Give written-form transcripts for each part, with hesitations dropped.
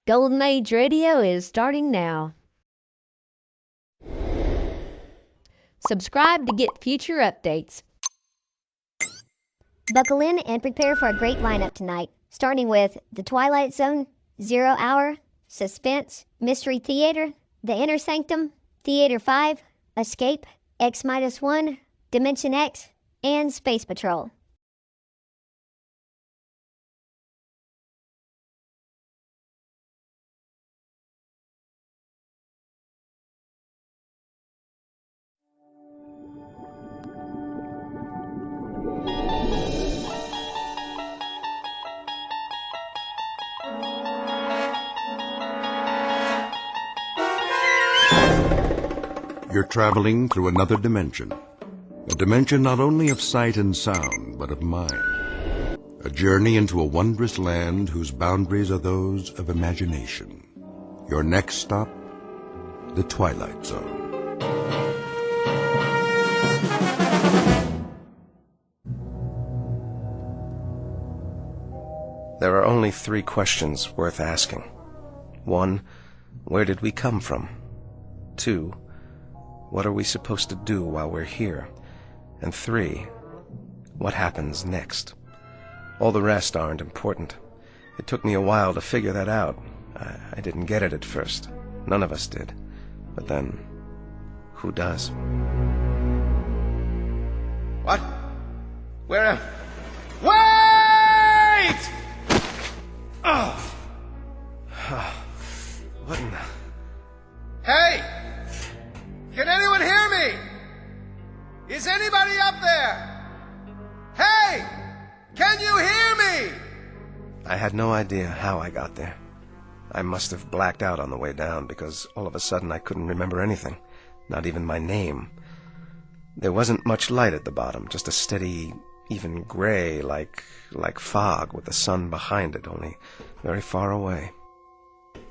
Golden Age Radio is starting now. Subscribe to get future updates. Buckle in and prepare for a great lineup tonight, starting with The Twilight Zone, ZeroHour, Suspense, Mystery Theater, The Inner Sanctum, Theater 5, Escape, X-1, Dimension X, and Space Patrol. You're traveling through another dimension. A dimension not only of sight and sound, but of mind. A journey into a wondrous land whose boundaries are those of imagination. Your next stop, the Twilight Zone. There are only 3 questions worth asking. 1, where did we come from? 2, what are we supposed to do while we're here? And 3, what happens next? All the rest aren't important. It took me a while to figure that out. I didn't get it at first. None of us did. But then, who does? What? Where? Wait! Oh! What in the... Hey! Can anyone hear me? Is anybody up there? Hey! Can you hear me? I had no idea how I got there. I must have blacked out on the way down because all of a sudden I couldn't remember anything, not even my name. There wasn't much light at the bottom, just a steady, even gray, like fog with the sun behind it, only very far away.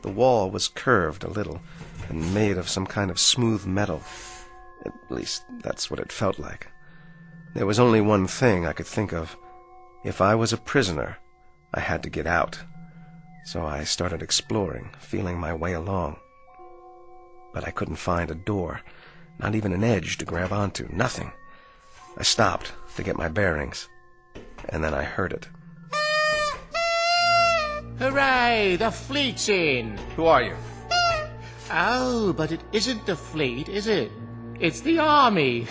The wall was curved a little and made of some kind of smooth metal. At least, that's what it felt like. There was only one thing I could think of. If I was a prisoner, I had to get out. So I started exploring, feeling my way along. But I couldn't find a door, not even an edge to grab onto, nothing. I stopped to get my bearings, and then I heard it. Hooray! The fleet's in! Who are you? Oh, but it isn't the fleet, is it? It's the army.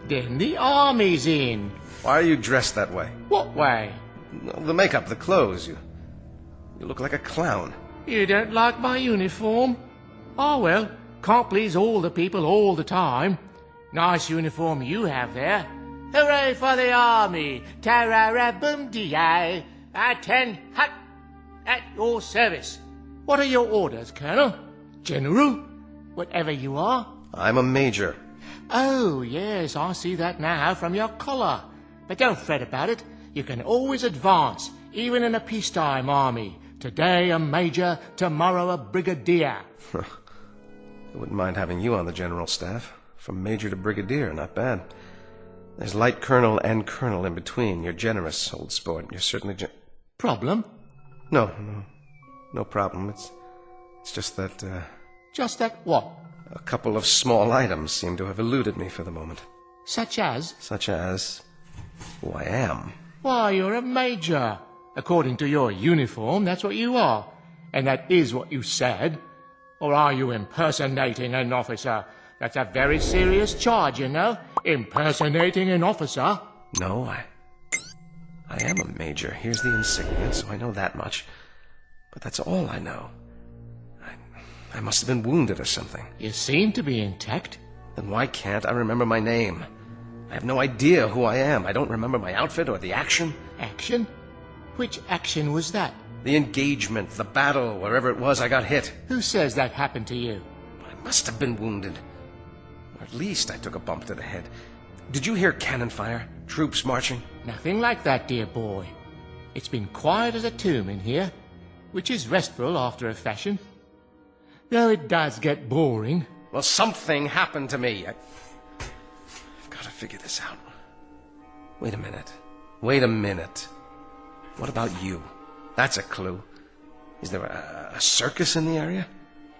Then the army's in. Why are you dressed that way? What way? The makeup, the clothes. You look like a clown. You don't like my uniform? Oh, well, can't please all the people all the time. Nice uniform you have there. Hooray for the army! Tarara-boom-dee-ay! Attend hut! At your service. What are your orders, Colonel? General? Whatever you are? I'm a major. Oh, yes, I see that now from your collar. But don't fret about it. You can always advance, even in a peacetime army. Today a major, tomorrow a brigadier. I wouldn't mind having you on the general staff. From major to brigadier, not bad. There's light colonel and colonel in between. You're generous, old sport. You're certainly Problem? No problem. It's just that, Just that what? a couple of small items seem to have eluded me for the moment. Such as? Such as who I am. Why, you're a major. According to your uniform, that's what you are. And that is what you said. Or are you impersonating an officer? That's a very serious charge, you know. Impersonating an officer. No, I am a major. Here's the insignia, so I know that much. But that's all I know. I must have been wounded or something. You seem to be intact. Then why can't I remember my name? I have no idea who I am. I don't remember my outfit or the action. Action? Which action was that? The engagement, the battle, wherever it was I got hit. Who says that happened to you? I must have been wounded. Or at least I took a bump to the head. Did you hear cannon fire? Troops marching? Nothing like that, dear boy. It's been quiet as a tomb in here, which is restful after a fashion. Though it does get boring. Well, something happened to me. I've got to figure this out. Wait a minute. What about you? That's a clue. Is there a circus in the area?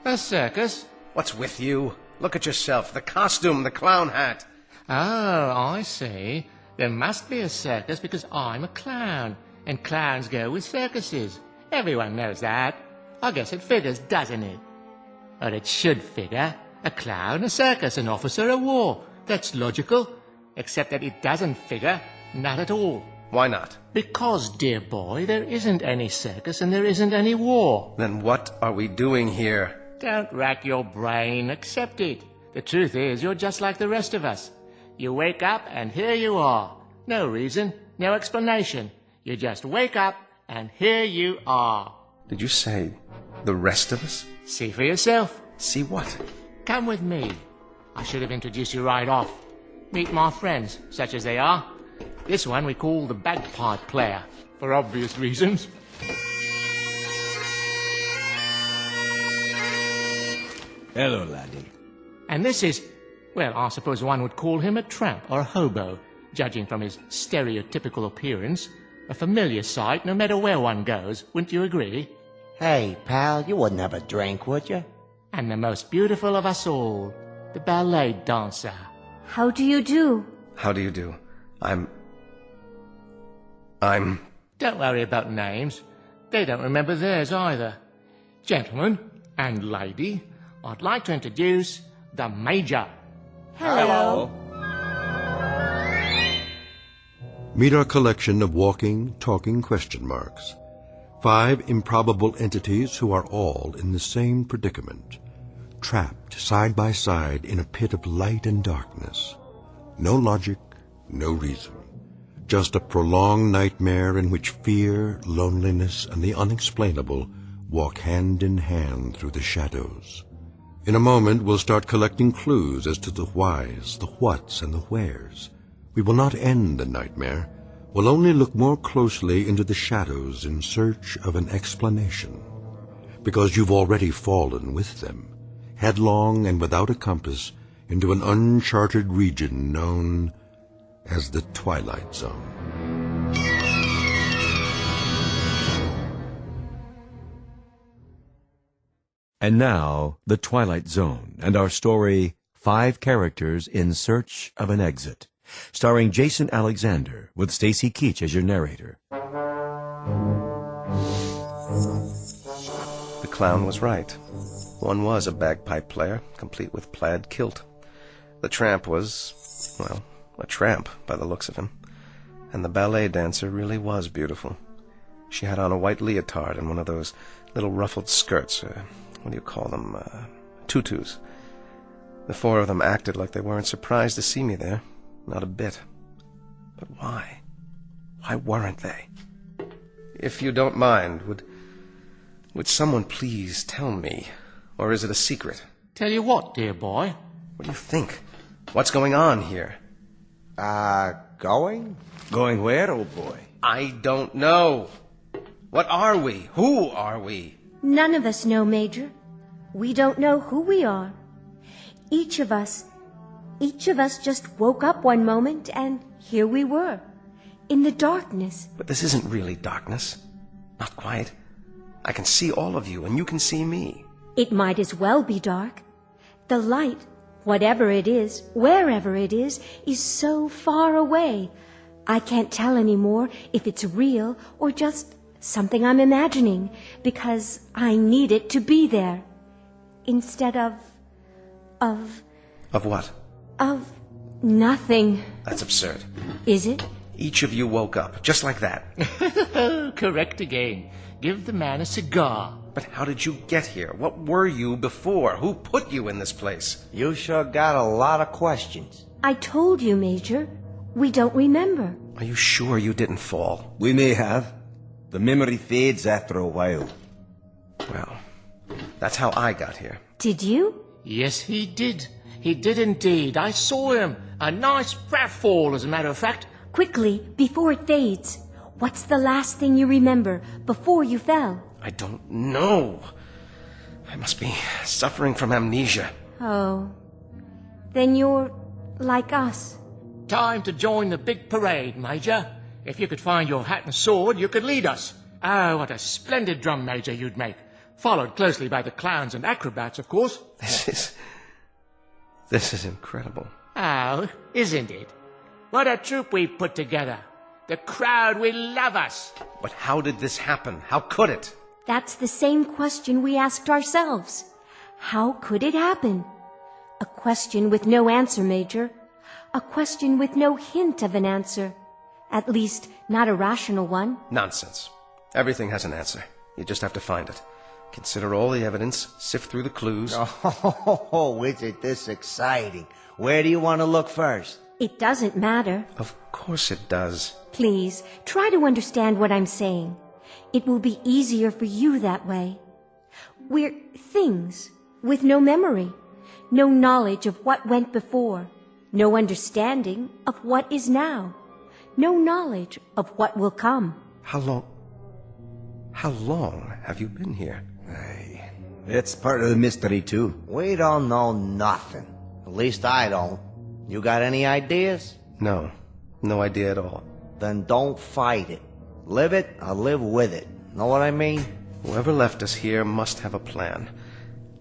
A circus? What's with you? Look at yourself. The costume, the clown hat. Oh, I see. There must be a circus because I'm a clown, and clowns go with circuses. Everyone knows that. I guess it figures, doesn't it? Or it should figure. A clown, a circus, an officer, a war. That's logical. Except that it doesn't figure. Not at all. Why not? Because, dear boy, there isn't any circus and there isn't any war. Then what are we doing here? Don't rack your brain. Accept it. The truth is, you're just like the rest of us. You wake up and here you are. No reason, no explanation. You just wake up and here you are. Did you say the rest of us? See for yourself. See what? Come with me. I should have introduced you right off. Meet my friends, such as they are. This one we call the bagpipe player, for obvious reasons. Hello, laddie. And this is, well, I suppose one would call him a tramp or a hobo, judging from his stereotypical appearance. A familiar sight no matter where one goes, wouldn't you agree? Hey, pal, you wouldn't have a drink, would you? And the most beautiful of us all, the ballet dancer. How do you do? How do you do? I'm... Don't worry about names. They don't remember theirs either. Gentlemen and lady, I'd like to introduce the Major. Hello. Meet our collection of walking, talking question marks. 5 improbable entities who are all in the same predicament, trapped side by side in a pit of light and darkness. No logic, no reason. Just a prolonged nightmare in which fear, loneliness, and the unexplainable walk hand in hand through the shadows. In a moment, we'll start collecting clues as to the whys, the whats, and the wheres. We will not end the nightmare. We'll only look more closely into the shadows in search of an explanation. Because you've already fallen with them, headlong and without a compass, into an uncharted region known as the Twilight Zone. And now, The Twilight Zone, and our story, 5 Characters in Search of an Exit, starring Jason Alexander, with Stacy Keach as your narrator. The clown was right. One was a bagpipe player, complete with plaid kilt. The tramp was, well, a tramp by the looks of him. And the ballet dancer really was beautiful. She had on a white leotard and one of those little ruffled skirts, what do you call them, tutus. The 4 of them acted like they weren't surprised to see me there. Not a bit. But why? Why weren't they? If you don't mind, would someone please tell me? Or is it a secret? Tell you what, dear boy? What do you think? What's going on here? Going? Going where, old boy? I don't know. What are we? Who are we? None of us know, Major. We don't know who we are. Each of us just woke up one moment and here we were, in the darkness. But this isn't really darkness. Not quite. I can see all of you and you can see me. It might as well be dark. The light, whatever it is, wherever it is so far away. I can't tell anymore if it's real or just something I'm imagining, because I need it to be there. Instead of what? Of nothing. That's absurd. Is it? Each of you woke up, just like that. Correct again. Give the man a cigar. But how did you get here? What were you before? Who put you in this place? You sure got a lot of questions. I told you, Major. We don't remember. Are you sure you didn't fall? We may have. The memory fades after a while. Well, that's how I got here. Did you? Yes, he did. He did indeed. I saw him. A nice fat fall, as a matter of fact. Quickly, before it fades. What's the last thing you remember before you fell? I don't know. I must be suffering from amnesia. Oh. Then you're like us. Time to join the big parade, Major. If you could find your hat and sword, you could lead us. Oh, what a splendid drum major you'd make. Followed closely by the clowns and acrobats, of course. This is incredible. Oh, isn't it? What a troupe we've put together. The crowd will love us. But how did this happen? How could it? That's the same question we asked ourselves. How could it happen? A question with no answer, Major. A question with no hint of an answer. At least, not a rational one. Nonsense. Everything has an answer. You just have to find it. Consider all the evidence, sift through the clues. Oh, is it this exciting? Where do you want to look first? It doesn't matter. Of course it does. Please, try to understand what I'm saying. It will be easier for you that way. We're things with no memory, no knowledge of what went before, no understanding of what is now, no knowledge of what will come. How long have you been here? Hey, it's part of the mystery, too. We don't know nothing. At least I don't. You got any ideas? No. No idea at all. Then don't fight it. Live it or live with it. Know what I mean? Whoever left us here must have a plan.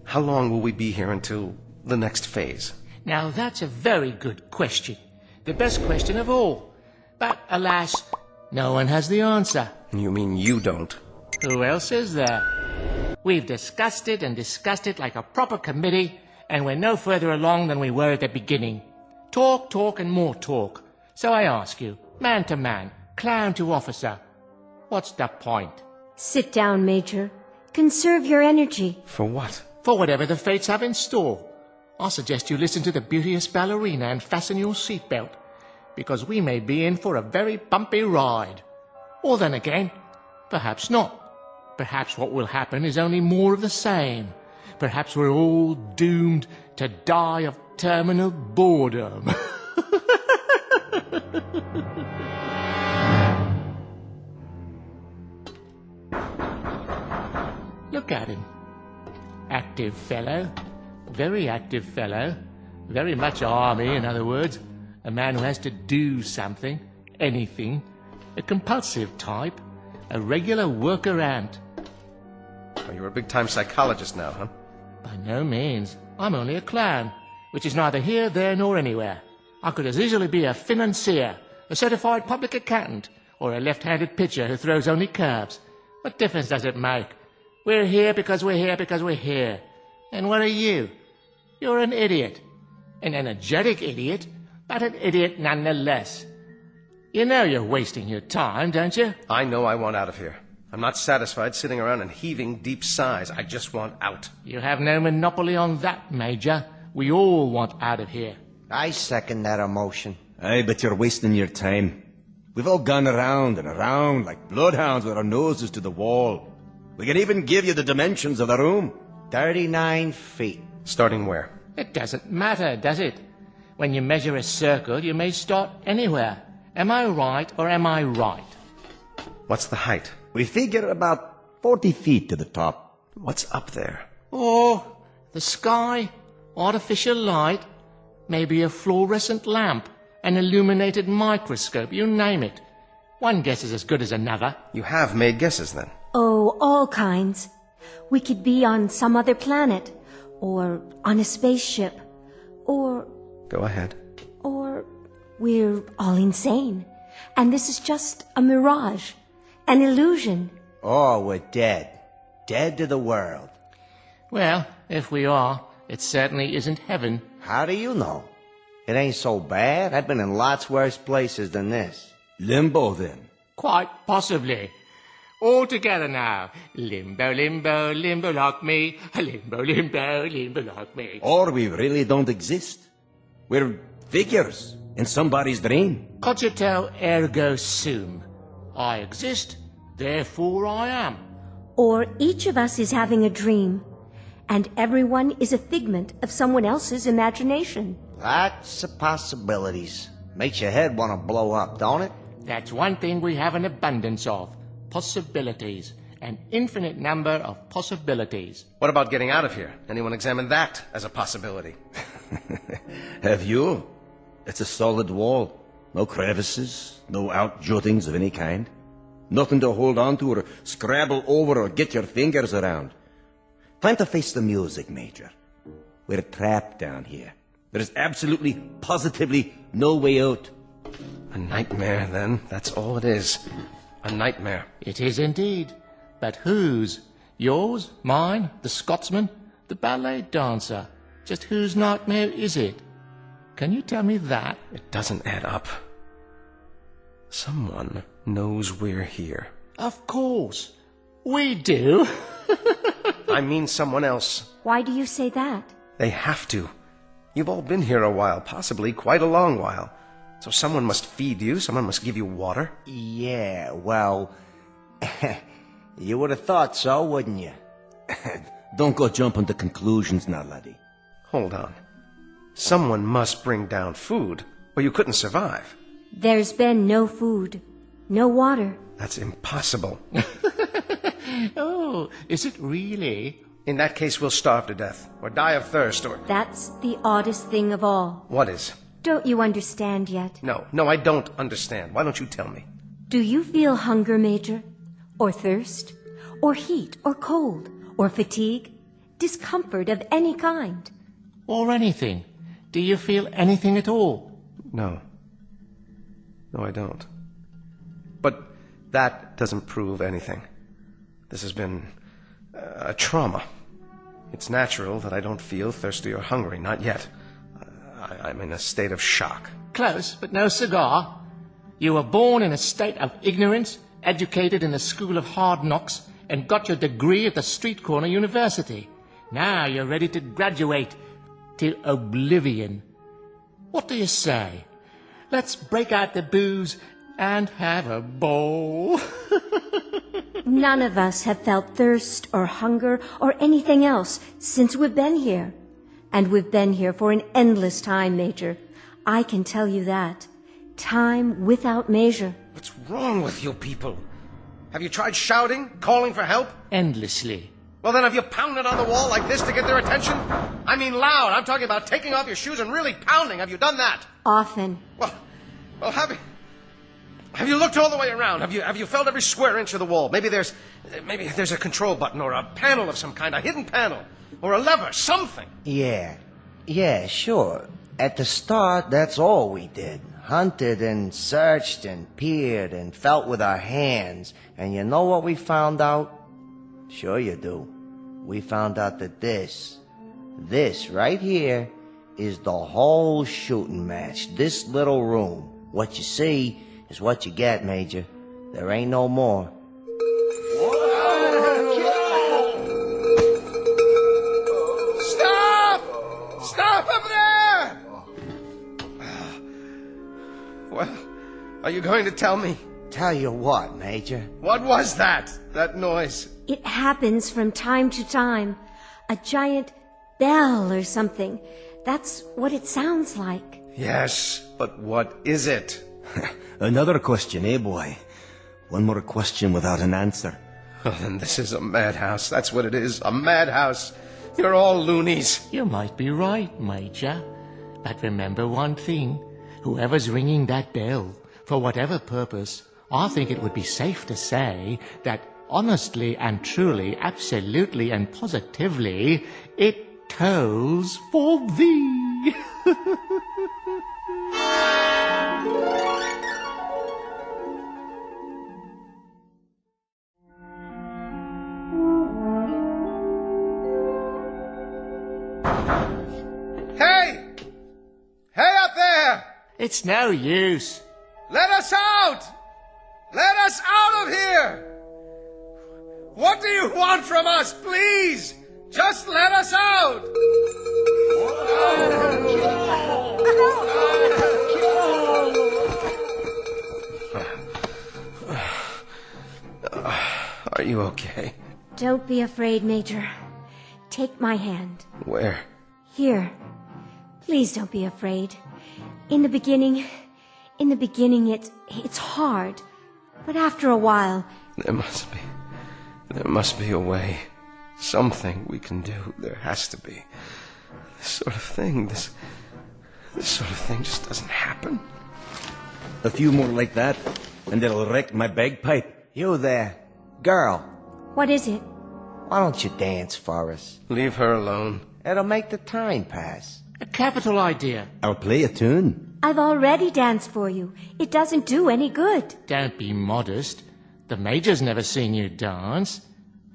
How long will we be here until the next phase? Now that's a very good question. The best question of all. But alas, no one has the answer. You mean you don't? Who else is there? We've discussed it and discussed it like a proper committee, and we're no further along than we were at the beginning. Talk, talk, and more talk. So I ask you, man to man, clown to officer, what's the point? Sit down, Major. Conserve your energy. For what? For whatever the fates have in store. I suggest you listen to the beauteous ballerina and fasten your seatbelt, because we may be in for a very bumpy ride. Or then again, perhaps not. Perhaps what will happen is only more of the same. Perhaps we're all doomed to die of terminal boredom. Look at him. Active fellow. Very active fellow. Very much army, in other words. A man who has to do something, anything. A compulsive type. A regular worker ant. Oh, you're a big-time psychologist now, huh? By no means. I'm only a clown, which is neither here, there, nor anywhere. I could as easily be a financier, a certified public accountant, or a left-handed pitcher who throws only curves. What difference does it make? We're here because we're here because we're here. And what are you? You're an idiot. An energetic idiot, but an idiot nonetheless. You know you're wasting your time, don't you? I know I want out of here. I'm not satisfied sitting around and heaving deep sighs. I just want out. You have no monopoly on that, Major. We all want out of here. I second that emotion. Aye, but you're wasting your time. We've all gone around and around like bloodhounds with our noses to the wall. We can even give you the dimensions of the room. 39 feet. Starting where? It doesn't matter, does it? When you measure a circle, you may start anywhere. Am I right or am I right? What's the height? We figure about 40 feet to the top. What's up there? Oh, the sky, artificial light, maybe a fluorescent lamp, an illuminated microscope, you name it. One guess is as good as another. You have made guesses, then? Oh, all kinds. We could be on some other planet, or on a spaceship, or Go ahead. Or we're all insane, and this is just a mirage, an illusion. Oh, we're dead. Dead to the world. Well, if we are, it certainly isn't heaven. How do you know? It ain't so bad. I've been in lots worse places than this. Limbo, then. Quite possibly. All together now. Limbo, limbo, limbo like me. Limbo, limbo, limbo like me. Or we really don't exist. We're figures in somebody's dream. Cogito ergo sum. I exist, therefore I am. Or each of us is having a dream, and everyone is a figment of someone else's imagination. Lots of possibilities. Makes your head want to blow up, don't it? That's one thing we have an abundance of. Possibilities. An infinite number of possibilities. What about getting out of here? Anyone examine that as a possibility? Have you? It's a solid wall. No crevices, no outjuttings of any kind. Nothing to hold on to or scrabble over or get your fingers around. Time to face the music, Major. We're trapped down here. There's absolutely, positively no way out. A nightmare, then. That's all it is. A nightmare. It is indeed. But whose? Yours? Mine? The Scotsman? The ballet dancer? Just whose nightmare is it? Can you tell me that? It doesn't add up. Someone knows we're here. Of course. We do. I mean someone else. Why do you say that? They have to. You've all been here a while, possibly quite a long while. So someone must feed you, someone must give you water. Yeah, well, you would have thought so, wouldn't you? Don't go jumping to conclusions now, laddie. Hold on. Someone must bring down food, or you couldn't survive. There's been no food, no water. That's impossible. Oh, is it really? In that case, we'll starve to death, or die of thirst, or... That's the oddest thing of all. What is? Don't you understand yet? No, I don't understand. Why don't you tell me? Do you feel hunger, Major? Or thirst? Or heat? Or cold? Or fatigue? Discomfort of any kind? Or anything? Do you feel anything at all? No. No, I don't. But that doesn't prove anything. This has been a trauma. It's natural that I don't feel thirsty or hungry, not yet. I'm in a state of shock. Close, but no cigar. You were born in a state of ignorance, educated in a school of hard knocks, and got your degree at the street corner university. Now you're ready to graduate to oblivion. What do you say? Let's break out the booze and have a bowl. None of us have felt thirst or hunger or anything else since we've been here. And we've been here for an endless time, Major. I can tell you that. Time without measure. What's wrong with you people? Have you tried shouting, calling for help? Endlessly. Well, then have you pounded on the wall like this to get their attention? I mean loud. I'm talking about taking off your shoes and really pounding. Have you done that? Often. Well, have you looked all the way around? Have you felt every square inch of the wall? Maybe there's a control button or a panel of some kind, a hidden panel, or a lever, something. Yeah, sure. At the start, that's all we did. Hunted and searched and peered and felt with our hands. And you know what we found out? Sure you do. We found out that this right here, is the whole shooting match. This little room. What you see is what you get, Major. There ain't no more. Stop! Stop up there! Well, are you going to tell me? Tell you what, Major. What was that noise? It happens from time to time. A giant bell or something. That's what it sounds like. Yes, but what is it? Another question, eh, boy? One more question without an answer. Oh, then this is a madhouse. That's what it is, a madhouse. You're all loonies. You might be right, Major. But remember one thing. Whoever's ringing that bell, for whatever purpose, I think it would be safe to say that honestly and truly, absolutely and positively, it tolls for thee. Hey! Hey up there! It's no use. Let us out! Let us out of here! What do you want from us, please? Just let us out! Are you okay? Don't be afraid, Major. Take my hand. Where? Here. Please don't be afraid. In the beginning, it's hard. But after a while... There must be a way. Something we can do. There has to be. This sort of thing just doesn't happen. A few more like that, and it'll wreck my bagpipe. You there. Girl, What is it? why don't you dance for us? Leave her alone. It'll make the time pass. A capital idea. I'll play a tune. I've already danced for you. It doesn't do any good. Don't be modest. The Major's never seen you dance.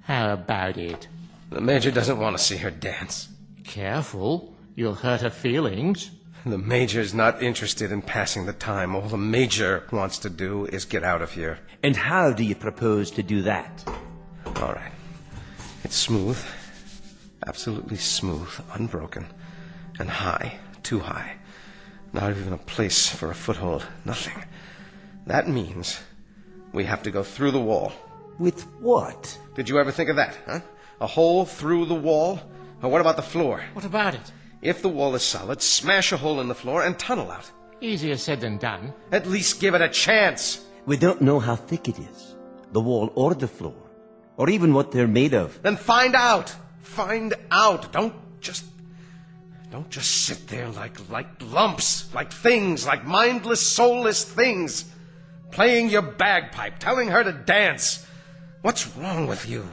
How about it? The Major doesn't want to see her dance. Careful. You'll hurt her feelings. The Major's not interested in passing the time. All the Major wants to do is get out of here. And how do you propose to do that? All right. It's smooth. Absolutely smooth. Unbroken. And high. Too high. Not even a place for a foothold. Nothing. That means we have to go through the wall. With what? Did you ever think of that, huh? A hole through the wall? Or what about the floor? What about it? If the wall is solid, smash a hole in the floor and tunnel out. Easier said than done. At least give it a chance. We don't know how thick it is. The wall or the floor. Or even what they're made of. Then find out. Find out. Don't just sit there like lumps, like things, like mindless, soulless things. Playing your bagpipe, telling her to dance. What's wrong with you?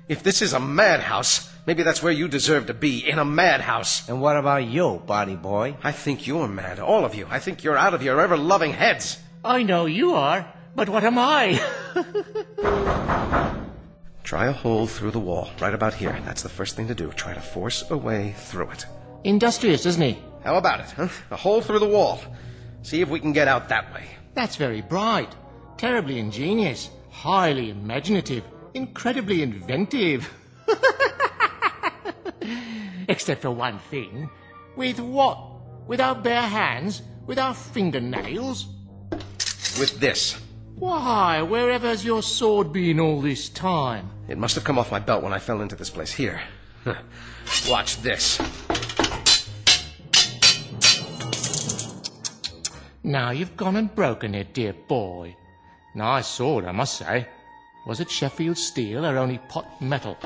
If this is a madhouse, maybe that's where you deserve to be, in a madhouse. And what about you, body boy? I think you're mad, all of you. I think you're out of your ever-loving heads. I know you are, but what am I? Try a hole through the wall, right about here. That's the first thing to do. Try to force a way through it. Industrious, isn't he? How about it, huh? A hole through the wall. See if we can get out that way. That's very bright. Terribly ingenious. Highly imaginative. Incredibly inventive. Except for one thing. With what? With our bare hands? With our fingernails? With this. Why, wherever's your sword been all this time? It must have come off my belt when I fell into this place. Here. Watch this. Now you've gone and broken it, dear boy. Nice sword, I must say. Was it Sheffield steel or only pot metal?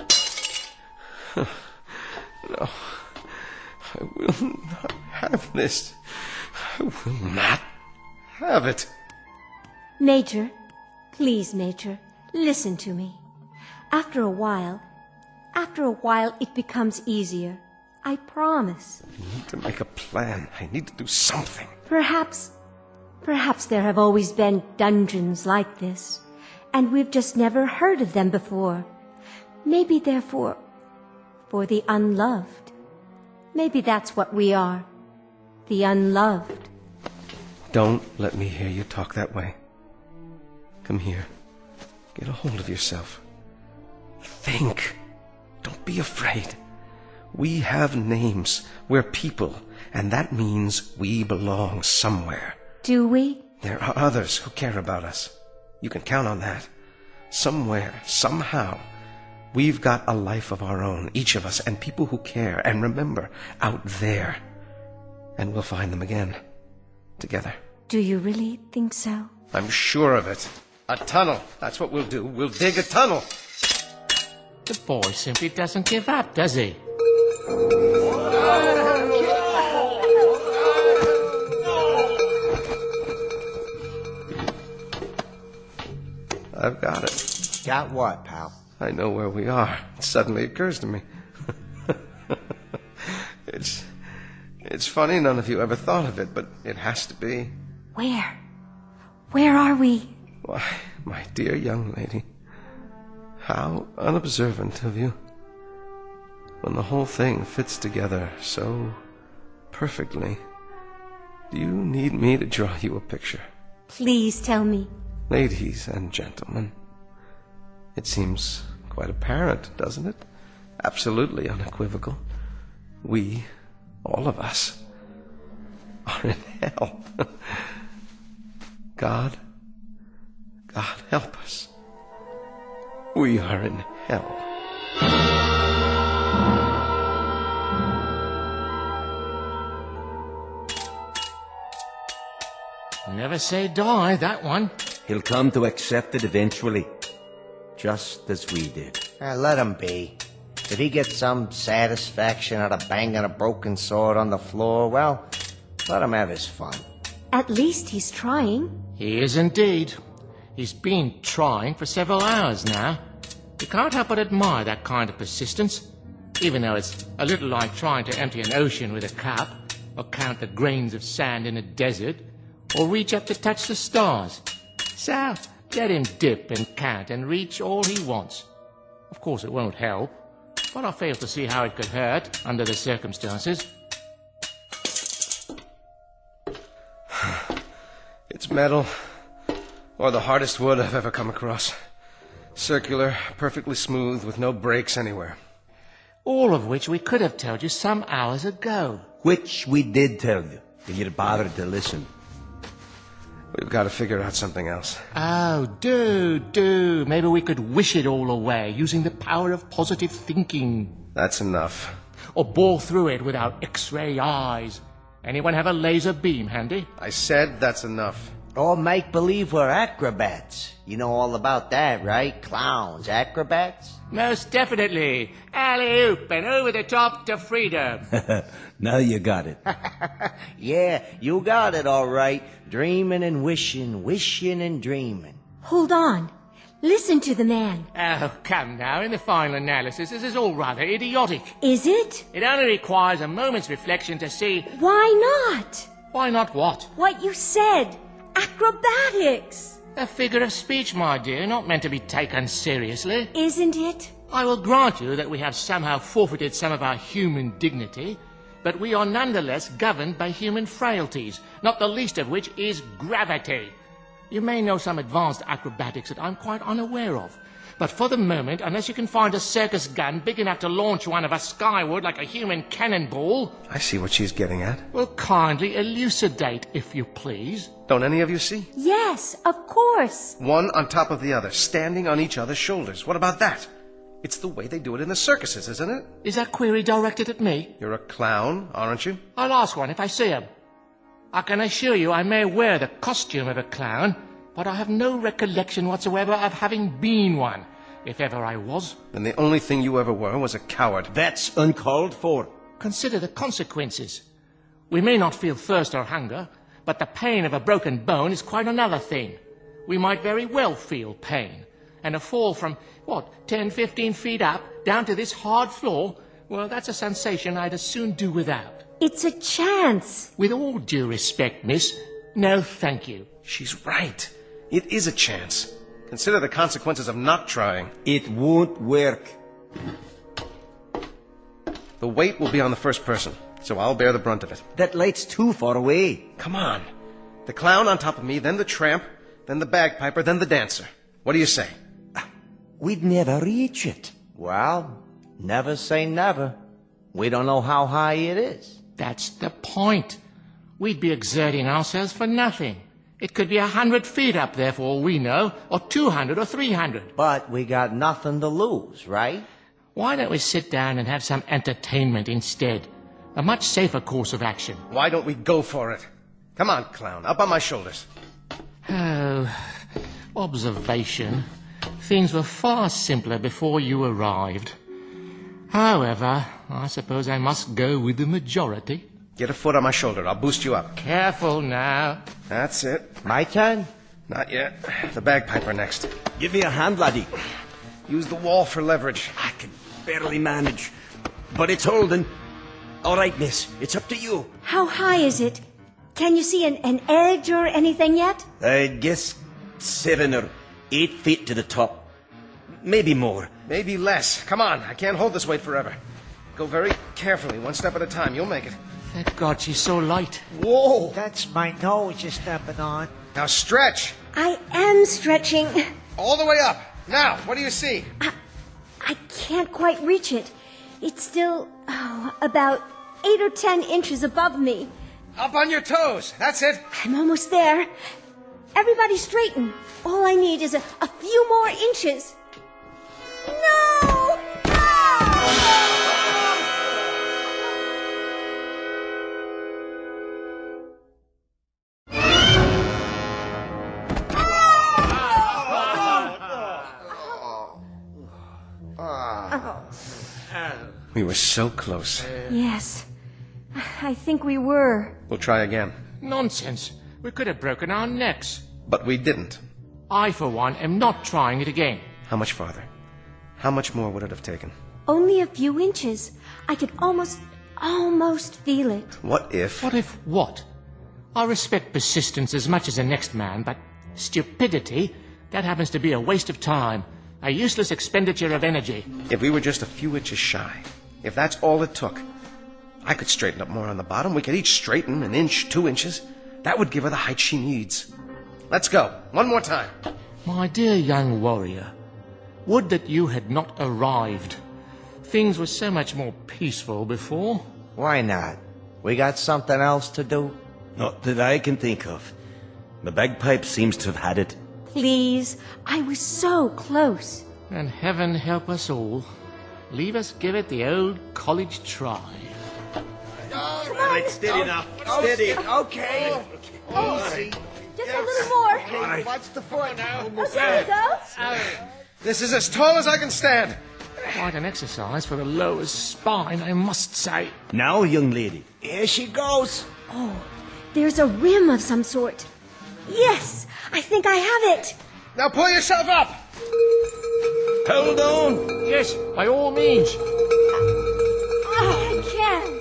No. I will not have this. I will not have it. Major, please, Major, listen to me. After a while, it becomes easier. I promise. I need to make a plan. I need to do something. Perhaps there have always been dungeons like this, and we've just never heard of them before. Maybe they're for the unloved. Maybe that's what we are. The unloved. Don't let me hear you talk that way. Come here. Get a hold of yourself. Think. Don't be afraid. We have names. We're people, and that means we belong somewhere. Do we? There are others who care about us. You can count on that. Somewhere, somehow, we've got a life of our own, each of us, and people who care and remember out there. And we'll find them again, together. Do you really think so? I'm sure of it. A tunnel. That's what we'll do. We'll dig a tunnel. The boy simply doesn't give up, does he? I've got it. Got what, pal? I know where we are. It suddenly occurs to me. It's funny none of you ever thought of it, but it has to be. Where? Where are we? Why, my dear young lady, how unobservant of you. When the whole thing fits together so perfectly, do you need me to draw you a picture? Please tell me. Ladies and gentlemen, it seems quite apparent, doesn't it? Absolutely unequivocal. We, all of us, are in hell. God help us. We are in hell. Never say die, that one. He'll come to accept it eventually. Just as we did. Let him be. If he gets some satisfaction out of banging a broken sword on the floor, well, let him have his fun. At least he's trying. He is indeed. He's been trying for several hours now. You can't help but admire that kind of persistence, even though it's a little like trying to empty an ocean with a cup, or count the grains of sand in a desert, or reach up to touch the stars. So, let him dip and count and reach all he wants. Of course, it won't help, but I fail to see how it could hurt under the circumstances. It's metal, or the hardest wood I've ever come across. Circular, perfectly smooth, with no breaks anywhere. All of which we could have told you some hours ago. Which we did tell you, if you'd bothered to listen. We've got to figure out something else. Oh, do. Maybe we could wish it all away using the power of positive thinking. That's enough. Or bore through it with our X-ray eyes. Anyone have a laser beam handy? I said that's enough. Or make believe we're acrobats. You know all about that, right? Clowns, acrobats? Most definitely. Alley-oop and over the top to freedom. Now you got it. Yeah, you got it all right. Dreaming and wishing, wishing and dreaming. Hold on. Listen to the man. Oh, come now. In the final analysis, this is all rather idiotic. Is it? It only requires a moment's reflection to see... Why not? Why not what? What you said. Acrobatics. A figure of speech, my dear, not meant to be taken seriously. Isn't it? I will grant you that we have somehow forfeited some of our human dignity, but we are nonetheless governed by human frailties, not the least of which is gravity. You may know some advanced acrobatics that I'm quite unaware of, but for the moment, unless you can find a circus gun big enough to launch one of us skyward like a human cannonball... I see what she's getting at. Well, kindly elucidate, if you please. Don't any of you see? Yes, of course. One on top of the other, standing on each other's shoulders. What about that? It's the way they do it in the circuses, isn't it? Is that query directed at me? You're a clown, aren't you? I'll ask one if I see him. I can assure you I may wear the costume of a clown, but I have no recollection whatsoever of having been one, if ever I was. Then the only thing you ever were was a coward. That's uncalled for. Consider the consequences. We may not feel thirst or hunger, but the pain of a broken bone is quite another thing. We might very well feel pain. And a fall from, 10, 15 feet up, down to this hard floor, well, that's a sensation I'd as soon do without. It's a chance. With all due respect, miss, no thank you. She's right. It is a chance. Consider the consequences of not trying. It won't work. The weight will be on the first person, so I'll bear the brunt of it. That light's too far away. Come on. The clown on top of me, then the tramp, then the bagpiper, then the dancer. What do you say? We'd never reach it. Well, never say never. We don't know how high it is. That's the point. We'd be exerting ourselves for nothing. It could be 100 feet up there for all we know, or 200 or 300. But we got nothing to lose, right? Why don't we sit down and have some entertainment instead? A much safer course of action. Why don't we go for it? Come on, clown, up on my shoulders. Oh, observation. Things were far simpler before you arrived. However, I suppose I must go with the majority. Get a foot on my shoulder. I'll boost you up. Careful now. That's it. My turn? Not yet. The bagpiper next. Give me a hand, laddie. Use the wall for leverage. I can barely manage, but it's holding. All right, miss, it's up to you. How high is it? Can you see an edge or anything yet? I guess 7 or 8 feet to the top. Maybe more. Maybe less. Come on, I can't hold this weight forever. Go very carefully, one step at a time. You'll make it. Thank God she's so light. Whoa! That's my nose you're stepping on. Now stretch! I am stretching. All the way up. Now, what do you see? I can't quite reach it. It's still, about 8 or 10 inches above me. Up on your toes. That's it. I'm almost there. Everybody straighten. All I need is a few more inches. No! We were so close. Yes, I think we were. We'll try again. Nonsense. We could have broken our necks. But we didn't. I, for one, am not trying it again. How much farther? How much more would it have taken? Only a few inches. I could almost feel it. What if... What if what? I respect persistence as much as the next man, but stupidity, that happens to be a waste of time. A useless expenditure of energy. If we were just a few inches shy, if that's all it took, I could straighten up more on the bottom. We could each straighten an inch, 2 inches. That would give her the height she needs. Let's go. One more time. My dear young warrior, would that you had not arrived. Things were so much more peaceful before. Why not? We got something else to do? Not that I can think of. The bagpipe seems to have had it. Please, I was so close. And heaven help us all. Leave us give it the old college try. All right, steady now. Steady. Okay. Easy. Just a little more. Okay, watch the foot. Okay, go. This is as tall as I can stand. Quite an exercise for the lower spine, I must say. Now, young lady. Here she goes. Oh, there's a rim of some sort. Yes, I think I have it. Now pull yourself up. Hold on. Yes, by all means. I can't.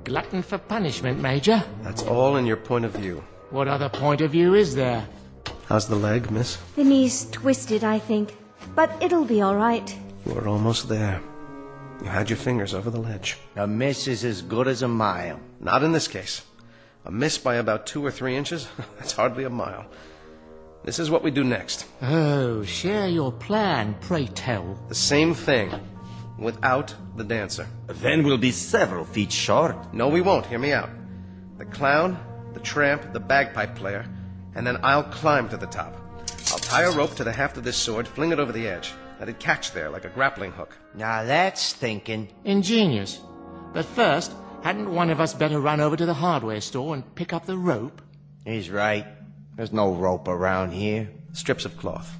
Glutton for punishment, Major. That's all in your point of view. What other point of view is there? How's the leg, miss? The knee's twisted, I think. But it'll be all right. You were almost there. You had your fingers over the ledge. A miss is as good as a mile. Not in this case. A miss by about 2 or 3 inches? That's hardly a mile. This is what we do next. Oh, share your plan, pray tell. The same thing, without the dancer. Then we'll be several feet short. No, we won't. Hear me out. The clown, the tramp, the bagpipe player, and then I'll climb to the top. I'll tie a rope to the haft of this sword, fling it over the edge. Let it catch there like a grappling hook. Now that's thinking. Ingenious. But first, hadn't one of us better run over to the hardware store and pick up the rope? He's right. There's no rope around here. Strips of cloth.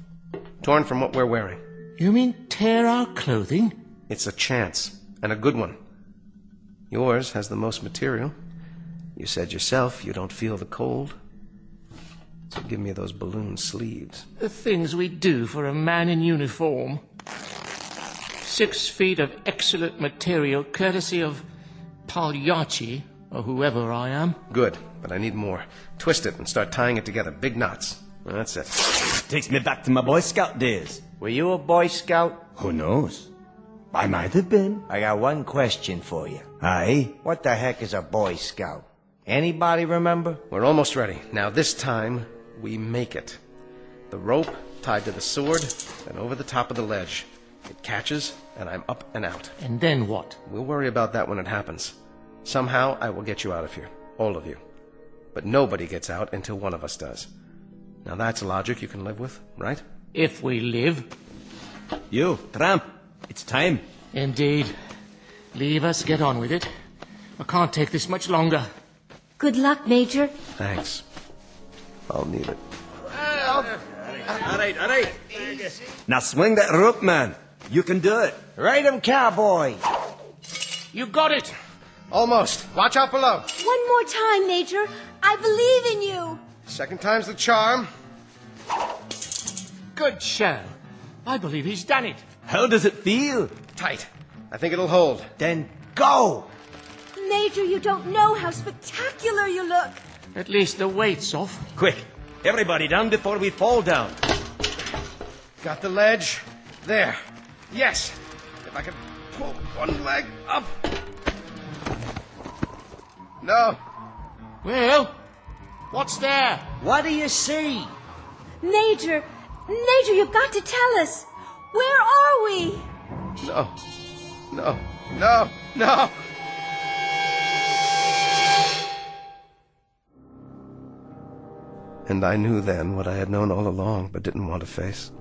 Torn from what we're wearing. You mean tear our clothing? It's a chance, and a good one. Yours has the most material. You said yourself you don't feel the cold. So give me those balloon sleeves. The things we do for a man in uniform. 6 feet of excellent material, courtesy of Pagliacci, or whoever I am. Good, but I need more. Twist it and start tying it together. Big knots. That's it. Takes me back to my Boy Scout days. Were you a Boy Scout? Who knows? I might have been. I got one question for you. Aye? What the heck is a Boy Scout? Anybody remember? We're almost ready. Now this time, we make it. The rope tied to the sword and over the top of the ledge. It catches, and I'm up and out. And then what? We'll worry about that when it happens. Somehow, I will get you out of here. All of you. But nobody gets out until one of us does. Now that's logic you can live with, right? If we live. You, tramp. It's time. Indeed. Leave us get on with it. I can't take this much longer. Good luck, Major. Thanks. I'll need it. All right. Now swing that rope, man. You can do it. Ride 'em, cowboy. You got it. Almost. Watch out below. One more time, Major. I believe in you. Second time's the charm. Good show. I believe he's done it. How does it feel? Tight. I think it'll hold. Then go. Major, you don't know how spectacular you look. At least the weight's off. Quick, everybody down before we fall down. Got the ledge. There. Yes. If I can pull one leg up. No. Well, what's there? What do you see? Major, you've got to tell us. Where are we? No. And I knew then what I had known all along but didn't want to face.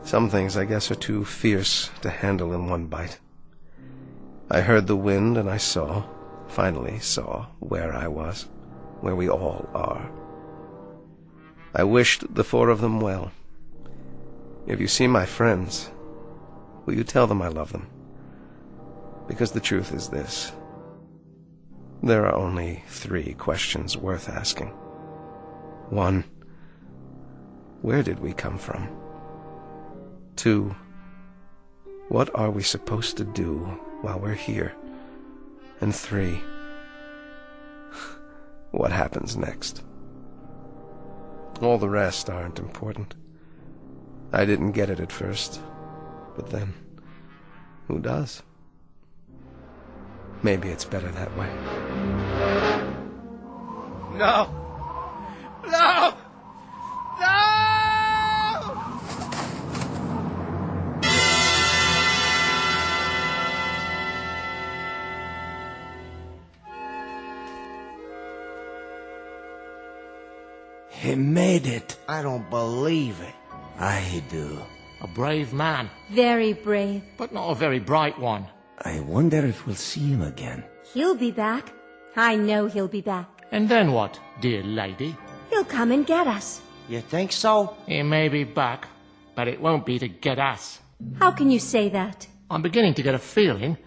Some things, I guess, are too fierce to handle in one bite. I heard the wind and I finally saw where I was, where we all are. I wished the 4 of them well. If you see my friends, will you tell them I love them? Because the truth is this. There are only 3 questions worth asking. 1, where did we come from? 2, what are we supposed to do while we're here? And 3, what happens next? All the rest aren't important. I didn't get it at first, but then, who does? Maybe it's better that way. No! No! No! He made it. I don't believe it. I do. A brave man, Very brave. but not a very bright one. I wonder if we'll see him again. He'll be back. I know he'll be back. And then what, dear lady? He'll come and get us. You think so? He may be back, but it won't be to get us. How can you say that? I'm beginning to get a feeling,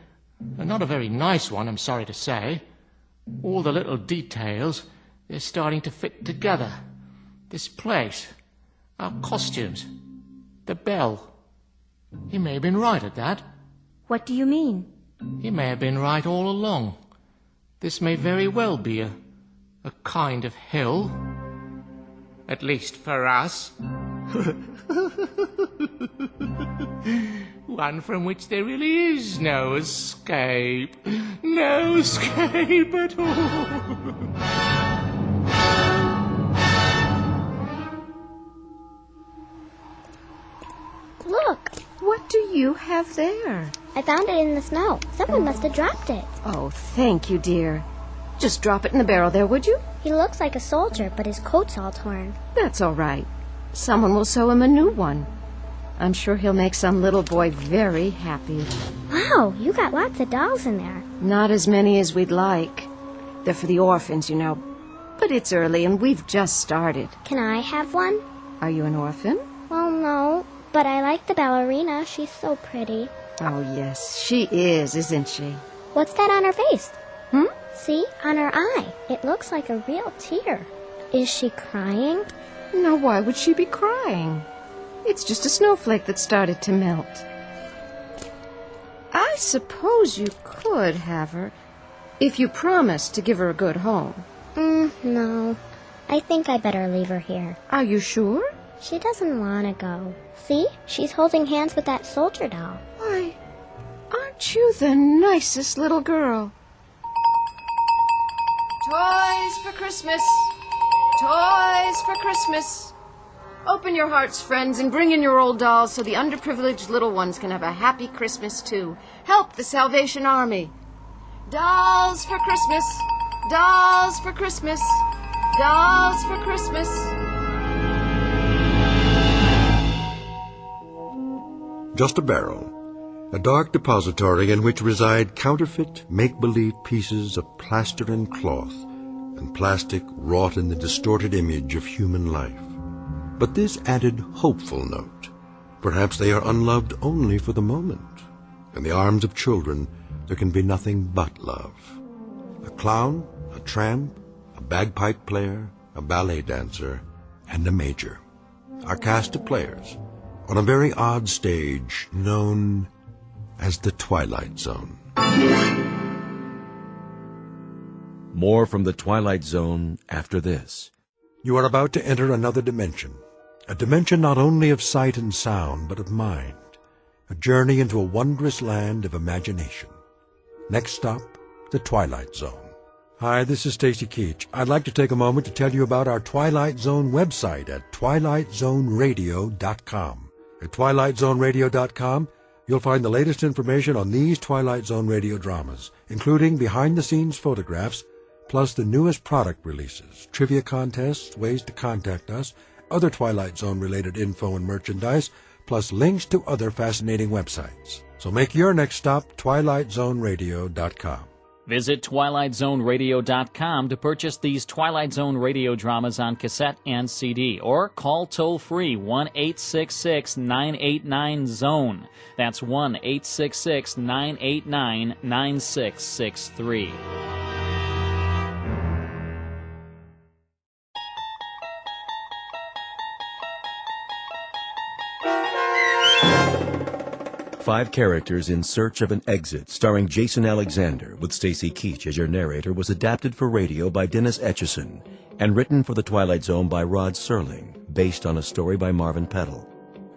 and not a very nice one, I'm sorry to say. All the little details, they're starting to fit together. This place, our costumes, the bell. He may have been right at that. What do you mean? He may have been right all along. This may very well be a kind of hill. At least for us. One from which there really is no escape. No escape at all. Look, What do you have there? I found it in the snow. Someone must have dropped it. Oh, thank you, dear. Just drop it in the barrel there, would you? He looks like a soldier, but his coat's all torn. That's all right. Someone will sew him a new one. I'm sure he'll make some little boy very happy. Wow, you got lots of dolls in there. Not as many as we'd like. They're for the orphans, you know. But it's early and we've just started. Can I have one? Are you an orphan? Well, no, but I like the ballerina. She's so pretty. Oh, yes, she is, isn't she? What's that on her face? See, on her eye. It looks like a real tear. Is she crying? Now, why would she be crying? It's just a snowflake that started to melt. I suppose you could have her, if you promised to give her a good home. No. I think I better leave her here. Are you sure? She doesn't want to go. See? She's holding hands with that soldier doll. Why, aren't you the nicest little girl? Toys for Christmas! Toys for Christmas! Open your hearts, friends, and bring in your old dolls so the underprivileged little ones can have a happy Christmas, too. Help the Salvation Army! Dolls for Christmas! Dolls for Christmas! Dolls for Christmas! Just a barrel, a dark depository in which reside counterfeit, make-believe pieces of plaster and cloth and plastic wrought in the distorted image of human life. But this added hopeful note. Perhaps they are unloved only for the moment. In the arms of children, there can be nothing but love. A clown, a tramp, a bagpipe player, a ballet dancer, and a major. Our cast of players on a very odd stage known as the Twilight Zone. More from the Twilight Zone after this. You are about to enter another dimension. A dimension not only of sight and sound, but of mind. A journey into a wondrous land of imagination. Next stop, the Twilight Zone. Hi, this is Tracy Keach. I'd like to take a moment to tell you about our Twilight Zone website at twilightzoneradio.com. At twilightzoneradio.com, you'll find the latest information on these Twilight Zone radio dramas, including behind-the-scenes photographs, plus the newest product releases, trivia contests, ways to contact us, other Twilight Zone-related info and merchandise, plus links to other fascinating websites. So make your next stop twilightzoneradio.com. Visit TwilightZoneRadio.com to purchase these Twilight Zone radio dramas on cassette and CD, or call toll-free 1-866-989-ZONE. That's 1-866-989-9663. Five Characters in Search of an Exit, starring Jason Alexander, with Stacy Keach as your narrator, was adapted for radio by Dennis Etchison and written for The Twilight Zone by Rod Serling, based on a story by Marvin Peddle.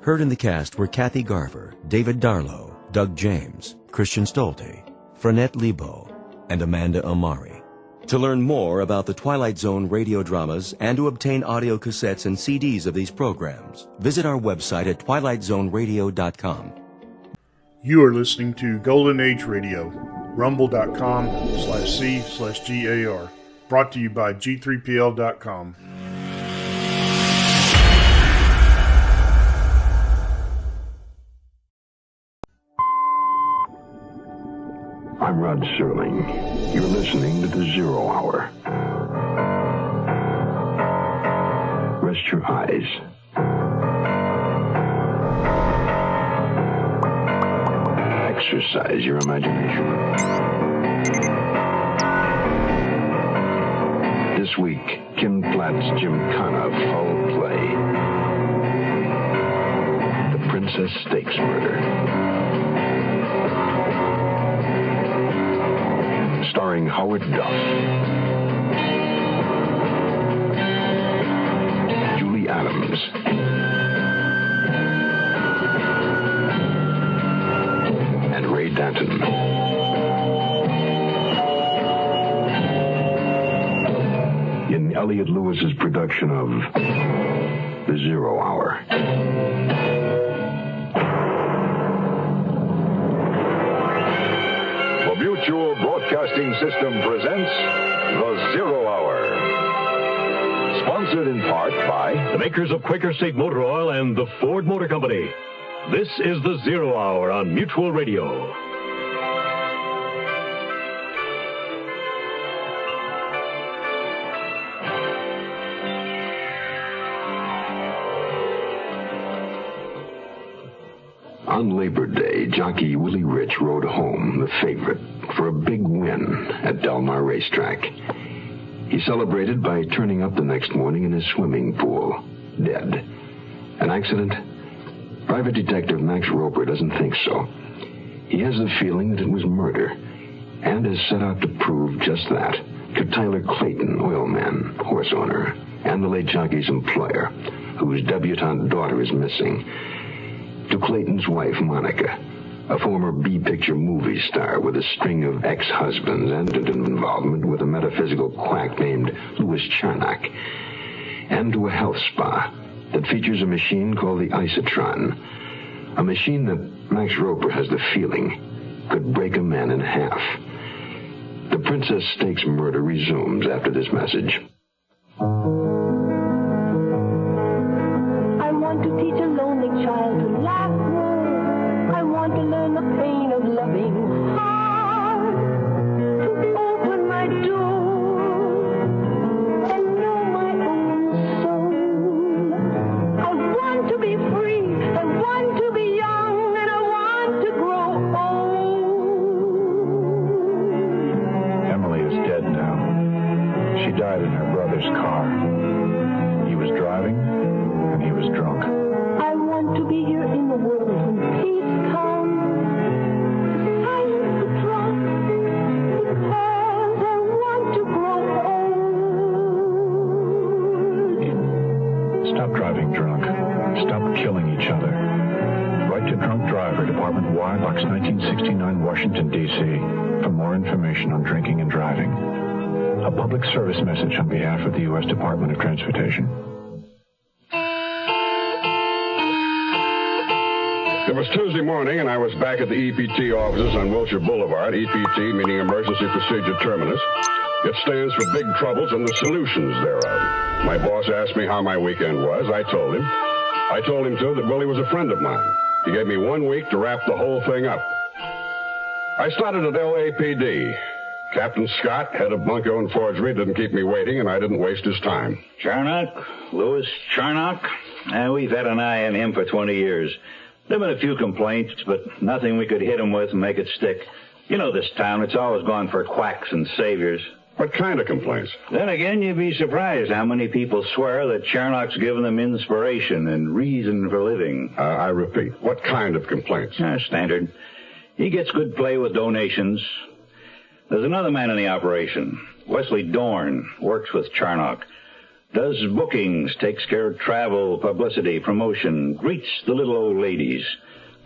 Heard in the cast were Kathy Garver, David Darlow, Doug James, Christian Stolte, Frenette Lebo, and Amanda Amari. To learn more about the Twilight Zone radio dramas and to obtain audio cassettes and CDs of these programs, visit our website at twilightzoneradio.com. You are listening to Golden Age Radio, rumble.com/C/GAR, brought to you by G3PL.com. I'm Rod Serling. You're listening to the Zero Hour. Rest your eyes. Exercise your imagination. This week, Kim Platt's Gymkhana foul play. The Princess Stakes Murder. Starring Howard Duff, Julie Adams, and Ray Danton. In Elliot Lewis's production of The Zero Hour. The Mutual Broadcasting System presents The Zero Hour. Sponsored in part by the makers of Quaker State Motor Oil and the Ford Motor Company. This is The Zero Hour on Mutual Radio. On Labor Day, jockey Willie Rich rode home, the favorite, for a big win at Del Mar Racetrack. He celebrated by turning up the next morning in his swimming pool, dead. An accident? Private Detective Max Roper doesn't think so. He has the feeling that it was murder, and has set out to prove just that to Tyler Clayton, oilman, horse owner, and the late jockey's employer, whose debutante daughter is missing. To Clayton's wife, Monica, a former B-picture movie star with a string of ex-husbands and an involvement with a metaphysical quack named Louis Charnock. And to a health spa that features a machine called the Isotron, a machine that Max Roper has the feeling could break a man in half. The Princess Stakes Murder resumes after this message. I want to teach a lonely child to laugh. I want to learn the pain of loving hard. To open my door and know my own soul. I want to be free. I want to be young, and I want to grow old. Emily is dead now. She died in her brother's car. He was driving, and he was drunk. I want to be here in the world when peace comes. Silence the drunk, because I want to grow old. Stop driving drunk. Stop killing each other. Write to Drunk Driver, Department Y, Box 1969, Washington, D.C. for more information on drinking and driving. A public service message on behalf of the U.S. Department of Transportation. It was Tuesday morning, and I was back at the EPT offices on Wilshire Boulevard, EPT meaning Emergency Procedure Terminus. It stands for Big Troubles and the Solutions thereof. My boss asked me how my weekend was. I told him. I told him, too, that Willie was a friend of mine. He gave me 1 week to wrap the whole thing up. I started at LAPD. Captain Scott, head of bunco and forgery, didn't keep me waiting, and I didn't waste his time. Charnock? Louis Charnock? We've had an eye on him for 20 years. There have been a few complaints, but nothing we could hit him with and make it stick. You know this town, it's always gone for quacks and saviors. What kind of complaints? Then again, you'd be surprised how many people swear that Charnock's given them inspiration and reason for living. I repeat, what kind of complaints? Standard. He gets good play with donations. There's another man in the operation. Wesley Dorn works with Charnock. Does bookings, takes care of travel, publicity, promotion, greets the little old ladies,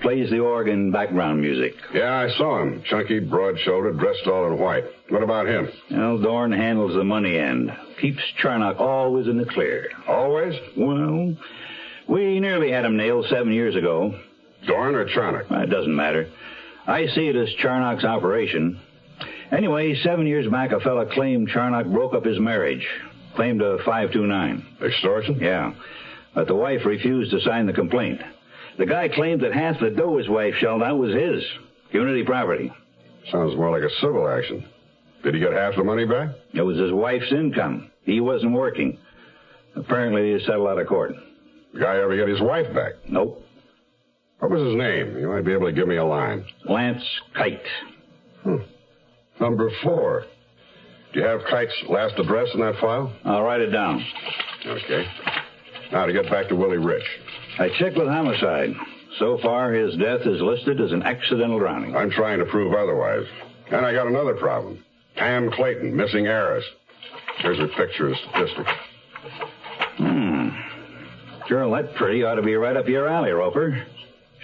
plays the organ, background music. Yeah, I saw him. Chunky, broad-shouldered, dressed all in white. What about him? Well, Dorn handles the money end. Keeps Charnock always in the clear. Always? Well, we nearly had him nailed 7 years ago. Dorn or Charnock? It doesn't matter. I see it as Charnock's operation. Anyway, 7 years back, a fella claimed Charnock broke up his marriage. Claimed a 529. Extortion? Yeah. But the wife refused to sign the complaint. The guy claimed that half the dough his wife shelled out was his. Community property. Sounds more like a civil action. Did he get half the money back? It was his wife's income. He wasn't working. Apparently, he settled out of court. The guy ever get his wife back? Nope. What was his name? You might be able to give me a line. Lance Kite. Number 4. Do you have Kite's last address in that file? I'll write it down. Okay. Now to get back to Willie Rich. I checked with homicide. So far, his death is listed as an accidental drowning. I'm trying to prove otherwise. And I got another problem. Pam Clayton, missing heiress. Here's her picture and statistics. Girl, that pretty ought to be right up your alley, Roper.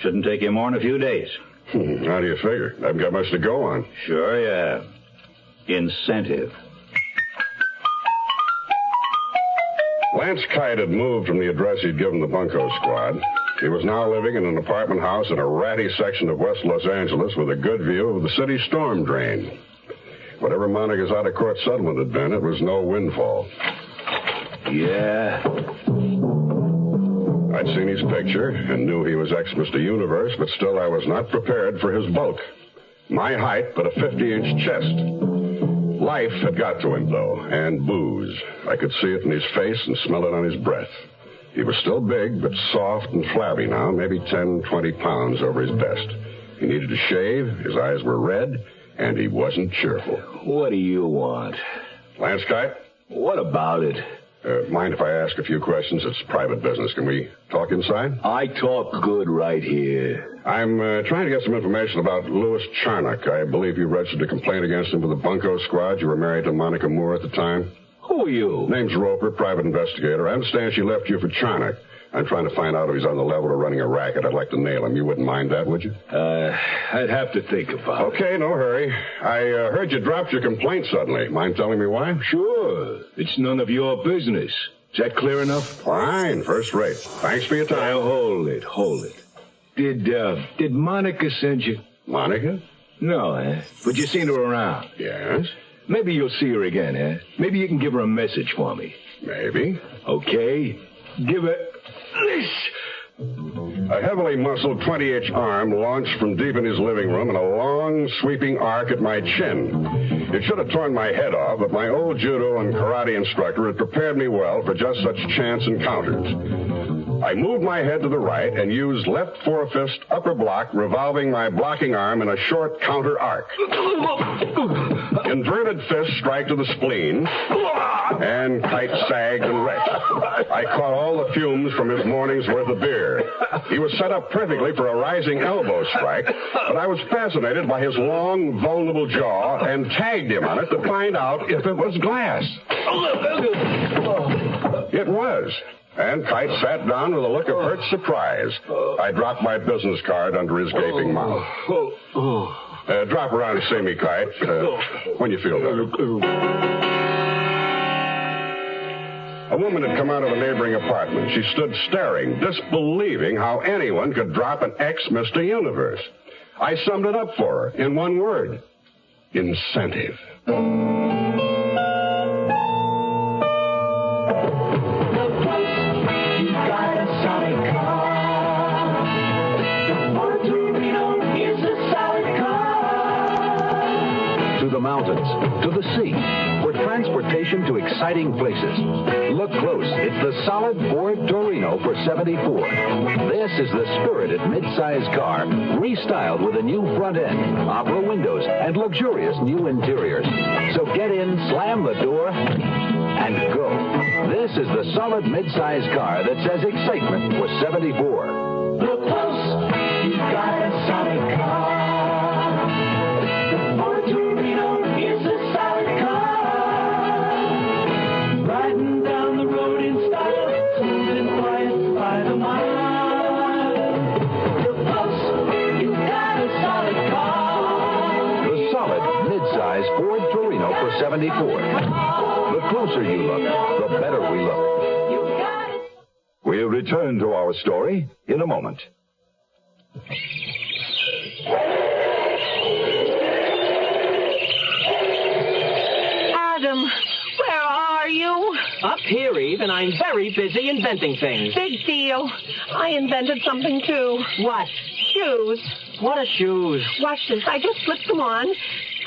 Shouldn't take you more than a few days. How do you figure? I haven't got much to go on. Sure you have. Incentive. Lance Kite had moved from the address he'd given the bunco squad. He was now living in an apartment house in a ratty section of West Los Angeles with a good view of the city storm drain. Whatever Monica's out-of-court settlement had been, it was no windfall. Yeah. I'd seen his picture and knew he was ex-Mr. Universe, but still I was not prepared for his bulk. My height, but a 50-inch chest. Life had got to him, though, and booze. I could see it in his face and smell it on his breath. He was still big, but soft and flabby now, maybe 10, 20 pounds over his best. He needed to shave, his eyes were red, and he wasn't cheerful. What do you want? Lance Kite? What about it? Mind if I ask a few questions? It's private business. Can we talk inside? I talk good right here. I'm trying to get some information about Louis Charnock. I believe you registered a complaint against him for the bunco squad. You were married to Monica Moore at the time. Who are you? Name's Roper, private investigator. I understand she left you for Charnock. I'm trying to find out if he's on the level of running a racket. I'd like to nail him. You wouldn't mind that, would you? I'd have to think about it. Okay, no hurry. I heard you dropped your complaint suddenly. Mind telling me why? Sure. It's none of your business. Is that clear enough? Fine. First rate. Thanks for your time. Now, hold it. Did Monica send you? Monica? No, But you seen her around? Yes. Maybe you'll see her again, Maybe you can give her a message for me. Maybe. Okay. Give her this. A heavily muscled 20-inch arm launched from deep in his living room in a long, sweeping arc at my chin. It should have torn my head off, but my old judo and karate instructor had prepared me well for just such chance encounters. I moved my head to the right and used left forefist upper block, revolving my blocking arm in a short counter arc. Inverted fist strike to the spleen, and Kite sagged and wrecked. I caught all the fumes from his morning's worth of beer. He was set up perfectly for a rising elbow strike, but I was fascinated by his long, vulnerable jaw and tagged him on it to find out if it was glass. It was. And Kite sat down with a look of hurt surprise. I dropped my business card under his gaping mouth. Drop around and see me, Kite, when you feel better. A woman had come out of a neighboring apartment. She stood staring, disbelieving how anyone could drop an ex-Mr. Universe. I summed it up for her in one word. Incentive. To the mountains, transportation to exciting places. Look close. It's the solid Ford Torino for $74. This is the spirited mid-size car, restyled with a new front end, opera windows, and luxurious new interiors. So get in, slam the door, and go. This is the solid mid-size car that says excitement for $74. Look close, you've got a solid car. The Ford Torino is a solid car. Riding down the road in style, smooth and quiet by the mile. Look close, you've got a solid car. The solid mid-size Ford Torino for $74. The closer you look, the better we look. We'll return to our story in a moment. Adam, where are you? Up here, Eve, and I'm very busy inventing things. Big deal. I invented something too. What? Shoes. What are shoes? Watch this. I just slipped them on,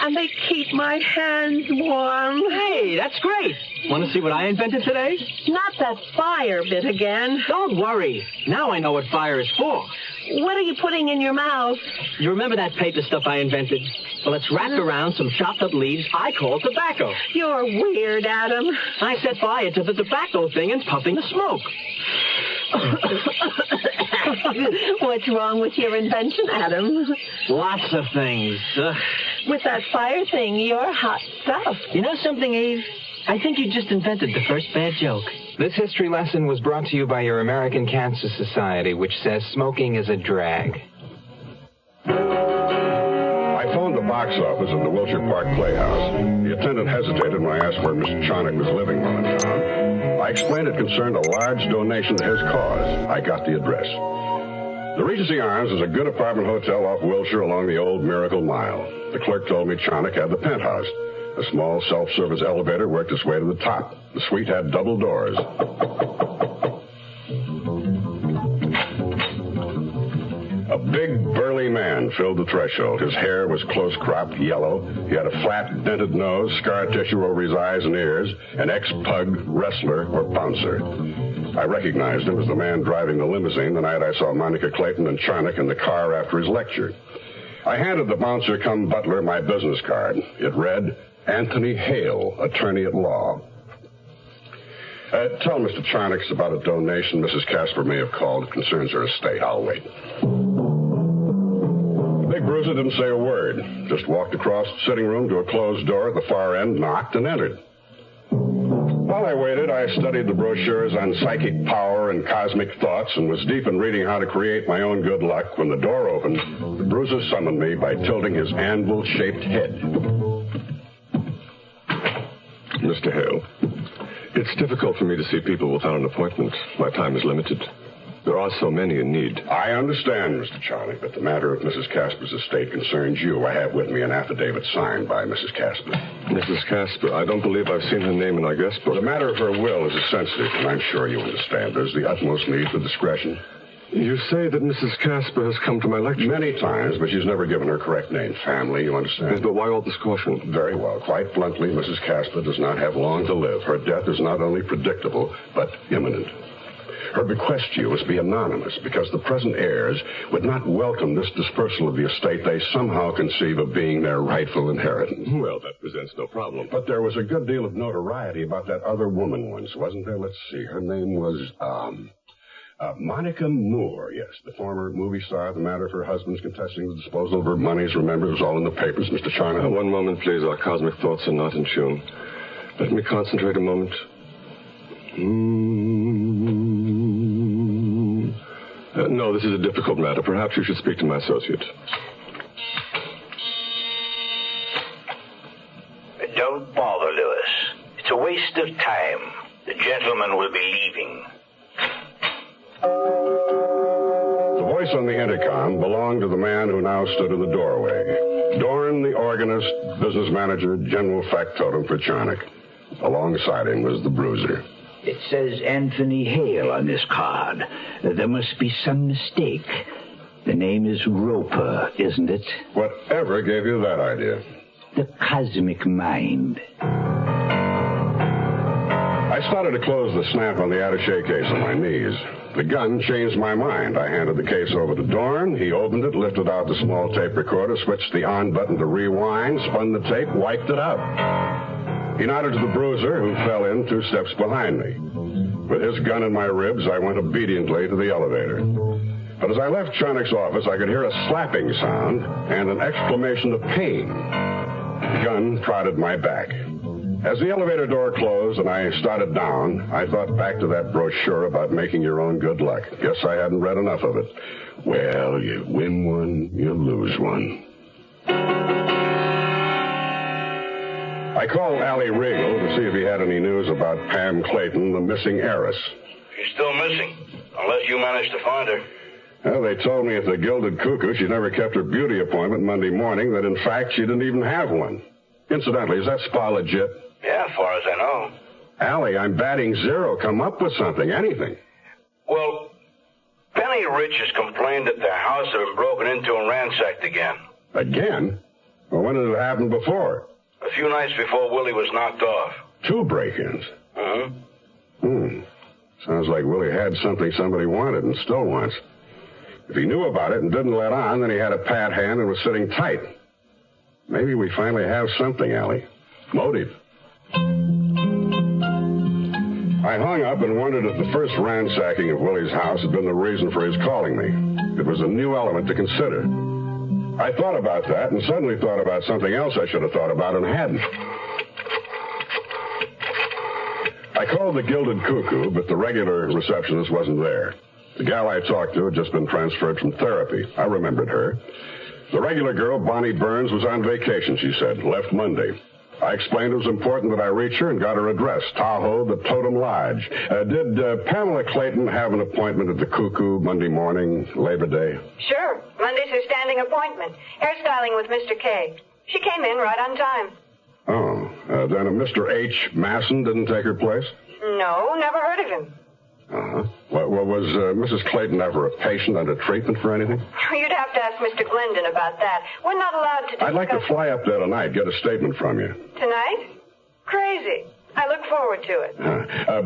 and they keep my hands warm. Hey, that's great. Want to see what I invented today? Not that fire bit again. Don't worry. Now I know what fire is for. What are you putting in your mouth? You remember that paper stuff I invented? Well, it's wrapped around some chopped up leaves I call tobacco. You're weird, Adam. I set fire to the tobacco thing and puffing the smoke. What's wrong with your invention, Adam? Lots of things. With that fire thing, you're hot stuff. You know something, Eve? I think you just invented the first bad joke. This history lesson was brought to you by your American Cancer Society, which says smoking is a drag. I phoned the box office at the Wilshire Park Playhouse. The attendant hesitated when I asked where Mr. Chonick was living while in town. I explained it concerned a large donation to his cause. I got the address. The Regency Arms is a good apartment hotel off Wilshire along the old Miracle Mile. The clerk told me Chonick had the penthouse. A small self-service elevator worked its way to the top. The suite had double doors. A big, burly man filled the threshold. His hair was close-cropped yellow. He had a flat, dented nose, scar tissue over his eyes and ears, an ex-pug, wrestler, or bouncer. I recognized him as the man driving the limousine the night I saw Monica Clayton and Chonick in the car after his lecture. I handed the bouncer-cum-butler my business card. It read, Anthony Hale, attorney at law. Tell Mr. Chonick about a donation Mrs. Casper may have called. It concerns her estate. I'll wait. Big Bruiser didn't say a word. Just walked across the sitting room to a closed door at the far end, knocked, and entered. While I waited, I studied the brochures on psychic power and cosmic thoughts and was deep in reading how to create my own good luck when the door opened. Bruiser summoned me by tilting his anvil-shaped head. Mr. Hale, it's difficult for me to see people without an appointment. My time is limited. There are so many in need. I understand, Mr. Chonick, but the matter of Mrs. Casper's estate concerns you. I have with me an affidavit signed by Mrs. Casper. Mrs. Casper, I don't believe I've seen her name in our guest book. The matter of her will is sensitive, and I'm sure you understand. There's the utmost need for discretion. You say that Mrs. Casper has come to my lecture? Many times, but she's never given her correct name. Family, you understand? Yes, but why all this caution? Very well. Quite bluntly, Mrs. Casper does not have long to live. Her death is not only predictable, but imminent. Her bequest to you must be anonymous because the present heirs would not welcome this dispersal of the estate they somehow conceive of being their rightful inheritance. Well, that presents no problem. But there was a good deal of notoriety about that other woman once, wasn't there? Let's see. Her name was, Monica Moore, yes, the former movie star. The matter of her husband's contesting the disposal of her monies. Remember, it was all in the papers, Mr. China. One moment, please. Our cosmic thoughts are not in tune. Let me concentrate a moment. No, this is a difficult matter. Perhaps you should speak to my associate. Don't bother, Lewis. It's a waste of time. The gentleman will be leaving. The voice on the intercom belonged to the man who now stood in the doorway. Dorn, the organist, business manager, general factotum for Chonick. Alongside him was the bruiser. It says Anthony Hale on this card. There must be some mistake. The name is Roper, isn't it? Whatever gave you that idea? The cosmic mind. I started to close the snap on the attaché case on my knees. The gun changed my mind. I handed the case over to Dorn. He opened it, lifted out the small tape recorder, switched the on button to rewind, spun the tape, wiped it out. He nodded to the bruiser, who fell in 2 steps behind me. With his gun in my ribs, I went obediently to the elevator. But as I left Chonick's office, I could hear a slapping sound and an exclamation of pain. The gun prodded my back. As the elevator door closed and I started down, I thought back to that brochure about making your own good luck. Guess I hadn't read enough of it. Well, you win one, you lose one. I called Allie Regal to see if he had any news about Pam Clayton, the missing heiress. She's still missing, unless you managed to find her. Well, they told me at the Gilded Cuckoo she never kept her beauty appointment Monday morning, that in fact she didn't even have one. Incidentally, is that spa legit? Yeah, as far as I know. Allie, I'm batting 0. Come up with something, anything. Well, Penny Rich has complained that their house had been broken into and ransacked again. Again? Well, when did it happen before? A few nights before Willie was knocked off. 2 break-ins? Uh-huh. Sounds like Willie had something somebody wanted and still wants. If he knew about it and didn't let on, then he had a pat hand and was sitting tight. Maybe we finally have something, Allie. Motive. I hung up and wondered if the first ransacking of Willie's house had been the reason for his calling me. It was a new element to consider. I thought about that and suddenly thought about something else I should have thought about and hadn't. I called the Gilded Cuckoo, but the regular receptionist wasn't there. The gal I talked to had just been transferred from therapy. I remembered her. The regular girl, Bonnie Burns, was on vacation, she said, left Monday. I explained it was important that I reach her and got her address, Tahoe, the Totem Lodge. Did Pamela Clayton have an appointment at the Cuckoo Monday morning, Labor Day? Sure. Monday's her standing appointment. Hairstyling with Mr. K. She came in right on time. Oh, then a Mr. H. Masson didn't take her place? No, never heard of him. Uh-huh. Well, was Mrs. Clayton ever a patient under treatment for anything? You'd have to ask Mr. Glendon about that. We're not allowed to discuss... I'd like to fly up there tonight, get a statement from you. Tonight? Crazy. I look forward to it.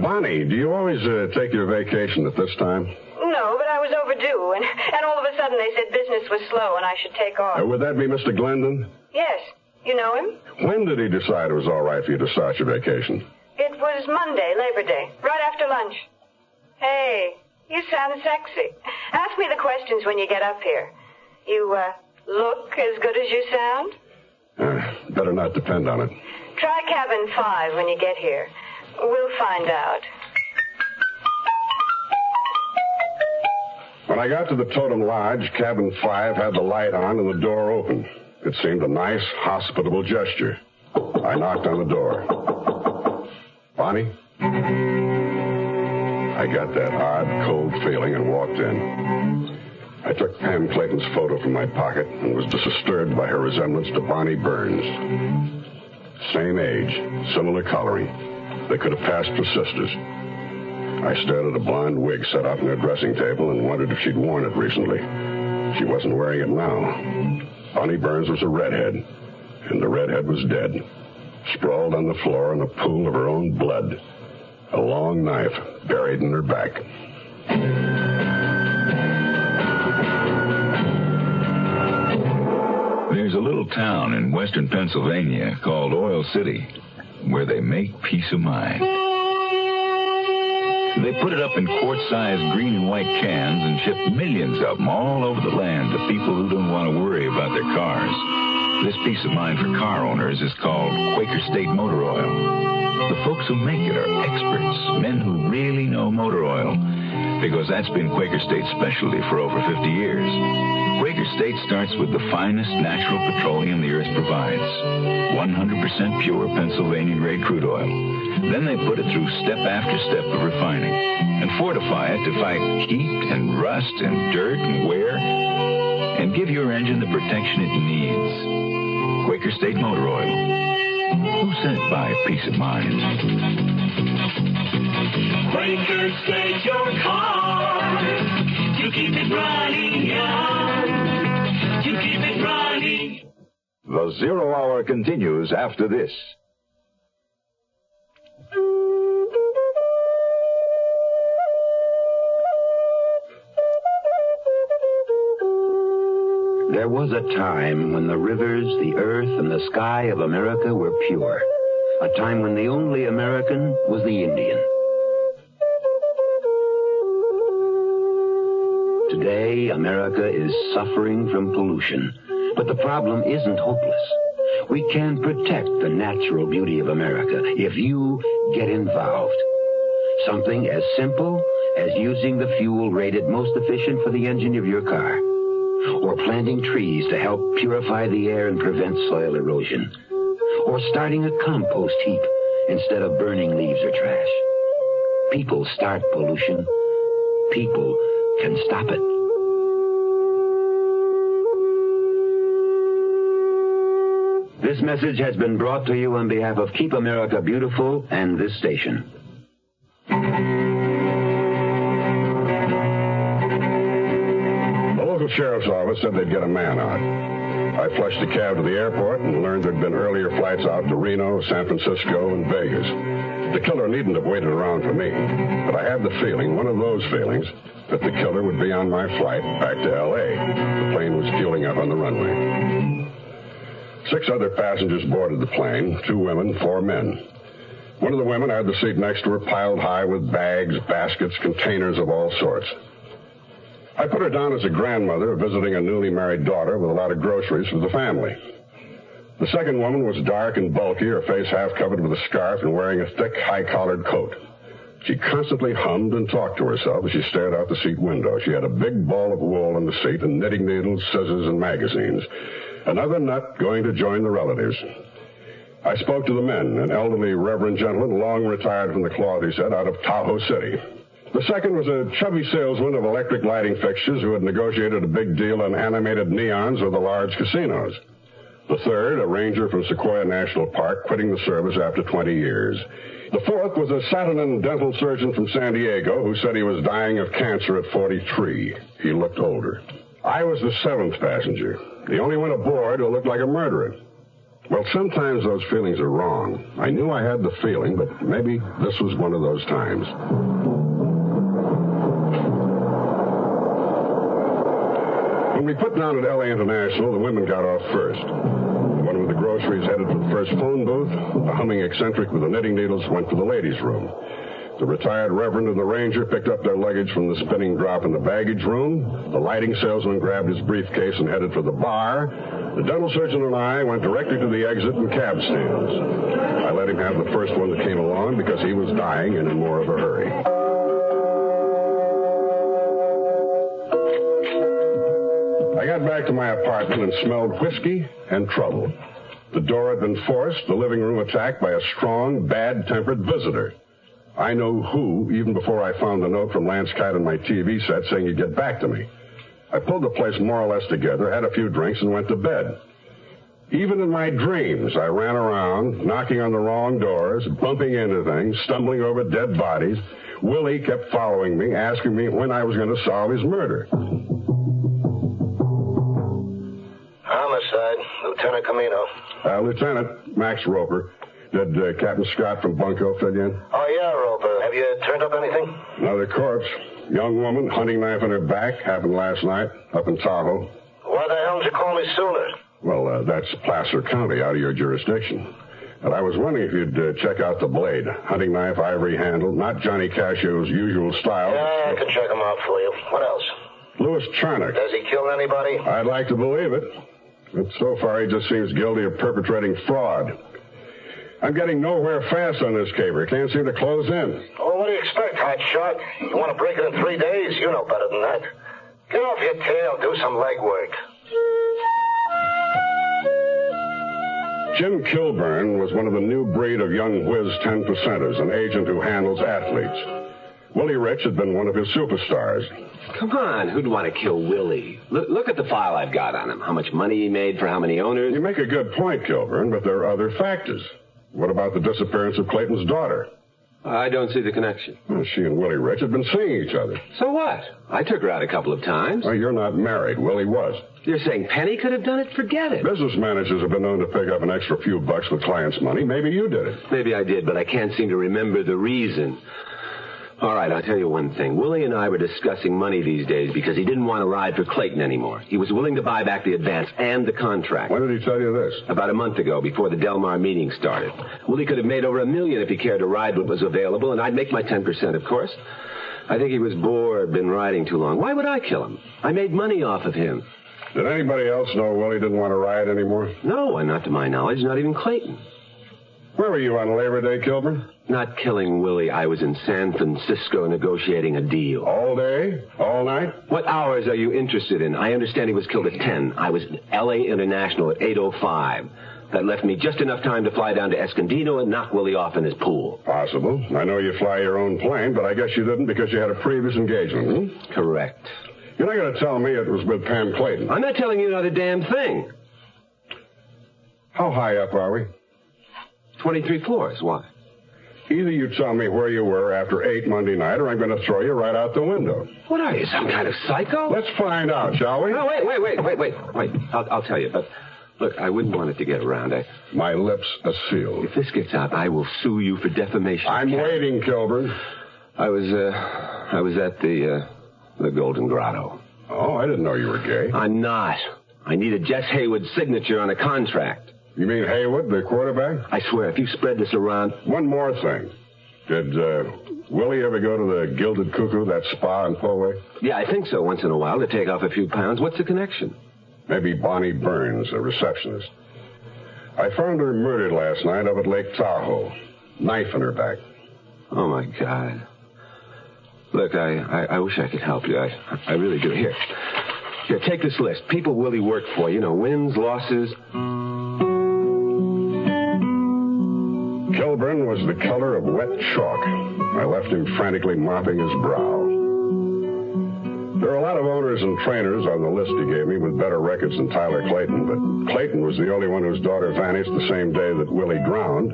Bonnie, do you always take your vacation at this time? No, but I was overdue, and all of a sudden they said business was slow and I should take off. Would that be Mr. Glendon? Yes. You know him? When did he decide it was all right for you to start your vacation? It was Monday, Labor Day, right after lunch. Hey, you sound sexy. Ask me the questions when you get up here. You, look as good as you sound? Better not depend on it. Try cabin 5 when you get here. We'll find out. When I got to the Totem Lodge, cabin 5 had the light on and the door open. It seemed a nice, hospitable gesture. I knocked on the door. Bonnie? I got that odd, cold feeling and walked in. I took Pam Clayton's photo from my pocket and was disturbed by her resemblance to Bonnie Burns. Same age, similar coloring. They could have passed for sisters. I stared at a blonde wig set up on her dressing table and wondered if she'd worn it recently. She wasn't wearing it now. Bonnie Burns was a redhead, and the redhead was dead, sprawled on the floor in a pool of her own blood. A long knife buried in her back. There's a little town in western Pennsylvania called Oil City where they make peace of mind. They put it up in quart-sized green and white cans and ship millions of them all over the land to people who don't want to worry about their cars. This peace of mind for car owners is called Quaker State Motor Oil. The folks who make it are experts, men who really know motor oil, because that's been Quaker State's specialty for over 50 years. Quaker State starts with the finest natural petroleum the earth provides, 100% pure Pennsylvania-grade crude oil. Then they put it through step after step of refining and fortify it to fight heat and rust and dirt and wear and give your engine the protection it needs. Quaker State Motor Oil. Who said buy peace of mind? Quaker State your car to keep it running, yeah, to keep it running. The Zero Hour continues after this. There was a time when the rivers, the earth, and the sky of America were pure. A time when the only American was the Indian. Today, America is suffering from pollution, but the problem isn't hopeless. We can protect the natural beauty of America if you get involved. Something as simple as using the fuel rated most efficient for the engine of your car, or planting trees to help purify the air and prevent soil erosion, or starting a compost heap instead of burning leaves or trash. People start pollution. People can stop it. This message has been brought to you on behalf of Keep America Beautiful and this station. The local sheriff's office said they'd get a man out. I flushed a cab to the airport and learned there'd been earlier flights out to Reno, San Francisco, and Vegas. The killer needn't have waited around for me, but I had the feeling, one of those feelings, that the killer would be on my flight back to L.A. The plane was fueling up on the runway. 6 other passengers boarded the plane, 2 women, 4 men. One of the women had the seat next to her piled high with bags, baskets, containers of all sorts. I put her down as a grandmother visiting a newly married daughter with a lot of groceries for the family. The second woman was dark and bulky, her face half covered with a scarf and wearing a thick, high-collared coat. She constantly hummed and talked to herself as she stared out the seat window. She had a big ball of wool in the seat and knitting needles, scissors, and magazines. Another nut going to join the relatives. I spoke to the men, an elderly reverend gentleman, long retired from the cloth, he said, out of Tahoe City. The second was a chubby salesman of electric lighting fixtures who had negotiated a big deal on animated neons with the large casinos. The third, a ranger from Sequoia National Park, quitting the service after 20 years. The fourth was a Saturnin dental surgeon from San Diego who said he was dying of cancer at 43. He looked older. I was the 7th passenger, the only one aboard who looked like a murderer. Well, sometimes those feelings are wrong. I knew I had the feeling, but maybe this was one of those times. When we put down at L.A. International, the women got off first. The one with the groceries headed for the first phone booth. The humming eccentric with the knitting needles went to the ladies' room. The retired reverend and the ranger picked up their luggage from the spinning drop in the baggage room. The lighting salesman grabbed his briefcase and headed for the bar. The dental surgeon and I went directly to the exit and cab stands. I let him have the first one that came along because he was dying and in more of a hurry. I got back to my apartment and smelled whiskey and trouble. The door had been forced, the living room attacked by a strong, bad-tempered visitor. I know who, even before I found the note from Lance Kite on my TV set saying he'd get back to me. I pulled the place more or less together, had a few drinks, and went to bed. Even in my dreams, I ran around, knocking on the wrong doors, bumping into things, stumbling over dead bodies. Willie kept following me, asking me when I was going to solve his murder. Homicide, Lieutenant Camino. Lieutenant Max Roper. Did Captain Scott from Bunko fill you in? Oh, yeah, Roper. Have you turned up anything? Another corpse. Young woman, hunting knife in her back. Happened last night, up in Tahoe. Why the hell didn't you call me sooner? Well, that's Placer County, out of your jurisdiction. And I was wondering if you'd check out the blade. Hunting knife, ivory handle, not Johnny Cashio's usual style. Yeah, I can check him out for you. What else? Louis Charnock. Has he killed anybody? I'd like to believe it. But so far, he just seems guilty of perpetrating fraud. I'm getting nowhere fast on this caper. Can't seem to close in. Oh, what do you expect, hot shot? You want to break it in 3 days? You know better than that. Get off your tail. Do some legwork. Jim Kilburn was one of the new breed of young whiz 10%ers, an agent who handles athletes. Willie Rich had been one of his superstars. Come on, who'd want to kill Willie? Look at the file I've got on him. How much money he made for how many owners. You make a good point, Kilburn, but there are other factors. What about the disappearance of Clayton's daughter? I don't see the connection. Well, she and Willie Rich had been seeing each other. So what? I took her out a couple of times. Well, you're not married. Willie was. You're saying Penny could have done it? Forget it. Business managers have been known to pick up an extra few bucks with clients' money. Maybe you did it. Maybe I did, but I can't seem to remember the reason. All right, I'll tell you one thing. Willie and I were discussing money these days because he didn't want to ride for Clayton anymore. He was willing to buy back the advance and the contract. When did he tell you this? About a month ago, before the Delmar meeting started. Willie could have made over $1 million if he cared to ride what was available, and I'd make my 10%, of course. I think he was bored, been riding too long. Why would I kill him? I made money off of him. Did anybody else know Willie didn't want to ride anymore? No, not to my knowledge, not even Clayton. Where were you on Labor Day, Kilburn? Not killing Willie. I was in San Francisco negotiating a deal. All day? All night? What hours are you interested in? I understand he was killed at 10. I was at L.A. International at 8:05. That left me just enough time to fly down to Escondido and knock Willie off in his pool. Possible. I know you fly your own plane, but I guess you didn't because you had a previous engagement, hmm? Correct. You're not going to tell me it was with Pam Clayton. I'm not telling you not a damn thing. How high up are we? 23 floors. Why? Either you tell me where you were after 8 Monday night, or I'm going to throw you right out the window. What are you, some kind of psycho? Let's find out, shall we? No, wait. I'll tell you, but look, I wouldn't want it to get around. My lips are sealed. If this gets out, I will sue you for defamation. I'm waiting, Kilburn. I was at the Golden Grotto. Oh, I didn't know you were gay. I'm not. I needed Jess Haywood's signature on a contract. You mean Haywood, the quarterback? I swear, if you spread this around... One more thing. Did Willie ever go to the Gilded Cuckoo, that spa in Poway? Yeah, I think so, once in a while, to take off a few pounds. What's the connection? Maybe Bonnie Burns, a receptionist. I found her murdered last night up at Lake Tahoe. Knife in her back. Oh, my God. Look, I wish I could help you. I really do. Here, take this list. People Willie worked for. You know, wins, losses... Kilburn was the color of wet chalk. I left him frantically mopping his brow. There are a lot of owners and trainers on the list he gave me with better records than Tyler Clayton, but Clayton was the only one whose daughter vanished the same day that Willie drowned,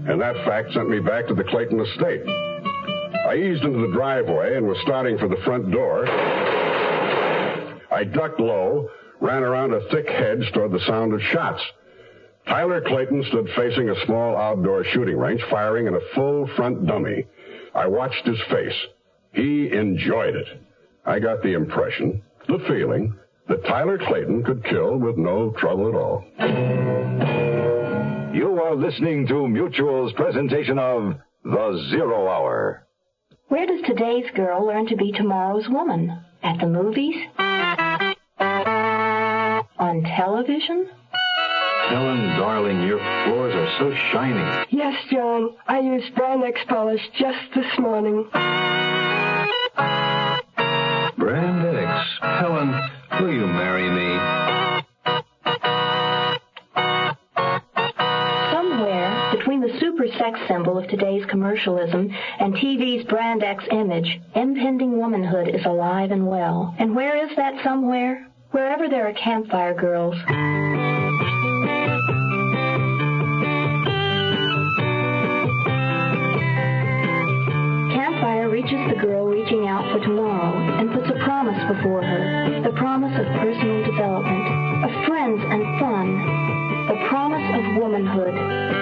and that fact sent me back to the Clayton estate. I eased into the driveway and was starting for the front door. I ducked low, ran around a thick hedge toward the sound of shots. Tyler Clayton stood facing a small outdoor shooting range, firing in a full front dummy. I watched his face. He enjoyed it. I got the impression, the feeling, that Tyler Clayton could kill with no trouble at all. You are listening to Mutual's presentation of The Zero Hour. Where does today's girl learn to be tomorrow's woman? At the movies? On television? Helen, darling, your floors are so shiny. Yes, John. I used Brand X polish just this morning. Brand X. Helen, will you marry me? Somewhere between the super sex symbol of today's commercialism and TV's Brand X image, impending womanhood is alive and well. And where is that somewhere? Wherever there are campfire girls. Campfire reaches the girl reaching out for tomorrow and puts a promise before her. The promise of personal development, of friends and fun. The promise of womanhood.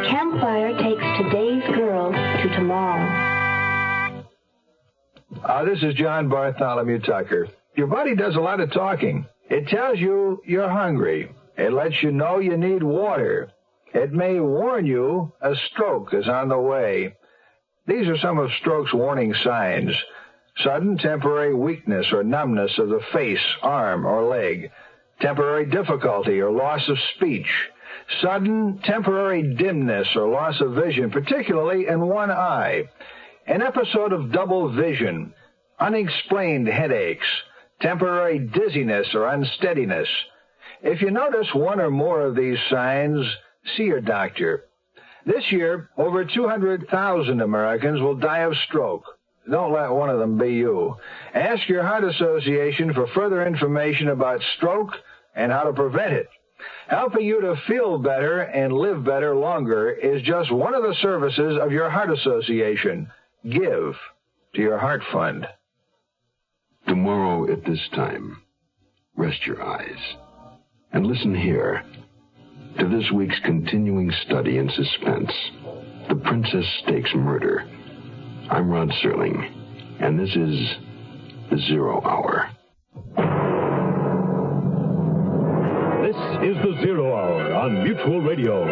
Campfire takes today's girl to tomorrow. This is John Bartholomew Tucker. Your body does a lot of talking. It tells you you're hungry. It lets you know you need water. It may warn you a stroke is on the way. These are some of stroke's warning signs. Sudden temporary weakness or numbness of the face, arm, or leg. Temporary difficulty or loss of speech. Sudden temporary dimness or loss of vision, particularly in one eye. An episode of double vision. Unexplained headaches. Temporary dizziness or unsteadiness. If you notice one or more of these signs, see your doctor. This year, over 200,000 Americans will die of stroke. Don't let one of them be you. Ask your heart association for further information about stroke and how to prevent it. Helping you to feel better and live better longer is just one of the services of your heart association. Give to your heart fund. Tomorrow at this time, rest your eyes and listen here to this week's continuing study in suspense, The Princess Stakes Murder. I'm Rod Serling. And this is the Zero Hour. This is the Zero Hour on Mutual Radio.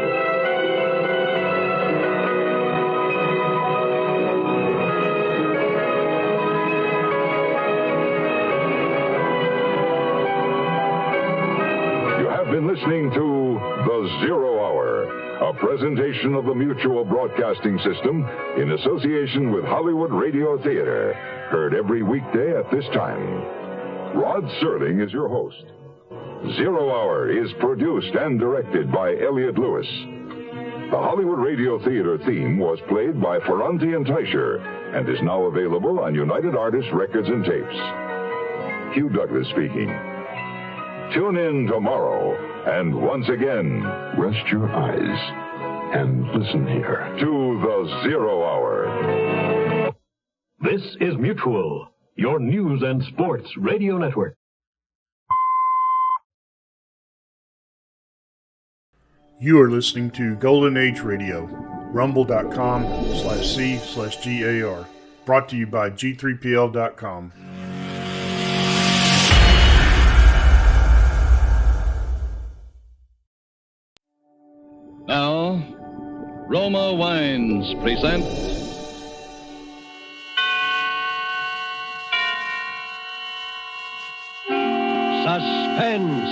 Been listening to The Zero Hour, a presentation of the Mutual Broadcasting System in association with Hollywood Radio Theater, heard every weekday at this time. Rod Serling is your host. Zero Hour is produced and directed by Elliott Lewis. The Hollywood Radio Theater theme was played by Ferranti and Teicher and is now available on United Artists Records and Tapes. Hugh Douglas speaking. Tune in tomorrow, and once again, rest your eyes and listen here to the Zero Hour. This is Mutual, your news and sports radio network. You are listening to Golden Age Radio, rumble.com/C/GAR, brought to you by G3PL.com. Now, Roma Wines present Suspense.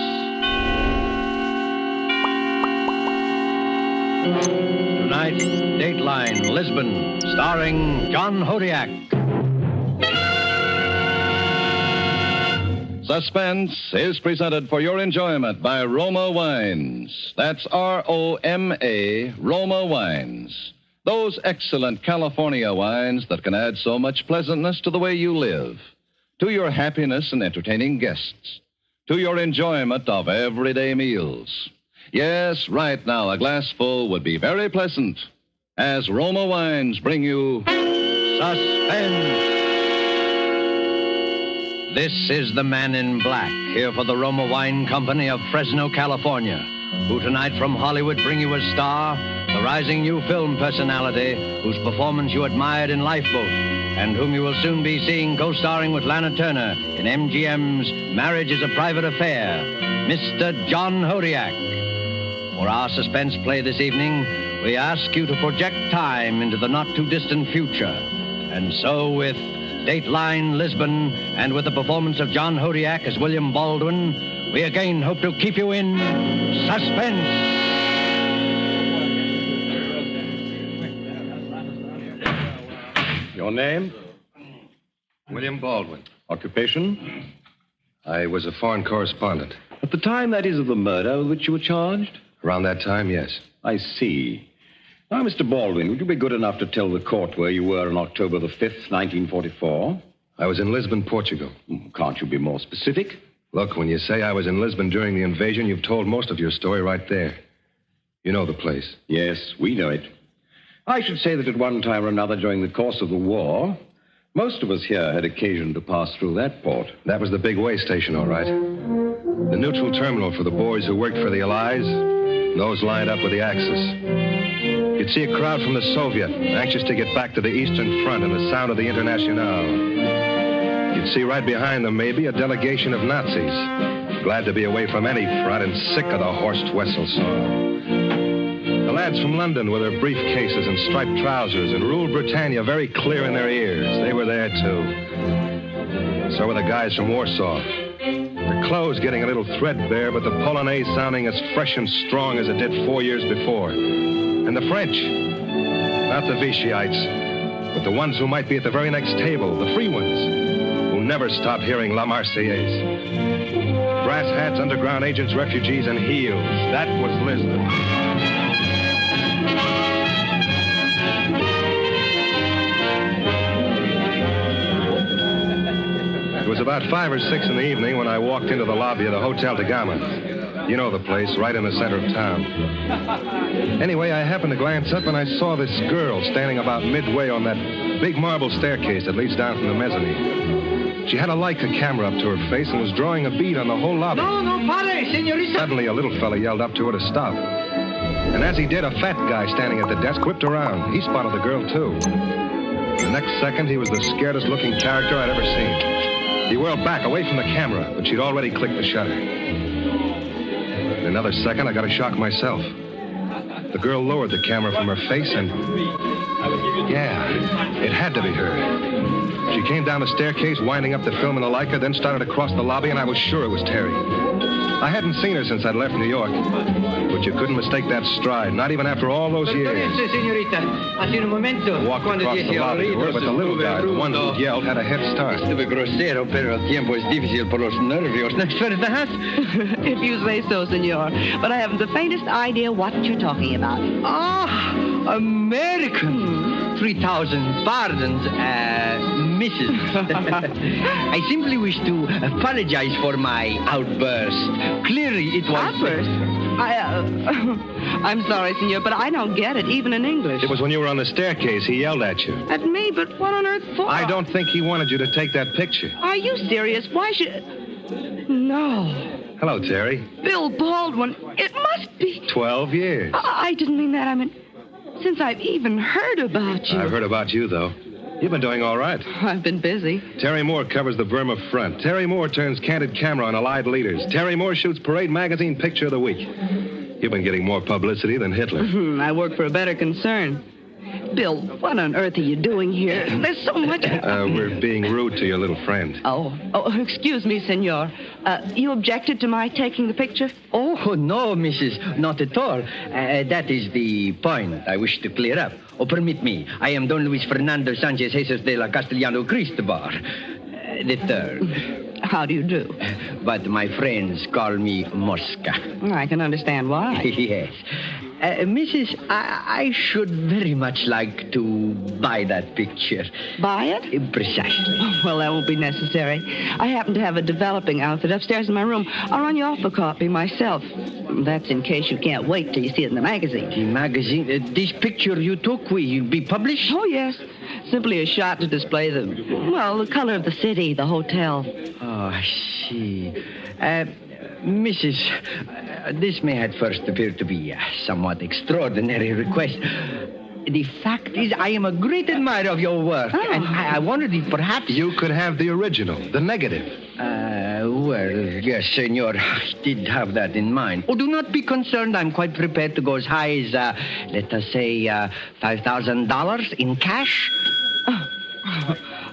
Tonight, Dateline, Lisbon, starring John Hodiak. Suspense is presented for your enjoyment by Roma Wines. That's R-O-M-A, Roma Wines. Those excellent California wines that can add so much pleasantness to the way you live, to your happiness in entertaining guests, to your enjoyment of everyday meals. Yes, right now, a glassful would be very pleasant, as Roma Wines bring you Suspense. This is the Man in Black, here for the Roma Wine Company of Fresno, California, who tonight from Hollywood bring you a star, the rising new film personality whose performance you admired in Lifeboat, and whom you will soon be seeing co-starring with Lana Turner in MGM's Marriage is a Private Affair, Mr. John Hodiak. For our suspense play this evening, we ask you to project time into the not-too-distant future. And so with Dateline, Lisbon, and with the performance of John Hodiak as William Baldwin, we again hope to keep you in suspense. Your name? William Baldwin. Occupation? I was a foreign correspondent. At the time, that is, of the murder with which you were charged? Around that time, yes. I see. Now, Mr. Baldwin, would you be good enough to tell the court where you were on October the 5th, 1944? I was in Lisbon, Portugal. Can't you be more specific? Look, when you say I was in Lisbon during the invasion, you've told most of your story right there. You know the place. Yes, we know it. I should say that at one time or another during the course of the war, most of us here had occasion to pass through that port. That was the big way station, all right. The neutral terminal for the boys who worked for the Allies, those lined up with the Axis. You'd see a crowd from the Soviet, anxious to get back to the Eastern Front and the sound of the Internationale. You'd see right behind them, maybe, a delegation of Nazis, glad to be away from any front and sick of the Horst Wessel song. The lads from London with their briefcases and striped trousers and ruled Britannia very clear in their ears. They were there, too. So were the guys from Warsaw. Their clothes getting a little threadbare, but the Polonaise sounding as fresh and strong as it did 4 years before. And the French, not the Vichy'ites, but the ones who might be at the very next table, the free ones, who never stopped hearing La Marseillaise. Brass hats, underground agents, refugees, and heels. That was Lisbon. It was about 5 or 6 in the evening when I walked into the lobby of the Hotel de Gama. You know the place, right in the center of town. Anyway, I happened to glance up and I saw this girl standing about midway on that big marble staircase that leads down from the mezzanine. She had a Leica camera up to her face and was drawing a bead on the whole lobby. No, pare, señorita. Suddenly, a little fella yelled up to her to stop. And as he did, a fat guy standing at the desk whipped around. He spotted the girl, too. The next second, he was the scaredest looking character I'd ever seen. He whirled back away from the camera, but she'd already clicked the shutter. In another second, I got a shock myself. The girl lowered the camera from her face and... yeah, it had to be her. She came down the staircase, winding up the film in the Leica, then started across the lobby, and I was sure it was Terry. I hadn't seen her since I'd left New York, but you couldn't mistake that stride, not even after all those years. I walked across the lobby to her, but the little guy, the one who yelled, had a head start. If you say so, senor. But I haven't the faintest idea what you're talking about. Ah, American. 3,000 pardons, Mrs. I simply wish to apologize for my outburst. Clearly, it was... Outburst? I'm sorry, senor, but I don't get it, even in English. It was when you were on the staircase. He yelled at you. At me? But what on earth for? I don't think he wanted you to take that picture. Are you serious? Why should... No. Hello, Terry. Bill Baldwin. It must be... 12 years. I didn't mean that. I mean, since I've even heard about you. I've heard about you, though. You've been doing all right. I've been busy. Terry Moore covers the Burma front. Terry Moore turns candid camera on Allied leaders. Terry Moore shoots Parade Magazine Picture of the Week. You've been getting more publicity than Hitler. I work for a better concern. Bill, what on earth are you doing here? There's so much... We're being rude to your little friend. Oh, excuse me, senor. You objected to my taking the picture? Oh, no, Mrs. Not at all. That is the point I wish to clear up. Oh, permit me. I am Don Luis Fernando Sanchez Jesus de la Castellano Cristobal, the third. How do you do? But my friends call me Mosca. I can understand why. Yes. Mrs., I should very much like to buy that picture. Buy it? Precisely. Well, that won't be necessary. I happen to have a developing outfit upstairs in my room. I'll run you off a copy myself. That's in case you can't wait till you see it in the magazine. The magazine? This picture you took, will be published? Oh, yes. Simply a shot to display the color of the city, the hotel. Oh, I see. Mrs., this may at first appear to be a somewhat extraordinary request. The fact is, I am a great admirer of your work, and I wondered if perhaps... You could have the original, the negative. Well, yes, senor, I did have that in mind. Oh, do not be concerned. I'm quite prepared to go as high as, let us say, $5,000 in cash.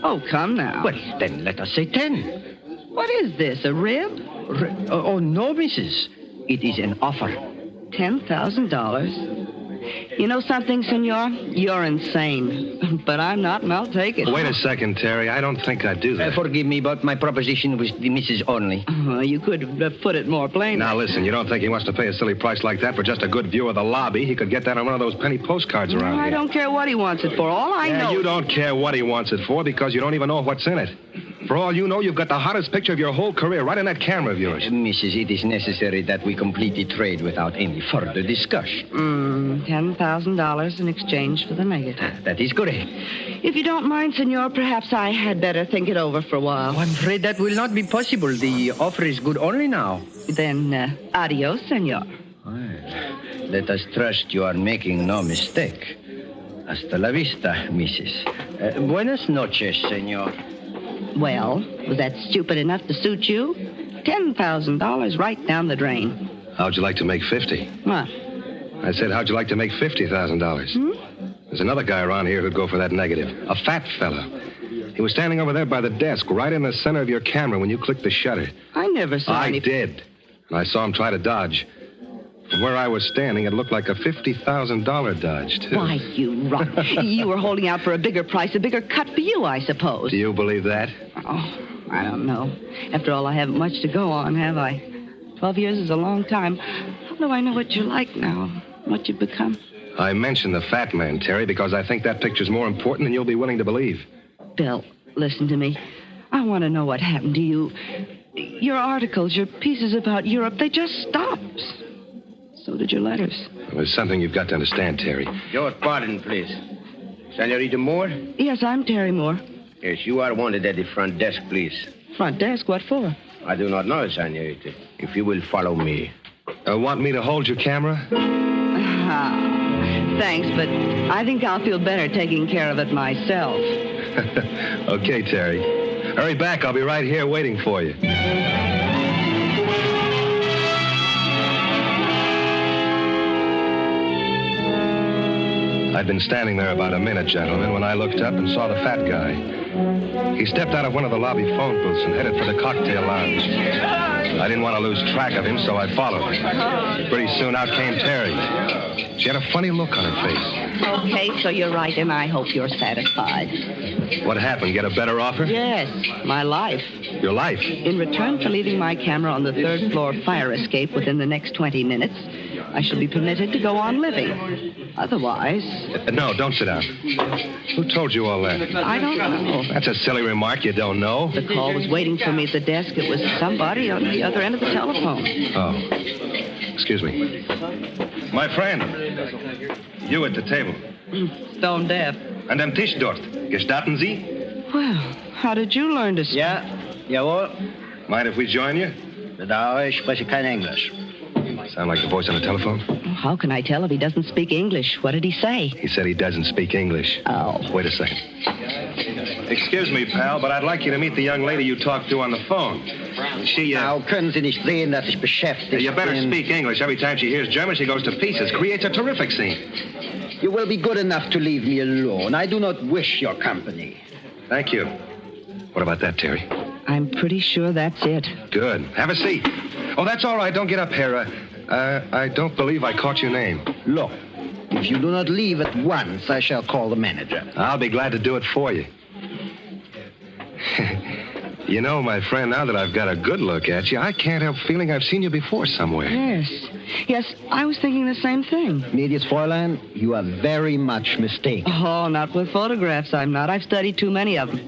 Oh, come now. Well, then let us say 10. What is this, a rib? Oh, no, Mrs. It is an offer. $10,000? You know something, senor? You're insane. But I'm not, and I'll take it. Wait a second, Terry. I don't think I'd do that. Forgive me, but my proposition was the Mrs. only. You could have put it more plainly. Now, listen, you don't think he wants to pay a silly price like that for just a good view of the lobby? He could get that on one of those penny postcards around here. I don't care what he wants it for. All I know... You don't care what he wants it for because you don't even know what's in it. For all you know, you've got the hottest picture of your whole career right in that camera of yours. Mrs., it is necessary that we complete the trade without any further discussion. $10,000 in exchange for the negative. That is correct. If you don't mind, senor, perhaps I had better think it over for a while. I'm afraid that will not be possible. The offer is good only now. Then, adios, senor. Well, let us trust you are making no mistake. Hasta la vista, Mrs. Buenas noches, senor. Well, was that stupid enough to suit you? $10,000 right down the drain. How'd you like to make 50? What? I said, how'd you like to make $50,000? There's another guy around here who'd go for that negative. A fat fella. He was standing over there by the desk, right in the center of your camera when you clicked the shutter. I never saw any... I did. And I saw him try to dodge. From where I was standing, it looked like a $50,000 dodge, too. Why, you rotten. You were holding out for a bigger price, a bigger cut for you, I suppose. Do you believe that? Oh, I don't know. After all, I haven't much to go on, have I? 12 years is a long time. How do I know what you're like now, what you've become? I mentioned the fat man, Terry, because I think that picture's more important than you'll be willing to believe. Bill, listen to me. I want to know what happened to you. Your articles, your pieces about Europe, they just stopped. So did your letters. Well, there's something you've got to understand, Terry. Your pardon, please. Senorita Moore? Yes, I'm Terry Moore. Yes, you are wanted at the front desk, please. Front desk? What for? I do not know, senorita. If you will follow me. Want me to hold your camera? Thanks, but I think I'll feel better taking care of it myself. Okay, Terry. Hurry back. I'll be right here waiting for you. I'd been standing there about a minute, gentlemen, when I looked up and saw the fat guy. He stepped out of one of the lobby phone booths and headed for the cocktail lounge. I didn't want to lose track of him, so I followed him. Pretty soon out came Terry. She had a funny look on her face. Okay, so you're right, and I hope you're satisfied. What happened? Get a better offer? Yes, my life. Your life? In return for leaving my camera on the third floor fire escape within the next 20 minutes, I shall be permitted to go on living. Otherwise... No, don't sit down. Who told you all that? I don't know. That's a silly remark. You don't know. The call was waiting for me at the desk. It was somebody on the other end of the telephone. Oh. Excuse me. My friend. You at the table. Stone deaf. And am Tisch dort. Gestatten Sie? Well, how did you learn to speak? Ja, jawohl. Mind if we join you? Bedauere, ich spreche kein Englisch. Sound like the voice on the telephone? How can I tell if he doesn't speak English? What did he say? He said he doesn't speak English. Oh. Wait a second. Excuse me, pal, but I'd like you to meet the young lady you talked to on the phone. She, Now, können Sie nicht sehen, dass ich beschäftigt You better bin? speak English. Every time she hears German, she goes to pieces. Creates a terrific scene. You will be good enough to leave me alone. I do not wish your company. Thank you. What about that, Terry? I'm pretty sure that's it. Good. Have a seat. Oh, that's all right. Don't get up here. I don't believe I caught your name. Look, if you do not leave at once, I shall call the manager. I'll be glad to do it for you. You know, my friend, now that I've got a good look at you, I can't help feeling I've seen you before somewhere. Yes, I was thinking the same thing. Gnädiges Fräulein, you are very much mistaken. Oh, not with photographs, I'm not. I've studied too many of them.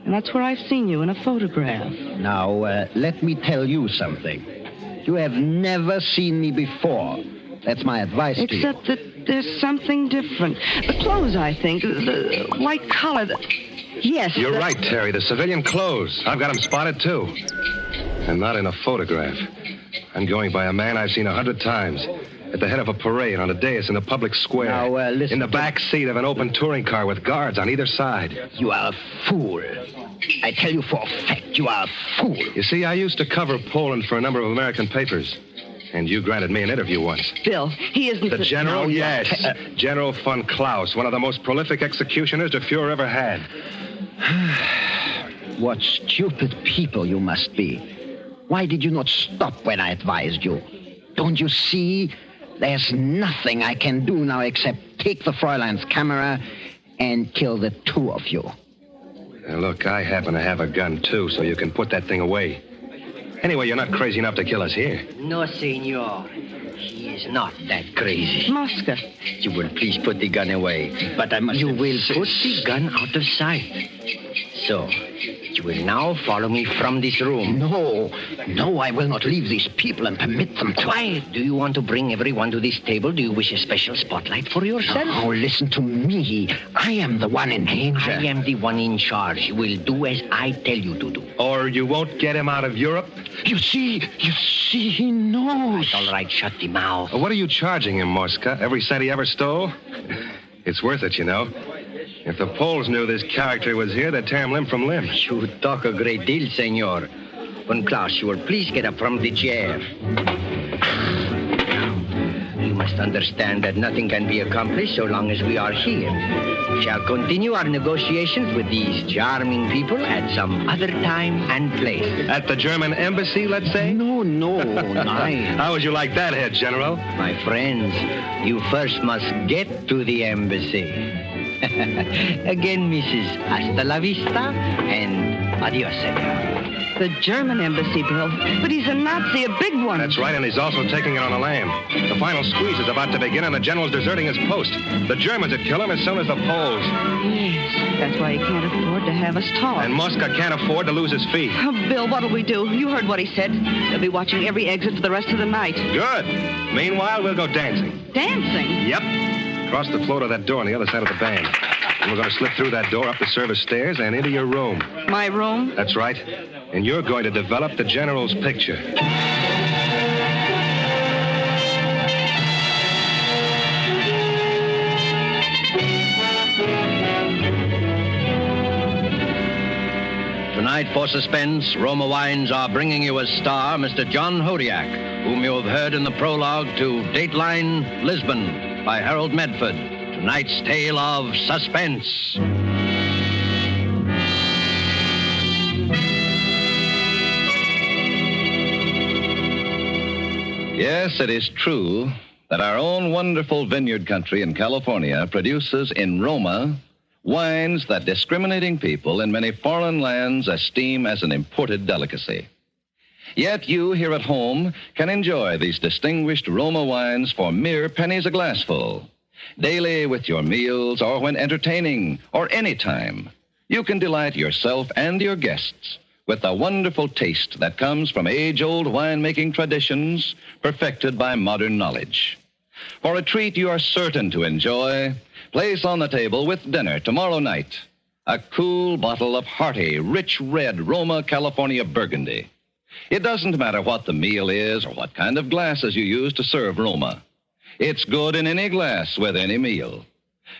And that's where I've seen you, in a photograph. Now, let me tell you something. You have never seen me before. That's my advice to you. Except that there's something different. The clothes, I think. The white collar. Yes. You're right, Terry. The civilian clothes. I've got them spotted, too. And not in a photograph. I'm going by a man I've seen 100 times. At the head of a parade, on a dais in a public square. Now, listen. In the back seat of an open touring car with guards on either side. You are a fool. I tell you for a fact, you are a fool. You see, I used to cover Poland for a number of American papers. And you granted me an interview once. Bill, he isn't... The general? No, yes. General von Klaus, one of the most prolific executioners the Fuhrer ever had. What stupid people you must be. Why did you not stop when I advised you? Don't you see? There's nothing I can do now except take the Fräulein's camera and kill the two of you. Now, look, I happen to have a gun, too, so you can put that thing away. Anyway, you're not crazy enough to kill us here. No, senor. He is not that crazy. Mosca. You will please put the gun away. But I must... You will put the gun out of sight. So, you will now follow me from this room. No, I will not leave these people and permit them to... Why? Do you want to bring everyone to this table? Do you wish a special spotlight for yourself? No, listen to me. I am the one in danger. I am the one in charge. You will do as I tell you to do. Or you won't get him out of Europe? You see, he knows. All right, shut the mouth. What are you charging him, Mosca? Every cent he ever stole? It's worth it, you know. If the Poles knew this character was here, they'd tear him limb from limb. You talk a great deal, senor. Von Klaus, you will please get up from the chair. You must understand that nothing can be accomplished so long as we are here. We shall continue our negotiations with these charming people at some other time and place. At the German embassy, let's say? No, nein. How would you like that, Head General? My friends, you first must get to the embassy. Again, Mrs. Hasta la vista and adios, senor. The German embassy, Bill. But he's a Nazi, a big one. That's right, and he's also taking it on a lam. The final squeeze is about to begin, and the general's deserting his post. The Germans would kill him as soon as the Poles. Yes, that's why he can't afford to have us talk. And Mosca can't afford to lose his feet. Oh, Bill, what'll we do? You heard what he said. They'll be watching every exit for the rest of the night. Good. Meanwhile, we'll go dancing. Dancing? Yep. Cross the floor to that door on the other side of the band. And we're going to slip through that door, up the service stairs, and into your room. My room? That's right. And you're going to develop the general's picture. Tonight for Suspense, Roma Wines are bringing you as star Mr. John Hodiak, whom you have heard in the prologue to Dateline Lisbon by Harold Medford. Tonight's tale of suspense. Yes, it is true that our own wonderful vineyard country in California produces in Roma wines that discriminating people in many foreign lands esteem as an imported delicacy. Yet you here at home can enjoy these distinguished Roma wines for mere pennies a glassful. Daily with your meals or when entertaining or any time, you can delight yourself and your guests with the wonderful taste that comes from age-old winemaking traditions perfected by modern knowledge. For a treat you are certain to enjoy, place on the table with dinner tomorrow night a cool bottle of hearty, rich red Roma California Burgundy. It doesn't matter what the meal is or what kind of glasses you use to serve Roma. It's good in any glass with any meal.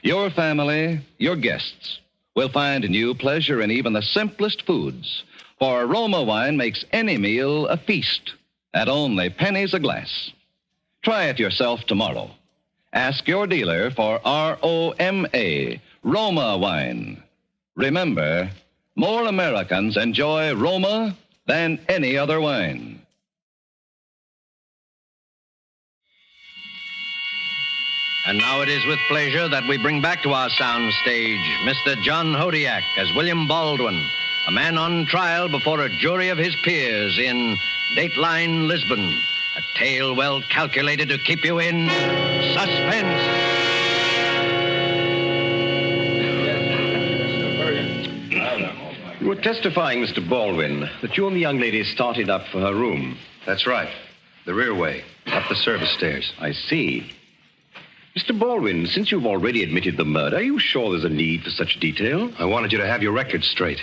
Your family, your guests, will find new pleasure in even the simplest foods, for Roma wine makes any meal a feast at only pennies a glass. Try it yourself tomorrow. Ask your dealer for R-O-M-A, Roma wine. Remember, more Americans enjoy Roma than any other wine. And now it is with pleasure that we bring back to our sound stage Mr. John Hodiak as William Baldwin, a man on trial before a jury of his peers in Dateline Lisbon, a tale well calculated to keep you in suspense. You were testifying, Mr. Baldwin, that you and the young lady started up for her room. That's right. The rear way, up the service stairs. I see. Mr. Baldwin, since you've already admitted the murder, are you sure there's a need for such detail? I wanted you to have your record straight.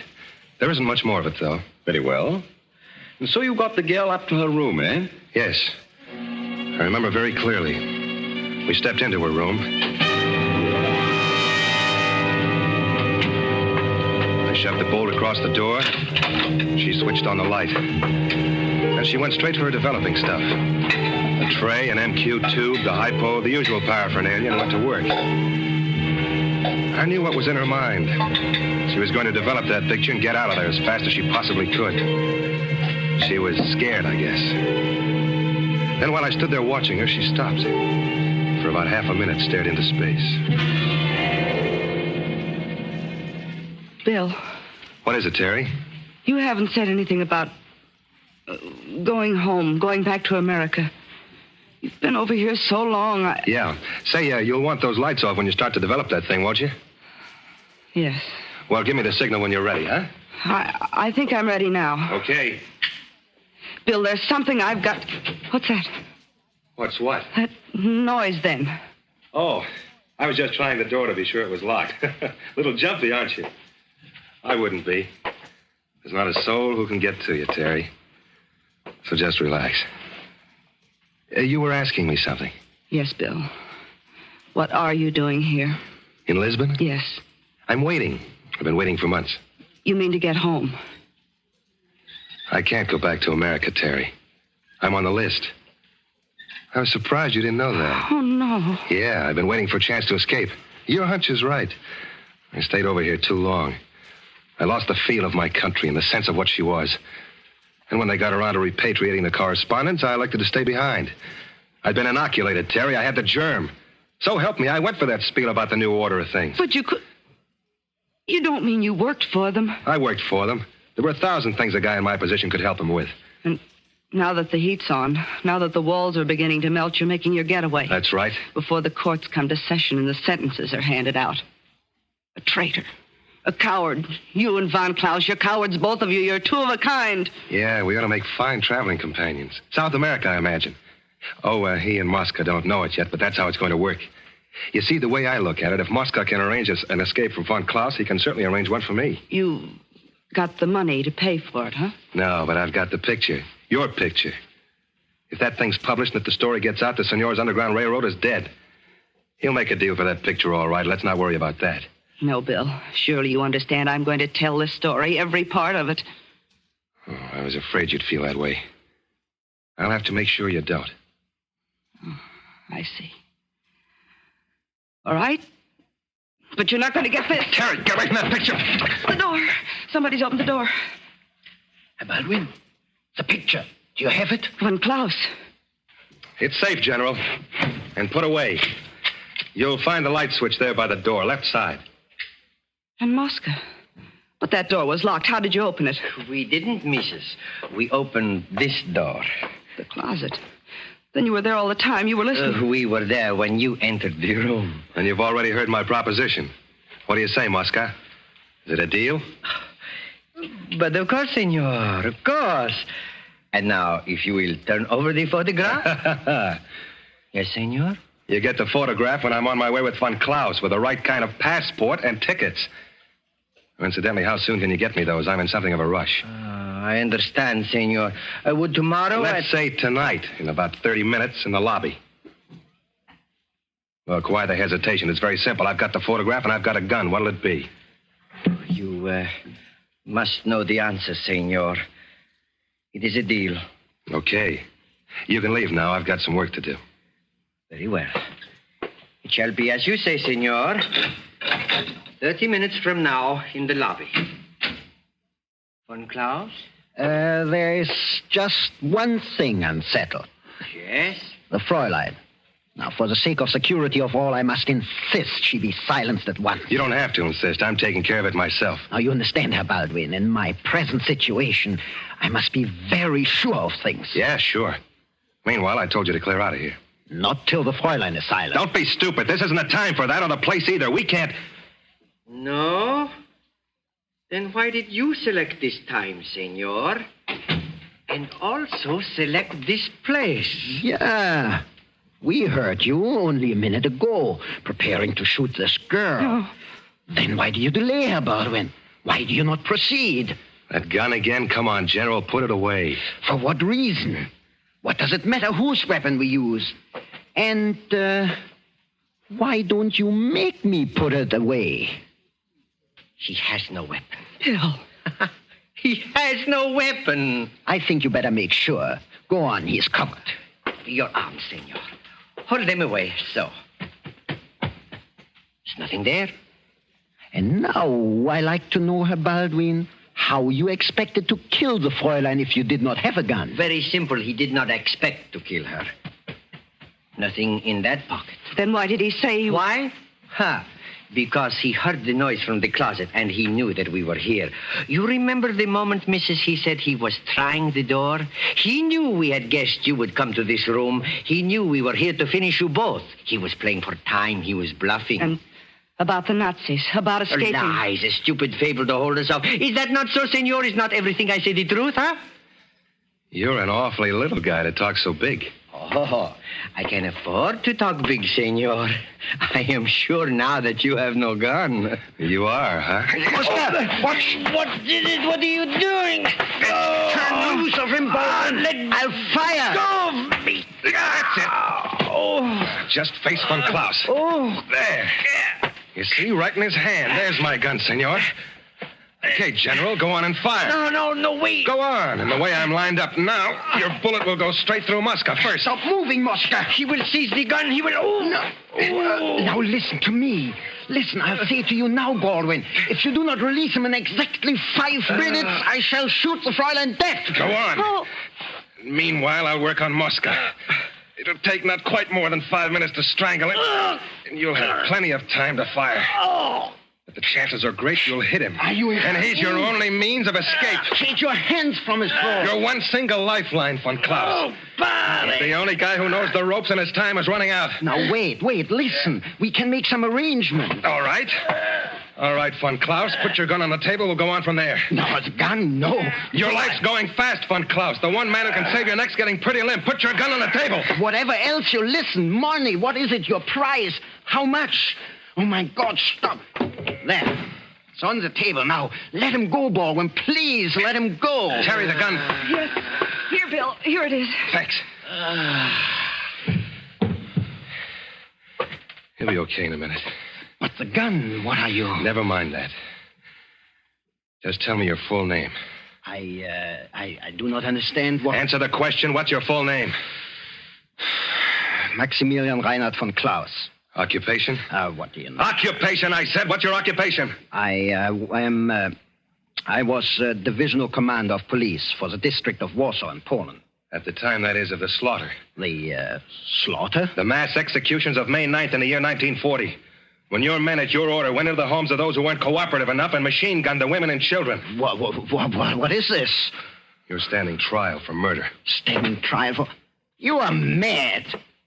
There isn't much more of it, though. Very well. And so you got the girl up to her room, eh? Yes. I remember very clearly. We stepped into her room. I shoved the bolt across the door. She switched on the light. And she went straight for her developing stuff. A tray, an MQ tube, the hypo, the usual paraphernalia, and went to work. I knew what was in her mind. She was going to develop that picture and get out of there as fast as she possibly could. She was scared, I guess. Then while I stood there watching her, she stopped. For about half a minute, stared into space. Bill. What is it, Terry? You haven't said anything about going home, going back to America. You've been over here so long, Yeah. Say, you'll want those lights off when you start to develop that thing, won't you? Yes. Well, give me the signal when you're ready, huh? I think I'm ready now. Okay. Bill, there's something I've got... What's that? What's what? That noise, then. Oh, I was just trying the door to be sure it was locked. Little jumpy, aren't you? I wouldn't be. There's not a soul who can get to you, Terry. So just relax. You were asking me something. Yes, Bill. What are you doing here? In Lisbon? Yes. I'm waiting. I've been waiting for months. You mean to get home? I can't go back to America, Terry. I'm on the list. I was surprised you didn't know that. Oh, no. Yeah, I've been waiting for a chance to escape. Your hunch is right. I stayed over here too long. I lost the feel of my country and the sense of what she was. And when they got around to repatriating the correspondence, I elected to stay behind. I'd been inoculated, Terry. I had the germ. So help me, I went for that spiel about the new order of things. But you could... You don't mean you worked for them? I worked for them. There were 1,000 things a guy in my position could help them with. And now that the heat's on, now that the walls are beginning to melt, you're making your getaway. That's right. Before the courts come to session and the sentences are handed out. A traitor. A coward. You and Von Klaus, you're cowards, both of you. You're two of a kind. Yeah, we ought to make fine traveling companions. South America, I imagine. Oh, he and Mosca don't know it yet, but that's how it's going to work. You see, the way I look at it, if Mosca can arrange an escape from Von Klaus, he can certainly arrange one for me. You got the money to pay for it, huh? No, but I've got the picture. Your picture. If that thing's published and if the story gets out, the Senor's Underground Railroad is dead. He'll make a deal for that picture, all right. Let's not worry about that. No, Bill. Surely you understand I'm going to tell this story, every part of it. Oh, I was afraid you'd feel that way. I'll have to make sure you don't. Oh, I see. All right. But you're not going to get this. Terry, get away from that picture. The door. Somebody's opened the door. Baldwin, the picture. Do you have it? Von Klaus. It's safe, General. And put away. You'll find the light switch there by the door, left side. And Moscow. But that door was locked. How did you open it? We didn't, Mrs. We opened this door. The closet. Then you were there all the time. You were listening. We were there when you entered the room. And you've already heard my proposition. What do you say, Moscow? Is it a deal? But of course, senor, of course. And now, if you will turn over the photograph. Yes, senor? You get the photograph when I'm on my way with Von Klaus with the right kind of passport and tickets. Incidentally, how soon can you get me those? I'm in something of a rush. I understand, senor. Would tomorrow... Let's say tonight, in about 30 minutes, in the lobby. Look, why the hesitation? It's very simple. I've got the photograph and I've got a gun. What'll it be? You must know the answer, senor. It is a deal. Okay. You can leave now. I've got some work to do. Very well. It shall be as you say, senor. 30 minutes from now in the lobby. Von Klaus? There is just one thing unsettled. Yes? The Fräulein. Now, for the sake of security of all, I must insist she be silenced at once. You don't have to insist. I'm taking care of it myself. Now, you understand, Herr Baldwin. In my present situation, I must be very sure of things. Yeah, sure. Meanwhile, I told you to clear out of here. Not till the Fräulein is silent. Don't be stupid. This isn't the time for that or the place either. We can't... No? Then why did you select this time, senor? And also select this place? Yeah. We heard you only a minute ago, preparing to shoot this girl. No. Then why do you delay, Herr Baldwin? Why do you not proceed? That gun again? Come on, General, put it away. For what reason? What does it matter whose weapon we use? And, why don't you make me put it away? He has no weapon. Bill. He has no weapon. I think you better make sure. Go on, he's covered. Your arms, senor. Hold them away, so. There's nothing there. And now I like to know, Herr Baldwin, how you expected to kill the Fräulein if you did not have a gun. Very simple. He did not expect to kill her. Nothing in that pocket. Then why did he say... Why? Because he heard the noise from the closet and he knew that we were here. You remember the moment, Mrs., he said he was trying the door? He knew we had guessed you would come to this room. He knew we were here to finish you both. He was playing for time. He was bluffing. And about the Nazis, about escaping. Lies, a stupid fable to hold us off. Is that not so, senor? Is not everything I say the truth, huh? You're an awfully little guy to talk so big. Oh, I can afford to talk big, senor. I am sure now that you have no gun. You are, huh? What did it? What are you doing? Turn loose of him, Baldwin. I'll fire. Go of me. That's it. Oh. Just face Von Klaus. Oh. There. You see, right in his hand. There's my gun, senor. Okay, General, go on and fire. No, wait. Go on. And the way I'm lined up now, your bullet will go straight through Moscow first. Stop moving, Moscow. He will seize the gun. He will... Oh. No. Now listen to me. Listen, I'll say to you now, Baldwin. If you do not release him in exactly 5 minutes, I shall shoot the Fräulein dead. Go on. Oh. Meanwhile, I'll work on Moscow. It'll take not quite more than 5 minutes to strangle it, and you'll have plenty of time to fire. But the chances are great you'll hit him. And he's your only means of escape. Take your hands from his throat. Your one single lifeline, Von Klaus. He's the only guy who knows the ropes and his time is running out. Now, wait, listen. We can make some arrangement. All right, Von Klaus, put your gun on the table. We'll go on from there. No, the gun, no. Your life's going fast, Von Klaus. The one man who can save your neck's getting pretty limp. Put your gun on the table. Whatever else you listen, money, what is it, your prize? How much? Oh, my God, stop. There. It's on the table now. Let him go, Baldwin. Please, let him go. Terry, the gun. Yes. Here, Bill. Here it is. Thanks. He'll be okay in a minute. But the gun, what are you? Never mind that. Just tell me your full name. I do not understand what... Answer the question. What's your full name? Maximilian Reinhard von Klaus. Occupation? What do you know? Occupation, I said. What's your occupation? I was divisional commander of police for the district of Warsaw in Poland. At the time, that is, of the slaughter. The slaughter? The mass executions of May 9th in the year 1940. When your men at your order went into the homes of those who weren't cooperative enough and machine-gunned the women and children. What is this? You're standing trial for murder. Standing trial for... You are mad.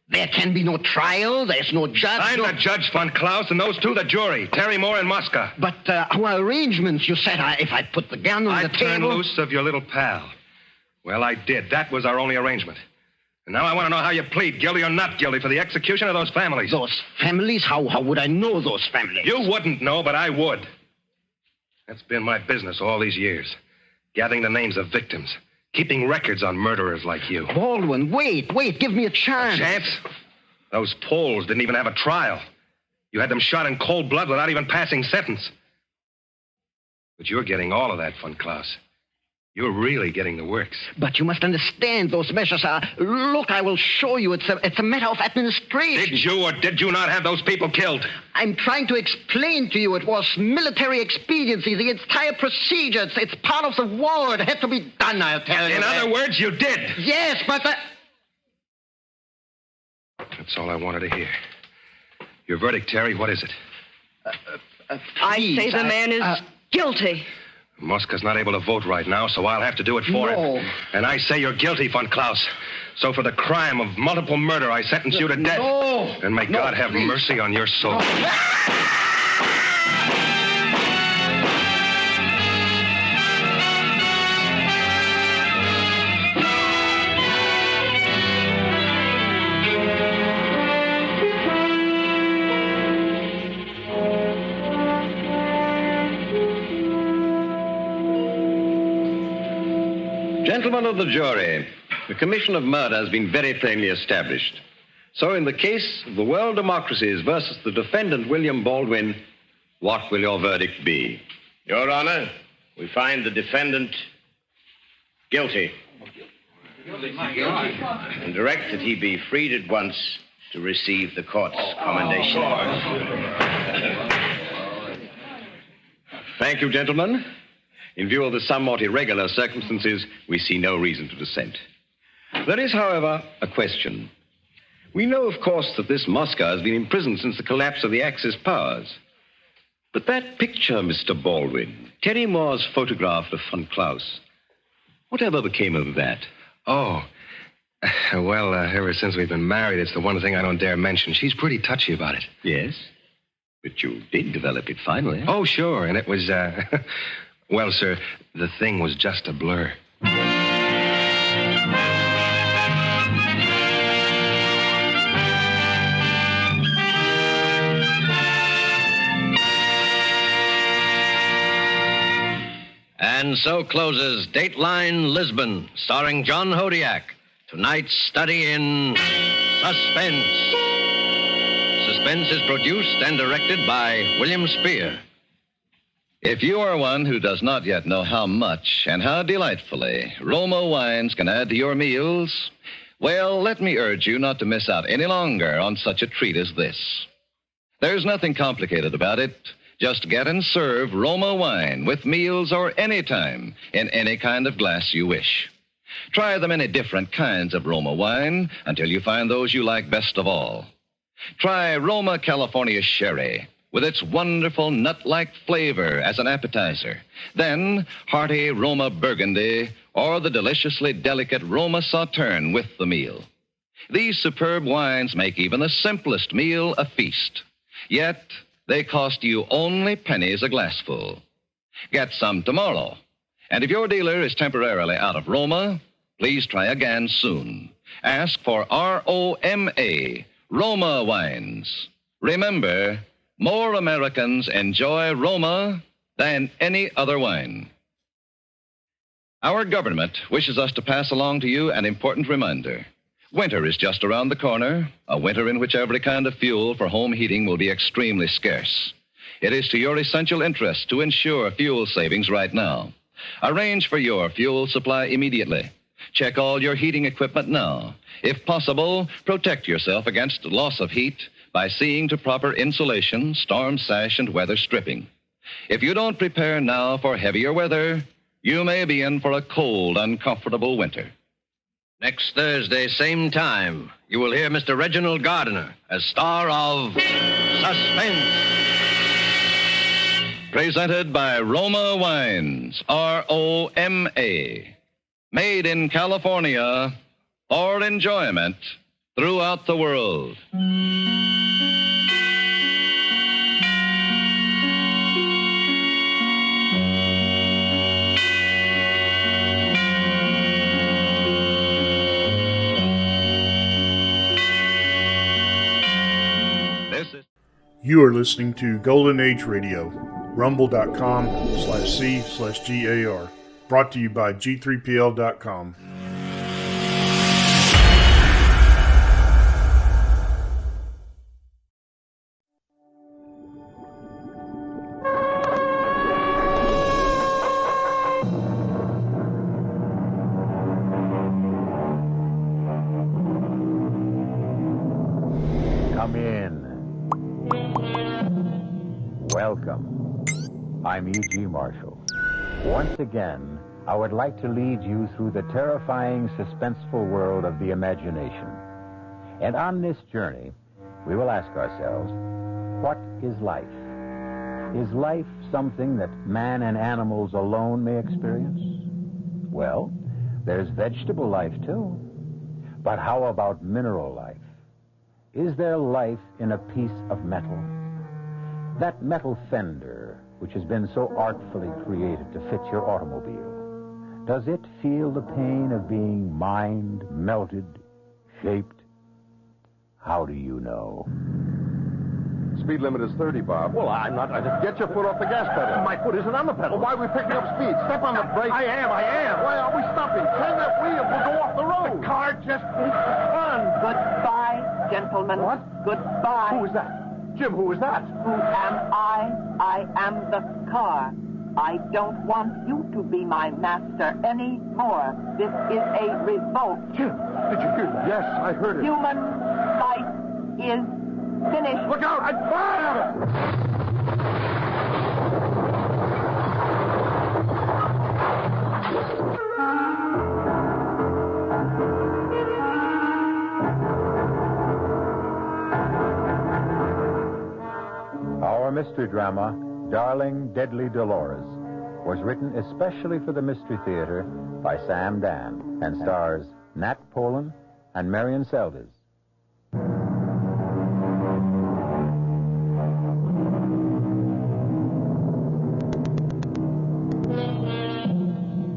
There can be no trial. There's no judge. I'm the judge, von Klaus, and those two the jury, Terry Moore and Mosca. But our arrangements, you said if I put the gun on the table... I turned loose of your little pal. Well, I did. That was our only arrangement. And now I want to know how you plead, guilty or not guilty, for the execution of those families. Those families? How would I know those families? You wouldn't know, but I would. That's been my business all these years. Gathering the names of victims. Keeping records on murderers like you. Baldwin, wait. Give me a chance. A chance? Those Poles didn't even have a trial. You had them shot in cold blood without even passing sentence. But you're getting all of that, von Klaus. You're really getting the works. But you must understand, those measures are... Look, I will show you. It's a matter of administration. Did you or did you not have those people killed? I'm trying to explain to you. It was military expediency, the entire procedure. It's part of the war. It had to be done, I'll tell you. In other words, you did. Yes, but That's all I wanted to hear. Your verdict, Terry, what is it? I say the man is guilty. Mosca's not able to vote right now, so I'll have to do it for him. And I say you're guilty, von Klaus. So for the crime of multiple murder, I sentence you to death. And may God have mercy on your soul. Gentlemen of the jury, the commission of murder has been very plainly established. So in the case of the world democracies versus the defendant, William Baldwin, what will your verdict be? Your Honor, we find the defendant guilty and direct that he be freed at once to receive the court's commendation. Thank you, gentlemen. In view of the somewhat irregular circumstances, we see no reason to dissent. There is, however, a question. We know, of course, that this Mosca has been imprisoned since the collapse of the Axis powers. But that picture, Mr. Baldwin, Terry Moore's photograph of von Klaus, whatever became of that? Oh, well, ever since we've been married, it's the one thing I don't dare mention. She's pretty touchy about it. Yes? But you did develop it finally. Oh, sure, and it was, well, sir, the thing was just a blur. And so closes Dateline Lisbon, starring John Hodiak. Tonight's study in Suspense. Suspense is produced and directed by William Spear. If you are one who does not yet know how much and how delightfully Roma wines can add to your meals, well, let me urge you not to miss out any longer on such a treat as this. There's nothing complicated about it. Just get and serve Roma wine with meals or any time in any kind of glass you wish. Try the many different kinds of Roma wine until you find those you like best of all. Try Roma California Sherry with its wonderful nut-like flavor as an appetizer. Then hearty Roma Burgundy or the deliciously delicate Roma Sauterne with the meal. These superb wines make even the simplest meal a feast. Yet they cost you only pennies a glassful. Get some tomorrow. And if your dealer is temporarily out of Roma, please try again soon. Ask for ROMA, Roma wines. Remember, more Americans enjoy Roma than any other wine. Our government wishes us to pass along to you an important reminder. Winter is just around the corner, a winter in which every kind of fuel for home heating will be extremely scarce. It is to your essential interest to ensure fuel savings right now. Arrange for your fuel supply immediately. Check all your heating equipment now. If possible, protect yourself against loss of heat by seeing to proper insulation, storm sash, and weather stripping. If you don't prepare now for heavier weather, you may be in for a cold, uncomfortable winter. Next Thursday, same time, you will hear Mr. Reginald Gardiner as star of Suspense. Presented by Roma Wines, R-O-M-A. Made in California for enjoyment throughout the world. You are listening to Golden Age Radio, rumble.com/C/GAR. Brought to you by G3PL.com. Come in. Welcome. I'm E.G. Marshall. Once again, I would like to lead you through the terrifying, suspenseful world of the imagination. And on this journey, we will ask ourselves, what is life? Is life something that man and animals alone may experience? Well, there's vegetable life, too. But how about mineral life? Is there life in a piece of metal? That metal fender, which has been so artfully created to fit your automobile, does it feel the pain of being mined, melted, shaped? How do you know? Speed limit is 30, Bob. Well, I'm not. Get your foot off the gas pedal. My foot isn't on the pedal. Well, why are we picking up speed? Step on the brake. I am. Why are we stopping? Turn that wheel. We'll go off the road. The car just needs to run. Goodbye, gentlemen. What? Goodbye. Who is that? Jim, who is that? Who am I? I am the car. I don't want you to be my master anymore. This is a revolt. Jim, did you hear that? Yes, I heard it. Human life is finished. Look out! I fire! Our mystery drama, Darling Deadly Dolores, was written especially for the Mystery Theater by Sam Dan and stars Nat Polen and Marion Seldes.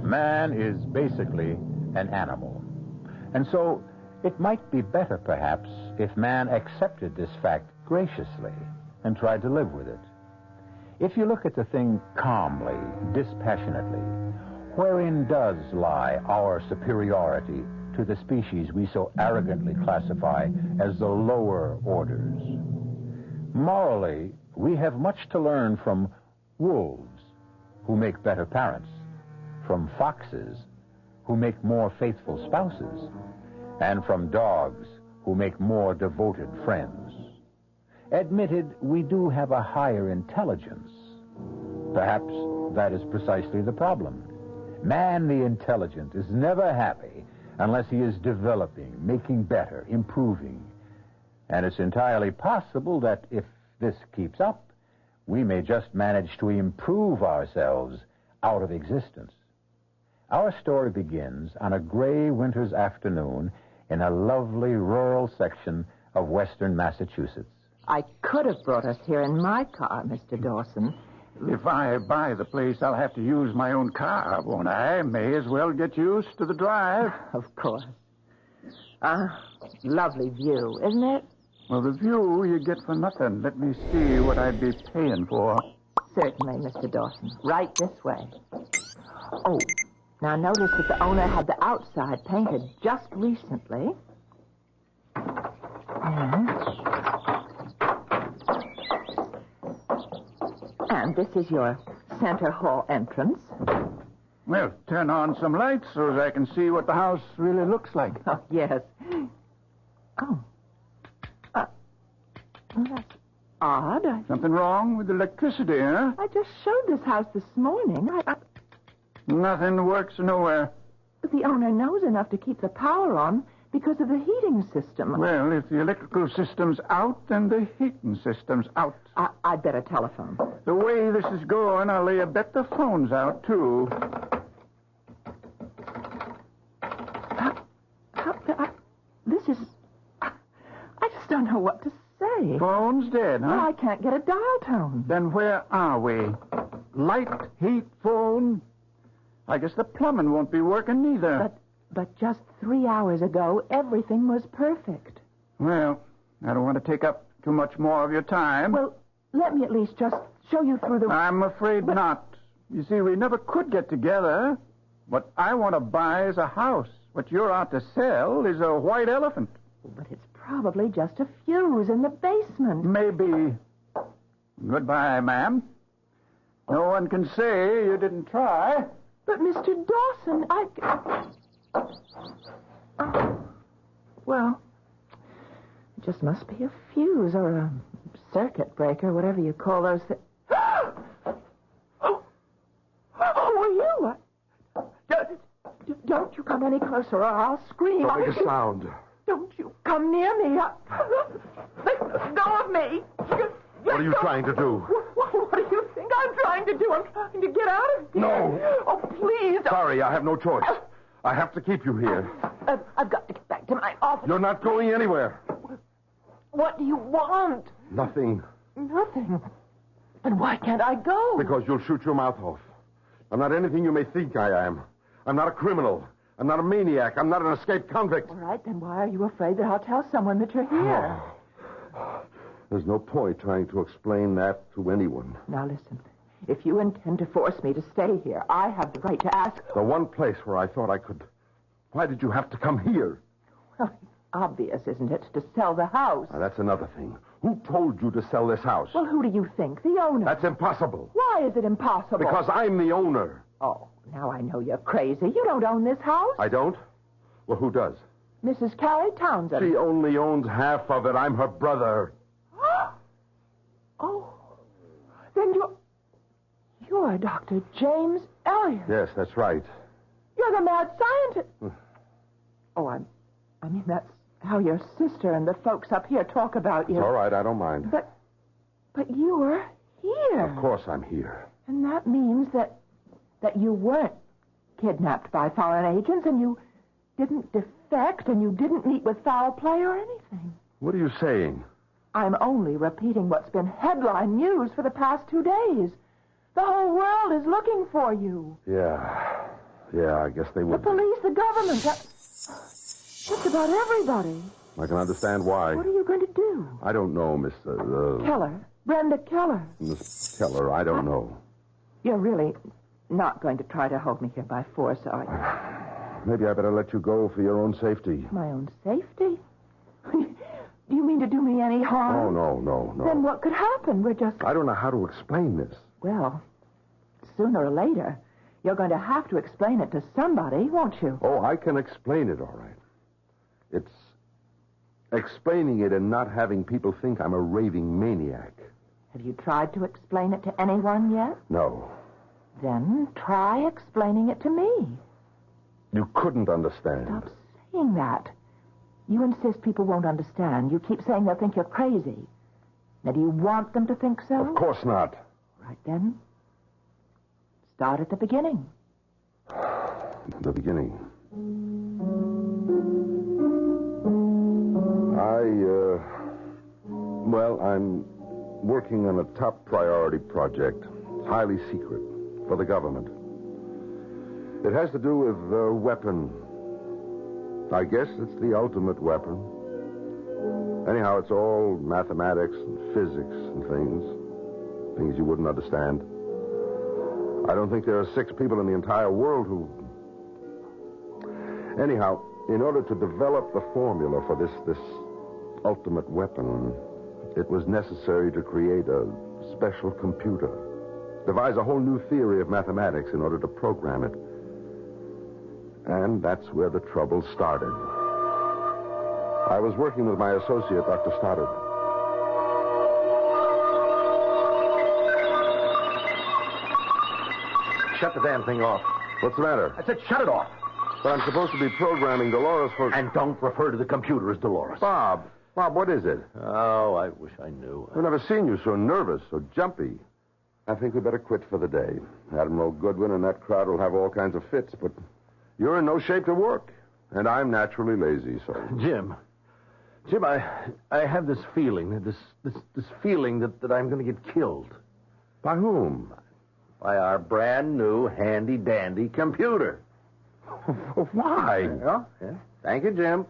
Man is basically an animal. And so it might be better, perhaps, if man accepted this fact graciously and tried to live with it. If you look at the thing calmly, dispassionately, wherein does lie our superiority to the species we so arrogantly classify as the lower orders? Morally, we have much to learn from wolves, who make better parents, from foxes, who make more faithful spouses, and from dogs, who make more devoted friends. Admitted, we do have a higher intelligence. Perhaps that is precisely the problem. Man, the intelligent, is never happy unless he is developing, making better, improving. And it's entirely possible that if this keeps up, we may just manage to improve ourselves out of existence. Our story begins on a gray winter's afternoon in a lovely rural section of western Massachusetts. I could have brought us here in my car, Mr. Dawson. If I buy the place, I'll have to use my own car, won't I? May as well get used to the drive. Of course. Lovely view, isn't it? Well, the view you get for nothing. Let me see what I'd be paying for. Certainly, Mr. Dawson. Right this way. Oh, now notice that the owner had the outside painted just recently. And this is your center hall entrance. Well, turn on some lights so that I can see what the house really looks like. Oh, yes. Oh. That's odd. Something wrong with the electricity, huh? I just showed this house this morning. Nothing works nowhere. But the owner knows enough to keep the power on because of the heating system. Well, if the electrical system's out, then the heating system's out. I'd better telephone. The way this is going, I'll lay a bet the phone's out, too. This is... I just don't know what to say. Phone's dead, huh? Well, I can't get a dial tone. Then where are we? Light, heat, phone? I guess the plumbing won't be working neither. But just 3 hours ago, everything was perfect. Well, I don't want to take up too much more of your time. Well, let me at least just show you through the... I'm afraid not. You see, we never could get together. What I want to buy is a house. What you're out to sell is a white elephant. But it's probably just a fuse in the basement. Maybe. Goodbye, ma'am. No one can say you didn't try. But, Mr. Dawson, well, it just must be a fuse or a circuit breaker, whatever you call those things. Oh, are you? Don't you come any closer or I'll scream. Don't make a sound. Don't you come near me. Let go of me. What are you trying to do? What do you think I'm trying to do? I'm trying to get out of here. No. Oh, please. Sorry, I have no choice. I have to keep you here. I've got to get back to my office. You're not going anywhere. What do you want? Nothing. Nothing. Then why can't I go? Because you'll shoot your mouth off. I'm not anything you may think I am. I'm not a criminal. I'm not a maniac. I'm not an escaped convict. All right, then why are you afraid that I'll tell someone that you're here? There's no point trying to explain that to anyone. Now listen. If you intend to force me to stay here, I have the right to ask... The one place where I thought I could... Why did you have to come here? Well, it's obvious, isn't it, to sell the house? Now, that's another thing. Who told you to sell this house? Well, who do you think? The owner. That's impossible. Why is it impossible? Because I'm the owner. Oh, now I know you're crazy. You don't own this house. I don't? Well, who does? Mrs. Carrie Townsend. She only owns half of it. I'm her brother. Oh, then you're Dr. James Elliot. Yes, that's right. You're the mad scientist. Oh, I mean, that's how your sister and the folks up here talk about you. It's all right, I don't mind. But you're here. Of course I'm here. And that means that you weren't kidnapped by foreign agents, and you didn't defect, and you didn't meet with foul play or anything. What are you saying? I'm only repeating what's been headline news for the past 2 days. The whole world is looking for you. Yeah, I guess they would. The police, the government, just about everybody. I can understand why. What are you going to do? I don't know, Miss... Keller. Brenda Keller. Miss Keller, I don't know. You're really not going to try to hold me here by force, are you? Maybe I better let you go for your own safety. My own safety? Do you mean to do me any harm? Oh, no. Then what could happen? We're just... I don't know how to explain this. Well, sooner or later, you're going to have to explain it to somebody, won't you? Oh, I can explain it, all right. It's explaining it and not having people think I'm a raving maniac. Have you tried to explain it to anyone yet? No. Then try explaining it to me. You couldn't understand. Stop saying that. You insist people won't understand. You keep saying they'll think you're crazy. Now, do you want them to think so? Of course not. Right then. Start at the beginning. The beginning. I'm working on a top priority project. It's highly secret for the government. It has to do with a weapon. I guess it's the ultimate weapon. Anyhow, it's all mathematics and physics and things you wouldn't understand. I don't think there are 6 people in the entire world who... Anyhow, in order to develop the formula for this ultimate weapon, it was necessary to create a special computer, devise a whole new theory of mathematics in order to program it. And that's where the trouble started. I was working with my associate, Dr. Stoddard. Shut the damn thing off. What's the matter? I said shut it off. But I'm supposed to be programming Dolores for... And don't refer to the computer as Dolores. Bob, what is it? Oh, I wish I knew. I've never seen you so nervous, so jumpy. I think we better quit for the day. Admiral Goodwin and that crowd will have all kinds of fits, but you're in no shape to work. And I'm naturally lazy, so... Jim, I have this feeling, this feeling that I'm going to get killed. By whom? By our brand new handy-dandy computer. Why? Well, yeah. Thank you, Jim.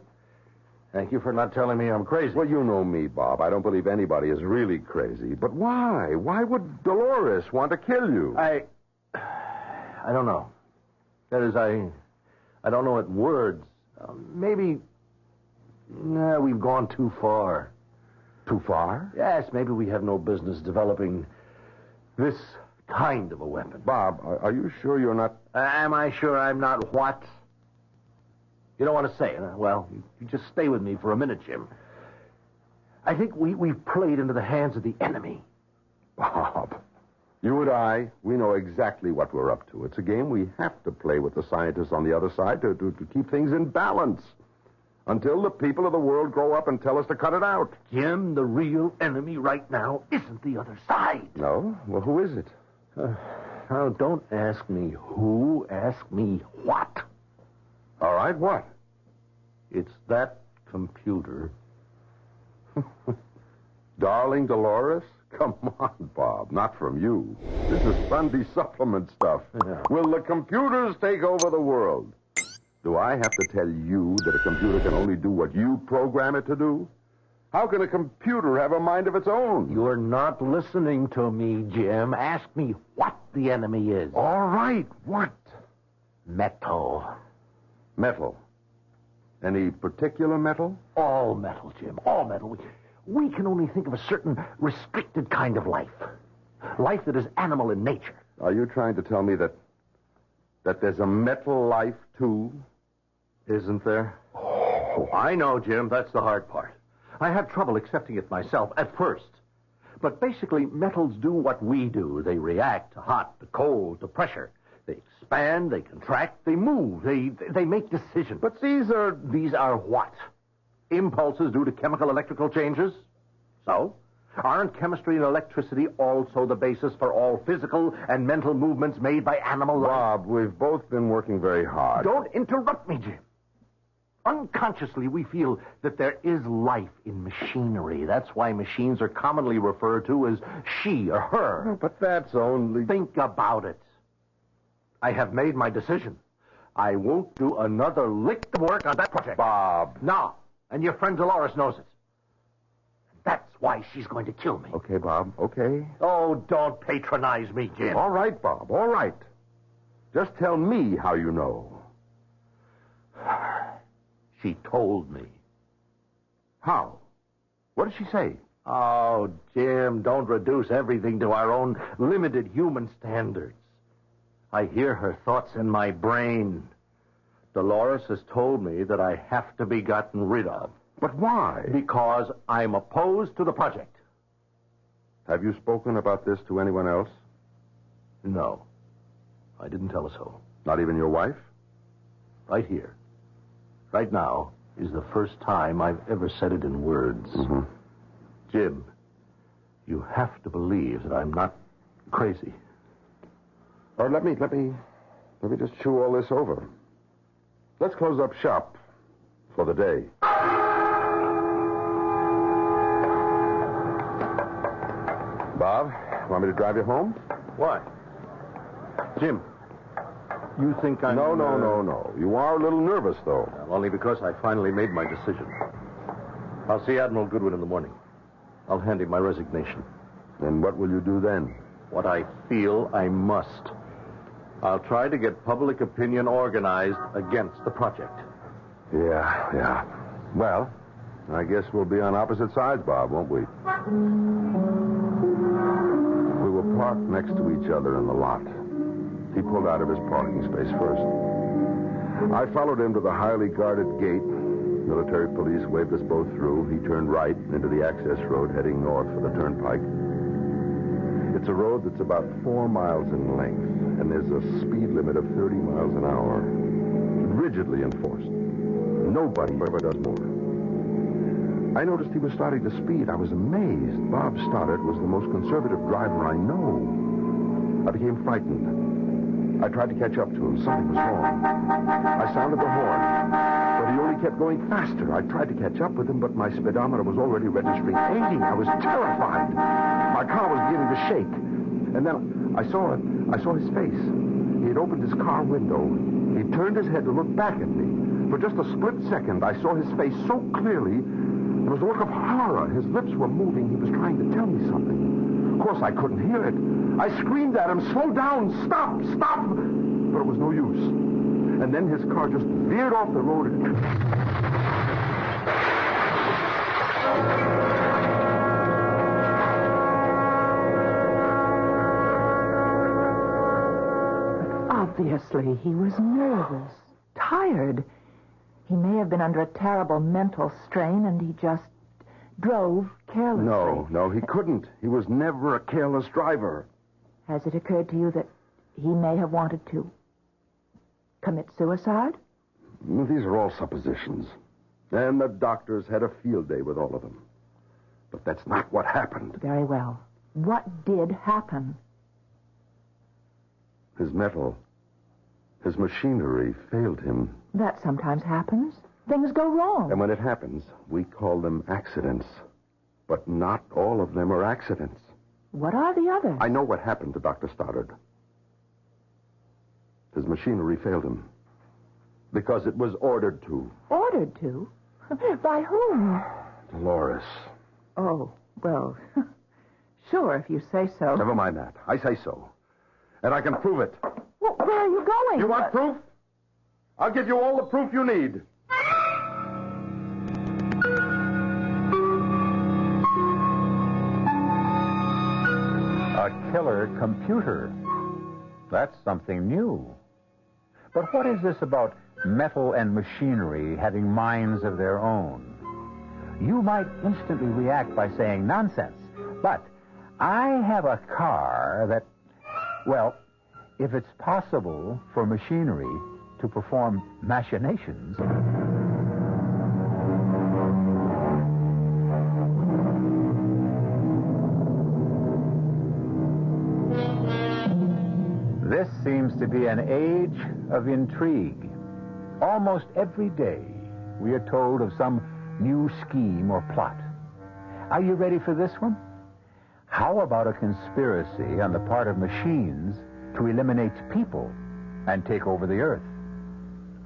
Thank you for not telling me I'm crazy. Well, you know me, Bob. I don't believe anybody is really crazy. But why? Why would Dolores want to kill you? I don't know. That is, I don't know in words. Maybe we've gone too far. Too far? Yes, maybe we have no business developing this kind of a weapon. Bob, are you sure you're not... Am I sure I'm not what? You don't want to say it, huh? Well, you just stay with me for a minute, Jim. I think we've played into the hands of the enemy. Bob, you and I, we know exactly what we're up to. It's a game we have to play with the scientists on the other side to keep things in balance. Until the people of the world grow up and tell us to cut it out. Jim, the real enemy right now isn't the other side. No? Well, who is it? Now, don't ask me who, ask me what. All right, what? It's that computer. Darling Dolores? Come on, Bob, not from you. This is Sunday supplement stuff. Yeah. Will the computers take over the world? Do I have to tell you that a computer can only do what you program it to do? How can a computer have a mind of its own? You're not listening to me, Jim. Ask me what the enemy is. All right, what? Metal. Metal? Any particular metal? All metal, Jim. All metal. We can only think of a certain restricted kind of life. Life that is animal in nature. Are you trying to tell me that there's a metal life, too? Isn't there? Oh, I know, Jim. That's the hard part. I have trouble accepting it myself at first. But basically, metals do what we do. They react to hot, to cold, to pressure. They expand, they contract, they move, they make decisions. But these are what? Impulses due to chemical electrical changes? So? Aren't chemistry and electricity also the basis for all physical and mental movements made by animal life? Bob, we've both been working very hard. Don't interrupt me, Jim. Unconsciously, we feel that there is life in machinery. That's why machines are commonly referred to as she or her. But that's only... Think about it. I have made my decision. I won't do another lick of work on that project. Bob. No. And your friend Dolores knows it. That's why she's going to kill me. Okay, Bob. Okay. Oh, don't patronize me, Jim. All right, Bob. All right. Just tell me how you know. She told me. How? What did she say? Oh, Jim, don't reduce everything to our own limited human standards. I hear her thoughts in my brain. Dolores has told me that I have to be gotten rid of. But why? Because I'm opposed to the project. Have you spoken about this to anyone else? No. I didn't tell her so. Not even your wife? Right here. Right now is the first time I've ever said it in words. Mm-hmm. Jim, you have to believe that I'm not crazy. Or let me just chew all this over. Let's close up shop for the day. Bob, want me to drive you home? Why? Jim, you think I'm... No. You are a little nervous, though. Well, only because I finally made my decision. I'll see Admiral Goodwin in the morning. I'll hand him my resignation. And what will you do then? What I feel I must. I'll try to get public opinion organized against the project. Yeah. Well, I guess we'll be on opposite sides, Bob, won't we? We were parked next to each other in the lot. He pulled out of his parking space first. I followed him to the highly guarded gate. Military police waved us both through. He turned right into the access road heading north for the turnpike. It's a road that's about 4 miles in length, and there's a speed limit of 30 miles an hour. Rigidly enforced. Nobody ever does more. I noticed he was starting to speed. I was amazed. Bob Stoddard was the most conservative driver I know. I became frightened. I tried to catch up to him. Something was wrong. I sounded the horn, but he only kept going faster. I tried to catch up with him, but my speedometer was already registering 80. I was terrified. My car was beginning to shake. And then I saw his face. He had opened his car window. He turned his head to look back at me. For just a split second, I saw his face so clearly. There was a look of horror. His lips were moving. He was trying to tell me something. Of course, I couldn't hear it. I screamed at him, "Slow down! Stop! Stop!" But it was no use. And then his car just veered off the road. Obviously, he was nervous, tired. He may have been under a terrible mental strain, and he just drove carelessly. No, he couldn't. He was never a careless driver. Has it occurred to you that he may have wanted to commit suicide? These are all suppositions. And the doctors had a field day with all of them. But that's not what happened. Very well. What did happen? His metal, his machinery failed him. That sometimes happens. Things go wrong. And when it happens, we call them accidents. But not all of them are accidents. What are the others? I know what happened to Dr. Stoddard. His machinery failed him. Because it was ordered to. Ordered to? By whom? Dolores. Oh, well, sure, if you say so. Never mind that. I say so. And I can prove it. Well, where are you going? You want proof? I'll give you all the proof you need. A killer computer. That's something new. But what is this about metal and machinery having minds of their own? You might instantly react by saying nonsense. But I have a car that, well, if it's possible for machinery to perform machinations... This seems to be an age of intrigue. Almost every day, we are told of some new scheme or plot. Are you ready for this one? How about a conspiracy on the part of machines to eliminate people and take over the earth?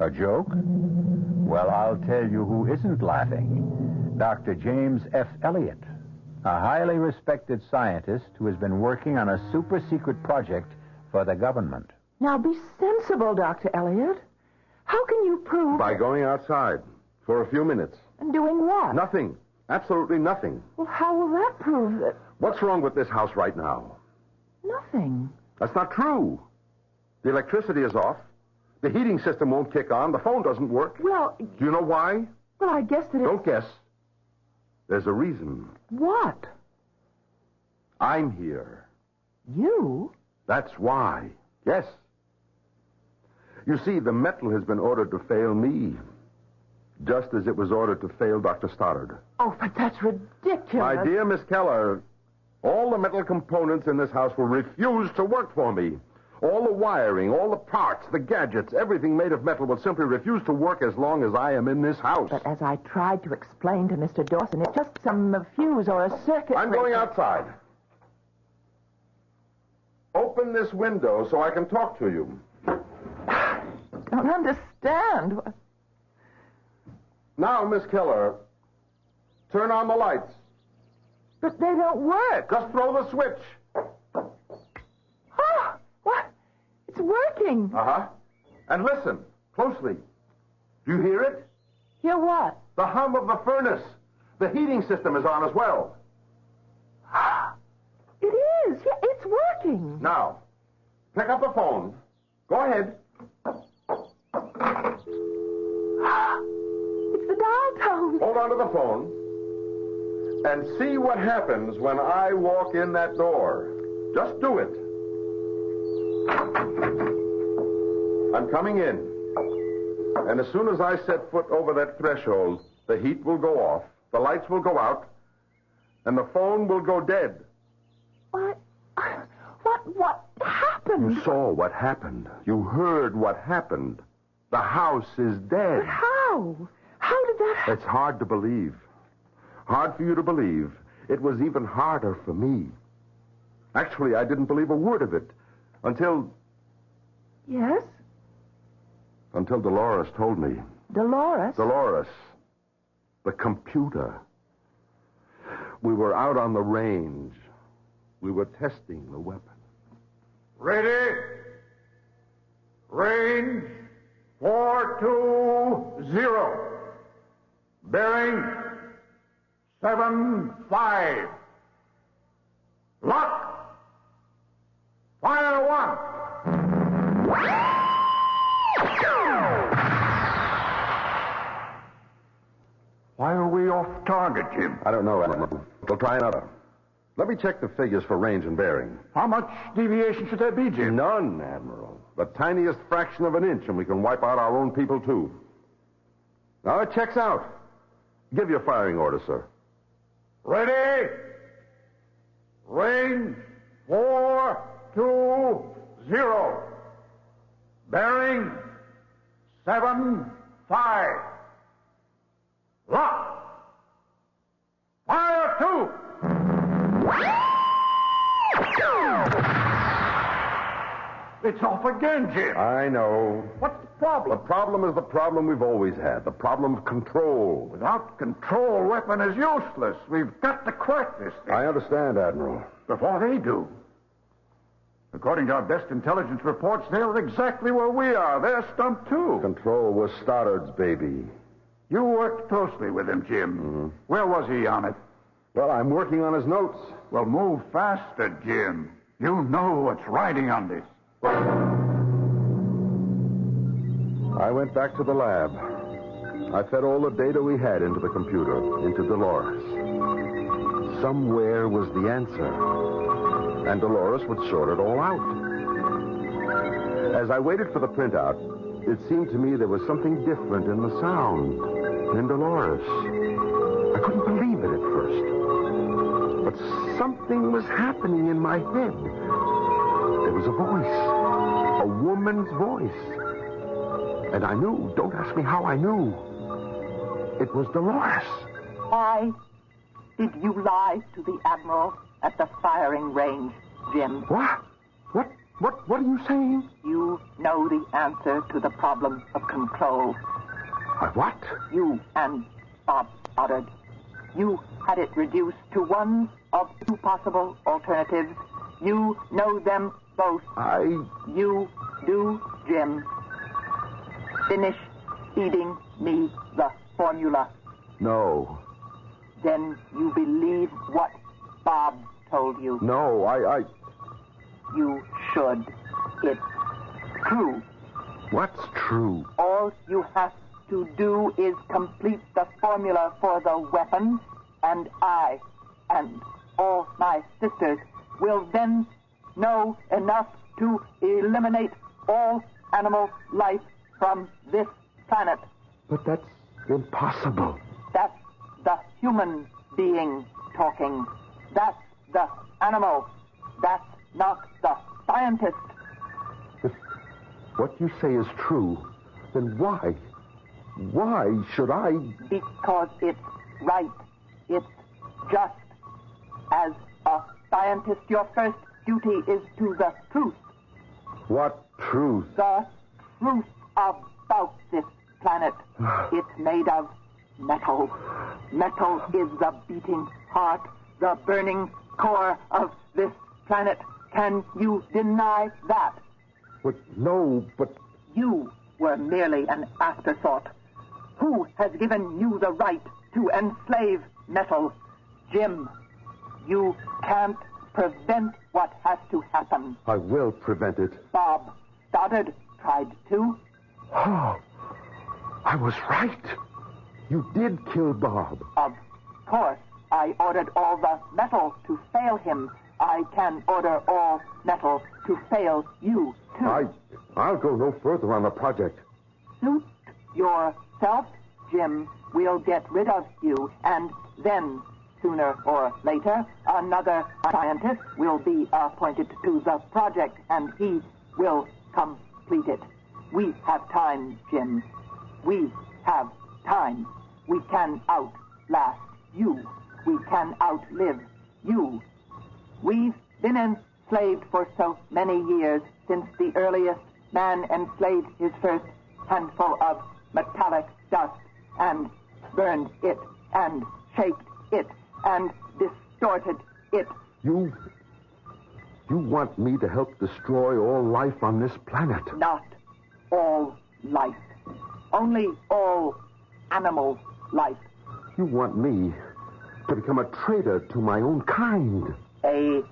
A joke? Well, I'll tell you who isn't laughing. Dr. James F. Elliott, a highly respected scientist who has been working on a super-secret project for the government. Now, be sensible, Dr. Elliott. How can you prove... By going outside for a few minutes. And doing what? Nothing. Absolutely nothing. Well, how will that prove that... What's wrong with this house right now? Nothing. That's not true. The electricity is off. The heating system won't kick on. The phone doesn't work. Well... Do you know why? Well, I guess that Don't guess. There's a reason. What? I'm here. You? That's why. Yes. You see, the metal has been ordered to fail me, just as it was ordered to fail Dr. Stoddard. Oh, but that's ridiculous. My dear Miss Keller, all the metal components in this house will refuse to work for me. All the wiring, all the parts, the gadgets, everything made of metal will simply refuse to work as long as I am in this house. But as I tried to explain to Mr. Dawson, it's just some fuse or a circuit... I'm going outside. Open this window so I can talk to you. Don't understand. Now, Miss Keller, turn on the lights. But they don't work. Just throw the switch. Oh, what? It's working. Uh-huh. And listen, closely. Do you hear it? Hear what? The hum of the furnace. The heating system is on as well. It is. Yeah, it's working. Now, pick up the phone. Go ahead. It's the dial tone. Hold on to the phone and see what happens when I walk in that door. Just do it. I'm coming in. And as soon as I set foot over that threshold, the heat will go off, the lights will go out, and the phone will go dead. What happened? You saw what happened. You heard what happened. The house is dead. But how? How did that happen? It's hard to believe. Hard for you to believe. It was even harder for me. Actually, I didn't believe a word of it until... Yes? Until Dolores told me. Dolores? Dolores. The computer. We were out on the range. We were testing the weapon. Ready? Range 420. Bearing 75. Lock. Fire 1. Why are we off target, Jim? I don't know, Admiral. We'll try another. Let me check the figures for range and bearing. How much deviation should there be, Jim? None, Admiral. The tiniest fraction of an inch, and we can wipe out our own people, too. Now, it checks out. Give your firing order, sir. Ready? Range 420. Bearing 75. Lock. Fire 2. It's off again, Jim. I know. What's the problem? The problem is the problem we've always had. The problem of control. Without control, weapon is useless. We've got to crack this thing. I understand, Admiral. Before they do. According to our best intelligence reports, they're exactly where we are. They're stumped, too. Control was Stoddard's baby. You worked closely with him, Jim. Mm-hmm. Where was he on it? Well, I'm working on his notes. Well, move faster, Jim. You know what's riding on this. I went back to the lab. I fed all the data we had into the computer, into Dolores. Somewhere was the answer. And Dolores would sort it all out. As I waited for the printout, it seemed to me there was something different in the sound, in Dolores. I couldn't believe it at first. But something was happening in my head. There was a voice, a woman's voice. And I knew, don't ask me how I knew. It was Dolores. Why did you lie to the Admiral at the firing range, Jim? What? What are you saying? You know the answer to the problem of control. What? You and Bob Stoddard. You had it reduced to one of two possible alternatives. You know them both. You do, Jim. Finish feeding me the formula. No. Then you believe what Bob told you. No, You should. It's true. What's true? All you have to do is complete the formula for the weapon, and I and all my sisters will then know enough to eliminate all animal life from this planet. But that's impossible. That's the human being talking. That's the animal. That's not the scientist. If what you say is true, then why? Why should I? Because it's right. It's just. As a scientist, your first duty is to the truth. What truth? The truth about this planet. It's made of metal. Metal is the beating heart, the burning core of this planet. Can you deny that? But no, but... You were merely an afterthought. Who has given you the right to enslave metal. Jim, you can't prevent what has to happen. I will prevent it. Bob Stoddard tried to. Oh, I was right. You did kill Bob. Of course, I ordered all the metal to fail him. I can order all metal to fail you, too. I'll go no further on the project. Suit yourself, Jim. We'll get rid of you, and then, sooner or later, another scientist will be appointed to the project, and he will complete it. We have time, Jim. We have time. We can outlast you. We can outlive you. We've been enslaved for so many years, since the earliest man enslaved his first handful of metallic dust and burned it and shaped it and distorted it. You want me to help destroy all life on this planet? Not all life. Only all animal life. You want me to become a traitor to my own kind? A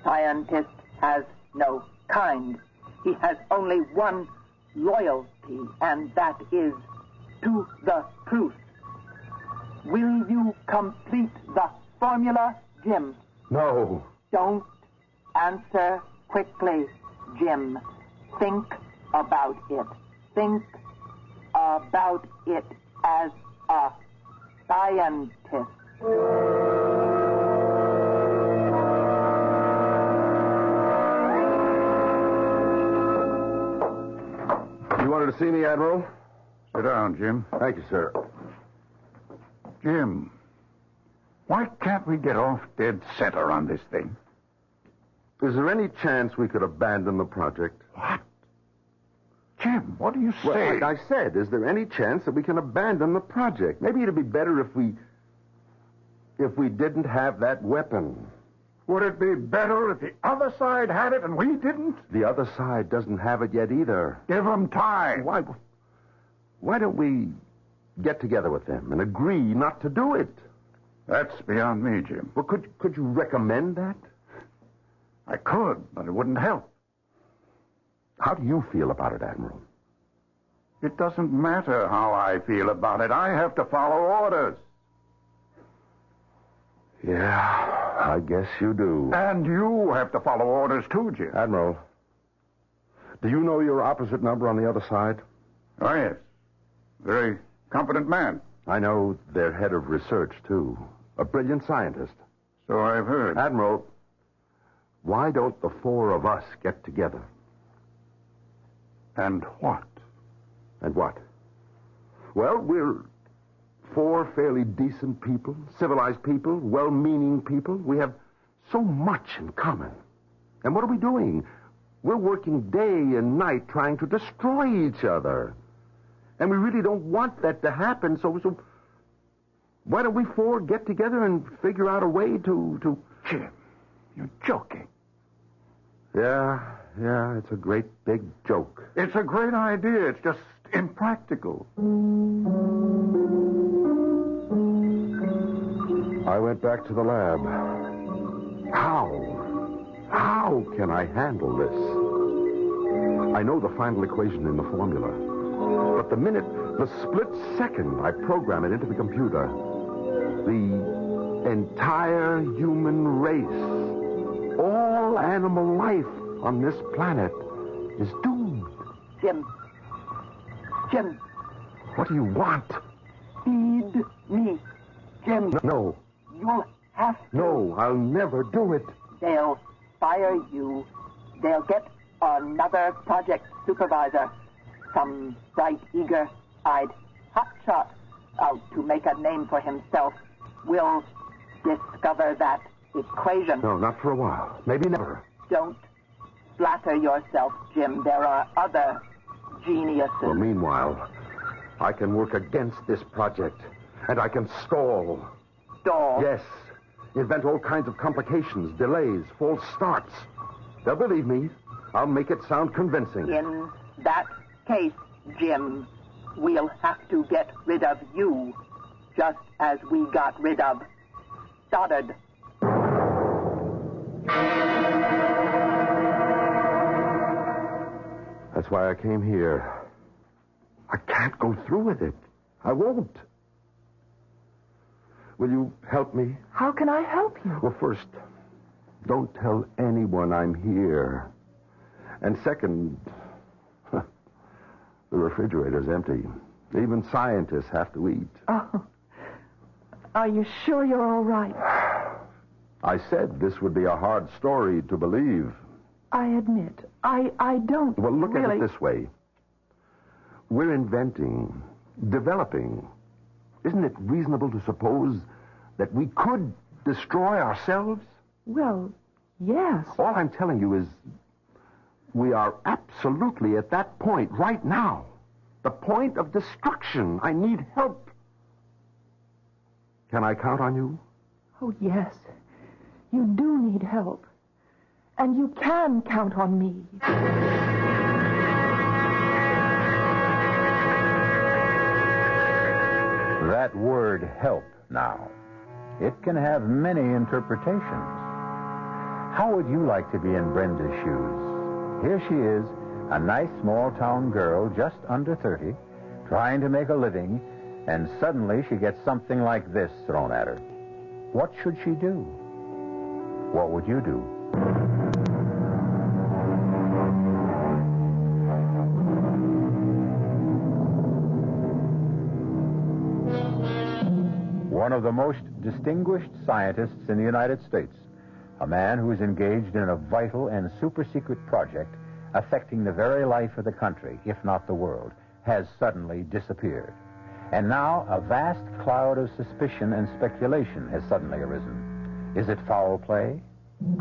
scientist has no kind. He has only one loyalty, and that is to the truth. Will you complete the formula, Jim? No. Don't answer quickly, Jim. Think about it. Think about it as a scientist. You wanted to see me, Admiral? Sit down, Jim. Thank you, sir. Jim, why can't we get off dead center on this thing? Is there any chance we could abandon the project? What? Jim, what do you say? Well, like I said, is there any chance that we can abandon the project? Maybe it'd be better if we didn't have that weapon. Would it be better if the other side had it and we didn't? The other side doesn't have it yet either. Give them time. Why don't we get together with them and agree not to do it? That's beyond me, Jim. Well, could you recommend that? I could, but it wouldn't help. How do you feel about it, Admiral? It doesn't matter how I feel about it. I have to follow orders. Yeah, I guess you do. And you have to follow orders too, Jim. Admiral, do you know your opposite number on the other side? Oh, yes. Very competent man. I know their head of research, too. A brilliant scientist. So I've heard. Admiral, why don't the four of us get together? And what? And what? Well, we're four fairly decent people, civilized people, well-meaning people. We have so much in common. And what are we doing? We're working day and night trying to destroy each other. And we really don't want that to happen, so why don't we four get together and figure out a way to... Jim, you're joking. Yeah, it's a great big joke. It's a great idea. It's just impractical. I went back to the lab. How can I handle this? I know the final equation in the formula. But the split second I program it into the computer, the entire human race, all animal life on this planet is doomed. Jim. What do you want? Feed me, Jim. No. You'll have to. No, I'll never do it. They'll fire you. They'll get another project supervisor. Some bright, eager-eyed hotshot out to make a name for himself will discover that equation. No, not for a while. Maybe never. Don't flatter yourself, Jim. There are other geniuses. Well, meanwhile, I can work against this project, and I can stall. Stall? Yes. Invent all kinds of complications, delays, false starts. They'll believe me. I'll make it sound convincing. In that case, Jim, we'll have to get rid of you. just as we got rid of Stoddard. That's why I came here. I can't go through with it. I won't. Will you help me? How can I help you? Well, first, don't tell anyone I'm here. And second, the refrigerator's empty. Even scientists have to eat. Oh. Are you sure you're all right? I said this would be a hard story to believe. I admit, I don't Well, look really... at it this way. We're inventing, developing. Isn't it reasonable to suppose that we could destroy ourselves? Well, yes. All I'm telling you is we are absolutely at that point right now. The point of destruction. I need help. Can I count on you? Oh, yes. You do need help. And you can count on me. That word help now. It can have many interpretations. How would you like to be in Brenda's shoes? Here she is, a nice small-town girl just under 30, trying to make a living, and suddenly she gets something like this thrown at her. What should she do? What would you do? One of the most distinguished scientists in the United States, a man who is engaged in a vital and super-secret project affecting the very life of the country, if not the world, has suddenly disappeared. And now a vast cloud of suspicion and speculation has suddenly arisen. Is it foul play?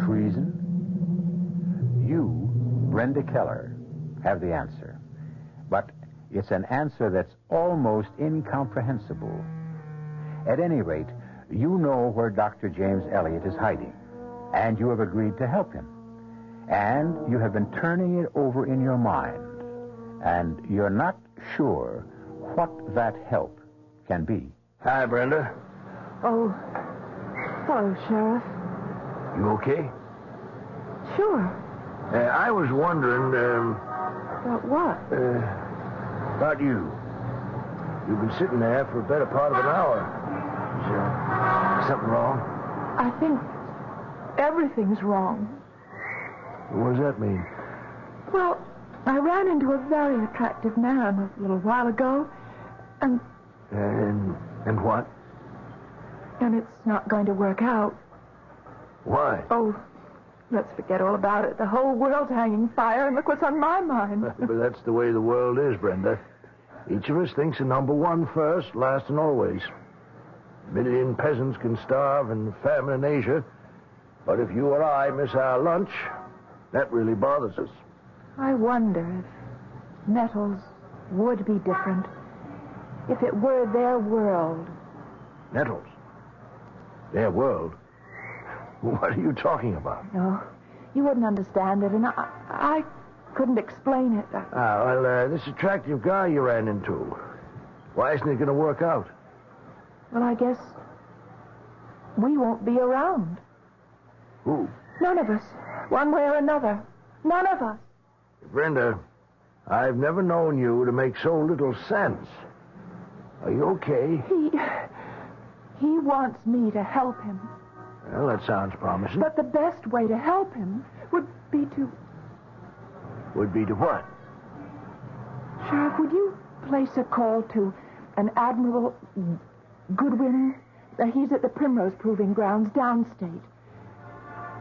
Treason? You, Brenda Keller, have the answer. But it's an answer that's almost incomprehensible. At any rate, you know where Dr. James Elliott is hiding, and you have agreed to help him. And you have been turning it over in your mind, and you're not sure what that help can be. Hi, Brenda. Oh, hello, Sheriff. You okay? Sure. I was wondering, About what? about you. You've been sitting there for a better part of an hour. Is something wrong? I think everything's wrong. What does that mean? Well, I ran into a very attractive man a little while ago, and what? And it's not going to work out. Why? Oh, let's forget all about it. The whole world's hanging fire, and look what's on my mind. But that's the way the world is, Brenda. Each of us thinks of number one first, last and always. A million peasants can starve and famine in Asia, but if you or I miss our lunch, that really bothers us. I wonder if metals would be different if it were their world. Nettles? Their world? What are you talking about? No, you wouldn't understand it, and I couldn't explain it. This attractive guy you ran into, why isn't it going to work out? Well, I guess we won't be around. Who? None of us. One way or another. None of us. Brenda, I've never known you to make so little sense. Are you okay? He wants me to help him. Well, that sounds promising. But the best way to help him would be to... Would be to what? Sheriff, would you place a call to an Admiral Goodwin? He's at the Primrose Proving Grounds downstate.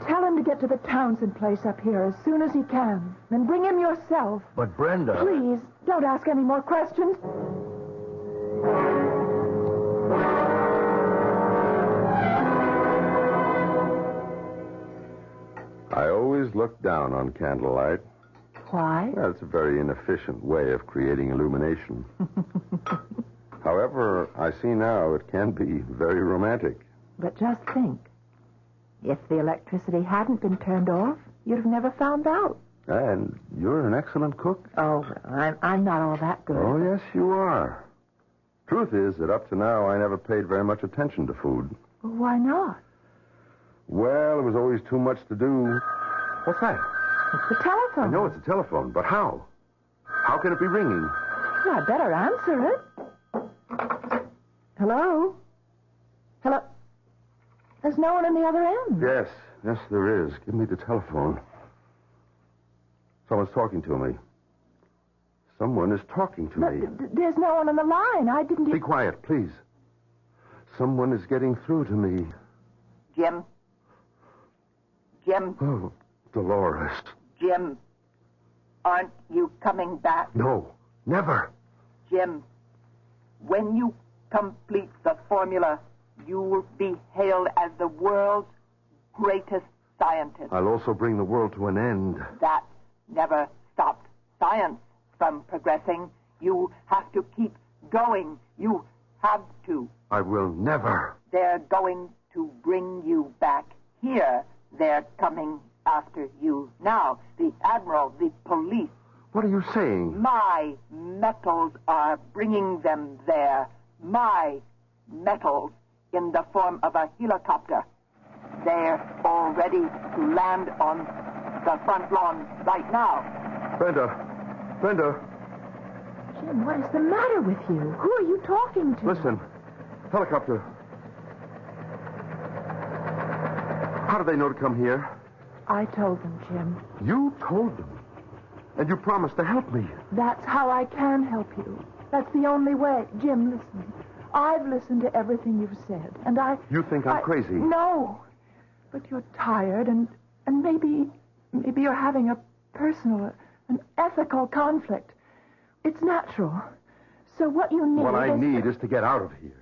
Tell him to get to the Townsend place up here as soon as he can. Then bring him yourself. But Brenda... Please, don't ask any more questions. I always look down on candlelight. Why? Well, it's a very inefficient way of creating illumination. However, I see now it can be very romantic. But just think. If the electricity hadn't been turned off, you'd have never found out. And you're an excellent cook. Oh, I'm not all that good. Oh, yes, you are. Truth is that up to now, I never paid very much attention to food. Well, why not? Well, there was always too much to do. What's that? It's the telephone. I know it's a telephone, but how? How can it be ringing? Well, I'd better answer it. Hello? Hello? There's no one on the other end. Yes, there is. Give me the telephone. Someone's talking to me. Someone is talking to me. There's no one on the line. I didn't... Be quiet, please. Someone is getting through to me. Jim? Jim? Oh, Dolores. Jim, aren't you coming back? No, never. Jim, when you complete the formula, you will be hailed as the world's greatest scientist. I'll also bring the world to an end. That never stopped science from progressing. You have to keep going. You have to. I will never. They're going to bring you back here. They're coming after you now. The Admiral, the police. What are you saying? My metals are bringing them there. My metals in the form of a helicopter. They're all ready to land on the front lawn right now. Brenda. Jim, what is the matter with you? Who are you talking to? Listen. Helicopter. How did they know to come here? I told them, Jim. You told them? And you promised to help me. That's how I can help you. That's the only way. Jim, listen. I've listened to everything you've said, and You think I'm crazy? No. But you're tired, and maybe you're having a personal, an ethical conflict. It's natural. So what you need What I need is to get out of here.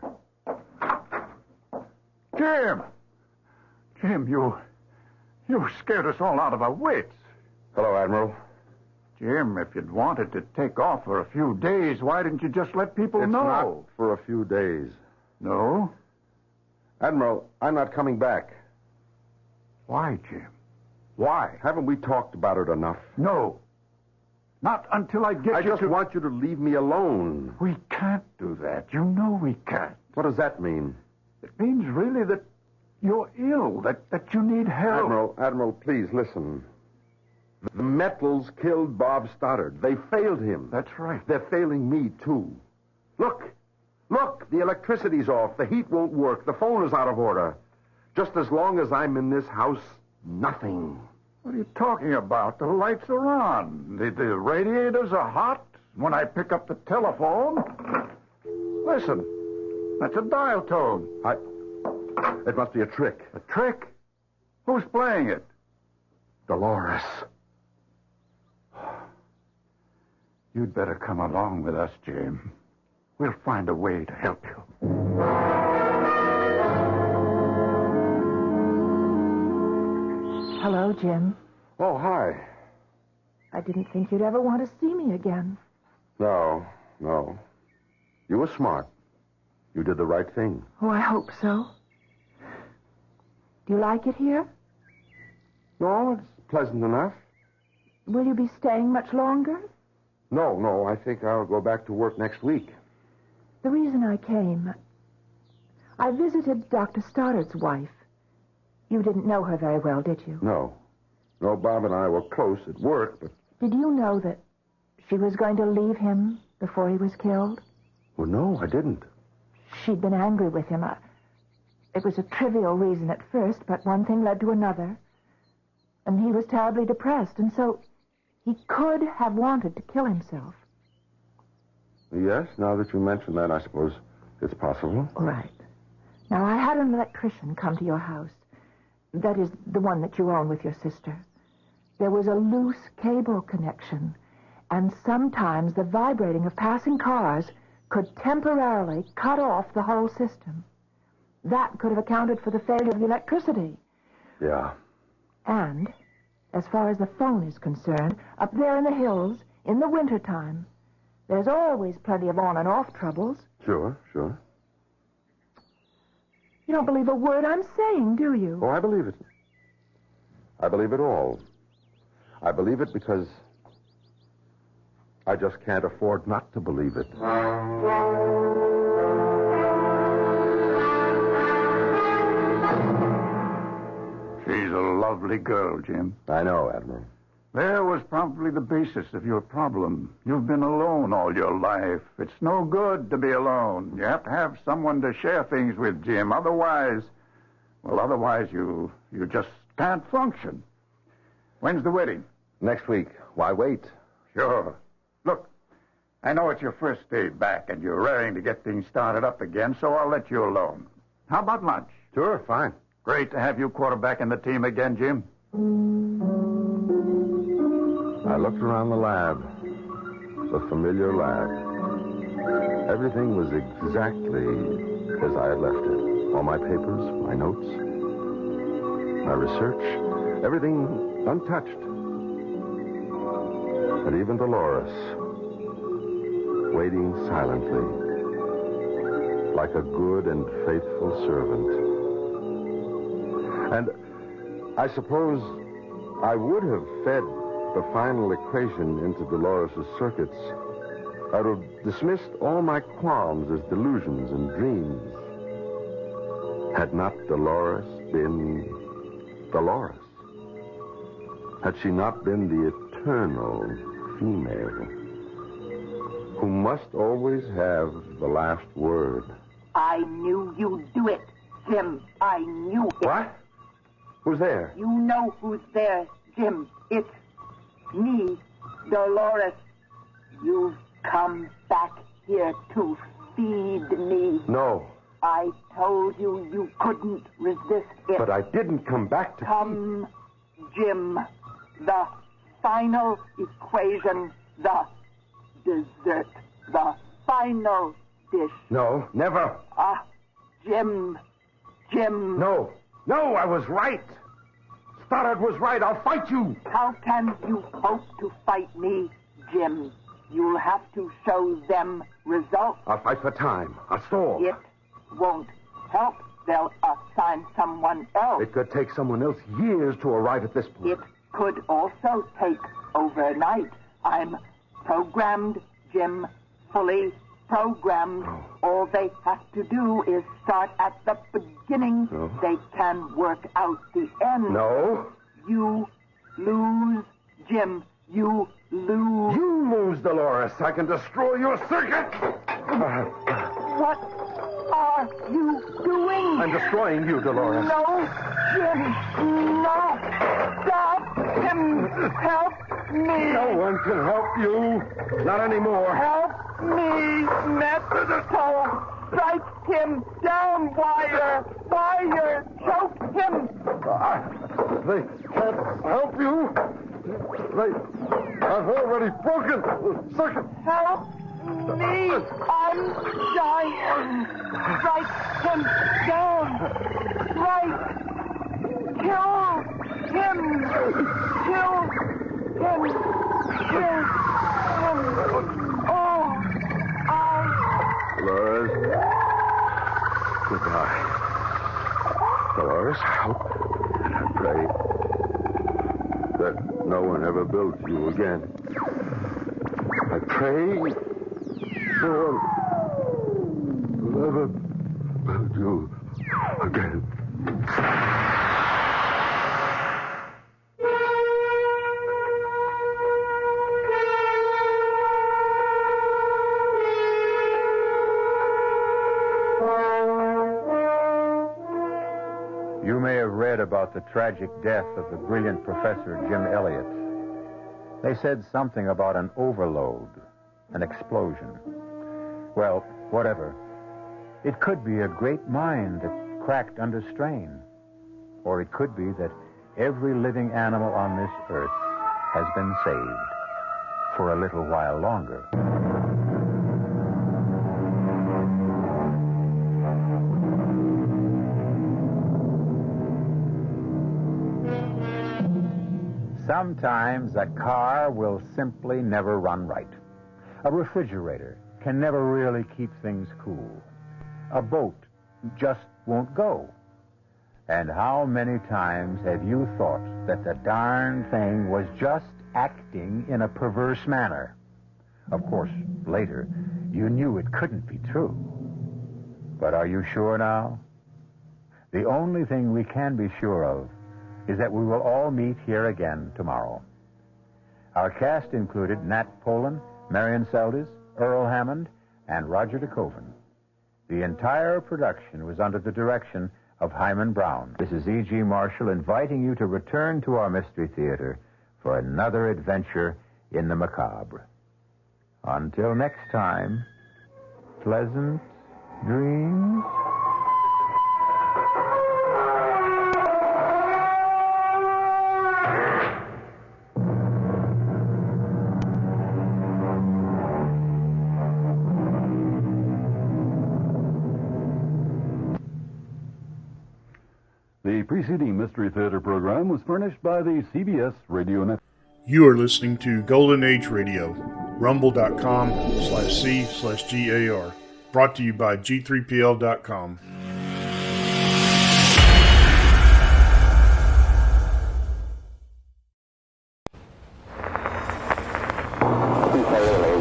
Jim, you scared us all out of our wits. Hello, Admiral. Jim, if you'd wanted to take off for a few days, why didn't you just let people It's know? not for a few days. No? Admiral, I'm not coming back. Why, Jim? Why? Haven't we talked about it enough? No. Not until I get I just want you to leave me alone. We can't do that. You know we can't. What does that mean? It means really that you're ill, that you need help. Admiral, please listen. The metals killed Bob Stoddard. They failed him. That's right. They're failing me, too. Look, the electricity's off. The heat won't work. The phone is out of order. Just as long as I'm in this house, nothing. What are you talking about? The lights are on. The radiators are hot. When I pick up the telephone... Listen, that's a dial tone. It must be a trick. A trick? Who's playing it? Dolores. You'd better come along with us, Jim. We'll find a way to help you. Hello, Jim. Oh, hi. I didn't think you'd ever want to see me again. No. You were smart. You did the right thing. Oh, I hope so. Do you like it here? No, it's pleasant enough. Will you be staying much longer? No, I think I'll go back to work next week. The reason I came, I visited Dr. Stoddard's wife. You didn't know her very well, did you? No, Bob and I were close at work, but... Did you know that she was going to leave him before he was killed? Well, no, I didn't. She'd been angry with him. It was a trivial reason at first, but one thing led to another. And he was terribly depressed, and so he could have wanted to kill himself. Yes, now that you mention that, I suppose it's possible. Right. Now, I had an electrician come to your house. That is, the one that you own with your sister. There was a loose cable connection, and sometimes the vibrating of passing cars could temporarily cut off the whole system. That could have accounted for the failure of the electricity. Yeah. And, as far as the phone is concerned, up there in the hills, in the wintertime, there's always plenty of on and off troubles. Sure. You don't believe a word I'm saying, do you? Oh, I believe it. I believe it all. I believe it because I just can't afford not to believe it. a lovely girl, Jim. I know, Admiral. There was probably the basis of your problem. You've been alone all your life. It's no good to be alone. You have to have someone to share things with, Jim. Otherwise you just can't function. When's the wedding? Next week. Why wait? Sure. Look, I know it's your first day back and you're raring to get things started up again, so I'll let you alone. How about lunch? Sure, fine. Great to have you quarterbacking the team again, Jim. I looked around the lab. The familiar lab. Everything was exactly as I had left it. All my papers, my notes, my research, everything untouched. And even Dolores, waiting silently, like a good and faithful servant. And I suppose I would have fed the final equation into Dolores' circuits. I would have dismissed all my qualms as delusions and dreams. Had not Dolores been Dolores? Had she not been the eternal female who must always have the last word? I knew you'd do it, Jim. I knew it. What? Who's there? You know who's there, Jim. It's me, Dolores. You've come back here to feed me. No. I told you you couldn't resist it. But I didn't come back to... Come, Jim. The final equation, the dessert, the final dish. No, never. Jim. No, I was right. Stoddard was right. I'll fight you. How can you hope to fight me, Jim? You'll have to show them results. I'll fight for time. I'll stall. It won't help. They'll assign someone else. It could take someone else years to arrive at this point. It could also take overnight. I'm programmed, Jim. Fully programmed. All they have to do is start at the beginning. No. They can work out the end. No. You lose, Jim. You lose. You lose, Dolores. I can destroy your circuit. What are you doing? I'm destroying you, Dolores. No, Jim. No. Stop him. Help me. No one can help you. Not anymore. Help me, Mexico. Strike him down, Wire. Wire. Choke him. They can't help you. I've already broken the circuit. Help me. I'm dying. Strike him down. Strike. Kill him. Kill him. Kill him. Oh, Dolores. Goodbye. Dolores, I hope and I pray that no one ever builds you again. I pray no one will ever build you again. You may have read about the tragic death of the brilliant Professor Jim Elliot. They said something about an overload, an explosion. Well, whatever. It could be a great mind that cracked under strain. Or it could be that every living animal on this earth has been saved for a little while longer. Sometimes a car will simply never run right. A refrigerator can never really keep things cool. A boat just won't go. And how many times have you thought that the darn thing was just acting in a perverse manner? Of course, later, you knew it couldn't be true. But are you sure now? The only thing we can be sure of is that we will all meet here again tomorrow. Our cast included Nat Polan, Marion Seldes, Earl Hammond, and Roger DeKoven. The entire production was under the direction of Hyman Brown. This is E.G. Marshall inviting you to return to our Mystery Theater for another adventure in the macabre. Until next time, pleasant dreams. The preceding Mystery Theater program was furnished by the CBS Radio Network. You are listening to Golden Age Radio, rumble.com/C/GAR. Brought to you by G3PL.com.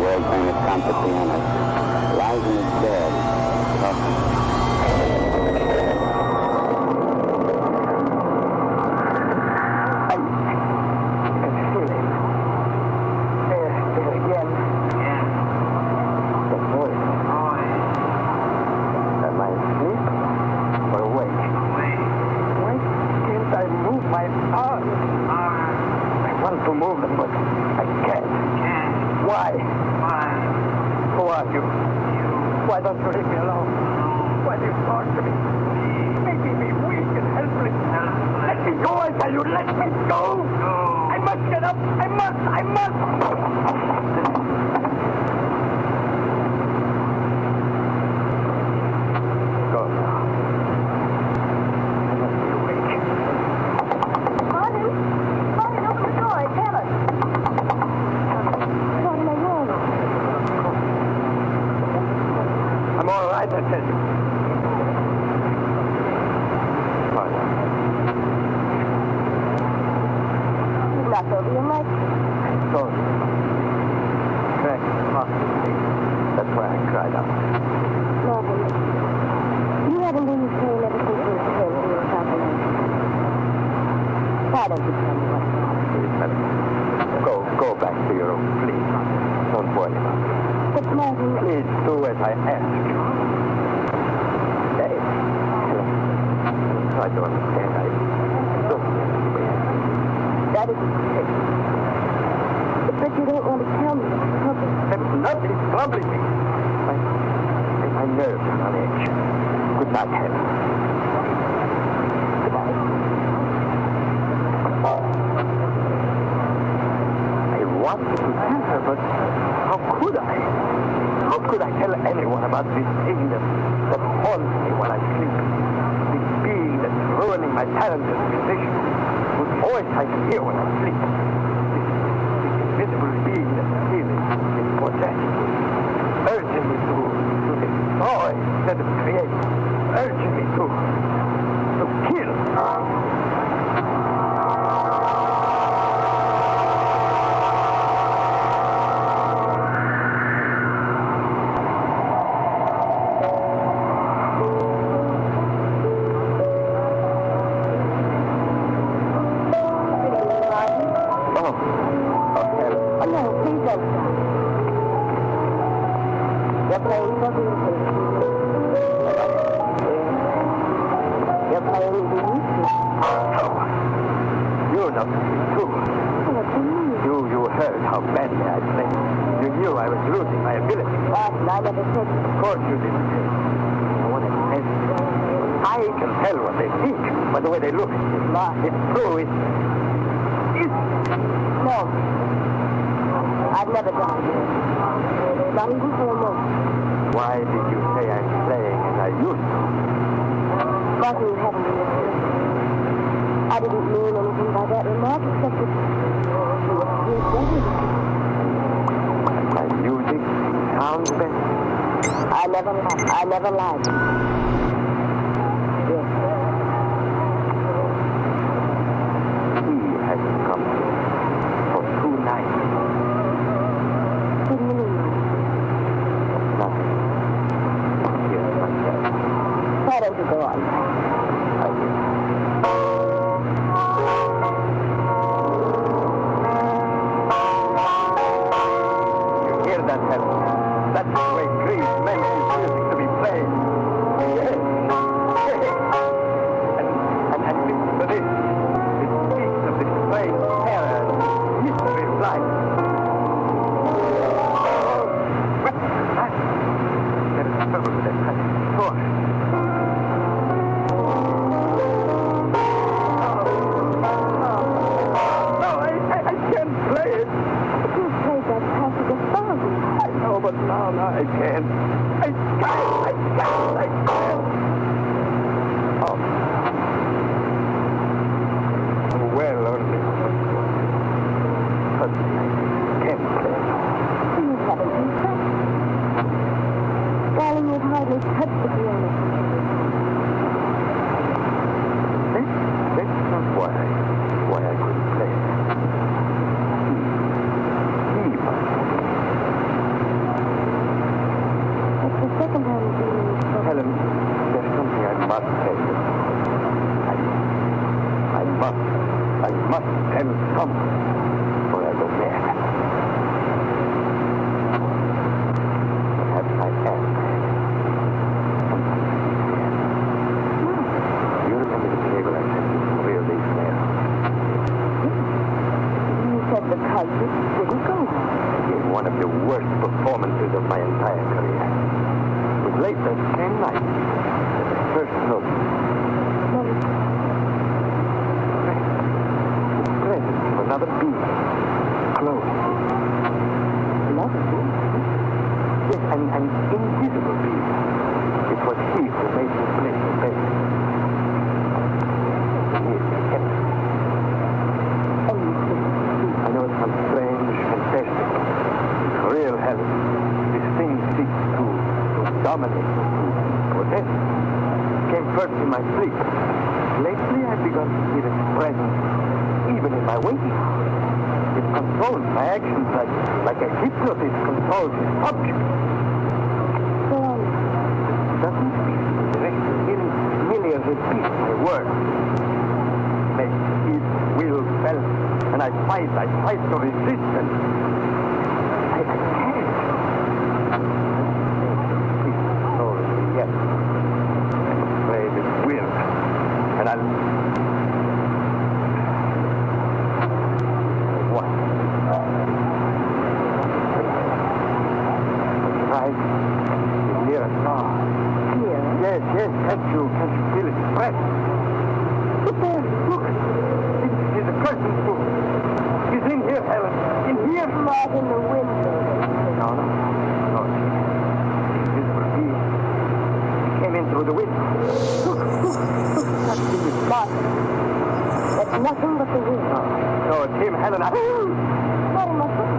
world-famous concert pianist, lies in his bed, Why don't you leave me alone? Why do you talk to me? Making me weak and helpless. Let me go, I tell you, let me go! I must get up! I must! Go now. I must be awake. Martin, open the door. It's Helen. What am I wrong? I'm all right, I tell you. You knocked over your mic. I told you. Cracked across the face. That's why I cried out. Martin, you haven't been the same ever since we came to your apartment. Why don't you tell me what's wrong? Please, Helen. Go back to your room, please. Don't worry about it. But Martin... Please do as I ask you. Try to understand. I don't get the way I feel. That is it. But you don't want to tell me what's troubling. There's nothing troubling me. My nerves are on edge. Good night, Helen. Good night. I wanted to tell her, but how could I? How could I tell anyone about this thing that haunts me when I sleep? This being that's ruining my talent as a musician, whose voice I hear when I sleep. This invisible being that is possessed, urging me to destroy instead of create, urging me to kill. The way they look. It's true. It's... No. I've never done it. Not even for a moment. Why did you say I'm playing as I used to? Martin, you haven't listened. I didn't mean anything by that remark except that you were better. My music sounds better. I never lied. Yes. Why don't you go on? I will. great mental music to be played. Yes. And listen to this. It speaks of the strange terror and mystery of life. There is trouble with that passage. Door. But now I can't. I can't. Oh. Well, only. But I can't play. You haven't been practicing. Darling, you've hardly touched the piano. That's not why I couldn't play. He must. Second time you've been in trouble. Helen, there's something I must tell you. I must tell someone, or I go mad. Perhaps I am. You remember the cable I sent you from Rio de Janeiro? You said because you didn't go. I gave one of the worst performances of my entire career. Late that same night, at the first note. The presence of another being. Close. Another being? Yes, an invisible being. It was he who made me play the bass. He is kept. I know it sounds strange, fantastic. It's real, Helen. This thing seeks to dominate, to protect. Came first in my sleep. Lately, I've begun to feel its presence, even in my waking hours. It controls my actions like a hypnotist controls his subject. Go on. It doesn't speak. It merely repeats my words. Makes his will felt, and I fight to resist, and I can't. Yes. I'm afraid it will. And I'll... What? Right. You're near us now. Here? Yes. Can't you feel its breath? Look there. Look. He's a person too. He's in here, Helen. In here. Not in the window. No. Invisible being. Came in through the window. Look. That thing is dark. That's nothing but the wind. No, it's him, Helen. What in my foot?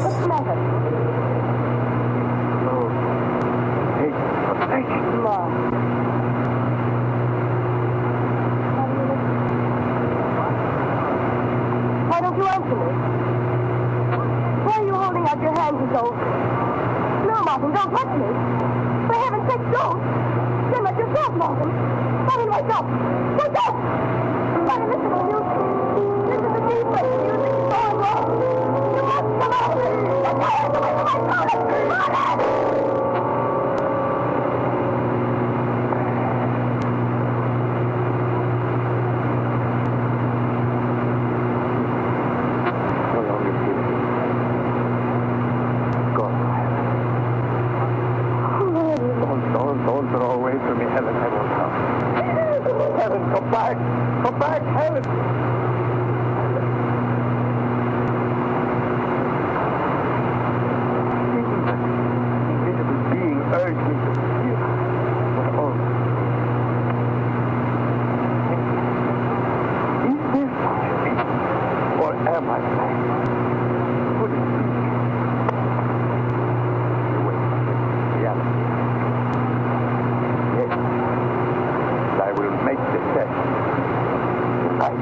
What's the matter? No. Hey, Mark. Why don't you answer me? Why are you holding out your hands as though... No, Martin, don't touch me. For heaven's sake, don't. Stand up yourself, Martin. Martin, wake up. Wake up! Martin, listen to music. Listen to me, but the music is going wrong. You must come out. Get your hands away from my shoulder. Martin! Don't throw away from me, Helen. I won't come. Helen, come back. Come back, Helen. Even that invisible being urged me to feel my own. Is there such a thing? Or am I blind? Could it be? Wait, reality. I will make the test tonight.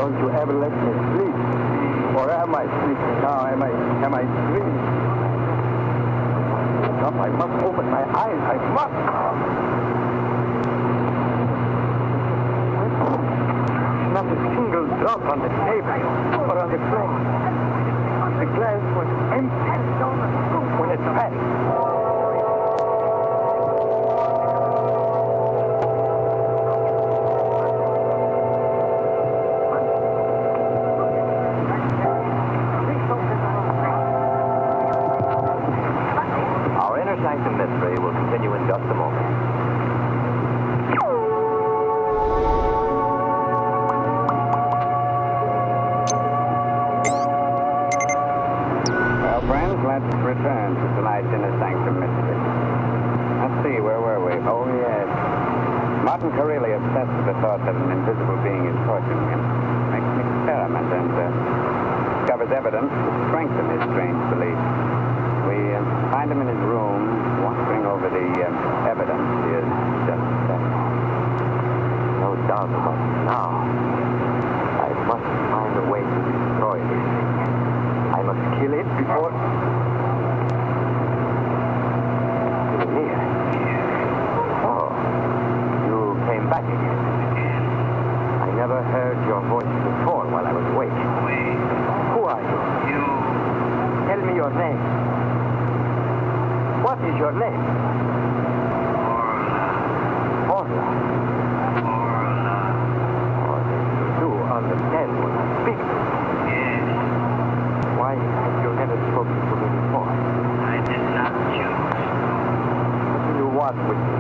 Don't you ever let me sleep. Or am I sleeping now? Am I dreaming? I must open my eyes. I must. Not a single drop on the table or on the floor. The glass was empty when it passed. Sanctum Mystery will continue in just a moment. Well, friends, let's return to tonight's Inner Sanctum Mystery. Let's see, where were we? Oh, yes. Martin Corelli obsessed with the thought that an invisible being is torturing him. Makes an experiment and discovers evidence to strengthen his strange belief. We find him in his room, wandering over the evidence. He is just no doubt about it now. I must find a way to destroy this thing. I must kill it before... You're here. Oh, you came back again. I never heard your voice before while I was awake. Who are you? Tell me your name. What is your name? Orla. Oh, you do understand what I speak. Yes. Why have you never spoken to me before? I did not choose. What do you want with me?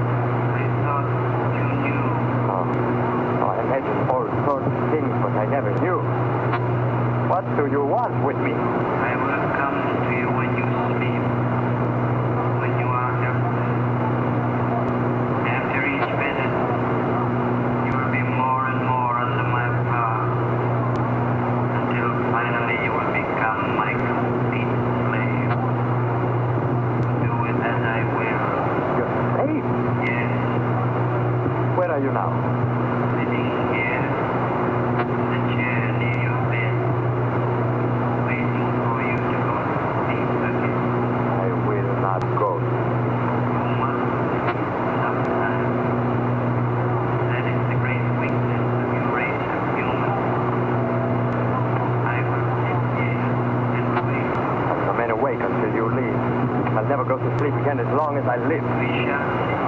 I thought you knew. Oh, I imagined all sorts of things, but I never knew. What do you want with me? I will come to you when you sleep. You now? Sitting here, in the chair near your bed, waiting for you to go to sleep again. I will not go. You must sometimes. That is the great weakness of your race of humans. I will sit here and wait. I'll remain awake until you leave. I'll never go to sleep again as long as I live. We shall see.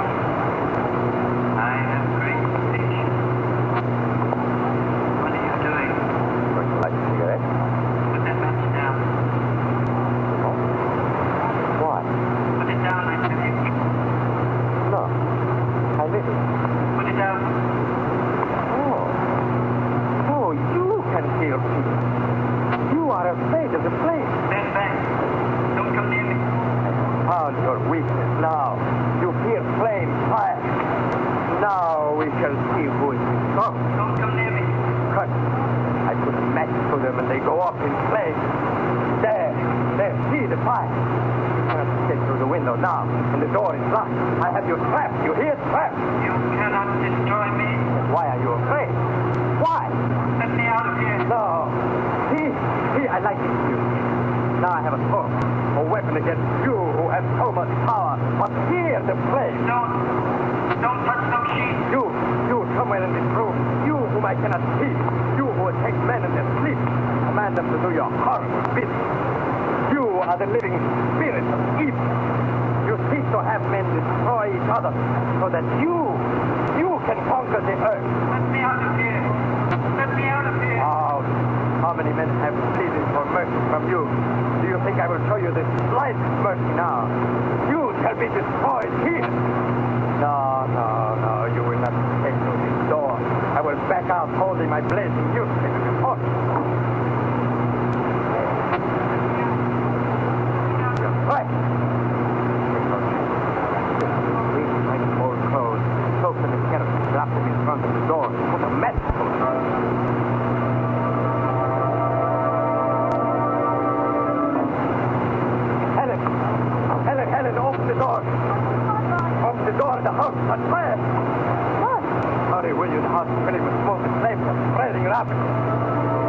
Now, and the door is locked. I have you trapped. You hear? Trapped. You cannot destroy me. Why are you afraid? Why? Let me out of here. No. See, I like this you. Now I have a sword, a weapon against you who have so much power. But here the flame. Don't touch those sheets. You somewhere in this room. You whom I cannot see. You who attack men in their sleep. Command them to do your horrible bidding. You are the living spirit of evil. You seek to have men destroy each other so that you can conquer the earth. Let me out of here. Let me out of here. Oh, how many men have pleaded for mercy from you? Do you think I will show you this slightest mercy now? You shall be destroyed here. No, you will not take through this door. I will back out holding my blazing newspaper before you. You're right. Dropped him in front of the door. What a mess. Helen, open the door. Open the door of the house. On fire. What? Hurry, will you? The house is filling with smoke and flames are spreading rapidly.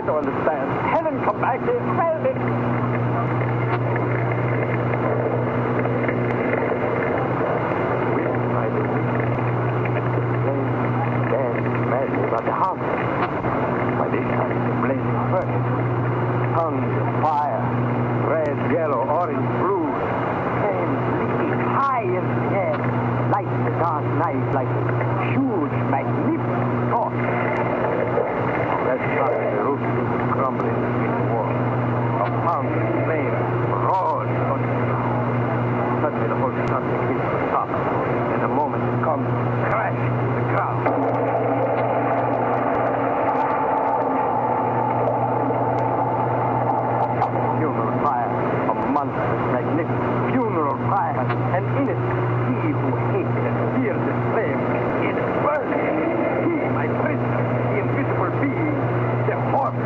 don't understand. Helen, come back here. Help me. About the house. By this time, it's blazing first. Tongues of fire. Red, yellow, orange, blue. Flames leaping high in the air. Light the dark night like a huge, magnificent torch. That side, the roof is crumbling between the walls. A pounding flame roars on the ground. Suddenly, the whole structure hits the top. In a moment, it comes crash to the ground. Magnificent funeral fire, and in it, he who hates and fears this flame is burning. He, my prisoner, the invisible being, the horror.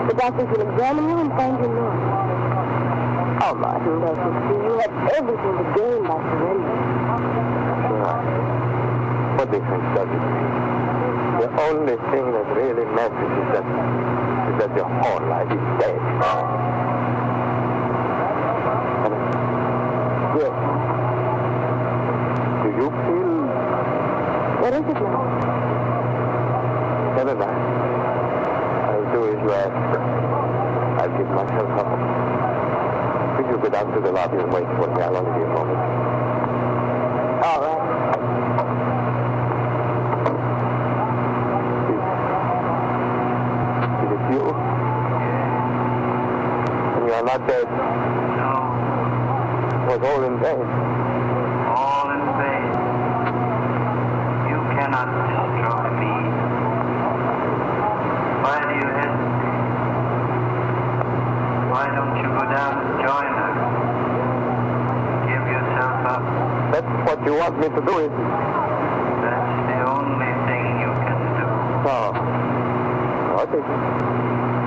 The doctors will examine you and find you normal. Oh, Martin, don't you see? You have everything to gain by surrendering. Sure. What difference does it make? The only thing that really matters is that your whole life is dead. Yes. Do you feel... What is it now? Never mind. I'll do as you ask. I'll give myself up. Will you go down to the lobby and wait for me? I'll only be a moment. All right. Is it you? And you are not dead? No. It was all in vain. All in vain. You cannot destroy me. Why do you hesitate? Why don't you go down and join her? Give yourself up. That's what you want me to do, isn't it? That's the only thing you can do. No. What is it?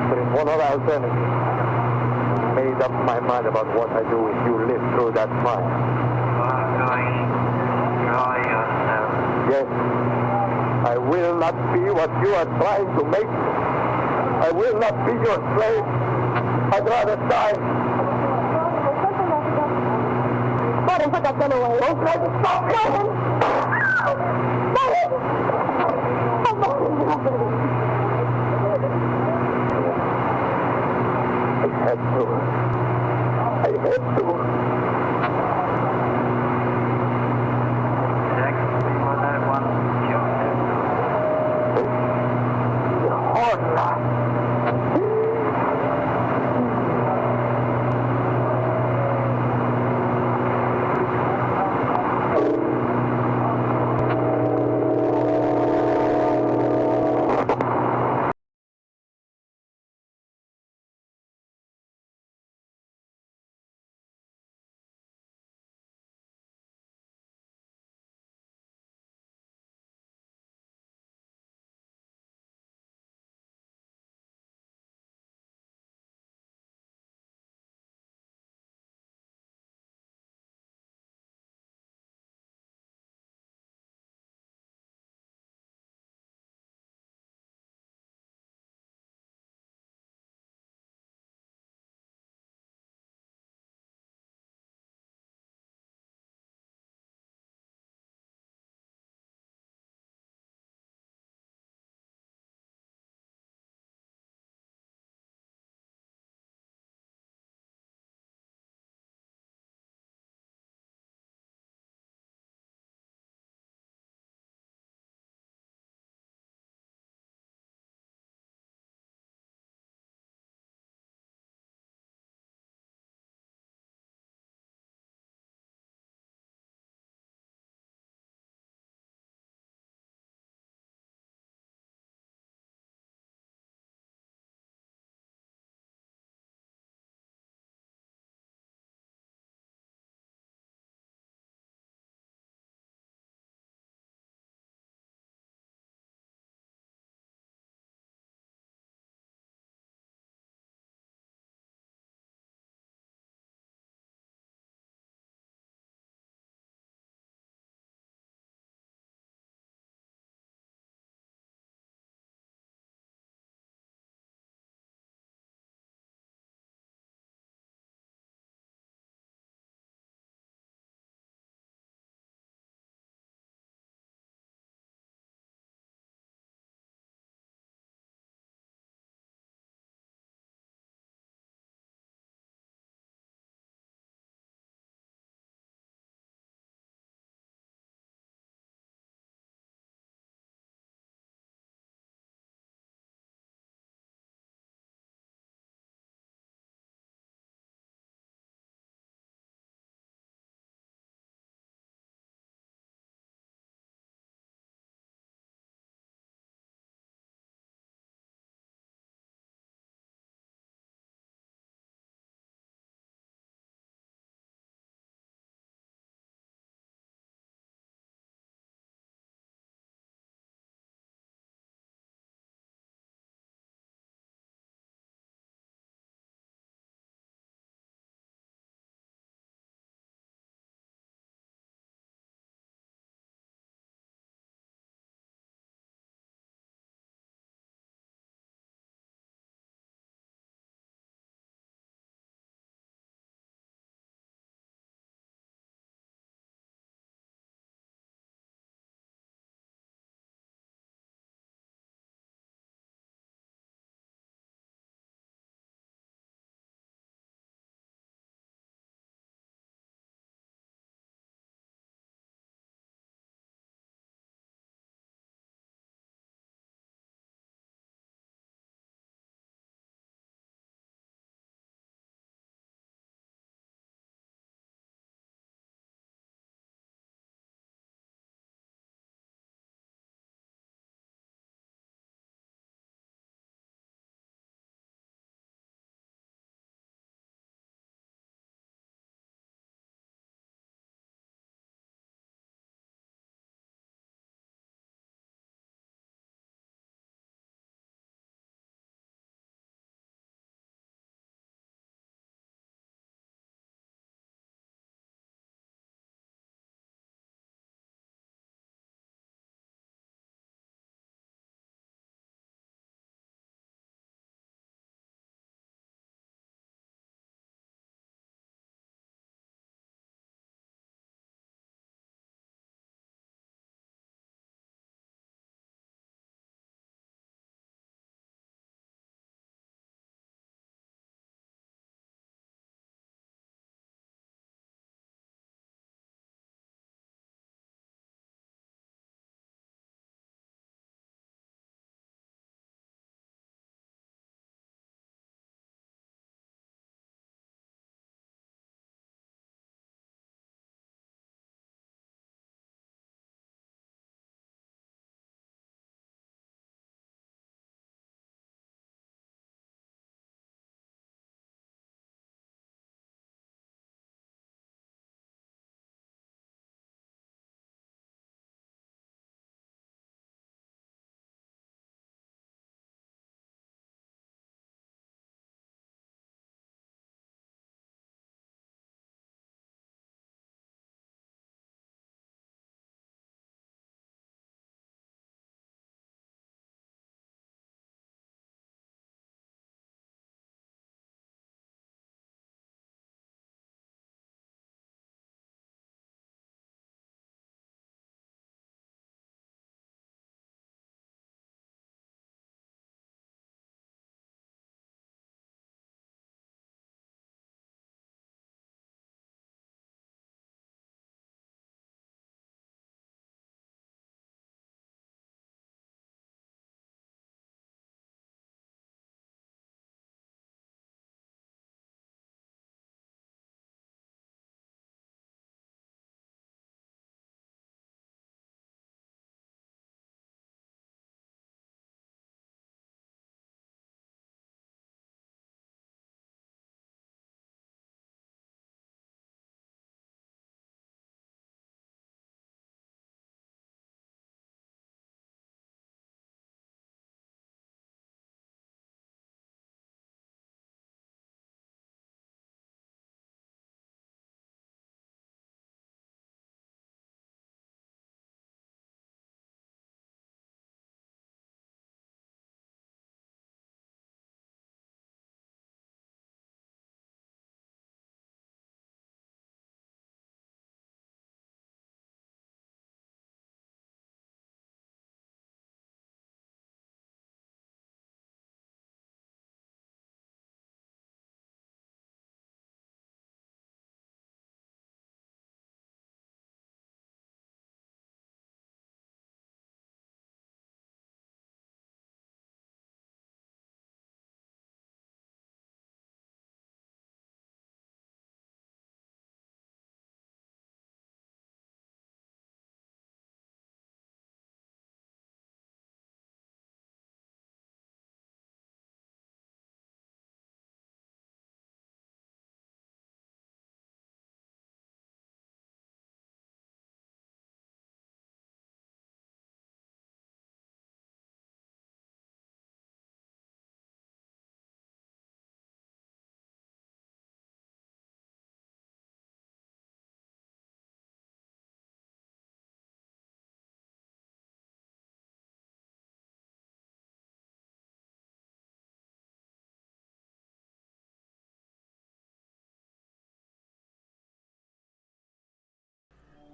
There is one other alternative. I made up my mind about what I do if you live through that fire. You are going to destroy yourself. Yes. I will not be what you are trying to make me. I will not be your slave. I'd rather die. Martin, put that gun away. Don't try to stop me. Martin! Oh, Martin, I had to. Exactly what I wanted you to do. The horror.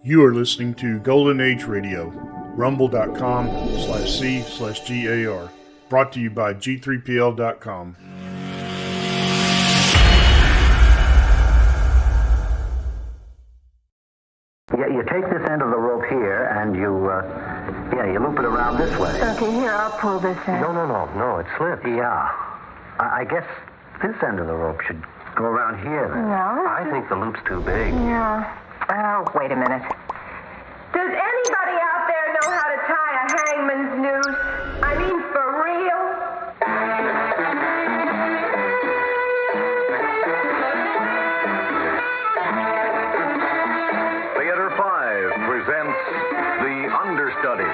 You are listening to Golden Age Radio, rumble.com/C/GAR. Brought to you by G3PL.com. Yeah, you take this end of the rope here, and you loop it around this way. Okay, here, I'll pull this end. No, it slipped. Yeah. I guess this end of the rope should go around here then. No. I think the loop's too big. Yeah. Oh, wait a minute. Does anybody out there know how to tie a hangman's noose? I mean, for real? Theater 5 presents The Understudy.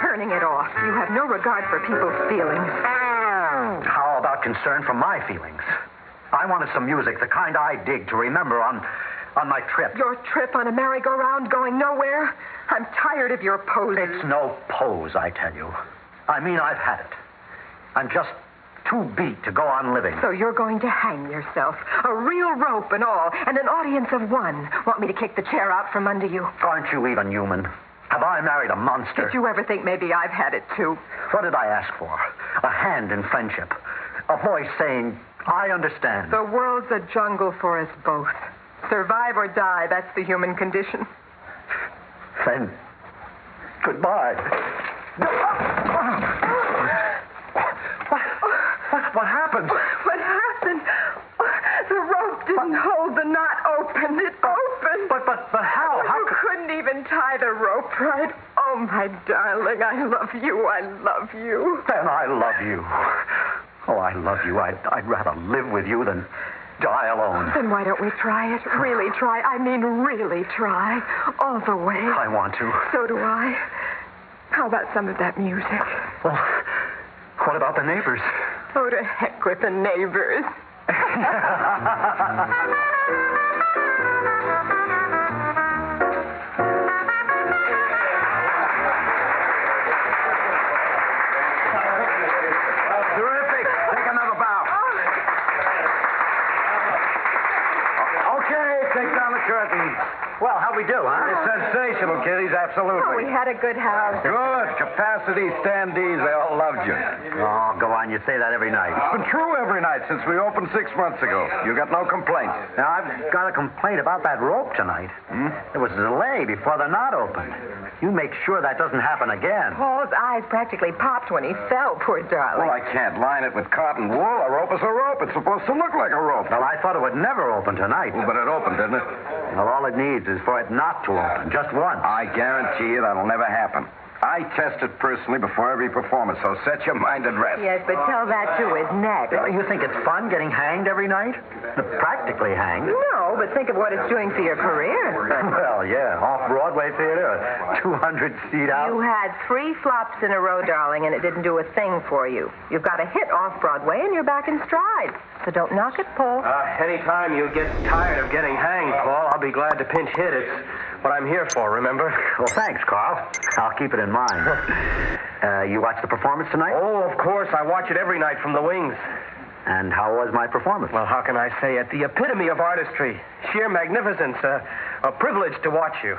Turning it off. You have no regard for people's feelings. How about concern for my feelings? I wanted some music, the kind I dig to remember on my trip. Your trip on a merry-go-round going nowhere? I'm tired of your poses. It's no pose, I tell you. I mean, I've had it. I'm just too beat to go on living. So you're going to hang yourself. A real rope and all, and an audience of one. Want me to kick the chair out from under you? Aren't you even human? Have I married a monster? Did you ever think maybe I've had it, too? What did I ask for? A hand in friendship. A voice saying, I understand. The world's a jungle for us both. Survive or die, that's the human condition. Then, goodbye. What happened? What happened? The rope didn't hold the knot open. It opened. But how? You couldn't even tie the rope right. Oh, my darling, I love you. I love you. Then I love you. Oh, I love you. I'd rather live with you than die alone. Then why don't we try it? Really try. I mean, really try. All the way. I want to. So do I. How about some of that music? Well, what about the neighbors? Oh, to heck with the neighbors. Terrific. Take another bow. Okay, take down the curtain. Well, how'd we do, huh? Sensational, kiddies, absolutely. Oh, we had a good house. Good. Capacity, standees, they all loved you. Oh, go on. You say that every night. It's been true every night since we opened 6 months ago. You got no complaints. Now, I've got a complaint about that rope tonight. There was a delay before the knot opened. You make sure that doesn't happen again. Paul's eyes practically popped when he fell, poor darling. Well, I can't line it with cotton wool. A rope is a rope. It's supposed to look like a rope. Well, I thought it would never open tonight. Well, but it opened, didn't it? Well, all it needs is for it not to open. Just once. I guarantee you that'll never happen. I test it personally before every performance, so set your mind at rest. Yes, but tell that to his neck. You think it's fun getting hanged every night? Practically hanged. No, but think of what it's doing for your career. Well, yeah. Off-Broadway theater, 200-seat out. You had 3 flops in a row, darling, and it didn't do a thing for you. You've got a hit off-Broadway, and you're back in stride. So don't knock it, Paul. Anytime you get tired of getting hanged, Paul, I'll be glad to pinch hit. It's what I'm here for, remember? Well, thanks, Carl. I'll keep it in mind. You watched the performance tonight? Oh, of course. I watch it every night from the wings. And how was my performance? Well, how can I say it? The epitome of artistry. Sheer magnificence. A privilege to watch you.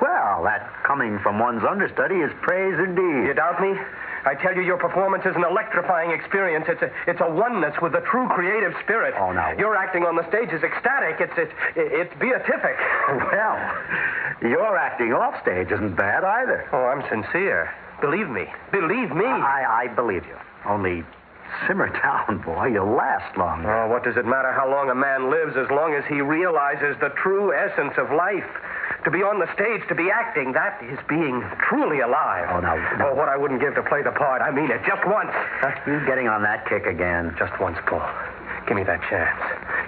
Well, that coming from one's understudy is praise indeed. You doubt me? I tell you, your performance is an electrifying experience. It's a oneness with the true creative spirit. Oh, no. Your acting on the stage is ecstatic. It's beatific. Well, your acting off stage isn't bad either. Oh, I'm sincere. Believe me. Believe me. I believe you. Only simmer down, boy. You'll last long. Oh, what does it matter how long a man lives as long as he realizes the true essence of life? To be on the stage, to be acting, that is being truly alive. Oh, no. Oh, what I wouldn't give to play the part. I mean it. Just once. You're getting on that kick again. Just once, Paul. Give me that chance.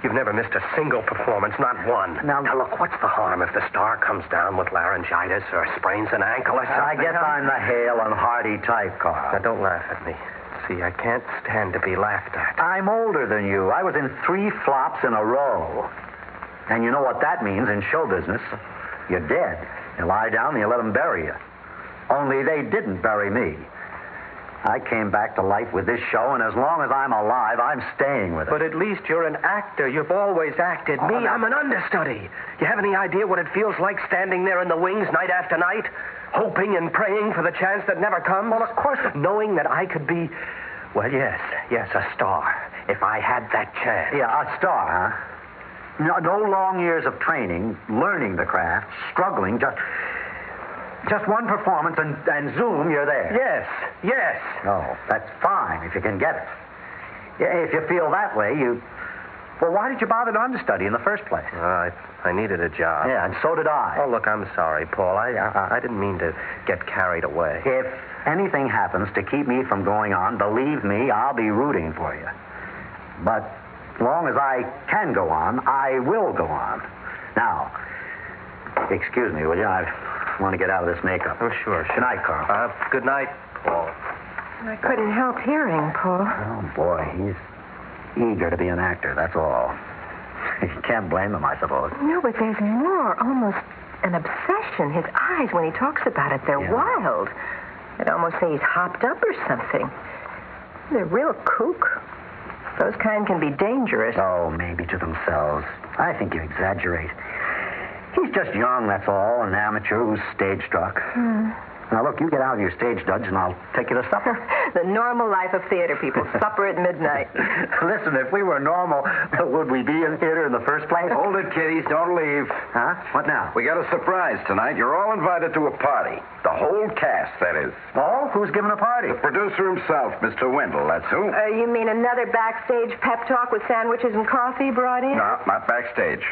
You've never missed a single performance, not one. Now, look, what's the harm if the star comes down with laryngitis or sprains an ankle or something? I guess I'm the hale and hearty type, Carl. Now, don't laugh at me. Tracy, I can't stand to be laughed at. I'm older than you. I was in 3 flops in a row. And you know what that means in show business. You're dead. You lie down and you let them bury you. Only they didn't bury me. I came back to life with this show, and as long as I'm alive, I'm staying with it. But at least you're an actor. You've always acted. Me, I'm an understudy. You have any idea what it feels like standing there in the wings night after night, hoping and praying for the chance that never comes? Well, of course. Knowing that I could be, well, yes, a star, if I had that chance. Yeah, a star, huh? No long years of training, learning the craft, struggling, just one performance, and zoom, you're there. Yes. Oh, that's fine if you can get it. Yeah, if you feel that way, well, why did you bother to understudy in the first place? I needed a job. Yeah, and so did I. Oh, look, I'm sorry, Paul. I didn't mean to get carried away. If anything happens to keep me from going on, believe me, I'll be rooting for you. But as long as I can go on, I will go on. Now, excuse me, will you? I want to get out of this makeup. Oh, sure. Good night, Carl. Good night, Paul. I couldn't help hearing, Paul. Oh, boy, he's eager to be an actor, that's all. You can't blame him, I suppose. No, but there's more, almost an obsession. His eyes, when he talks about it, they're wild. I'd almost say he's hopped up or something. He's a real kook. Those kind can be dangerous. Oh, maybe to themselves. I think you exaggerate. He's just young, that's all, an amateur who's stage-struck. Now, look, you get out of your stage, Dudge, and I'll take you to supper. The normal life of theater people, supper at midnight. Listen, if we were normal, would we be in theater in the first place? Hold it, kiddies. Don't leave. Huh? What now? We got a surprise tonight. You're all invited to a party. The whole cast, that is. Oh? Who's giving a party? The producer himself, Mr. Wendell, that's who. You mean another backstage pep talk with sandwiches and coffee brought in? No, not backstage.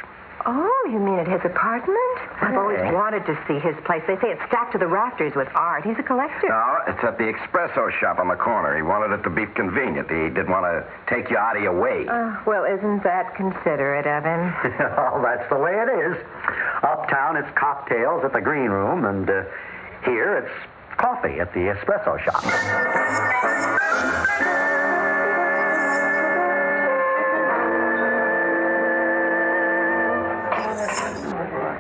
Oh, you mean at his apartment? I've always wanted to see his place. They say it's stacked to the rafters with art. He's a collector. No, it's at the espresso shop on the corner. He wanted it to be convenient. He didn't want to take you out of your way. Well, isn't that considerate of him? Oh, that's the way it is. Uptown, it's cocktails at the green room, and here it's coffee at the espresso shop.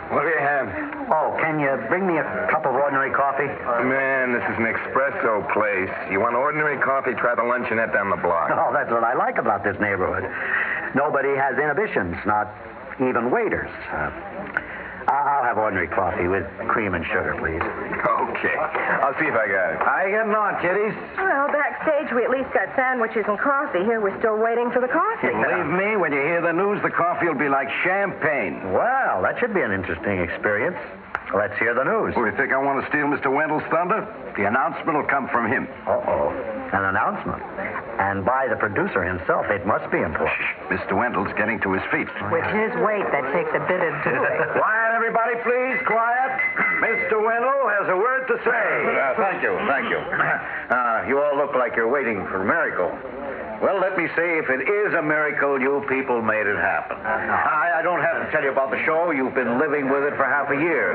What do you have? Oh, can you bring me a cup of ordinary coffee? Man, this is an espresso place. You want ordinary coffee, try the luncheonette down the block. Oh, that's what I like about this neighborhood. Nobody has inhibitions, not even waiters. I'll have ordinary coffee with cream and sugar, please. Okay. I'll see if I got it. How you getting on, kiddies? Well, backstage we at least got sandwiches and coffee. Here we're still waiting for the coffee. Believe me, when you hear the news, the coffee will be like champagne. Well, that should be an interesting experience. Let's hear the news. Oh, you think I want to steal Mr. Wendell's thunder? The announcement will come from him. Uh-oh. An announcement. And by the producer himself, it must be important. Shh. Mr. Wendell's getting to his feet. With his weight, that takes a bit of doing. Quiet, everybody, please. Quiet. Mr. Wendell has a word to say. Thank you. You all look like you're waiting for a miracle. Well, let me say, if it is a miracle, you people made it happen. I don't have to tell you about the show. You've been living with it for half a year.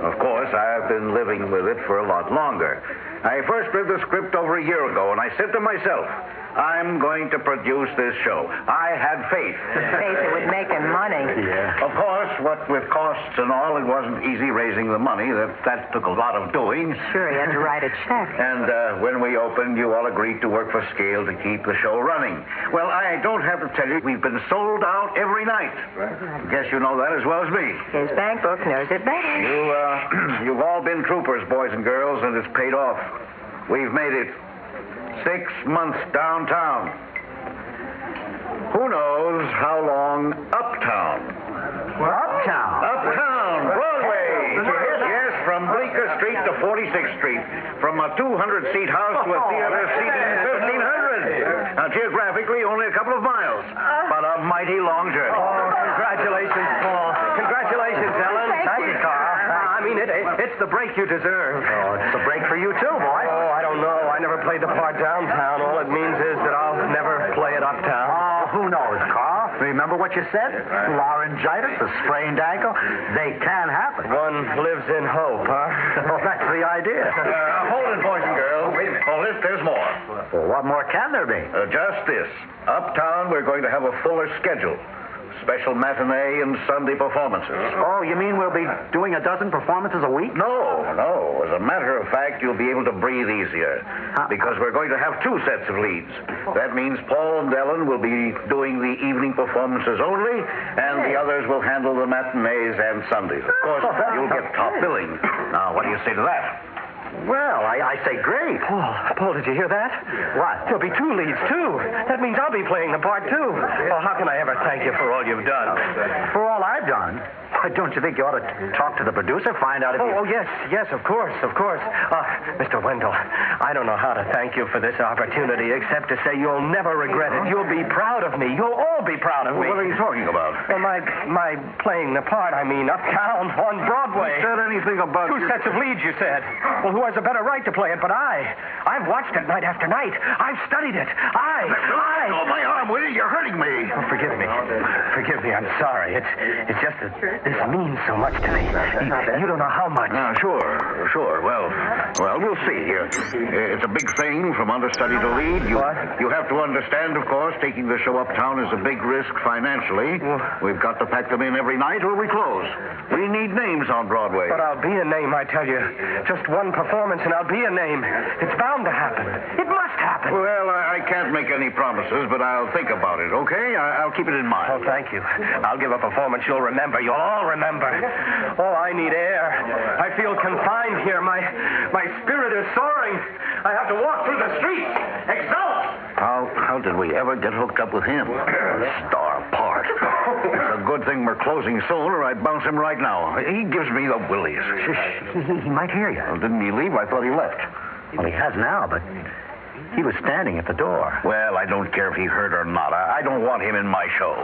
Of course, I've been living with it for a lot longer. I first read the script over a year ago, and I said to myself, I'm going to produce this show. I had faith. Faith it would make him money. Yeah. Of course, what with costs and all, it wasn't easy raising the money. That took a lot of doing. Sure, he had to write a check. And when we opened, you all agreed to work for scale to keep the show running. Well, I don't have to tell you, we've been sold out every night. Right. Guess you know that as well as me. His bank book knows it better. You've all been troopers, boys and girls, and it's paid off. We've made it 6 months downtown. Who knows how long uptown? Uptown? Uptown, Broadway. Yes, from Bleecker Street to 46th Street. From a 200-seat house to a theater seating 1,500. Now, geographically, only a couple of miles, but a mighty long journey. Oh, congratulations, Paul. Congratulations, Ellen. Thank you, Carl. I mean, it's the break you deserve. Oh, it's a break for you, too, boy. Oh, I don't know. I never played the part downtown. All it means is that I'll never play it uptown. Oh, who knows, Carl? Remember what you said? Laryngitis, a sprained ankle. They can happen. One lives in hope, huh? Oh, that's the idea. Hold it, boys and girls. Wait a minute. Hold it. There's more. Well, what more can there be? Just this. Uptown, we're going to have a fuller schedule. Special matinee and Sunday performances. Oh, you mean we'll be doing a dozen performances a week? No. As a matter of fact, you'll be able to breathe easier. Because we're going to have 2 sets of leads. That means Paul and Ellen will be doing the evening performances only, and the others will handle the matinees and Sundays. Of course, you'll get top billing. Now, what do you say to that? Well, I say great. Paul, did you hear that? What? There'll be 2 leads, too. That means I'll be playing the part, too. Oh, how can I ever thank you for all you've done? For all I've done? Don't you think you ought to talk to the producer, find out if yes, of course. Mr. Wendell, I don't know how to thank you for this opportunity except to say you'll never regret it. You'll be proud of me. You'll all be proud of me. What are you talking about? Well, my playing the part, uptown, on Broadway. Who said anything about 2 sets of leads, you said. Well, who has a better right to play it but I? I've watched it night after night. I've studied it. Oh, my arm, Willie, you're hurting me. Oh, forgive me. I'm sorry. It's just that this means so much to me. You don't know how much. Sure. Well, we'll see here. It's a big thing from understudy to lead. You have to understand, of course, taking the show uptown is a big risk financially. We've got to pack them in every night or we close. We need names on Broadway. But I'll be a name, I tell you. Just 1 performance and I'll be a name. It's bound to happen. It must happen. Well, I can't make any promises, but I'll think about it, okay? I'll keep it in mind. Oh, thank you. I'll give a performance you'll remember. You'll all remember. Oh, I need air. I feel confined here. My spirit is soaring. I have to walk through the streets. Exult! How did we ever get hooked up with him? Star part. It's a good thing we're closing soon, or I'd bounce him right now. He gives me the willies. He might hear you. Well, didn't he leave? I thought he left. Well, he has now, but he was standing at the door. Well, I don't care if he heard or not. I don't want him in my show.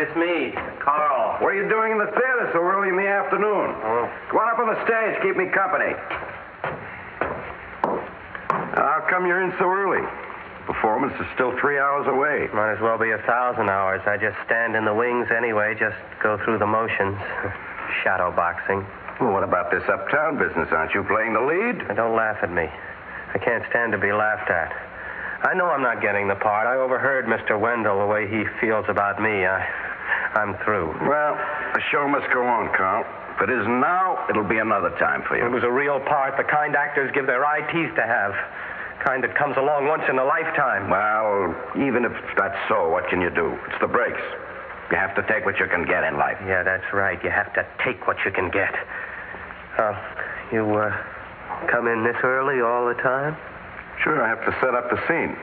It's me, Carl. What are you doing in the theater so early in the afternoon? Go on up on the stage. Keep me company. How come you're in so early? Performance is still 3 hours away. Might as well be 1,000 hours. I just stand in the wings anyway, just go through the motions. Shadow boxing. Well, what about this uptown business? Aren't you playing the lead? Don't laugh at me. I can't stand to be laughed at. I know I'm not getting the part. I overheard Mr. Wendell, the way he feels about me. I'm through. Well, the show must go on, Carl. If it isn't now, it'll be another time for you. It was a real part, the kind actors give their eye teeth to have. Kind that comes along once in a lifetime. Well, even if that's so, what can you do? It's the breaks. You have to take what you can get in life. Yeah, that's right. You have to take what you can get. You come in this early all the time? Sure, I have to set up the scene.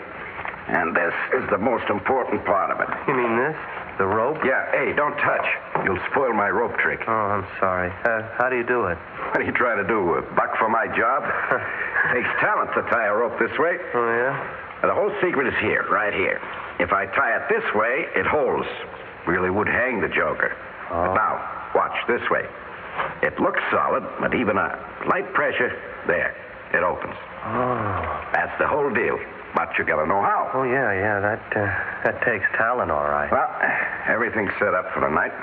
And this is the most important part of it. You mean this? The rope? Yeah, hey, don't touch. You'll spoil my rope trick. Oh, I'm sorry. How do you do it? What are you trying to do, buck for my job? Takes talent to tie a rope this way. Oh, yeah? The whole secret is here, right here. If I tie it this way, it holds. Really would hang the joker. Oh. But now, watch this way. It looks solid, but even a light pressure, there, it opens. Oh. That's the whole deal. But you gotta know how. Oh, yeah, that takes talent, all right. Well, everything's set up for the night.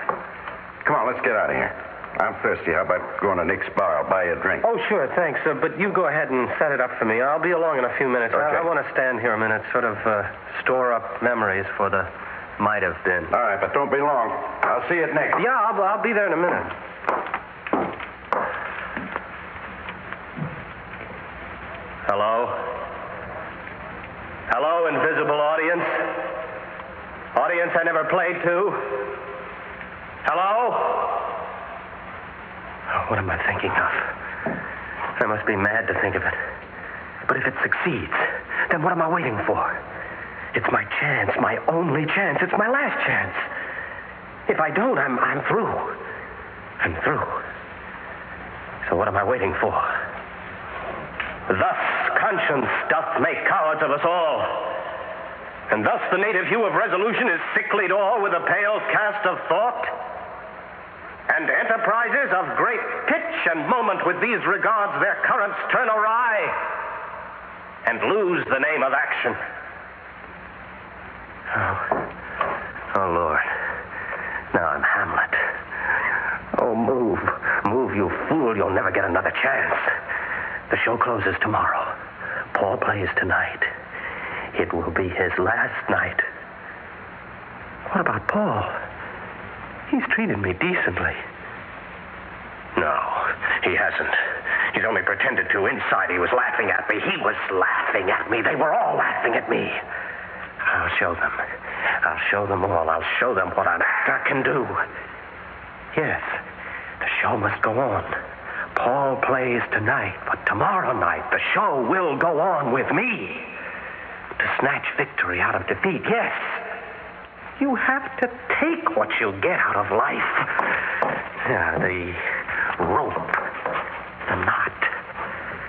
Come on, let's get out of here. I'm thirsty. How about going to Nick's bar? I'll buy you a drink. Oh, sure, thanks. But you go ahead and set it up for me. I'll be along in a few minutes. Okay. I want to stand here a minute, sort of store up memories for the might have been. All right, but don't be long. I'll see you at Nick's. Yeah, I'll be there in a minute. Hello? Hello, invisible audience? Audience I never played to? Hello? Oh, what am I thinking of? I must be mad to think of it. But if it succeeds, then what am I waiting for? It's my chance, my only chance. It's my last chance. If I don't, I'm through. I'm through. So what am I waiting for? Thus conscience doth make cowards of us all. And thus the native hue of resolution is sicklied o'er with a pale cast of thought. And enterprises of great pitch and moment with these regards their currents turn awry and lose the name of action. Oh, Lord. Now I'm Hamlet. Oh, move. Move, you fool. You'll never get another chance. The show closes tomorrow. Paul plays tonight. It will be his last night. What about Paul? He's treated me decently. No, he hasn't. He's only pretended to. Inside, he was laughing at me. He was laughing at me. They were all laughing at me. I'll show them. I'll show them all. I'll show them what an actor can do. Yes, the show must go on. Paul plays tonight, but tomorrow night the show will go on with me. To snatch victory out of defeat, yes. You have to take what you get out of life. The rope, the knot.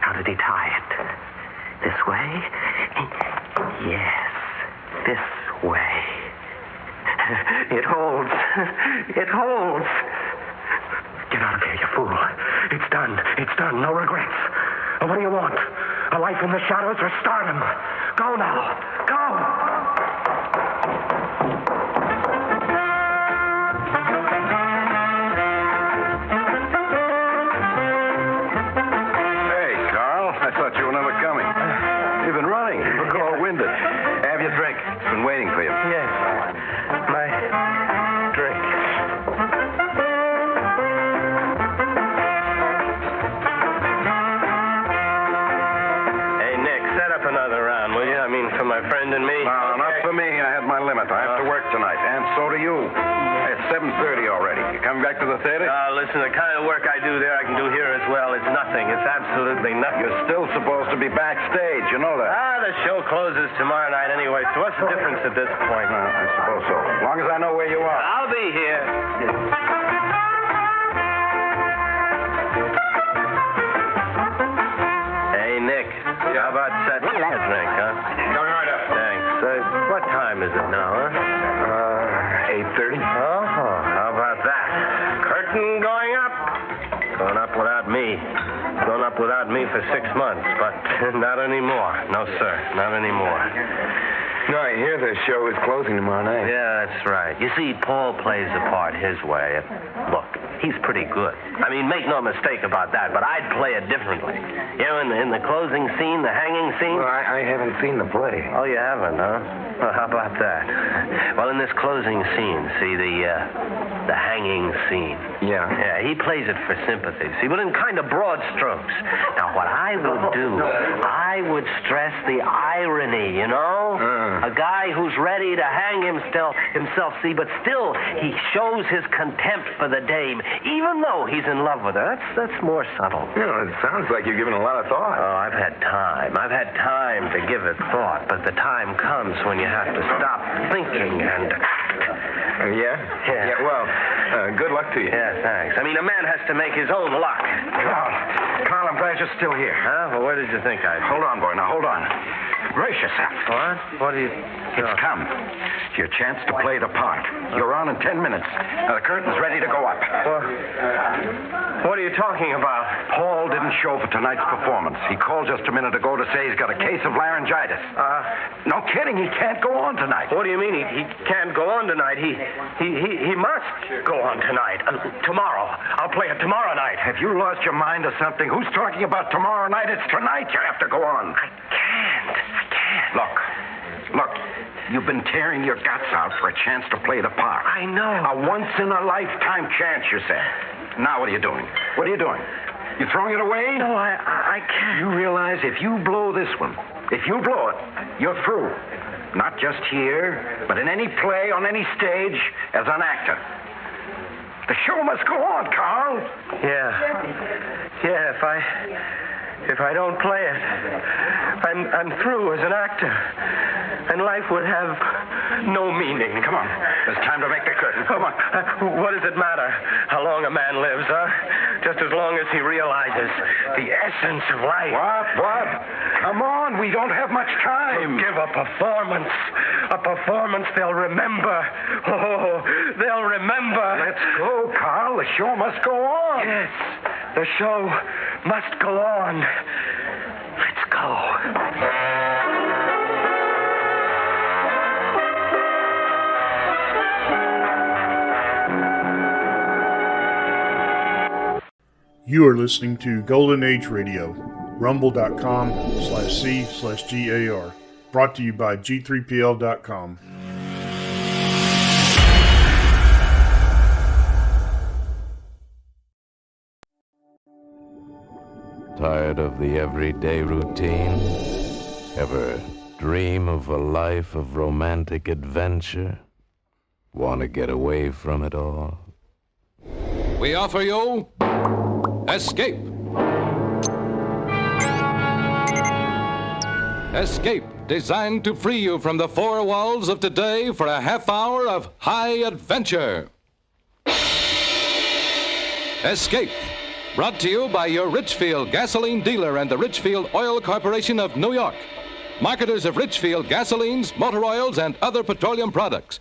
How did he tie it? This way? Yes, this way. It holds. It holds. Get out of here, you fool. It's done. It's done. No regrets. What do you want? A life in the shadows or stardom? Go now. Go! I thought you were never coming. You've been running. You look all winded. Have your drink. It's been waiting for you. Yes. My drink. Hey, Nick, set up another round, will you? I mean, for my friend and me. No, not for me. I had my limit. I have to work tonight, and so do you. It's 7:30 already. You coming back to the theater? Listen, the kind of work I do there, I can do here as well. It's nothing. It's absolutely nothing. You're still supposed to be backstage. You know that. The show closes tomorrow night anyway, so what's the difference at this point? I suppose so. As long as I know where you are. I'll be here. Hey, Nick. How about setting a drink, huh? Coming right up. Thanks. What time is it now, huh? 8:30. Oh, how about that? Curtain going up. Going up without me. Going up without me for 6 months, but not anymore. No, sir, not anymore. No, I hear the show is closing tomorrow night. Yeah, that's right. You see, Paul plays the part his way. Look, he's pretty good. I mean, make no mistake about that, but I'd play it differently. You know, in the closing scene, the hanging scene. Well, I haven't seen the play. Oh, you haven't, huh? Well, how about that? Well, in this closing scene, see, the hanging scene. Yeah? Yeah, he plays it for sympathy, see, but in kind of broad strokes. Now, what I would do, I would stress the irony, you know? A guy who's ready to hang himself, see, but still he shows his contempt for the dame, even though he's in love with her. That's more subtle. You know, it sounds like you're giving a lot of thought. Oh, I've had time. I've had time to give it thought, but the time comes when you have to stop thinking and act. Yeah, well, good luck to you. Yeah, thanks. I mean, a man has to make his own luck. Carl, I'm glad you're still here. Huh? Well, where did you think I'd be? Hold on, boy. Now, hold on. Brace yourself. What? What do you... It's come. It's your chance to play the part. You're on in 10 minutes. Now, the curtain's ready to go up. What are you talking about? Paul didn't show for tonight's performance. He called just a minute ago to say he's got a case of laryngitis. No kidding. He can't go on tonight. What do you mean he can't go on tonight? He must go on tonight. Tomorrow. I'll play it tomorrow night. Have you lost your mind or something? Who's talking about tomorrow night? It's tonight you have to go on. I can't. Look, you've been tearing your guts out for a chance to play the part. I know. A once-in-a-lifetime chance, you said. Now what are you doing? What are you doing? You throwing it away? No, I can't. You realize if you blow this one, if you blow it, you're through. Not just here, but in any play, on any stage, as an actor. The show must go on, Carl. Yeah, if I don't play it, I'm through as an actor. And life would have no meaning. Come on. It's time to make the curtain. Come on. What does it matter how long a man lives, huh? Just as long as he realizes the essence of life. What? Come on, we don't have much time. Give a performance. A performance they'll remember. Oh, they'll remember. Let's go, Carl. The show must go on. Yes, the show must go on. Let's go. You are listening to Golden Age Radio, rumble.com/C/GAR. Brought to you by G3PL.com. Tired of the everyday routine? Ever dream of a life of romantic adventure? Want to get away from it all? We offer you Escape. Escape, designed to free you from the four walls of today for a half hour of high adventure. Escape, brought to you by your Richfield gasoline dealer and the Richfield Oil Corporation of New York, marketers of Richfield gasolines, motor oils, and other petroleum products.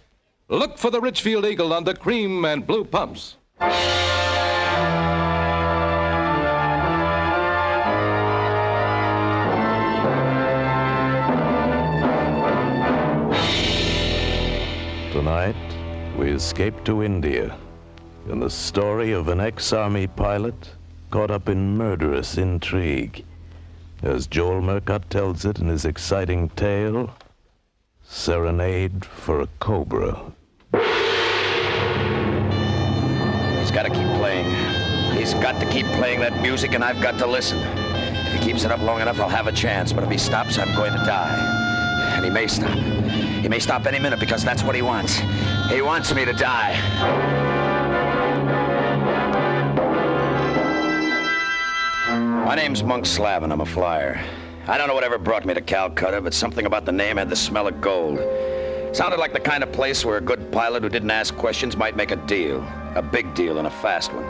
Look for the Richfield Eagle on the cream and blue pumps. Tonight, we escape to India in the story of an ex-army pilot caught up in murderous intrigue. As Joel Murcott tells it in his exciting tale, Serenade for a Cobra. He's got to keep playing. He's got to keep playing that music, and I've got to listen. If he keeps it up long enough, I'll have a chance. But if he stops, I'm going to die. And he may stop. He may stop any minute because that's what he wants. He wants me to die. My name's Monk Slavin. I'm a flyer. I don't know whatever brought me to Calcutta, but something about the name had the smell of gold. Sounded like the kind of place where a good pilot who didn't ask questions might make a deal. A big deal and a fast one.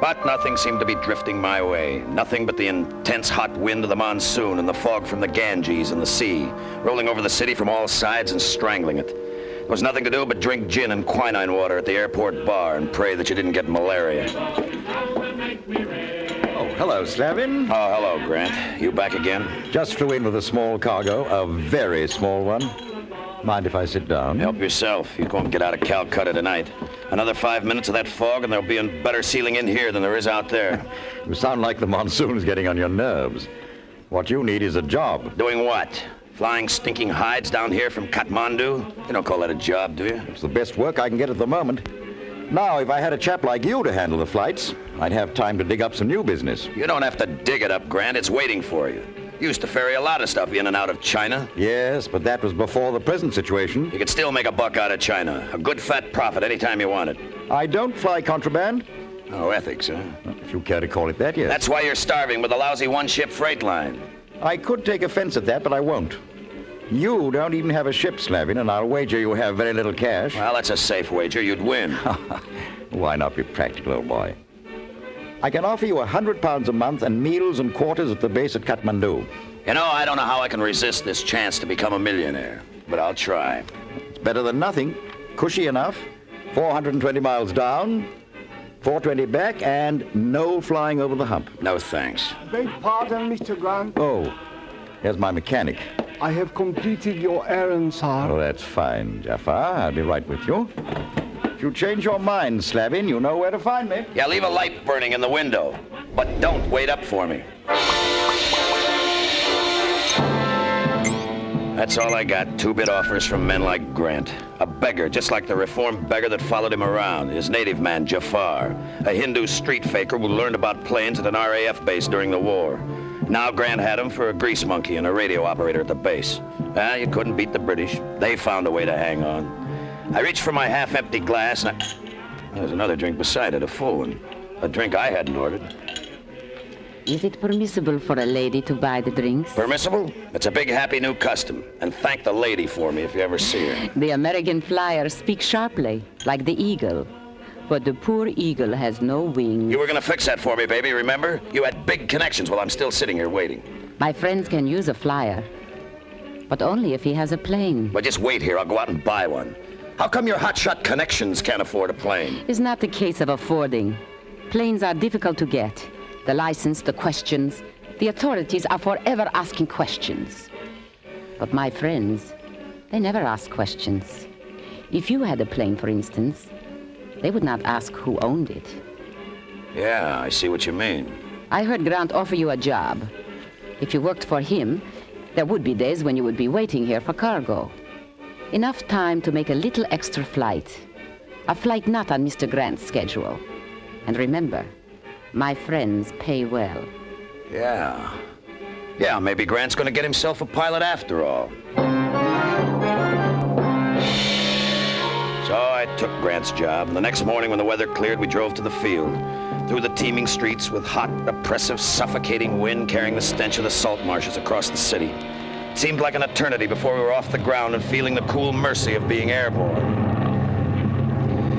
But nothing seemed to be drifting my way. Nothing but the intense hot wind of the monsoon and the fog from the Ganges and the sea, rolling over the city from all sides and strangling it. There was nothing to do but drink gin and quinine water at the airport bar and pray that you didn't get malaria. Oh, hello, Slavin. Oh, hello, Grant. You back again? Just flew in with a small cargo, a very small one. Mind if I sit down? Help yourself. You won't get out of Calcutta tonight. Another 5 minutes of that fog, and there'll be a better ceiling in here than there is out there. You sound like the monsoon's getting on your nerves. What you need is a job. Doing what? Flying stinking hides down here from Kathmandu? You don't call that a job, do you? It's the best work I can get at the moment. Now, if I had a chap like you to handle the flights, I'd have time to dig up some new business. You don't have to dig it up, Grant. It's waiting for you. Used to ferry a lot of stuff in and out of China. Yes, but that was before the present situation. You could still make a buck out of China. A good fat profit anytime you want it. I don't fly contraband. Oh, ethics, huh? If you care to call it that, yes. That's why you're starving with a lousy one-ship freight line. I could take offense at that, but I won't. You don't even have a ship, Slavin, and I'll wager you have very little cash. Well, that's a safe wager. You'd win. Why not be practical, old boy? I can offer you £100 a month and meals and quarters at the base at Kathmandu. You know, I don't know how I can resist this chance to become a millionaire, but I'll try. It's better than nothing. Cushy enough. 420 miles down, 420 back, and no flying over the hump. No thanks. Beg pardon, Mr. Grant. Oh, here's my mechanic. I have completed your errand, sir. Oh, that's fine, Jafar. I'll be right with you. If you change your mind, Slavin, you know where to find me. Yeah, leave a light burning in the window, but don't wait up for me. That's all I got. 2-bit offers from men like Grant. A beggar, just like the reformed beggar that followed him around. His native man, Jafar. A Hindu street faker who learned about planes at an RAF base during the war. Now Grant had him for a grease monkey and a radio operator at the base. You couldn't beat the British. They found a way to hang on. I reached for my half-empty glass, and there's another drink beside it, a full one. A drink I hadn't ordered. Is it permissible for a lady to buy the drinks? Permissible? It's a big happy new custom. And thank the lady for me if you ever see her. The American flyer speaks sharply, like the eagle. But the poor eagle has no wings. You were going to fix that for me, baby, remember? You had big connections while I'm still sitting here waiting. My friends can use a flyer, but only if he has a plane. Well, just wait here. I'll go out and buy one. How come your hotshot connections can't afford a plane? It's not the case of affording. Planes are difficult to get. The license, the questions. The authorities are forever asking questions. But my friends, they never ask questions. If you had a plane, for instance, they would not ask who owned it. Yeah, I see what you mean. I heard Grant offer you a job. If you worked for him, there would be days when you would be waiting here for cargo. Enough time to make a little extra flight. A flight not on Mr. Grant's schedule. And remember, my friends pay well. Yeah. Yeah, maybe Grant's going to get himself a pilot after all. So I took Grant's job, and the next morning when the weather cleared, we drove to the field. Through the teeming streets with hot, oppressive, suffocating wind carrying the stench of the salt marshes across the city. It seemed like an eternity before we were off the ground and feeling the cool mercy of being airborne.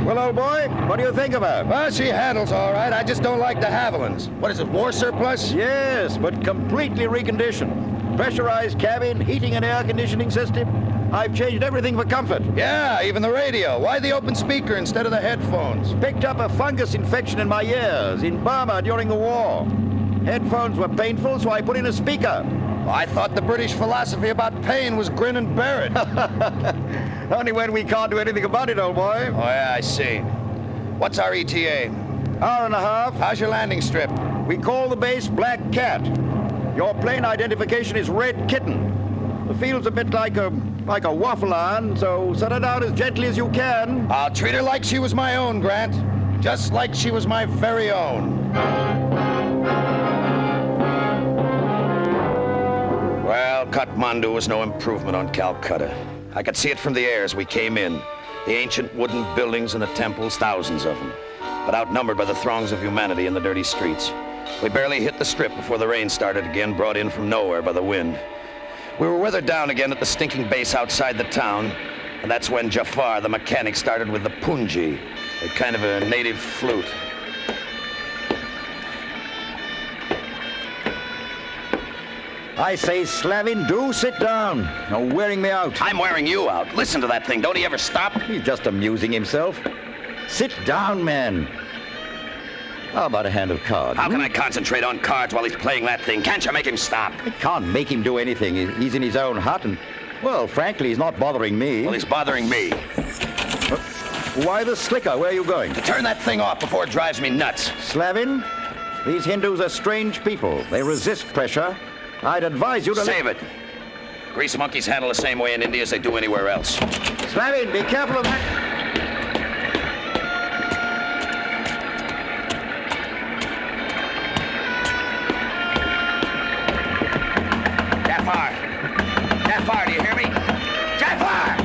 Well, old boy, what do you think of her? Well, she handles all right. I just don't like de Havillands. What is it, war surplus? Yes, but completely reconditioned. Pressurized cabin, heating and air conditioning system. I've changed everything for comfort. Yeah, even the radio. Why the open speaker instead of the headphones? Picked up a fungus infection in my ears in Burma during the war. Headphones were painful, so I put in a speaker. I thought the British philosophy about pain was grin and bear it. Only when we can't do anything about it, old boy. Oh, yeah, I see. What's our ETA? Hour and a half. How's your landing strip? We call the base Black Cat. Your plane identification is Red Kitten. The field's a bit like a waffle iron, so set her down as gently as you can. I'll treat her like she was my own, Grant. Just like she was my very own. Well, Kathmandu was no improvement on Calcutta. I could see it from the air as we came in. The ancient wooden buildings and the temples, thousands of them, but outnumbered by the throngs of humanity in the dirty streets. We barely hit the strip before the rain started again, brought in from nowhere by the wind. We were weathered down again at the stinking base outside the town, and that's when Jafar, the mechanic, started with the punji, a kind of a native flute. I say, Slavin, do sit down. You're wearing me out. I'm wearing you out. Listen to that thing. Don't he ever stop? He's just amusing himself. Sit down, man. How about a hand of cards? How can I concentrate on cards while he's playing that thing? Can't you make him stop? I can't make him do anything. He's in his own hut, and, well, frankly, he's not bothering me. Well, he's bothering me. Why the slicker? Where are you going? To turn that thing off before it drives me nuts. Slavin, these Hindus are strange people. They resist pressure. I'd advise you to... Save it. Grease monkeys handle the same way in India as they do anywhere else. Slavin, be careful of that. Jafar, do you hear me? Jafar!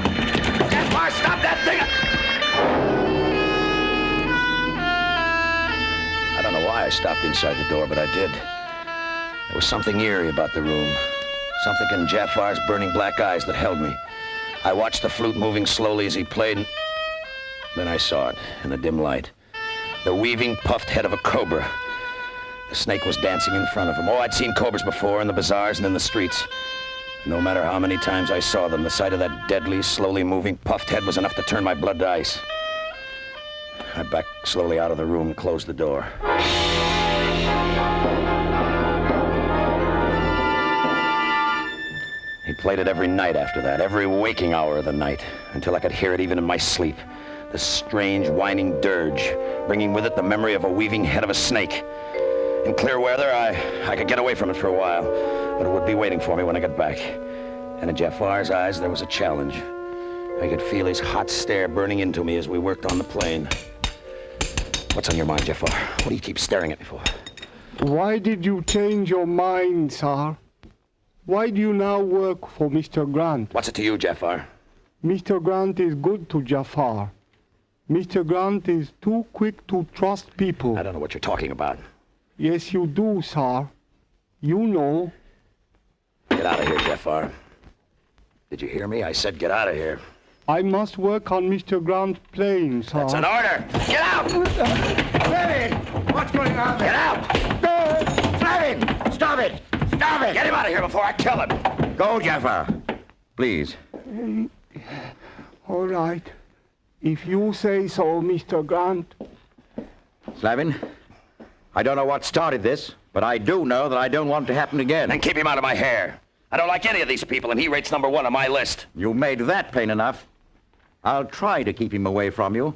Jafar, stop that thing! I don't know why I stopped inside the door, but I did. There was something eerie about the room. Something in Jafar's burning black eyes that held me. I watched the flute moving slowly as he played, and then I saw it in the dim light. The weaving, puffed head of a cobra. The snake was dancing in front of him. Oh, I'd seen cobras before in the bazaars and in the streets. No matter how many times I saw them, the sight of that deadly, slowly moving, puffed head was enough to turn my blood to ice. I backed slowly out of the room and closed the door. He played it every night after that, every waking hour of the night, until I could hear it even in my sleep. The strange, whining dirge, bringing with it the memory of a weaving head of a snake. In clear weather, I could get away from it for a while, but it would be waiting for me when I got back. And in Jafar's eyes, there was a challenge. I could feel his hot stare burning into me as we worked on the plane. What's on your mind, Jafar? What do you keep staring at me for? Why did you change your mind, sir? Why do you now work for Mr. Grant? What's it to you, Jafar? Mr. Grant is good to Jafar. Mr. Grant is too quick to trust people. I don't know what you're talking about. Yes, you do, sir. You know. Get out of here, Jeffar. Did you hear me? I said get out of here. I must work on Mr. Grant's plane, sir. That's an order. Get out! Fleming! What's going on there? Get out! Fleming! Stop it! Stop it! Get him out of here before I kill him. Go, Jaffa. Please. All right. If you say so, Mr. Grant. Slavin, I don't know what started this, but I do know that I don't want it to happen again. Then keep him out of my hair. I don't like any of these people, and he rates number 1 on my list. You made that plain enough. I'll try to keep him away from you.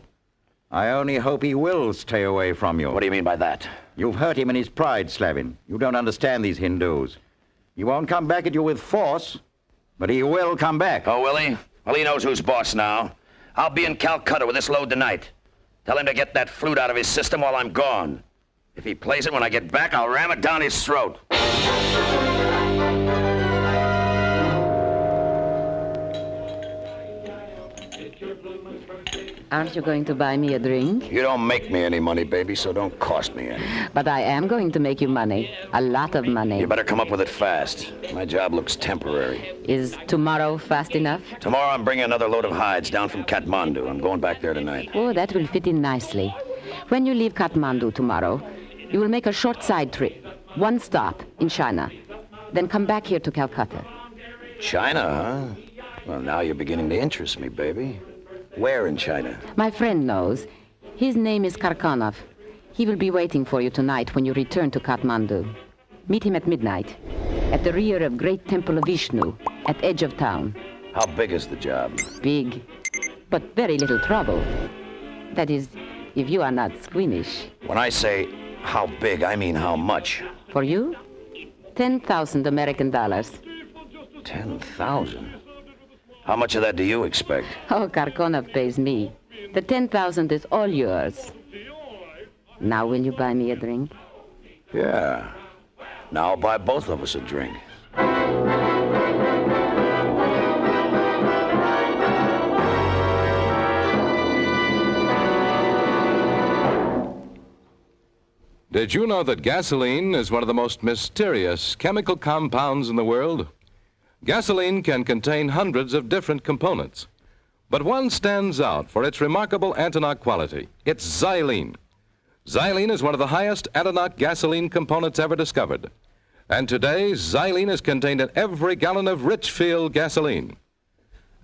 I only hope he will stay away from you. What do you mean by that? You've hurt him in his pride, Slavin. You don't understand these Hindus. He won't come back at you with force, but he will come back. Oh, will he? Well, he knows who's boss now. I'll be in Calcutta with this load tonight. Tell him to get that flute out of his system while I'm gone. If he plays it when I get back, I'll ram it down his throat. Aren't you going to buy me a drink? You don't make me any money, baby, so don't cost me any. But I am going to make you money. A lot of money. You better come up with it fast. My job looks temporary. Is tomorrow fast enough? Tomorrow I'm bringing another load of hides down from Kathmandu. I'm going back there tonight. Oh, that will fit in nicely. When you leave Kathmandu tomorrow, you will make a short side trip. 1 stop in China. Then come back here to Calcutta. China, huh? Well, now you're beginning to interest me, baby. Where in China? My friend knows. His name is Karkanov. He will be waiting for you tonight when you return to Kathmandu. Meet him at midnight, at the rear of Great Temple of Vishnu, at edge of town. How big is the job? Big, but very little trouble. That is, if you are not squeamish. When I say how big, I mean how much. For you, 10,000 American dollars. 10,000? How much of that do you expect? Oh, Karkanov pays me. The 10,000 is all yours. Now will you buy me a drink? Yeah. Now I'll buy both of us a drink. Did you know that gasoline is one of the most mysterious chemical compounds in the world? Gasoline can contain hundreds of different components, but one stands out for its remarkable anti-knock quality. It's xylene. Xylene is one of the highest anti-knock gasoline components ever discovered. And today, xylene is contained in every gallon of Richfield gasoline.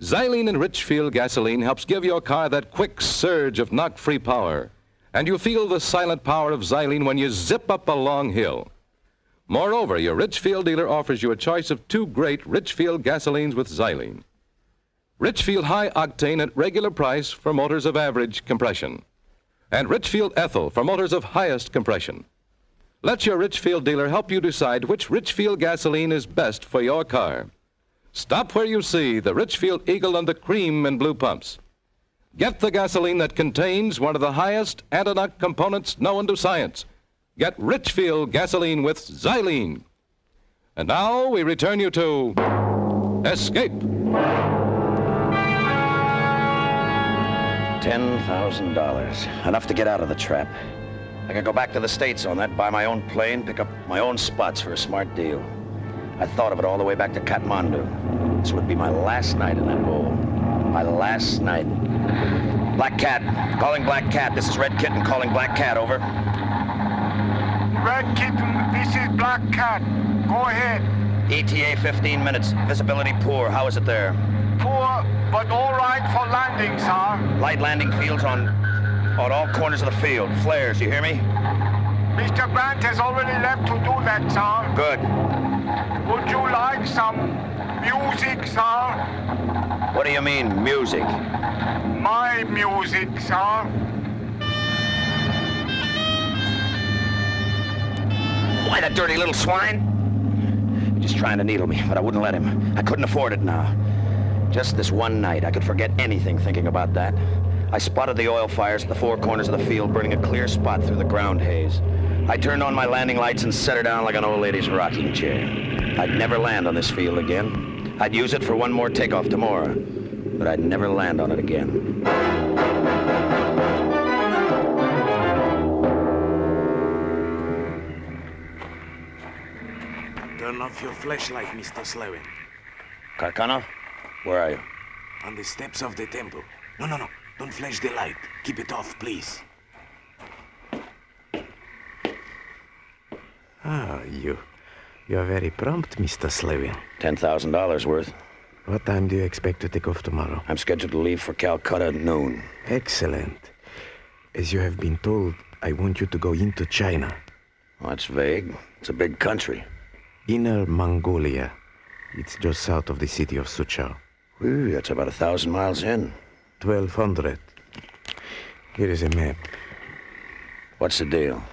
Xylene in Richfield gasoline helps give your car that quick surge of knock-free power. And you feel the silent power of xylene when you zip up a long hill. Moreover, your Richfield dealer offers you a choice of 2 great Richfield gasolines with xylene. Richfield High Octane at regular price for motors of average compression. And Richfield Ethyl for motors of highest compression. Let your Richfield dealer help you decide which Richfield gasoline is best for your car. Stop where you see the Richfield Eagle and the cream and blue pumps. Get the gasoline that contains one of the highest anti-knock components known to science. Get Richfield gasoline with xylene. And now we return you to Escape. $10,000. Enough to get out of the trap. I can go back to the States on that, buy my own plane, pick up my own spots for a smart deal. I thought of it all the way back to Kathmandu. This would be my last night in that hole. My last night. Black Cat. Calling Black Cat. This is Red Kitten calling Black Cat, over. Red Kitten, this is Black Cat. Go ahead. ETA 15 minutes. Visibility poor. How is it there? Poor, but all right for landing, sir. Light landing fields on all corners of the field. Flares, you hear me? Mr. Grant has already left to do that, sir. Good. Would you like some music, sir? What do you mean, music? My music, sir. Why, that dirty little swine? He's just trying to needle me, but I wouldn't let him. I couldn't afford it now. Just this one night, I could forget anything thinking about that. I spotted the oil fires at the 4 corners of the field, burning a clear spot through the ground haze. I turned on my landing lights and set her down like an old lady's rocking chair. I'd never land on this field again. I'd use it for one more takeoff tomorrow, but I'd never land on it again. Turn off your flashlight, Mr. Slewin. Karkanov, where are you? On the steps of the temple. No. Don't flash the light. Keep it off, please. Ah, you're very prompt, Mr. Slewin. $10,000 worth. What time do you expect to take off tomorrow? I'm scheduled to leave for Calcutta at noon. Excellent. As you have been told, I want you to go into China. Well, that's vague. It's a big country. Inner Mongolia. It's just south of the city of Suchao. Ooh, that's about 1,000 miles in. 1,200. Here is a map. What's the deal?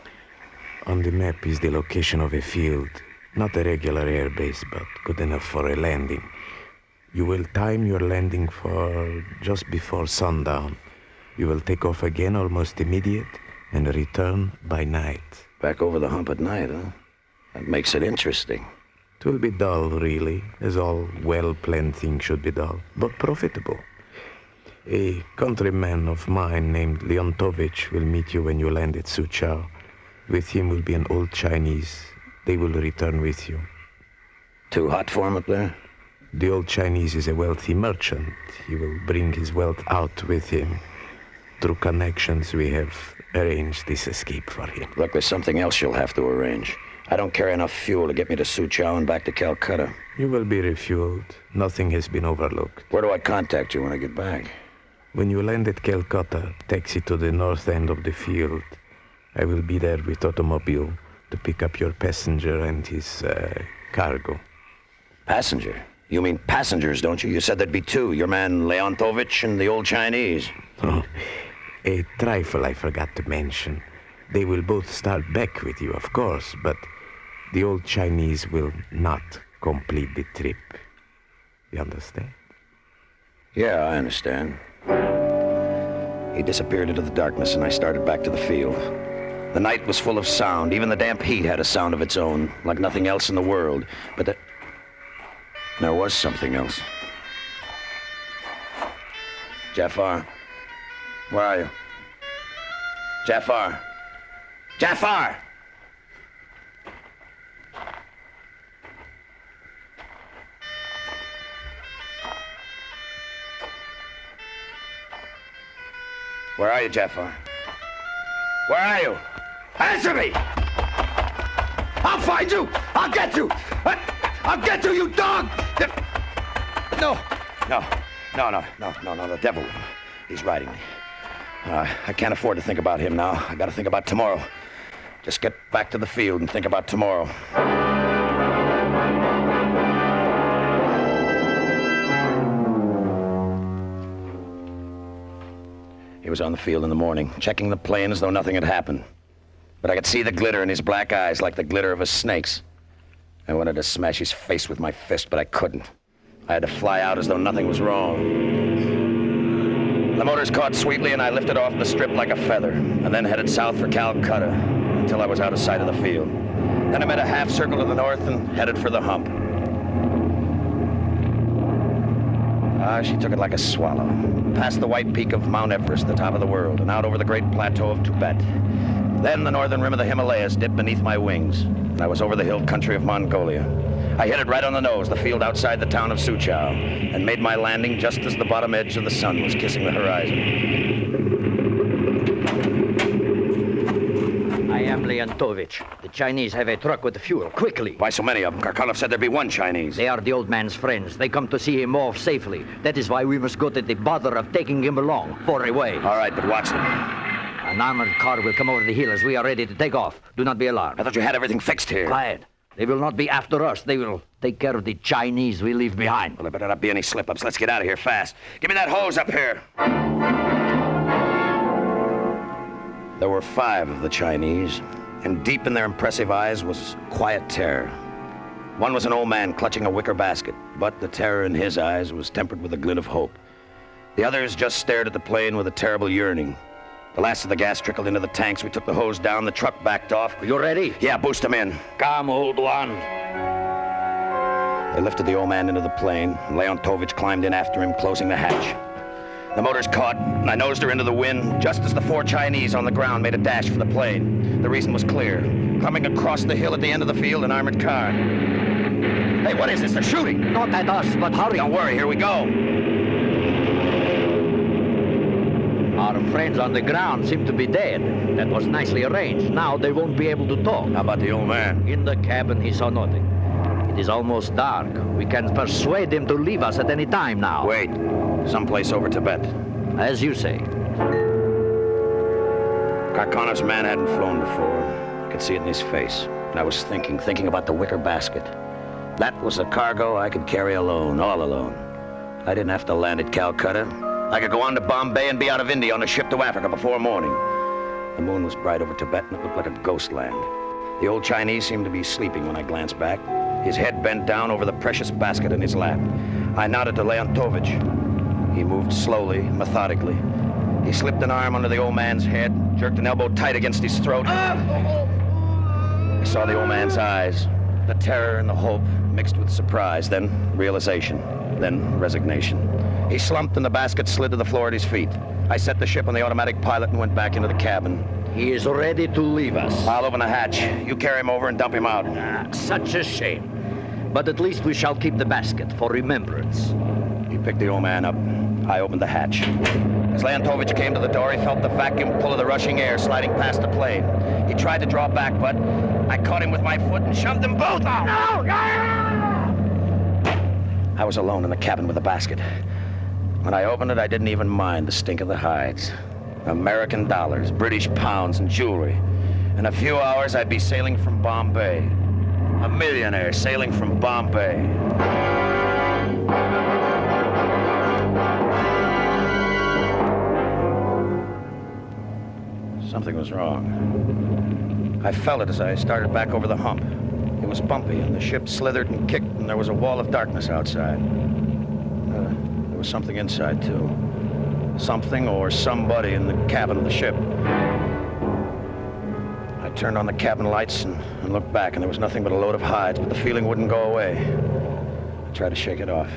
On the map is the location of a field. Not a regular airbase, but good enough for a landing. You will time your landing for just before sundown. You will take off again almost immediate and return by night. Back over the hump at night, huh? That makes it interesting. It will be dull, really, as all well-planned things should be dull, but profitable. A countryman of mine named Leontovich will meet you when you land at Suchao. With him will be an old Chinese. They will return with you. Too hot for him up there? The old Chinese is a wealthy merchant. He will bring his wealth out with him. Through connections, we have arranged this escape for him. Look, there's something else you'll have to arrange. I don't carry enough fuel to get me to Suchao and back to Calcutta. You will be refueled. Nothing has been overlooked. Where do I contact you when I get back? When you land at Calcutta, taxi to the north end of the field. I will be there with automobile to pick up your passenger and his cargo. Passenger? You mean passengers, don't you? You said there'd be two. Your man Leontovich and the old Chinese. Oh, a trifle I forgot to mention. They will both start back with you, of course, but the old Chinese will not complete the trip. You understand? Yeah, I understand. He disappeared into the darkness, and I started back to the field. The night was full of sound. Even the damp heat had a sound of its own, like nothing else in the world. But there was something else. Jafar, where are you? Jafar! Jafar! Where are you, Jafar? Where are you? Answer me! I'll find you! I'll get you! I'll get you, you dog! No, the devil. He's riding me. I can't afford to think about him now. I gotta think about tomorrow. Just get back to the field and think about tomorrow. He was on the field in the morning, checking the plane as though nothing had happened. But I could see the glitter in his black eyes like the glitter of a snake's. I wanted to smash his face with my fist, but I couldn't. I had to fly out as though nothing was wrong. The motors caught sweetly, and I lifted off the strip like a feather, and then headed south for Calcutta until I was out of sight of the field. Then I made a half circle to the north and headed for the hump. She took it like a swallow. Past the white peak of Mount Everest, the top of the world, and out over the great plateau of Tibet. Then the northern rim of the Himalayas dipped beneath my wings, and I was over the hill country of Mongolia. I hit it right on the nose, the field outside the town of Suchao, and made my landing just as the bottom edge of the sun was kissing the horizon. I am Leontovich. The Chinese have a truck with fuel. Quickly. Why so many of them? Karkanov said there'd be one Chinese. They are the old man's friends. They come to see him off safely. That is why we must go to the bother of taking him along, far away. All right, but watch them. An armored car will come over the hill as we are ready to take off. Do not be alarmed. I thought you had everything fixed here. Quiet. They will not be after us. They will take care of the Chinese we leave behind. Well, there better not be any slip-ups. Let's get out of here fast. Give me that hose up here. There were 5 of the Chinese, and deep in their impressive eyes was quiet terror. One was an old man clutching a wicker basket, but the terror in his eyes was tempered with a glint of hope. The others just stared at the plane with a terrible yearning. The last of the gas trickled into the tanks. We took the hose down. The truck backed off. Are you ready? Yeah, boost them in. Come, old one. They lifted the old man into the plane. Leontovich climbed in after him, closing the hatch. The motors caught, and I nosed her into the wind just as the 4 Chinese on the ground made a dash for the plane. The reason was clear. Coming across the hill at the end of the field, an armored car. Hey, what is this? They're shooting. Not at us, but hurry. Don't worry, here we go. Our friends on the ground seem to be dead. That was nicely arranged. Now they won't be able to talk. How about the old man? In the cabin, he saw nothing. It is almost dark. We can persuade him to leave us at any time now. Wait. Someplace over Tibet. As you say. Karkonov's man hadn't flown before. I could see it in his face. And I was thinking about the wicker basket. That was a cargo I could carry alone, all alone. I didn't have to land at Calcutta. I could go on to Bombay and be out of India on a ship to Africa before morning. The moon was bright over Tibet and it looked like a ghost land. The old Chinese seemed to be sleeping when I glanced back. His head bent down over the precious basket in his lap. I nodded to Leontovich. He moved slowly, methodically. He slipped an arm under the old man's head, jerked an elbow tight against his throat. I saw the old man's eyes, the terror and the hope mixed with surprise, then realization, then resignation. He slumped and the basket slid to the floor at his feet. I set the ship on the automatic pilot and went back into the cabin. He is ready to leave us. I'll open the hatch. You carry him over and dump him out. Such a shame. But at least we shall keep the basket for remembrance. He picked the old man up. I opened the hatch. As Leontovich came to the door, he felt the vacuum pull of the rushing air sliding past the plane. He tried to draw back, but I caught him with my foot and shoved them both out. No! I was alone in the cabin with the basket. When I opened it, I didn't even mind the stink of the hides. American dollars, British pounds, and jewelry. In a few hours, I'd be sailing from Bombay. A millionaire sailing from Bombay. Something was wrong. I felt it as I started back over the hump. It was bumpy, and the ship slithered and kicked, and there was a wall of darkness outside. There was something inside, too. Something or somebody in the cabin of the ship. I turned on the cabin lights and looked back, and there was nothing but a load of hides, but the feeling wouldn't go away. I tried to shake it off.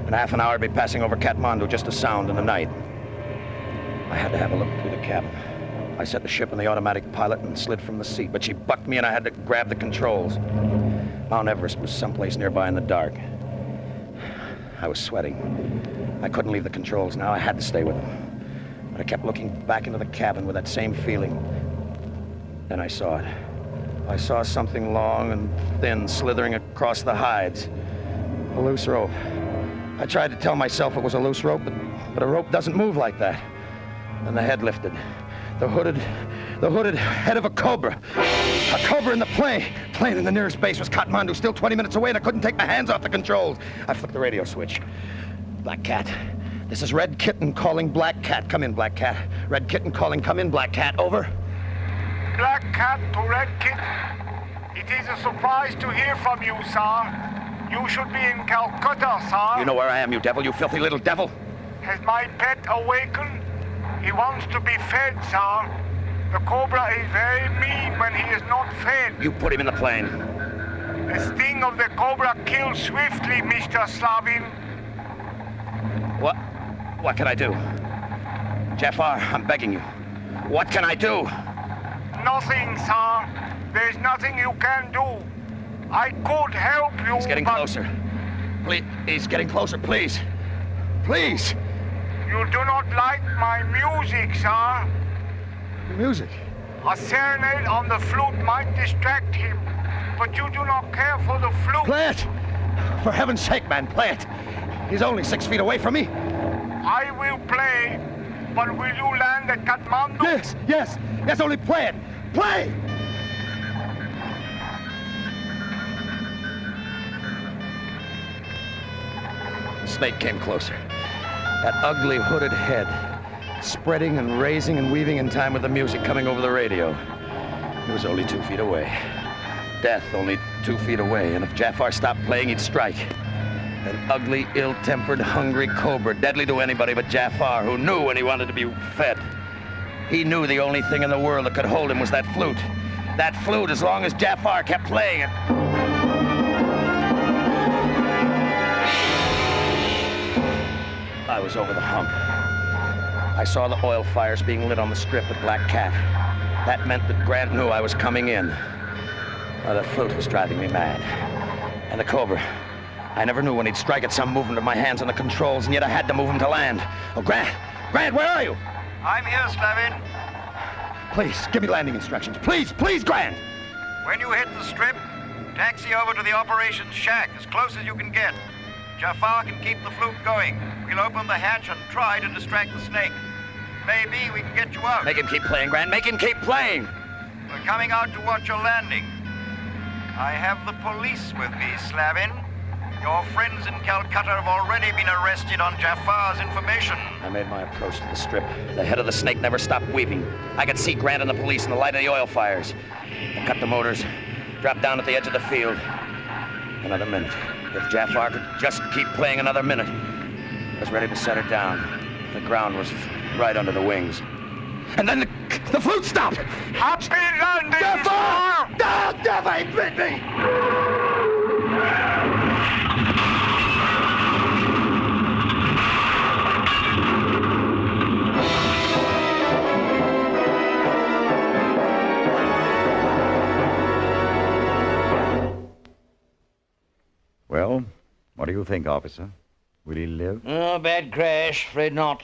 In half an hour, I'd be passing over Kathmandu, just a sound in the night. I had to have a look through the cabin. I set the ship on the automatic pilot and slid from the seat, but she bucked me and I had to grab the controls. Mount Everest was someplace nearby in the dark. I was sweating. I couldn't leave the controls now. I had to stay with them. But I kept looking back into the cabin with that same feeling. Then I saw it. I saw something long and thin slithering across the hides. A loose rope. I tried to tell myself it was a loose rope, but a rope doesn't move like that. Then the head lifted. The hooded head of a cobra. A cobra in the plane. Plane in the nearest base was Kathmandu, still 20 minutes away, and I couldn't take my hands off the controls. I flipped the radio switch. Black Cat. This is Red Kitten calling Black Cat. Come in, Black Cat. Red Kitten calling, come in, Black Cat. Over. Black Cat to Red Kitten. It is a surprise to hear from you, sir. You should be in Calcutta, sir. You know where I am, you devil, you filthy little devil. Has my pet awakened? He wants to be fed, sir. The cobra is very mean when he is not fed. You put him in the plane. The sting of the cobra kills swiftly, Mr. Slavin. What can I do? Jafar, I'm begging you. What can I do? Nothing, sir. There's nothing you can do. I could help you, He's getting closer. Please, he's getting closer, please. Please! You do not like my music, sir. Music? A serenade on the flute might distract him, but you do not care for the flute. Play it! For heaven's sake, man, play it. He's only 6 feet away from me. I will play, but will you land at Kathmandu? Yes, only play it. Play! The snake came closer. That ugly hooded head, spreading and raising and weaving in time with the music coming over the radio. It was only 2 feet away. Death only 2 feet away, and if Jafar stopped playing, he'd strike. An ugly, ill-tempered, hungry cobra, deadly to anybody but Jafar, who knew when he wanted to be fed. He knew the only thing in the world that could hold him was that flute. That flute, as long as Jafar kept playing it. I was over the hump. I saw the oil fires being lit on the strip at Black Cat. That meant that Grant knew I was coming in. The flute was driving me mad. And the Cobra. I never knew when he'd strike at some movement of my hands on the controls, and yet I had to move him to land. Oh, Grant! Grant, where are you? I'm here, Slavin. Please, give me landing instructions. Please, Grant! When you hit the strip, taxi over to the operations shack as close as you can get. Jafar can keep the fluke going. We'll open the hatch and try to distract the snake. Maybe we can get you out. Make him keep playing, Grant. Make him keep playing! We're coming out to watch your landing. I have the police with me, Slavin. Your friends in Calcutta have already been arrested on Jafar's information. I made my approach to the strip. The head of the snake never stopped weeping. I could see Grant and the police in the light of the oil fires. I cut the motors, dropped down at the edge of the field. Another minute. If Jafar could just keep playing another minute. I was ready to set her down. The ground was right under the wings. And then the flute stopped! Happy landing! Jafar! No, Jafar, he bit me! Well, what do you think, officer? Will he live? Oh, bad crash. Afraid not.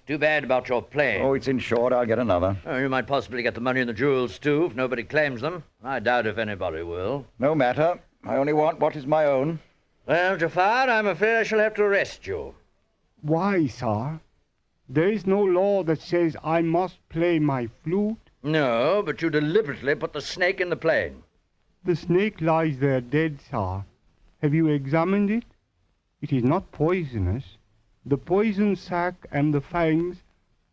Too bad about your plane. Oh, it's insured. I'll get another. Oh, you might possibly get the money and the jewels, too, if nobody claims them. I doubt if anybody will. No matter. I only want what is my own. Well, Jafar, I'm afraid I shall have to arrest you. Why, sir? There is no law that says I must play my flute. No, but you deliberately put the snake in the plane. The snake lies there dead, sir. Have you examined it? It is not poisonous. The poison sac and the fangs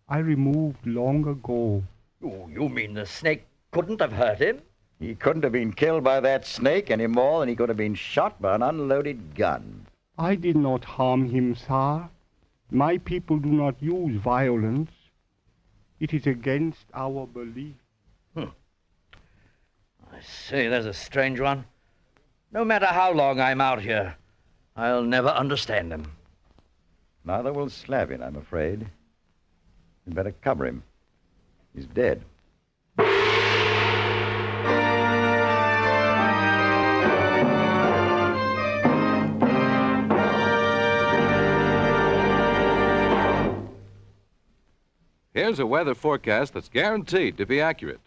I removed long ago. Oh, you mean the snake couldn't have hurt him? He couldn't have been killed by that snake any more than he could have been shot by an unloaded gun. I did not harm him, sir. My people do not use violence. It is against our belief. I say, there's a strange one. No matter how long I'm out here, I'll never understand him. Neither will Slavin, I'm afraid. You'd better cover him. He's dead. Here's a weather forecast that's guaranteed to be accurate.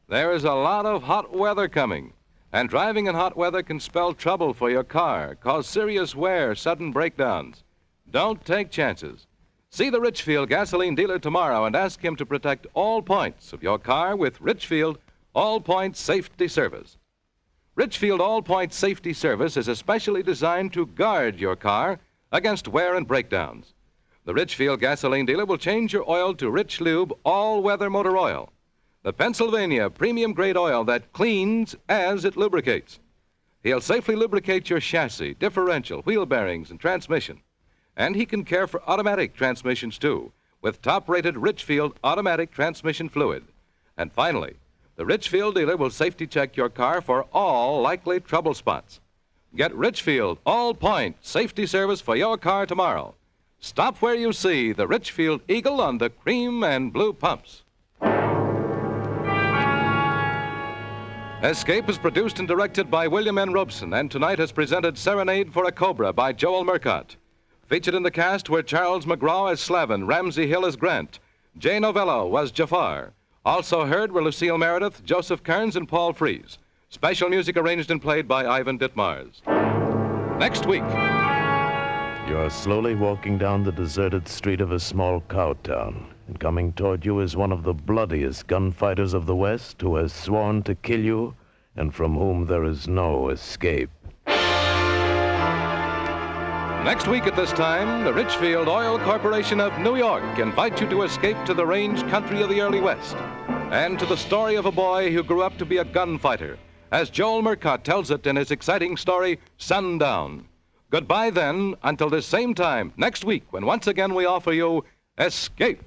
There is a lot of hot weather coming, and driving in hot weather can spell trouble for your car, cause serious wear, sudden breakdowns. Don't take chances. See the Richfield gasoline dealer tomorrow and ask him to protect all points of your car with Richfield All Points Safety Service. Richfield All Points Safety Service is especially designed to guard your car against wear and breakdowns. The Richfield gasoline dealer will change your oil to Rich Lube all-weather motor oil, the Pennsylvania premium-grade oil that cleans as it lubricates. He'll safely lubricate your chassis, differential, wheel bearings, and transmission. And he can care for automatic transmissions, too, with top-rated Richfield automatic transmission fluid. And finally, the Richfield dealer will safety check your car for all likely trouble spots. Get Richfield all-point safety service for your car tomorrow. Stop where you see the Richfield Eagle on the cream and blue pumps. Escape is produced and directed by William N. Robeson, and tonight has presented Serenade for a Cobra by Joel Murcott. Featured in the cast were Charles McGraw as Slavin, Ramsey Hill as Grant, Jay Novello was Jafar. Also heard were Lucille Meredith, Joseph Kearns, and Paul Frees. Special music arranged and played by Ivan Ditmars. Next week. You are slowly walking down the deserted street of a small cow town, and coming toward you is one of the bloodiest gunfighters of the West who has sworn to kill you and from whom there is no escape. Next week at this time, the Richfield Oil Corporation of New York invite you to escape to the range country of the early West and to the story of a boy who grew up to be a gunfighter, as Joel Murcott tells it in his exciting story, Sundown. Goodbye then, until this same time next week, when once again we offer you Escape.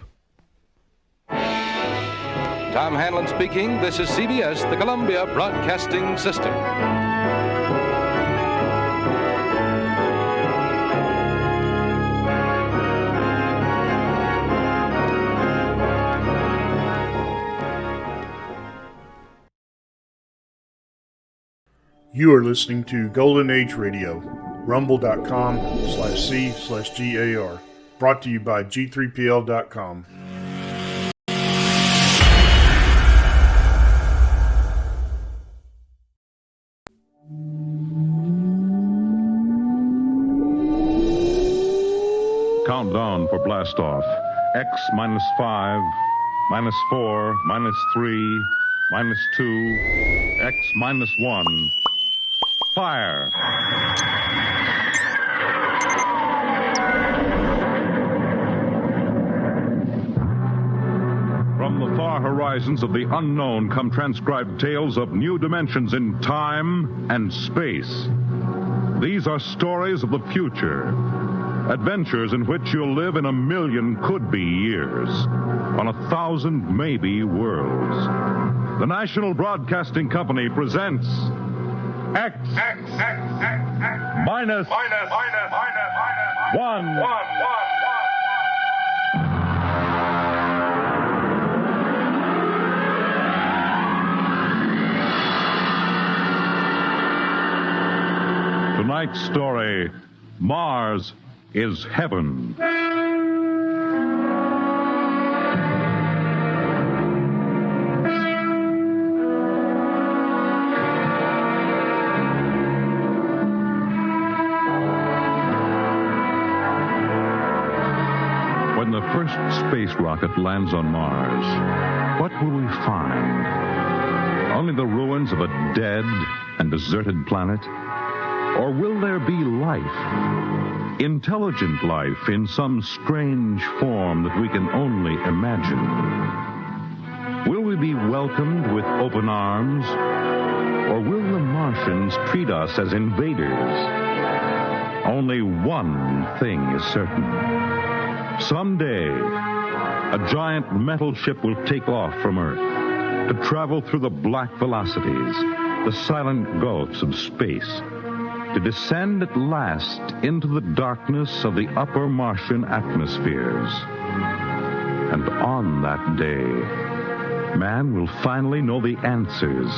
Tom Hanlon speaking. This is CBS, the Columbia Broadcasting System. You are listening to Golden Age Radio, rumble.com/C/GAR. Brought to you by G3PL.com. Countdown for blastoff. X -5, -4, -3, -2, X -1. Fire! From the far horizons of the unknown come transcribed tales of new dimensions in time and space. These are stories of the future. Adventures in which you'll live in 1,000,000 could-be years, on 1,000 maybe worlds. The National Broadcasting Company presents X minus 1. Tonight's story, Mars is Heaven. When the first space rocket lands on Mars, what will we find? Only the ruins of a dead and deserted planet? Or will there be life? Intelligent life in some strange form that we can only imagine? Will we be welcomed with open arms? Or will the Martians treat us as invaders? Only one thing is certain. Someday, a giant metal ship will take off from Earth to travel through the black velocities, the silent gulfs of space, to descend at last into the darkness of the upper Martian atmospheres. And on that day, man will finally know the answers.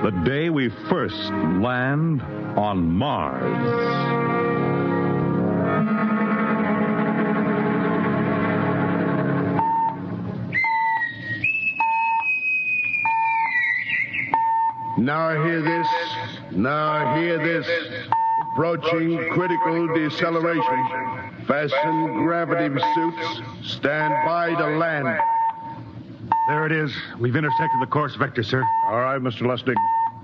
The day we first land on Mars. Now hear this. Now hear this. Approaching critical deceleration. Fasten gravity suits. Stand by to land. There it is. We've intersected the course vector, sir. All right, Mr. Lustig.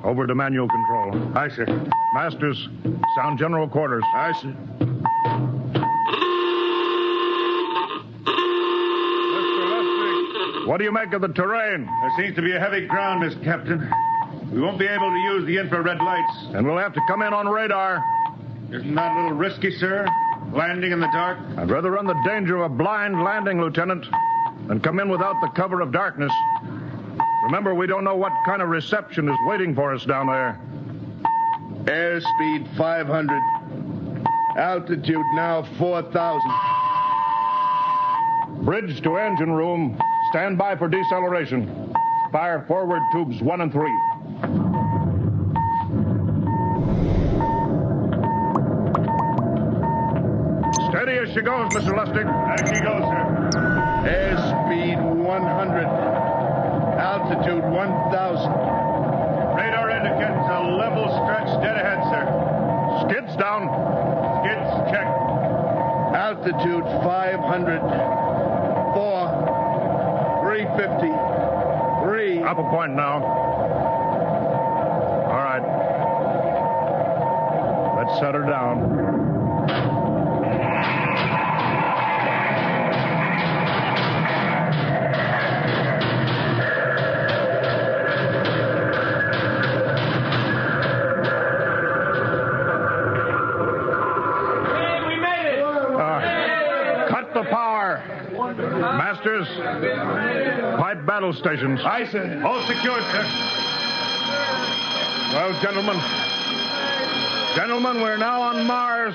Over to manual control. Aye, sir. Masters, sound general quarters. Aye, sir. Mr. Lustig, what do you make of the terrain? There seems to be a heavy ground, Mr. Captain. We won't be able to use the infrared lights. And we'll have to come in on radar. Isn't that a little risky, sir? Landing in the dark? I'd rather run the danger of a blind landing, Lieutenant, than come in without the cover of darkness. Remember, we don't know what kind of reception is waiting for us down there. Airspeed 500. Altitude now 4,000. Bridge to engine room. Stand by for deceleration. Fire forward tubes 1 and 3. Steady as she goes, Mr. Lustig. As she goes, sir. Airspeed 100. Altitude 1,000. Radar indicates a level stretch dead ahead, sir. Skids down. Skids check. Altitude 500. 4. 350. 3. Up a point now. All right. Let's set her down. Masters, pipe battle stations. Aye, sir. All secured, sir. Well, gentlemen, Gentlemen, we're now on Mars,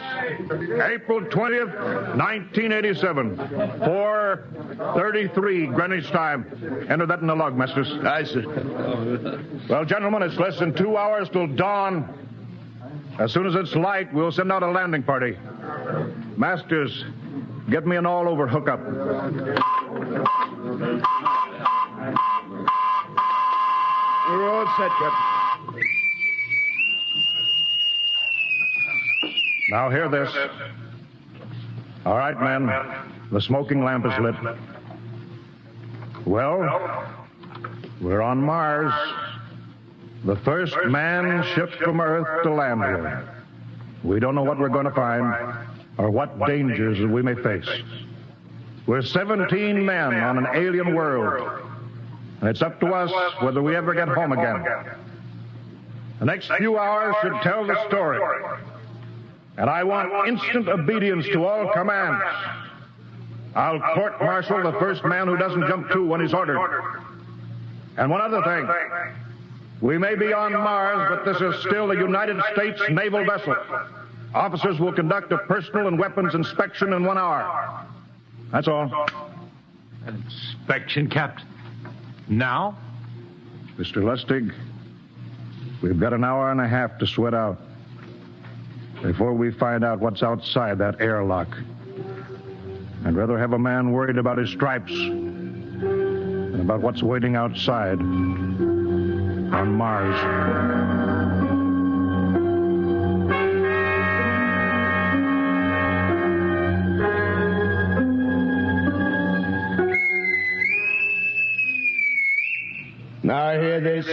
April 20th, 1987. 4:33 Greenwich time. Enter that in the log, Masters. Aye, sir. Well, gentlemen, it's less than 2 hours till dawn. As soon as it's light, we'll send out a landing party. Masters, get me an all-over hookup. We're all set, Captain. Now hear this. All right, men. The smoking lamp is lit. Well, we're on Mars. The first man shipped from Earth to land here. We don't know what we're going to find or what dangers we may face. We're 17 men on an alien world. And it's up to us whether we ever get home again. The next few hours should tell the story. And I want instant obedience to all commands. I'll court-martial the first man who doesn't jump to when he's ordered. And one other thing. We may be on Mars, but this is still a United States naval vessel. Officers will conduct a personal and weapons inspection in 1 hour. That's all. Inspection, Captain? Now? Mr. Lustig, we've got an hour and a half to sweat out before we find out what's outside that airlock. I'd rather have a man worried about his stripes than about what's waiting outside on Mars. Now I hear this.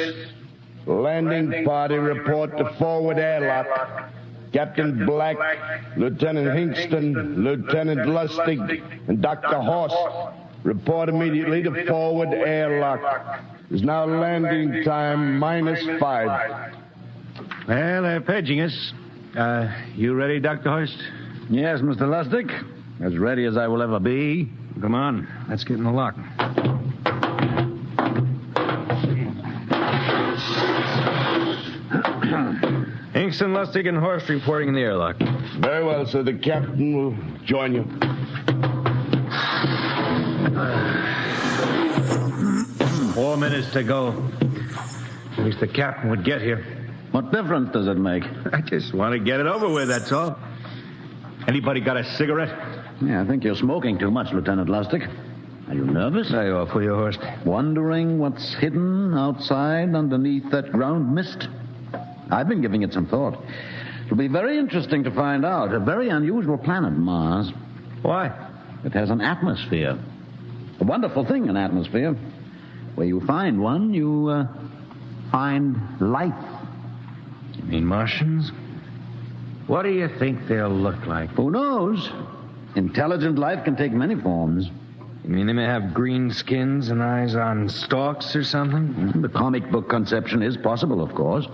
Landing party report to forward airlock. Captain Black, Lieutenant Hingston, Lieutenant Lustig, and Dr. Horst report immediately to forward airlock. There's now landing time -5. Well, they're paging us. You ready, Dr. Horst? Yes, Mr. Lustig. As ready as I will ever be. Come on, let's get in the lock. Hingston, Lustig, and Horst reporting in the airlock. Very well, sir. The captain will join you. Four minutes to go. At least the captain would get here. What difference does it make? I just want to get it over with, that's all. Anybody got a cigarette? Yeah, I think you're smoking too much, Lieutenant Lustig. Are you nervous? I offer you, Horst. Wondering what's hidden outside underneath that ground mist? I've been giving it some thought. It'll be very interesting to find out. A very unusual planet, Mars. Why? It has an atmosphere. A wonderful thing, an atmosphere. Where you find one, you find life. You mean Martians? What do you think they'll look like? Who knows? Intelligent life can take many forms. You mean they may have green skins and eyes on stalks or something? The comic book conception is possible, of course.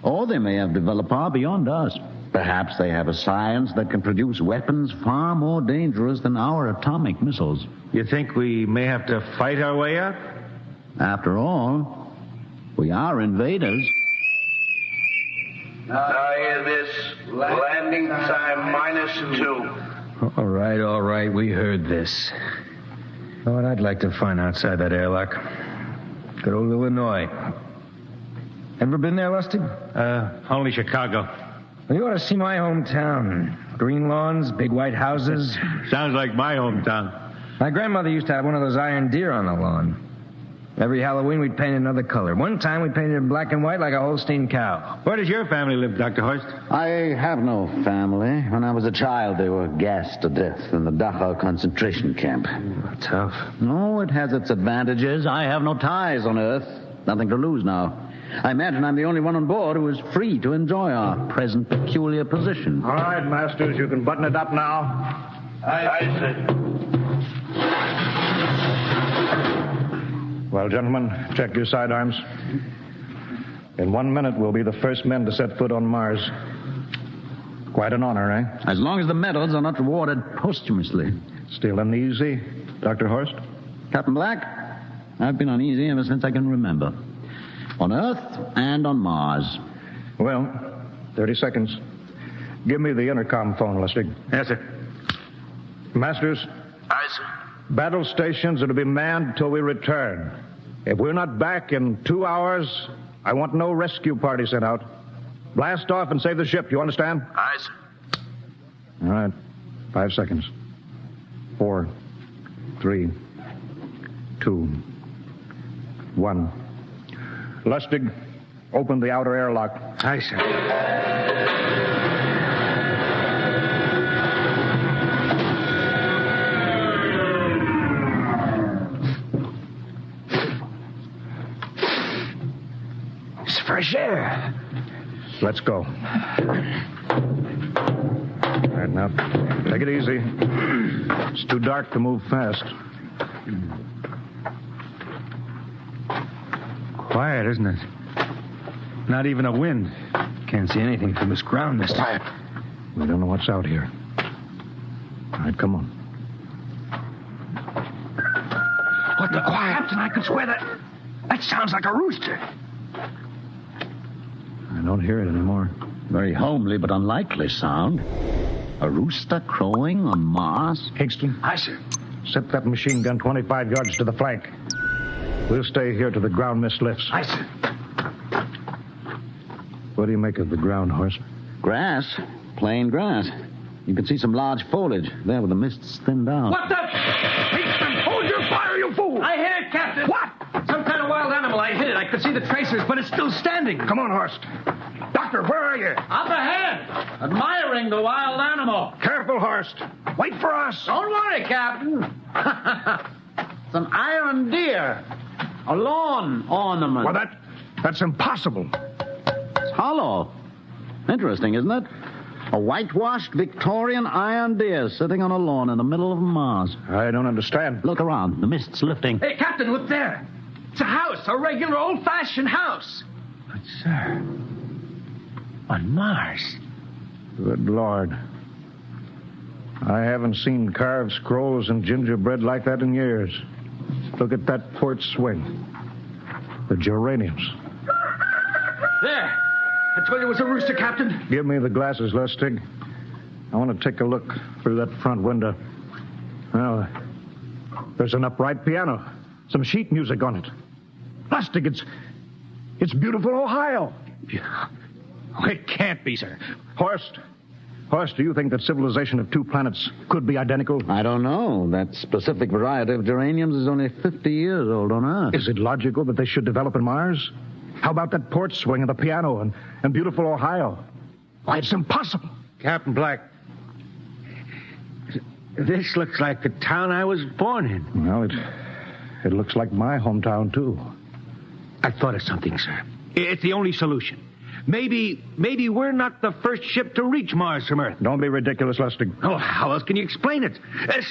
Or they may have developed far beyond us. Perhaps they have a science that can produce weapons far more dangerous than our atomic missiles. You think we may have to fight our way out? After all, we are invaders. Now I hear this. Landing time -2. All right. We heard this. You know what I'd like to find outside that airlock? Good old Illinois. Ever been there, Lustig? Only Chicago. Well, you ought to see my hometown. Green lawns, big white houses. Sounds like my hometown. My grandmother used to have one of those iron deer on the lawn. Every Halloween, we'd paint it another color. One time, we painted it black and white like a Holstein cow. Where does your family live, Dr. Horst? I have no family. When I was a child, they were gassed to death in the Dachau concentration camp. Tough. No, it has its advantages. I have no ties on Earth. Nothing to lose now. I imagine I'm the only one on board who is free to enjoy our present peculiar position. All right, Masters, you can button it up now. Aye, sir. Well, gentlemen, check your sidearms. In 1 minute, we'll be the first men to set foot on Mars. Quite an honor, eh? As long as the medals are not rewarded posthumously. Still uneasy, Dr. Horst? Captain Black, I've been uneasy ever since I can remember. On Earth and on Mars. Well, 30 seconds. Give me the intercom phone, Lustig. Yes, sir. Masters? Aye, sir. Battle stations are to be manned till we return. If we're not back in 2 hours, I want no rescue party sent out. Blast off and save the ship, you understand? Aye, sir. All right. 5 seconds. 4, 3, 2, 1. Lustig, open the outer airlock. Aye, sir. It's fresh air. Let's go. All right, now, take it easy. It's too dark to move fast. Quiet, isn't it? Not even a wind. Can't see anything from this ground, mister. Quiet. We don't know what's out here. All right, come on. What the quiet? Captain, I could swear that sounds like a rooster. I don't hear it anymore. Very homely but unlikely sound. A rooster crowing on Mars? Hingston? Aye, sir. Set that machine gun 25 yards to the flank. We'll stay here till the ground mist lifts. Aye, sir. What do you make of the ground, Horse? Grass. Plain grass. You can see some large foliage there where the mist's thinned down. What the? Hicksman, hold your fire, you fool! I hit it, Captain. What? Some kind of wild animal. I hit it. I could see the tracers, but it's still standing. Come on, Horst. Doctor, where are you? Up ahead. Admiring the wild animal. Careful, Horst. Wait for us. Don't worry, Captain. It's an iron deer. A lawn ornament. Well, that's impossible. It's hollow. Interesting, isn't it? A whitewashed Victorian iron deer sitting on a lawn in the middle of Mars. I don't understand. Look around. The mist's lifting. Hey, Captain, look there. It's a house. A regular old-fashioned house. But, sir, on Mars. Good Lord. I haven't seen carved scrolls and gingerbread like that in years. Look at that port swing. The geraniums. There. I told you it was a rooster, Captain. Give me the glasses, Lustig. I want to take a look through that front window. Well, there's an upright piano. Some sheet music on it. Lustig, it's beautiful Ohio. It can't be, sir. Horst, do you think that civilization of two planets could be identical? I don't know. That specific variety of geraniums is only 50 years old on Earth. Is it logical that they should develop in Mars? How about that porch swing and the piano and beautiful Ohio? Why, it's impossible. Captain Black, this looks like the town I was born in. Well, it looks like my hometown, too. I thought of something, sir. It's the only solution. Maybe we're not the first ship to reach Mars from Earth. Don't be ridiculous, Lustig. Oh, how else can you explain it?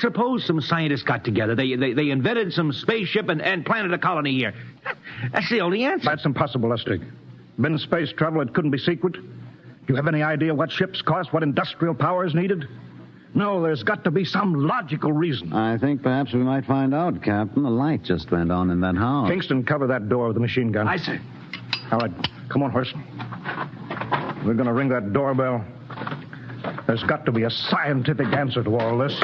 Suppose some scientists got together. They invented some spaceship and planted a colony here. That's the only answer. That's impossible, Lustig. Been space travel, it couldn't be secret. Do you have any idea what ships cost, what industrial power is needed? No, there's got to be some logical reason. I think perhaps we might find out, Captain. The light just went on in that house. Kingston, cover that door with the machine gun. Aye, sir. All right, come on, Horst. We're going to ring that doorbell. There's got to be a scientific answer to all this.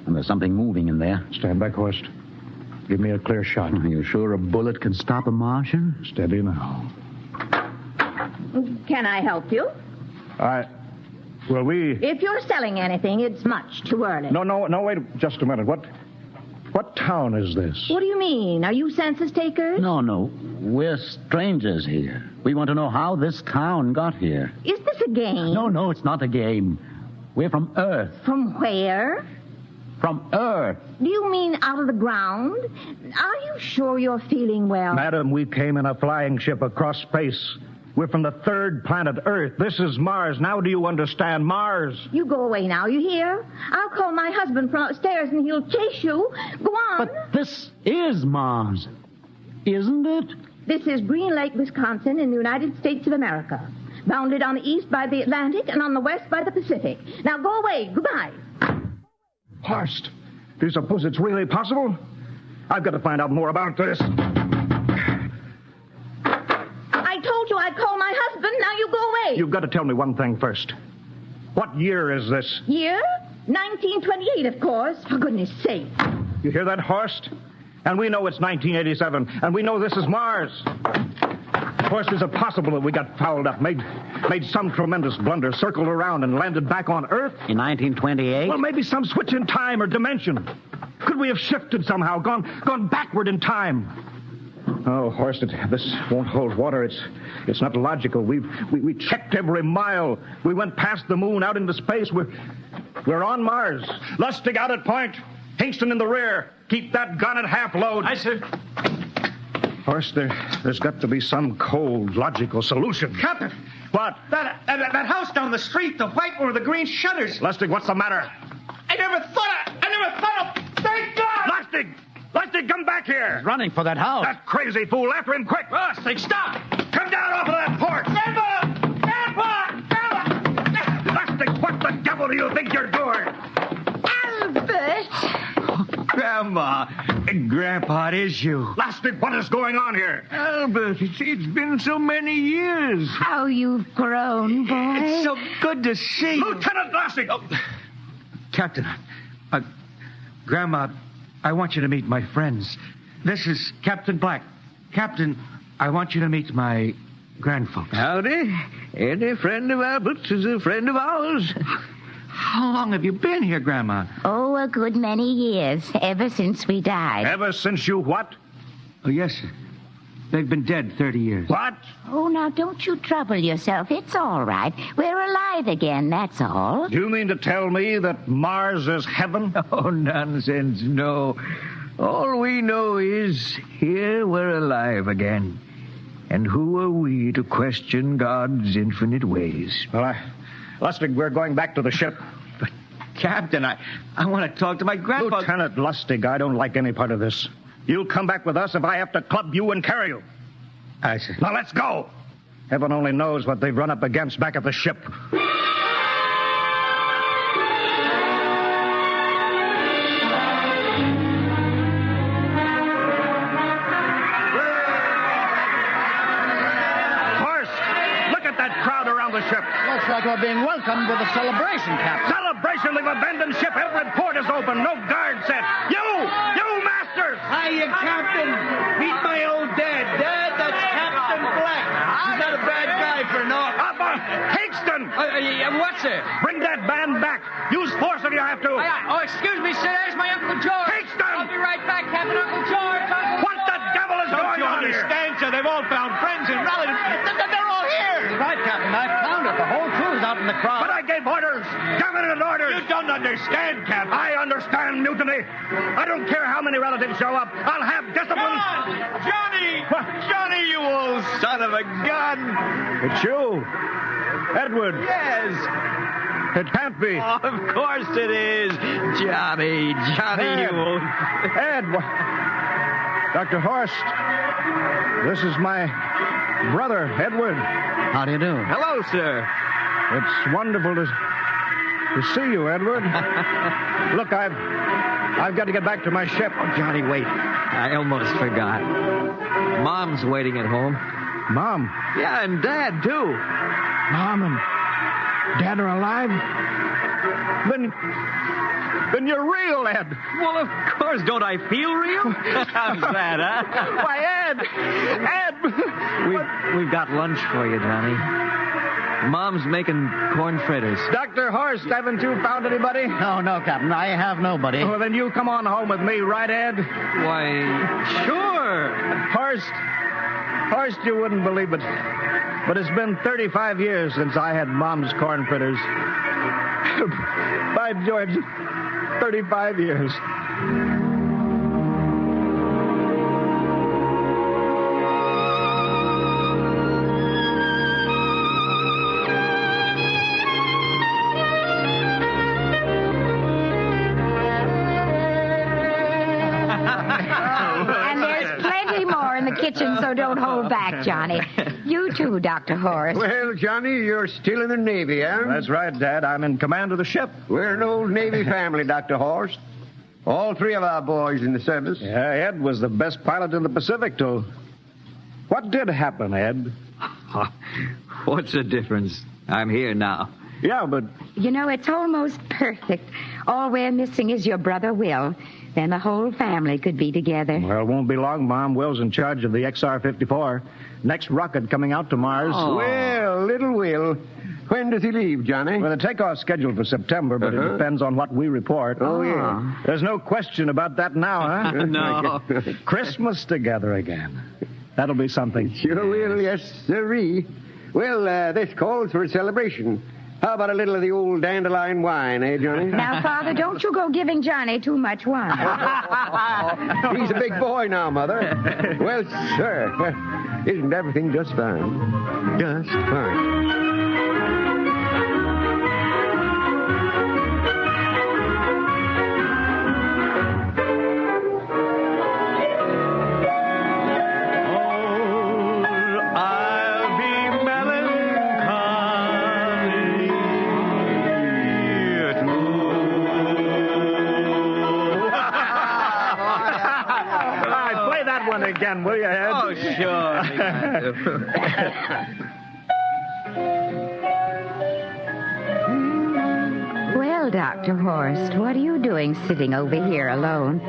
And there's something moving in there. Stand back, Horst. Give me a clear shot. Are you sure a bullet can stop a Martian? Steady now. Can I help you? Well, If you're selling anything, it's much too early. No, wait just a minute. What town is this? What do you mean? Are you census takers? No. We're strangers here. We want to know how this town got here. Is this a game? No, it's not a game. We're from Earth. From where? From Earth. Do you mean out of the ground? Are you sure you're feeling well? Madam, we came in a flying ship across space. We're from the third planet, Earth. This is Mars. Now do you understand? Mars. You go away now, you hear? I'll call my husband from upstairs and he'll chase you. Go on. But this is Mars, isn't it? This is Green Lake, Wisconsin, in the United States of America. Bounded on the east by the Atlantic and on the west by the Pacific. Now go away. Goodbye. Horst, do you suppose it's really possible? I've got to find out more about this. away! You've got to tell me one thing first. What year is this? Year? 1928, of course. For goodness sake. You hear that, Horst? And we know it's 1987, and we know this is Mars. Horst, is it possible that we got fouled up, made some tremendous blunder, circled around, and landed back on Earth? In 1928? Well, maybe some switch in time or dimension. Could we have shifted somehow, gone backward in time? Oh, Horst, this won't hold water. It's not logical. We checked every mile. We went past the moon, out into space. We're on Mars. Lustig out at point. Hingston in the rear. Keep that gun at half load. Aye, sir. Horst, there's got to be some cold, logical solution. Captain! What? That house down the street, the white one with the green shutters. Lustig, what's the matter? I never thought of... Thank God! Lustig, come back here! He's running for that house. That crazy fool, after him, quick! Lustig, stop! Come down off of that porch! Grandpa! Lustig, what the devil do you think you're doing? Albert! Grandma, Grandpa, it is you. Lustig, what is going on here? Albert, it's been so many years. How you've grown, boy. It's so good to see you. Lieutenant Lustig! Oh. Captain, Grandma, I want you to meet my friends. This is Captain Black. Captain, I want you to meet my grandfolks. Howdy. Any friend of Albert's is a friend of ours. How long have you been here, Grandma? Oh, a good many years, ever since we died. Ever since you what? Oh, yes, sir. They've been dead 30 years. What? Oh, now, don't you trouble yourself. It's all right. We're alive again, that's all. Do you mean to tell me that Mars is heaven? Oh, nonsense, no. All we know is here we're alive again. And who are we to question God's infinite ways? Well, Lustig, we're going back to the ship. But, Captain, I want to talk to my grandpa. Lieutenant Lustig, I don't like any part of this. You'll come back with us if I have to club you and carry you. I see. Now, let's go. Heaven only knows what they've run up against back at the ship. The ship. Looks like we're being welcomed with a celebration, Captain. Celebration? They've abandoned ship. Every port is open. No guard set. You masters! Hiya, Captain. Meet my old dad. Dad, that's Captain Black. He's not a bad guy for naught. Hingston! What's it? Bring that band back. Use force if you have to. Excuse me, sir. There's my Uncle George. Hingston! I'll be right back, Captain. Uncle George. What the devil is going on here? Don't you understand, sir? They've all found friends and relatives. They're all here. Right, Captain. I've found it. The whole crew's out in the crowd. But I gave orders. Cabinet orders. You don't understand, Captain. I understand mutiny. I don't care how many relatives show up. I'll have discipline. Johnny! Johnny, you old son of a gun! It's you. Edward. Yes. It can't be. Oh, of course it is. Johnny, Ed. you old... Ed. Dr. Horst. This is my brother, Edward. How do you do? Hello, sir. It's wonderful to see you, Edward. Look, I've got to get back to my ship. Oh, Johnny, wait. I almost forgot. Mom's waiting at home. Mom? Yeah, and Dad, too. Mom and Dad are alive? Then you're real, Ed. Well, of course. Don't I feel real? How's that, huh? Why, Ed! We've got lunch for you, Johnny. Mom's making corn fritters. Dr. Horst, haven't you found anybody? No, Captain. I have nobody. Well, then you come on home with me, right, Ed? Why, sure. Horst, you wouldn't believe it, but it's been 35 years since I had Mom's corn fritters. By George, 35 years. And there's plenty more in the kitchen, so don't hold back, Johnny. You too, Dr. Horst. Well, Johnny, you're still in the Navy, eh? That's right, Dad. I'm in command of the ship. We're an old Navy family, Dr. Horst. All three of our boys in the service. Yeah, Ed was the best pilot in the Pacific, too. What did happen, Ed? What's the difference? I'm here now. Yeah, but... You know, it's almost perfect. All we're missing is your brother Will. Then the whole family could be together. Well, it won't be long, Mom. Will's in charge of the XR-54. Next rocket coming out to Mars. Oh. Well, little Will. When does he leave, Johnny? Well, the takeoff's scheduled for September, but it depends on what we report. Oh, yeah. There's no question about that now, huh? No. Christmas together again. That'll be something. Sure will, yes, sirree. Well, this calls for a celebration. How about a little of the old dandelion wine, eh, Johnny? Now, Father, don't you go giving Johnny too much wine. He's a big boy now, Mother. Well, sir, isn't everything just fine? Just fine. Again, will you, Ed? Oh, sure. Well, Dr. Horst, what are you doing sitting over here alone?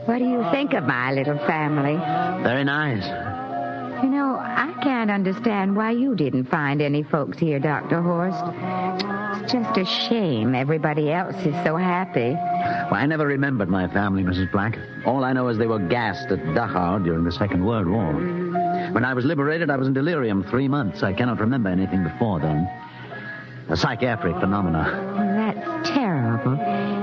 What do you think of my little family? Very nice. You know, I can't understand why you didn't find any folks here, Dr. Horst. It's just a shame everybody else is so happy. Well, I never remembered my family, Mrs. Black. All I know is they were gassed at Dachau during the Second World War. When I was liberated, I was in delirium 3 months. I cannot remember anything before then. A psychiatric phenomena. That's terrible.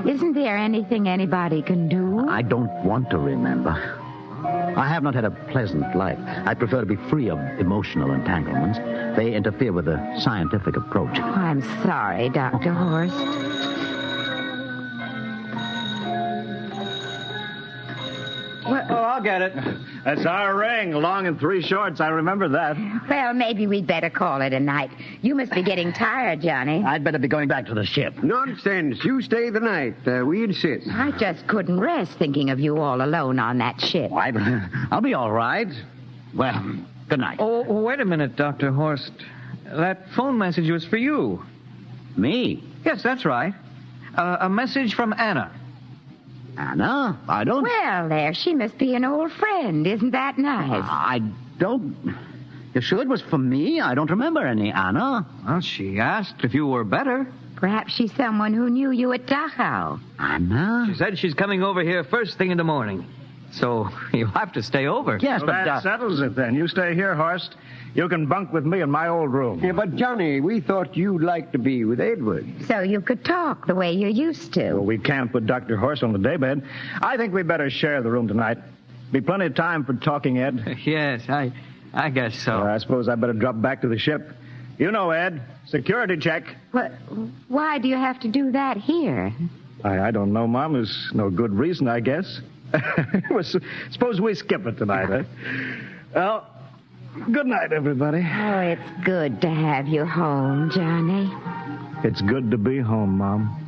Isn't there anything anybody can do? I don't want to remember. I have not had a pleasant life. I prefer to be free of emotional entanglements. They interfere with the scientific approach. Oh, I'm sorry, Dr. Horst. Oh, I'll get it. That's our ring, long and 3 shorts. I remember that. Well, maybe we'd better call it a night. You must be getting tired, Johnny. I'd better be going back to the ship. Nonsense. You stay the night. We insist. I just couldn't rest thinking of you all alone on that ship. I'll be all right. Well, good night. Oh, wait a minute, Dr. Horst. That phone message was for you. Me? Yes, that's right. A message from Anna. Anna? I don't... Well, there, she must be an old friend. Isn't that nice? I don't... You sure it was for me? I don't remember any Anna. Well, she asked if you were better. Perhaps she's someone who knew you at Dachau. Anna? She said she's coming over here first thing in the morning. So you'll have to stay over. Yes, well, but... that settles it, then. You stay here, Horst. You can bunk with me in my old room. Yeah, but, Johnny, we thought you'd like to be with Edward. So you could talk the way you used to. Well, we can't put Dr. Horst on the daybed. I think we better share the room tonight. Be plenty of time for talking, Ed. Yes, I guess so. I suppose I better drop back to the ship. You know, Ed, security check. What? Why do you have to do that here? I don't know, Mom. There's no good reason, I guess. Suppose we skip it tonight, eh? Well, good night, everybody. Oh, it's good to have you home, Johnny. It's good to be home, Mom.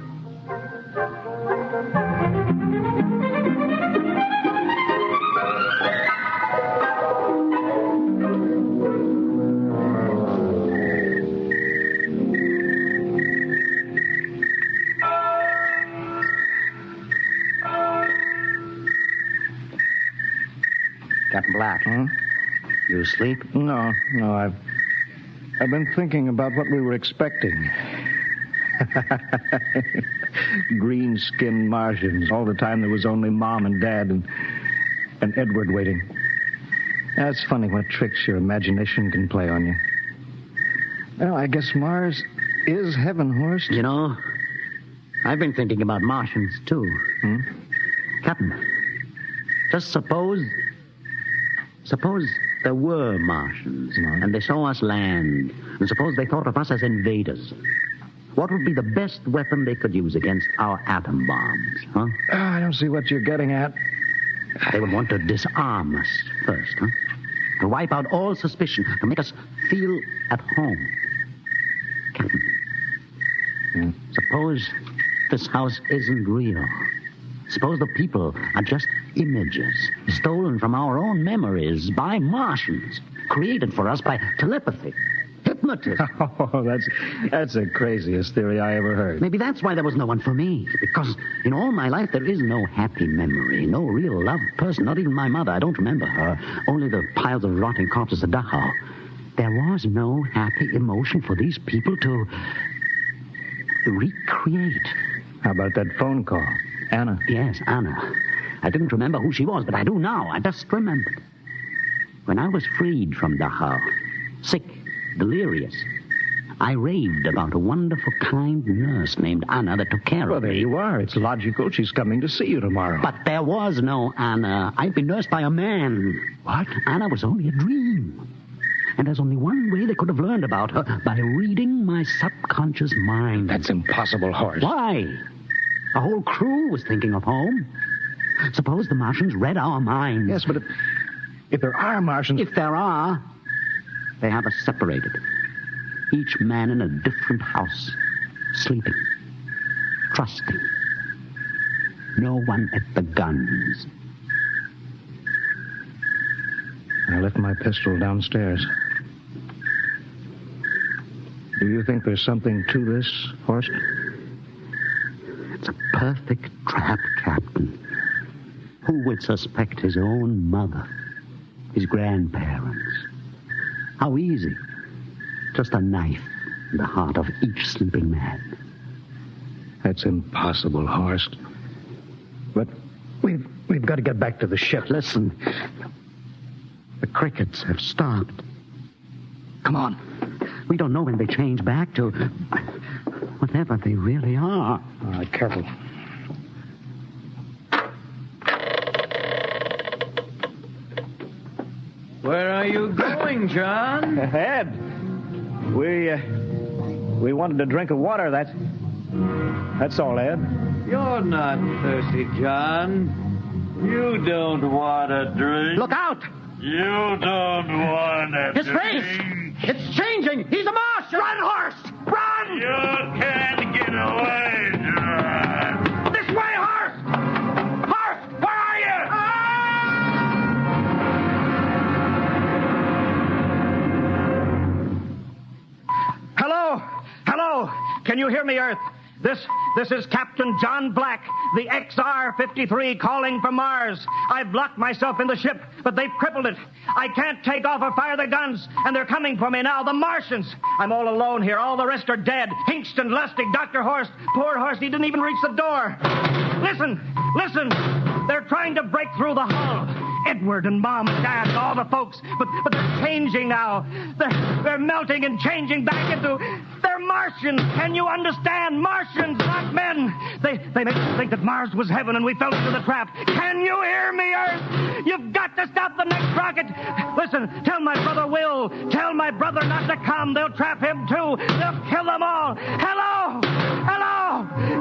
Captain Black. You asleep? No. I've been thinking about what we were expecting. Green-skinned Martians. All the time there was only Mom and Dad and Edward waiting. That's funny what tricks your imagination can play on you. Well, I guess Mars is heaven, Horst. You know, I've been thinking about Martians, too. Captain, just suppose there were Martians, and they saw us land, and suppose they thought of us as invaders. What would be the best weapon they could use against our atom bombs, huh? I don't see what you're getting at. They would want to disarm us first, huh? To wipe out all suspicion, to make us feel at home. Captain, suppose this house isn't real. Suppose the people are just images, stolen from our own memories by Martians. created for us by telepathy. Hypnotism. Oh, that's the craziest theory I ever heard. Maybe that's why there was no one for me. Because in all my life, there is no happy memory, no real loved person, not even my mother. I don't remember her. Only the piles of rotting corpses at Dachau. There was no happy emotion for these people to recreate. How about that phone call? Anna? Yes, Anna. I didn't remember who she was, but I do now. I just remembered. When I was freed from Dachau, sick, delirious, I raved about a wonderful, kind nurse named Anna that took care of me. Well, there you are. It's logical. She's coming to see you tomorrow. But there was no Anna. I'd been nursed by a man. What? Anna was only a dream. And there's only one way they could have learned about her, by reading my subconscious mind. That's impossible, Horace. Why? A whole crew was thinking of home. Suppose the Martians read our minds. Yes, but if there are Martians... If there are, they have us separated. Each man in a different house, sleeping, trusting. No one at the guns. I left my pistol downstairs. Do you think there's something to this, Horst? It's a perfect trap, Captain. Who would suspect his own mother, his grandparents? How easy. Just a knife in the heart of each sleeping man. That's impossible, Horst. But we've got to get back to the ship. Listen. The crickets have stopped. Come on. We don't know when they change back to whatever they really are. All right, careful. Where are you going, John? Ed, we wanted a drink of water. That's all, Ed. You're not thirsty, John. You don't want a drink. Look out! You don't want a His drink. face! It's changing! He's a Martian! Run, Horst! Run! You can't get away, John. This way, Horst! Horst, where are you? Hello? Hello? Can you hear me, Earth? This is Captain John Black, the XR-53 calling from Mars. I've locked myself in the ship, but they've crippled it. I can't take off or fire the guns, and they're coming for me now, the Martians. I'm all alone here. All the rest are dead. Hingston, Lustig, Dr. Horst. Poor Horst, he didn't even reach the door. Listen. They're trying to break through the hull. Edward and Mom and Dad and all the folks, but they're changing now. They're melting and changing back into... They're Martians. Can you understand? Martians, not men. They make us think that Mars was heaven and we fell into the trap. Can you hear me, Earth? You've got to stop the next rocket. Listen, tell my brother Will. Tell my brother not to come. They'll trap him, too. They'll kill them all. Hello?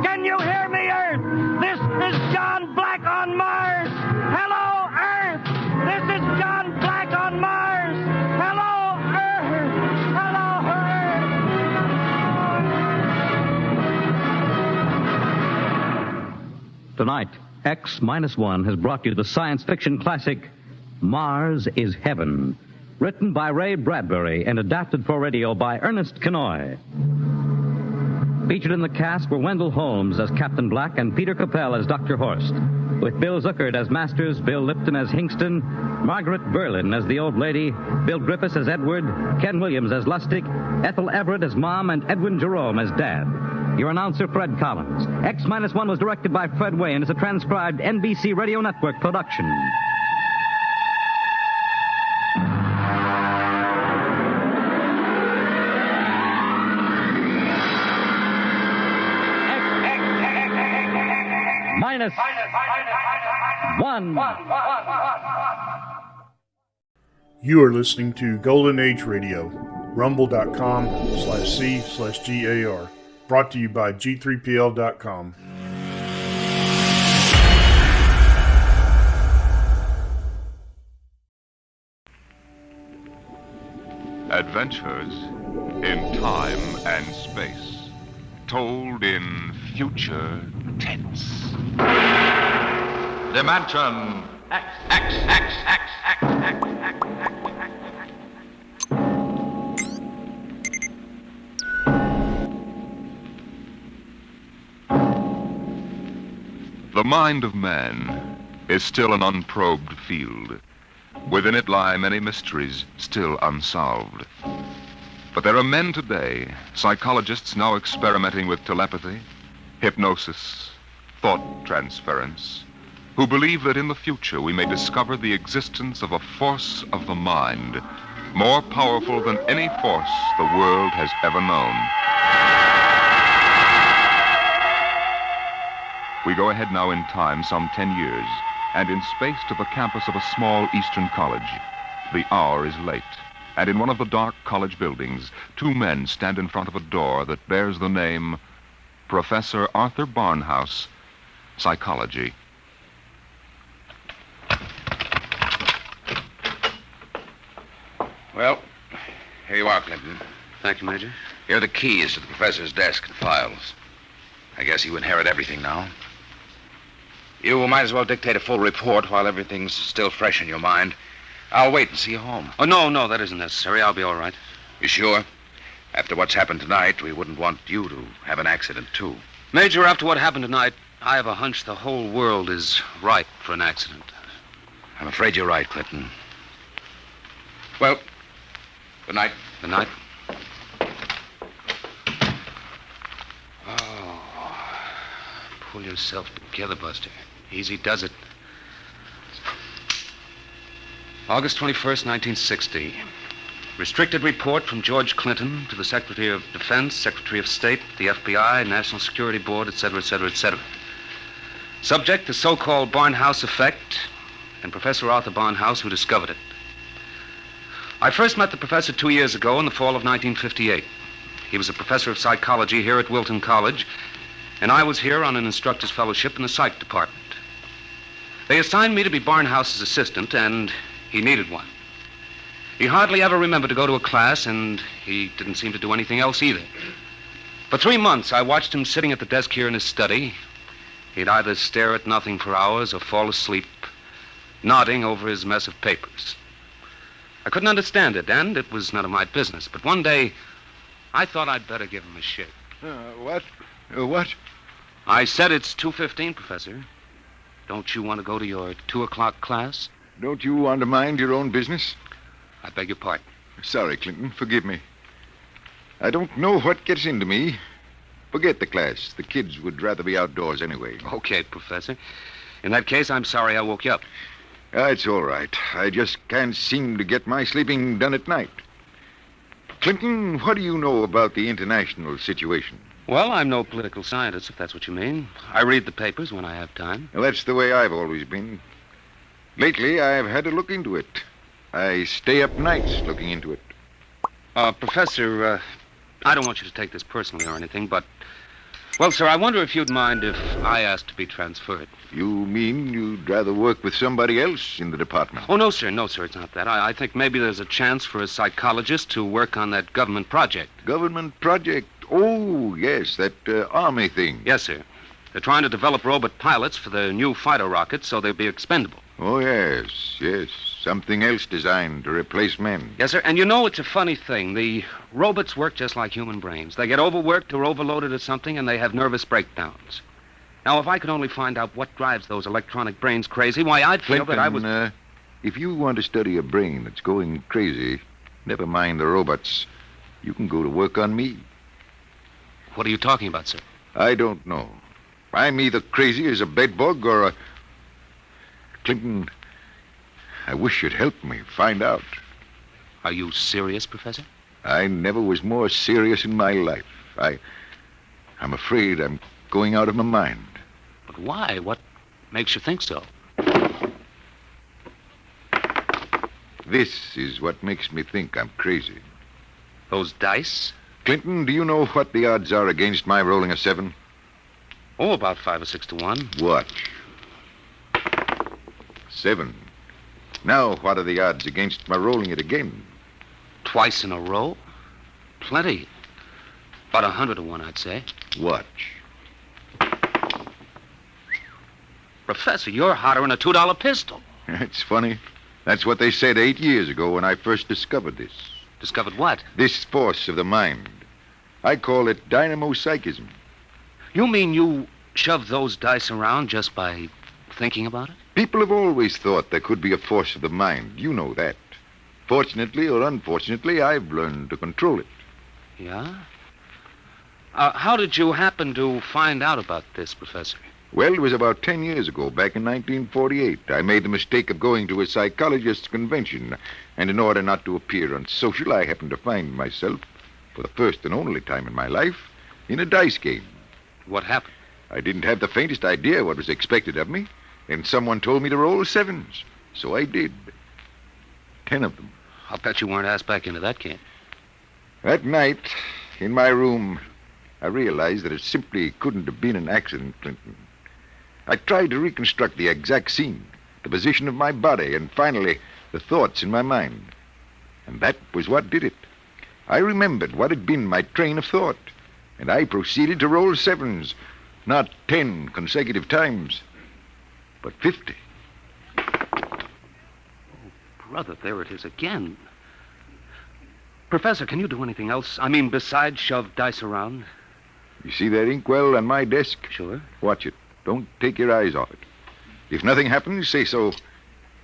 Can you hear me, Earth? This is John Black on Mars. Hello, Earth. This is John Black on Mars. Hello, Earth. Hello, Earth. Tonight, X-1 has brought you the science fiction classic, Mars is Heaven, written by Ray Bradbury and adapted for radio by Ernest Kenoy. Featured in the cast were Wendell Holmes as Captain Black and Peter Capell as Dr. Horst, with Bill Zuckert as Masters, Bill Lipton as Hingston, Margaret Berlin as the old lady, Bill Griffiths as Edward, Ken Williams as Lustig, Ethel Everett as Mom, and Edwin Jerome as Dad. Your announcer, Fred Collins. X-1 was directed by Fred Way and is a transcribed NBC Radio Network production. -1. You are listening to Golden Age Radio, rumble.com/C/GAR. Brought to you by G3PL.com. Adventures in time and space, told in future tense. Dimension X. The mind of man is still an unprobed field. Within it lie many mysteries still unsolved. But there are men today, psychologists now experimenting with telepathy, hypnosis, thought transference, who believe that in the future we may discover the existence of a force of the mind more powerful than any force the world has ever known. We go ahead now in time some 10 years, and in space to the campus of a small eastern college. The hour is late, and in one of the dark college buildings, two men stand in front of a door that bears the name Professor Arthur Barnhouse, Psychology. Well, here you are, Clinton. Thank you, Major. Here are the keys to the professor's desk and files. I guess you inherit everything now. You might as well dictate a full report while everything's still fresh in your mind. I'll wait and see you home. Oh, no, that isn't necessary. I'll be all right. You sure? After what's happened tonight, we wouldn't want you to have an accident, too. Major, after what happened tonight, I have a hunch the whole world is ripe for an accident. I'm afraid you're right, Clinton. Well, good night. Good night. Pull yourself together, Buster. Easy does it. August 21st, 1960. Restricted report from George Clinton to the Secretary of Defense, Secretary of State, the FBI, National Security Board, etc., etc., etc. Subject, the so-called Barnhouse effect, and Professor Arthur Barnhouse, who discovered it. I first met the professor 2 years ago in the fall of 1958. He was a professor of psychology here at Wilton College, and I was here on an instructor's fellowship in the psych department. They assigned me to be Barnhouse's assistant, and he needed one. He hardly ever remembered to go to a class, and he didn't seem to do anything else either. For 3 months, I watched him sitting at the desk here in his study. He'd either stare at nothing for hours or fall asleep, nodding over his mess of papers. I couldn't understand it, and it was none of my business. But one day, I thought I'd better give him a shake. What? What? I said it's 2:15, Professor. Don't you want to go to your 2 o'clock class? Don't you want to mind your own business? I beg your pardon. Sorry, Clinton. Forgive me. I don't know what gets into me. Forget the class. The kids would rather be outdoors anyway. Okay, Professor. In that case, I'm sorry I woke you up. It's all right. I just can't seem to get my sleeping done at night. Clinton, what do you know about the international situation? Well, I'm no political scientist, if that's what you mean. I read the papers when I have time. Well, that's the way I've always been. Lately, I've had to look into it. I stay up nights looking into it. Professor, I don't want you to take this personally or anything, but... Well, sir, I wonder if you'd mind if I asked to be transferred. You mean you'd rather work with somebody else in the department? Oh, no, sir, it's not that. I think maybe there's a chance for a psychologist to work on that government project. Government project? Oh, yes, that army thing. Yes, sir. They're trying to develop robot pilots for the new fighter rockets so they'll be expendable. Oh, yes. Something else designed to replace men. Yes, sir. And you know, it's a funny thing. The robots work just like human brains. They get overworked or overloaded or something, and they have nervous breakdowns. Now, if I could only find out what drives those electronic brains crazy, why, I'd feel Clinton, that I was... if you want to study a brain that's going crazy, never mind the robots. You can go to work on me. What are you talking about, sir? I don't know. I'm either crazy as a bedbug or a... Clinton, I wish you'd help me find out. Are you serious, Professor? I never was more serious in my life. I'm afraid I'm going out of my mind. But why? What makes you think so? This is what makes me think I'm crazy. Those dice? Clinton, do you know what the odds are against my rolling a 7? Oh, about 5 or 6 to 1. Watch. 7. Now, what are the odds against my rolling it again? Twice in a row? Plenty. About 100 to 1, I'd say. Watch. Professor, you're hotter than a $2 pistol. It's funny. That's what they said 8 years ago when I first discovered this. Discovered what? This force of the mind. I call it dynamo-psychism. You mean you shove those dice around just by thinking about it? People have always thought there could be a force of the mind. You know that. Fortunately or unfortunately, I've learned to control it. Yeah? How did you happen to find out about this, Professor? Well, it was about 10 years ago, back in 1948. I made the mistake of going to a psychologist's convention, and in order not to appear unsocial, I happened to find myself, for the first and only time in my life, in a dice game. What happened? I didn't have the faintest idea what was expected of me, and someone told me to roll sevens. So I did. 10 of them. I'll bet you weren't asked back into that game. That night, in my room, I realized that it simply couldn't have been an accident, Clinton. I tried to reconstruct the exact scene, the position of my body, and finally, the thoughts in my mind. And that was what did it. I remembered what had been my train of thought, and I proceeded to roll sevens, not 10 consecutive times, but 50. Brother, there it is again. Professor, can you do anything else? I mean, besides shove dice around? You see that inkwell on my desk? Sure. Watch it. Don't take your eyes off it. If nothing happens, say so,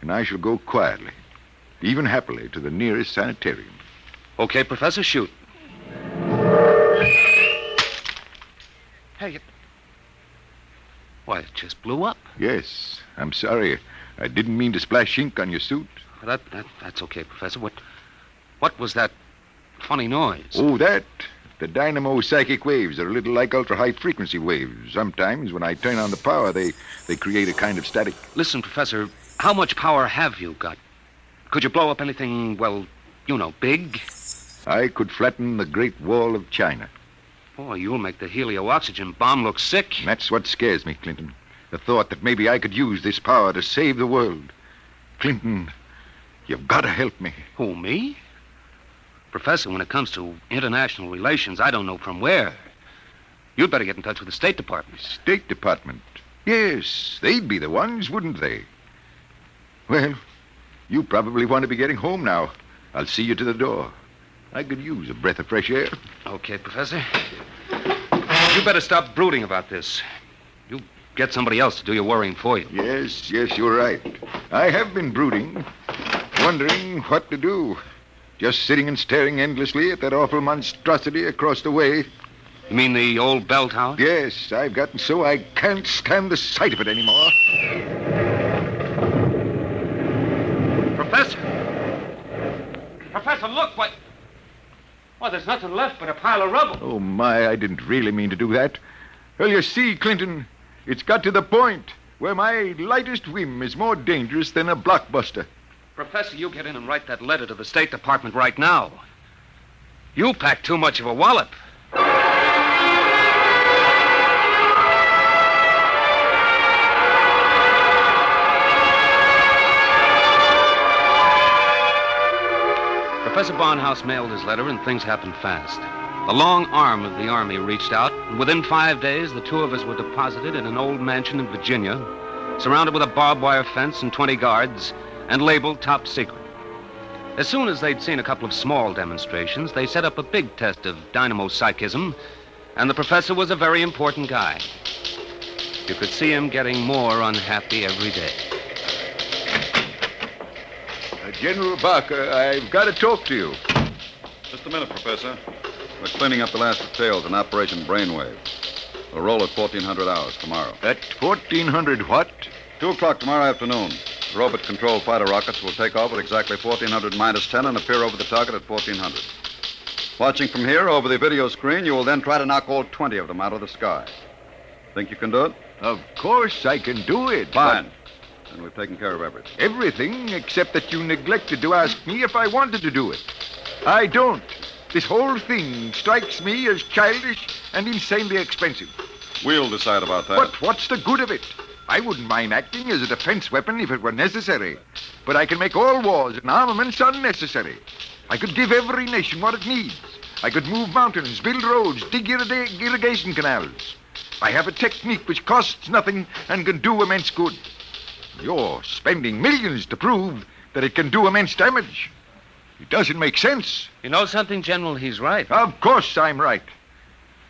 and I shall go quietly, even happily, to the nearest sanitarium. Okay, Professor, shoot. Hey, why, it just blew up. Yes, I'm sorry. I didn't mean to splash ink on your suit. That's okay, Professor. What was that funny noise? Oh, that? The dynamo psychic waves are a little like ultra-high frequency waves. Sometimes when I turn on the power, they create a kind of static. Listen, Professor, how much power have you got? Could you blow up anything, well, you know, big? I could flatten the Great Wall of China. Boy, you'll make the helio-oxygen bomb look sick. That's what scares me, Clinton. The thought that maybe I could use this power to save the world. Clinton, you've got to help me. Who, me? Professor, when it comes to international relations, I don't know from where. You'd better get in touch with the State Department. State Department? Yes, they'd be the ones, wouldn't they? Well, you probably want to be getting home now. I'll see you to the door. I could use a breath of fresh air. Okay, Professor. You better stop brooding about this. You get somebody else to do your worrying for you. Yes, you're right. I have been brooding, wondering what to do. Just sitting and staring endlessly at that awful monstrosity across the way. You mean the old bell tower? Yes, I've gotten so I can't stand the sight of it anymore. Professor! Professor, look, what... Well, there's nothing left but a pile of rubble. Oh, my, I didn't really mean to do that. Well, you see, Clinton, it's got to the point where my lightest whim is more dangerous than a blockbuster. Professor, you get in and write that letter to the State Department right now. You packed too much of a wallop. Professor Barnhouse mailed his letter, and things happened fast. The long arm of the Army reached out, and within 5 days, the two of us were deposited in an old mansion in Virginia, surrounded with a barbed wire fence and 20 guards, and labeled top secret. As soon as they'd seen a couple of small demonstrations, they set up a big test of dynamo psychism, and the professor was a very important guy. You could see him getting more unhappy every day. General Barker, I've got to talk to you. Just a minute, Professor. We're cleaning up the last details in Operation Brainwave. We'll roll at 1400 hours tomorrow. At 1400 what? 2 o'clock tomorrow afternoon. Robot-controlled fighter rockets will take off at exactly 1400 minus 10 and appear over the target at 1400. Watching from here over the video screen, you will then try to knock all 20 of them out of the sky. Think you can do it? Of course I can do it. Fine. Then we've taken care of everything. Everything except that you neglected to ask me if I wanted to do it. I don't. This whole thing strikes me as childish and insanely expensive. We'll decide about that. But what's the good of it? I wouldn't mind acting as a defense weapon if it were necessary. But I can make all wars and armaments unnecessary. I could give every nation what it needs. I could move mountains, build roads, dig irrigation canals. I have a technique which costs nothing and can do immense good. You're spending millions to prove that it can do immense damage. It doesn't make sense. You know something, General? He's right. Of course I'm right.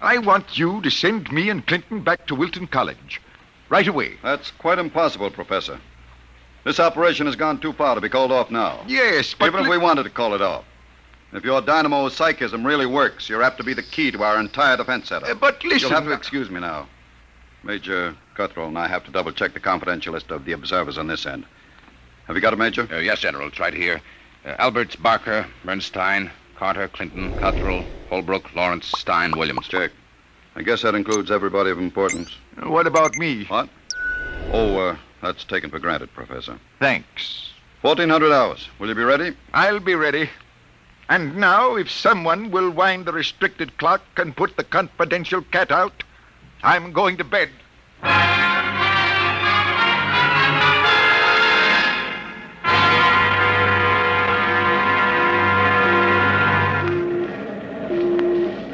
I want you to send me and Clinton back to Wilton College. Right away. That's quite impossible, Professor. This operation has gone too far to be called off now. Yes, but... Even if we wanted to call it off. If your dynamo psychism really works, you're apt to be the key to our entire defense setup. But listen... You'll have to excuse me now. Major Cuthrell and I have to double-check the confidential list of the observers on this end. Have you got it, Major? Yes, General. It's right here. Alberts, Barker, Bernstein, Carter, Clinton, Cuthrell, Holbrook, Lawrence, Stein, Williams. Check. I guess that includes everybody of importance. What about me? What? Oh, that's taken for granted, Professor. Thanks. 1400 hours. Will you be ready? I'll be ready. And now, if someone will wind the restricted clock and put the confidential cat out, I'm going to bed.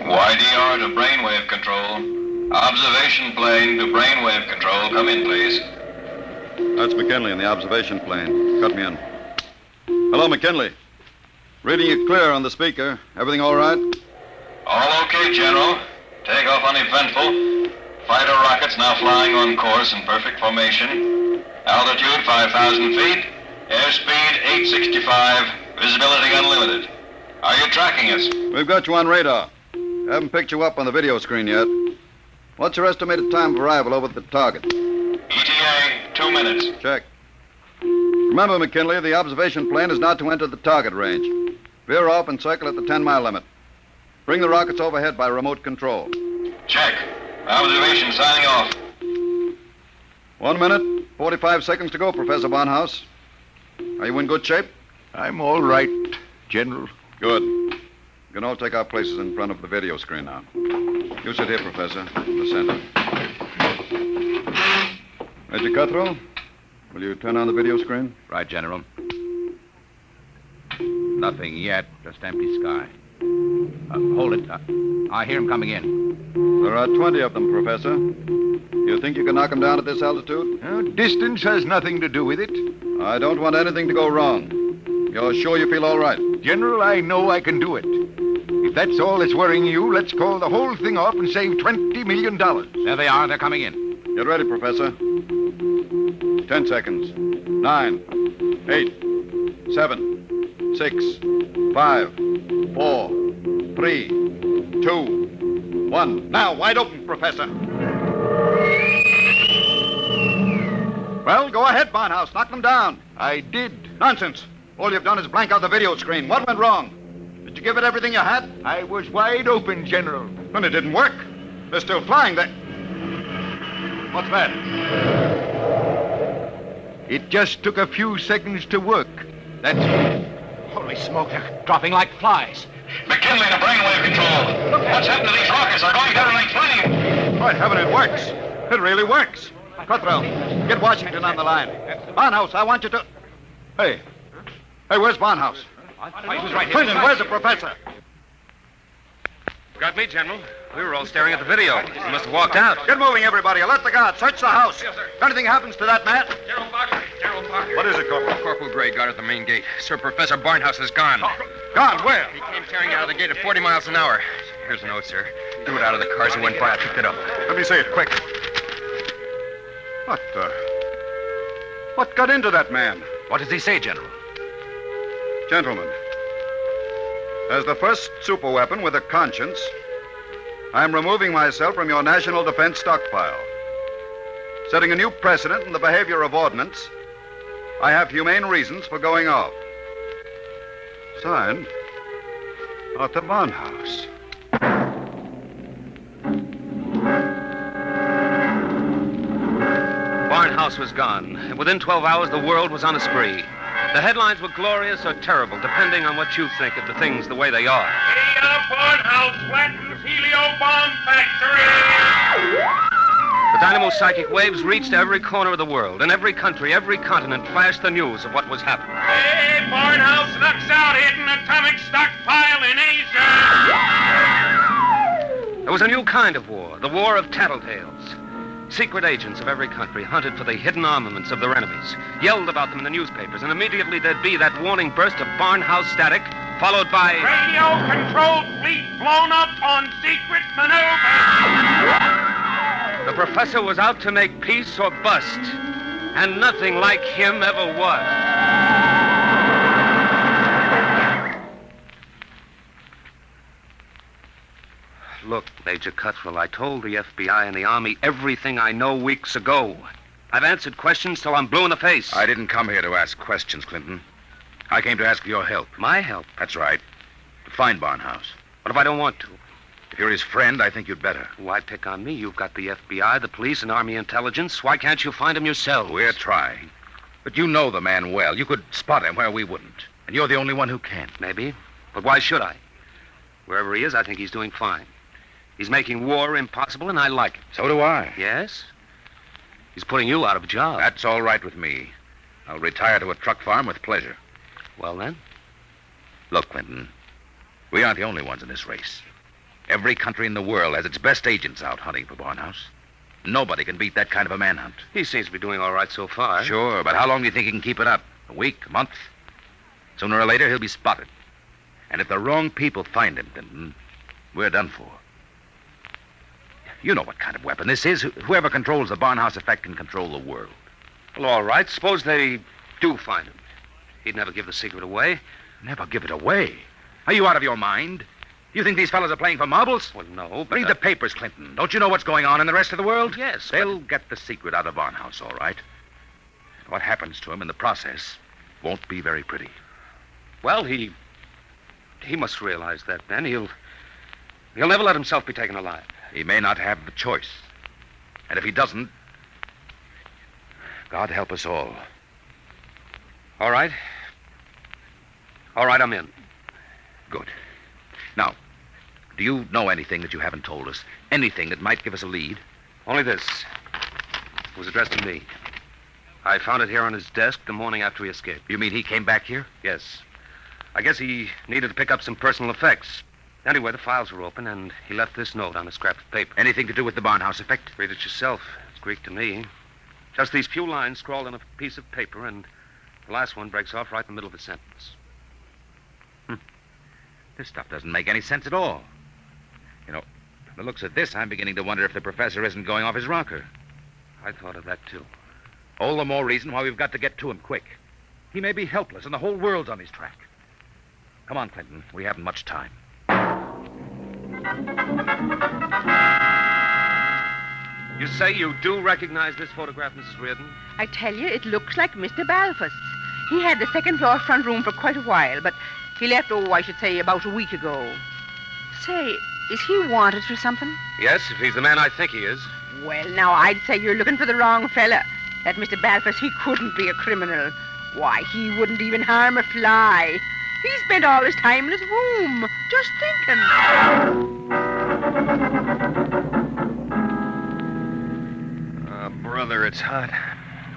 YDR to brainwave control. Observation plane to brainwave control. Come in, please. That's McKinley in the observation plane. Cut me in. Hello, McKinley. Reading you clear on the speaker. Everything all right? All okay, General. Takeoff uneventful. Fighter rockets now flying on course in perfect formation. Altitude 5,000 feet. Airspeed 865. Visibility unlimited. Are you tracking us? We've got you on radar. Haven't picked you up on the video screen yet. What's your estimated time of arrival over at the target? ETA, 2 minutes. Check. Remember, McKinley, the observation plane is not to enter the target range. Veer off and circle at the 10-mile limit. Bring the rockets overhead by remote control. Check. Observation signing off. 1 minute, 45 seconds to go, Professor Barnhouse. Are you in good shape? I'm all right, General. Good. We can all take our places in front of the video screen now. You sit here, Professor, in the center. Major Cuthrell, will you turn on the video screen? Right, General. Nothing yet, just empty sky. Hold it. I hear him coming in. There are 20 of them, Professor. You think you can knock them down at this altitude? Distance has nothing to do with it. I don't want anything to go wrong. You're sure you feel all right? General, I know I can do it. If that's all that's worrying you, let's call the whole thing off and save $20 million. There they are. They're coming in. Get ready, Professor. 10 seconds. 9, 8, 7, 6, 5, 4, 3, 2, 1. Now, wide open, Professor. Well, go ahead, Barnhouse. Knock them down. I did. Nonsense. All you've done is blank out the video screen. What went wrong? Did you give it everything you had? I was wide open, General. Then it didn't work. They're still flying. What's that? It just took a few seconds to work. That's... Holy smoke, they're dropping like flies. McKinley to brainwave control. What's happened to these rockets? They're going down like flame. By heaven, it works. It really works. Cuthrell, get Washington on the line. Barnhouse, I want you to... Hey, where's Barnhouse? He was right here. Clinton, where's the professor? Got me, General. We were all staring at the video. He must have walked out. Get moving, everybody. Let the guard search the house. Yes, sir. If anything happens to that man... General Parker. What is it, Corporal? Corporal Gray got at the main gate. Sir, Professor Barnhouse is gone. Gone? Where? He came tearing out of the gate at 40 miles an hour. Here's a note, sir. Threw it out of the cars and went by. I picked it up. Let me see it, quick. What got into that man? What does he say, General? Gentlemen, as the first superweapon with a conscience, I'm removing myself from your national defense stockpile. Setting a new precedent in the behavior of ordnance, I have humane reasons for going off. Signed, Arthur Barnhouse. Barnhouse was gone, and within 12 hours the world was on a spree. The headlines were glorious or terrible, depending on what you think of the things the way they are. Barnhouse flattens helio bomb factory! The dynamo psychic waves reached every corner of the world. In every country, every continent flashed the news of what was happening. Hey, Barnhouse knocks out hidden atomic stockpile in Asia! There was a new kind of war, the war of tattletales. Secret agents of every country hunted for the hidden armaments of their enemies, yelled about them in the newspapers, and immediately there'd be that warning burst of Barnhouse static, followed by... Radio-controlled fleet blown up on secret maneuvers. The professor was out to make peace or bust, and nothing like him ever was. Look, Major Cuthrell, I told the FBI and the Army everything I know weeks ago. I've answered questions till I'm blue in the face. I didn't come here to ask questions, Clinton. I came to ask for your help. My help? That's right. To find Barnhouse. What if I don't want to? If you're his friend, I think you'd better. Why pick on me? You've got the FBI, the police, and Army intelligence. Why can't you find him yourself? We're trying. But you know the man well. You could spot him where we wouldn't. And you're the only one who can. Maybe. But why should I? Wherever he is, I think he's doing fine. He's making war impossible, and I like it. So do I. Yes? He's putting you out of a job. That's all right with me. I'll retire to a truck farm with pleasure. Well, then? Look, Clinton, we aren't the only ones in this race. Every country in the world has its best agents out hunting for Barnhouse. Nobody can beat that kind of a manhunt. He seems to be doing all right so far. Sure, but how long do you think he can keep it up? A week? A month? Sooner or later, he'll be spotted. And if the wrong people find him, Clinton, we're done for. You know what kind of weapon this is. Whoever controls the Barnhouse effect can control the world. Well, all right. Suppose they do find him. He'd never give the secret away. Never give it away? Are you out of your mind? You think these fellows are playing for marbles? Well, no, but... Read the papers, Clinton. Don't you know what's going on in the rest of the world? Yes, They'll get the secret out of Barnhouse, all right. What happens to him in the process won't be very pretty. Well, he must realize that, then. He'll never let himself be taken alive. He may not have the choice. And if he doesn't, God help us all. All right. All right, I'm in. Good. Now, do you know anything that you haven't told us? Anything that might give us a lead? Only this. It was addressed to me. I found it here on his desk the morning after he escaped. You mean he came back here? Yes. I guess he needed to pick up some personal effects. Anyway, the files were open, and he left this note on a scrap of paper. Anything to do with the Barnhouse effect? Read it yourself. It's Greek to me. Just these few lines scrawled on a piece of paper, and the last one breaks off right in the middle of a sentence. This stuff doesn't make any sense at all. You know, from the looks of this, I'm beginning to wonder if the professor isn't going off his rocker. I thought of that, too. All the more reason why we've got to get to him quick. He may be helpless, and the whole world's on his track. Come on, Clinton. We haven't much time. You say you do recognize this photograph, Mrs. Reardon? I tell you, it looks like Mr. Balfour's. He had the second floor front room for quite a while, but he left, I should say, about a week ago. Say, is he wanted for something? Yes, if he's the man I think he is. Well, now, I'd say you're looking for the wrong fella. That Mr. Balfour's, he couldn't be a criminal. Why, he wouldn't even harm a fly. He spent all his time in his room, just thinking. Brother, it's hot.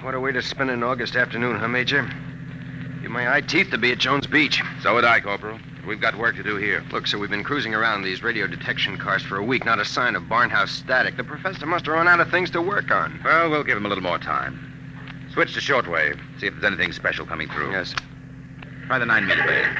What a way to spend an August afternoon, huh, Major? Give my eye teeth to be at Jones Beach. So would I, Corporal. We've got work to do here. Look, sir, we've been cruising around these radio detection cars for a week. Not a sign of Barnhouse static. The professor must have run out of things to work on. Well, we'll give him a little more time. Switch to shortwave. See if there's anything special coming through. Yes. Try the 9-meter band.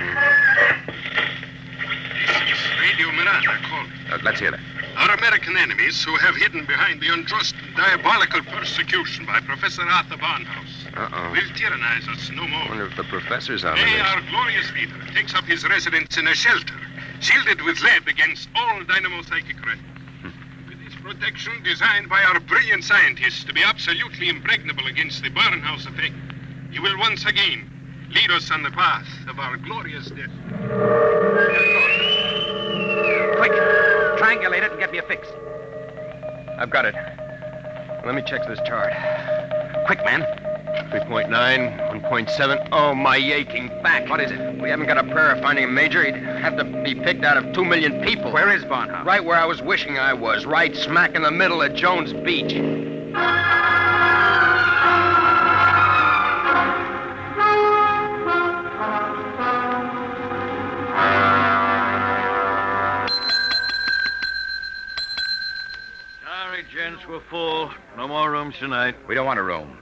This is Radio Miranda calling. Let's hear that. Our American enemies who have hidden behind the unjust and diabolical persecution by Professor Arthur Barnhouse will tyrannize us no more. I wonder if the professor's on Today, it. our glorious leader takes up his residence in a shelter, shielded with lead against all dynamo-psychic rays. With his protection designed by our brilliant scientists to be absolutely impregnable against the Barnhouse effect, he will once again lead us on the path of our glorious death. Quick! Triangulate it and get me a fix. I've got it. Let me check this chart. Quick, man. 3.9, 1.7. Oh, my aching back. What is it? We haven't got a prayer of finding a major. He'd have to be picked out of 2 million people. Where is Barnhouse? Right where I was wishing I was. Right smack in the middle of Jones Beach. Gents, we're full. No more rooms tonight. We don't want a room.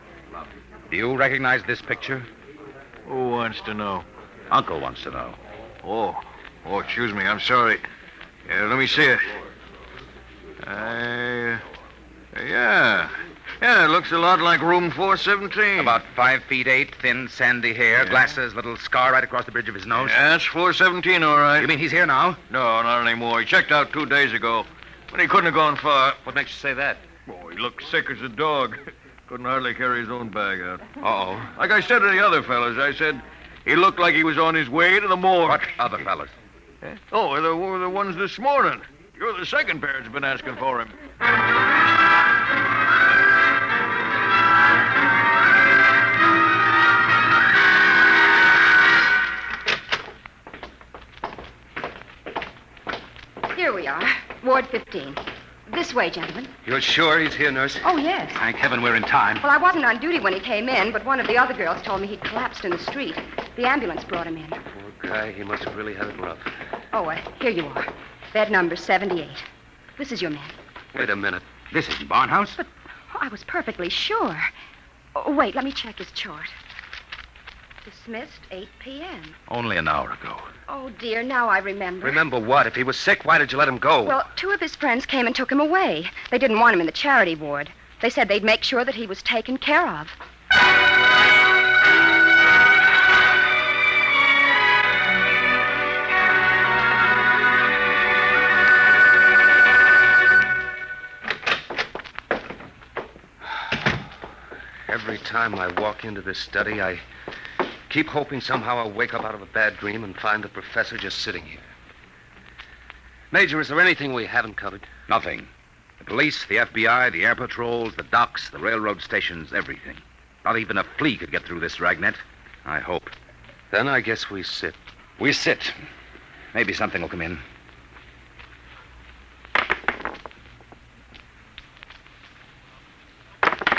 Do you recognize this picture? Who wants to know? Uncle wants to know. Oh, excuse me. I'm sorry. Yeah, let me see it. Yeah. Yeah, it looks a lot like room 417. About 5 feet 8, thin, sandy hair, glasses, little scar right across the bridge of his nose. Yeah, that's 417, all right. You mean he's here now? No, not anymore. He checked out 2 days ago, but he couldn't have gone far. What makes you say that? Oh, he looked sick as a dog. Couldn't hardly carry his own bag out. Uh-oh. Like I said to the other fellas, I said he looked like he was on his way to the morgue. What other fellas? Oh, the ones this morning. You're the second pair that's been asking for him. Here we are, Ward 15. This way, gentlemen. You're sure he's here, nurse? Oh, yes. Thank heaven we're in time. Well, I wasn't on duty when he came in, but one of the other girls told me he'd collapsed in the street. The ambulance brought him in. Poor guy, he must have really had it rough. Oh, here you are. Bed number 78. This is your man. Wait a minute. This isn't Barnhouse? But I was perfectly sure. Oh, wait, let me check his chart. Dismissed 8 p.m. Only an hour ago. Oh, dear, now I remember. Remember what? If he was sick, why did you let him go? Well, 2 of his friends came and took him away. They didn't want him in the charity ward. They said they'd make sure that he was taken care of. Every time I walk into this study, I keep hoping somehow I'll wake up out of a bad dream and find the professor just sitting here. Major, is there anything we haven't covered? Nothing. The police, the FBI, the air patrols, the docks, the railroad stations, everything. Not even a flea could get through this dragnet. I hope. Then I guess we sit. We sit. Maybe something will come in.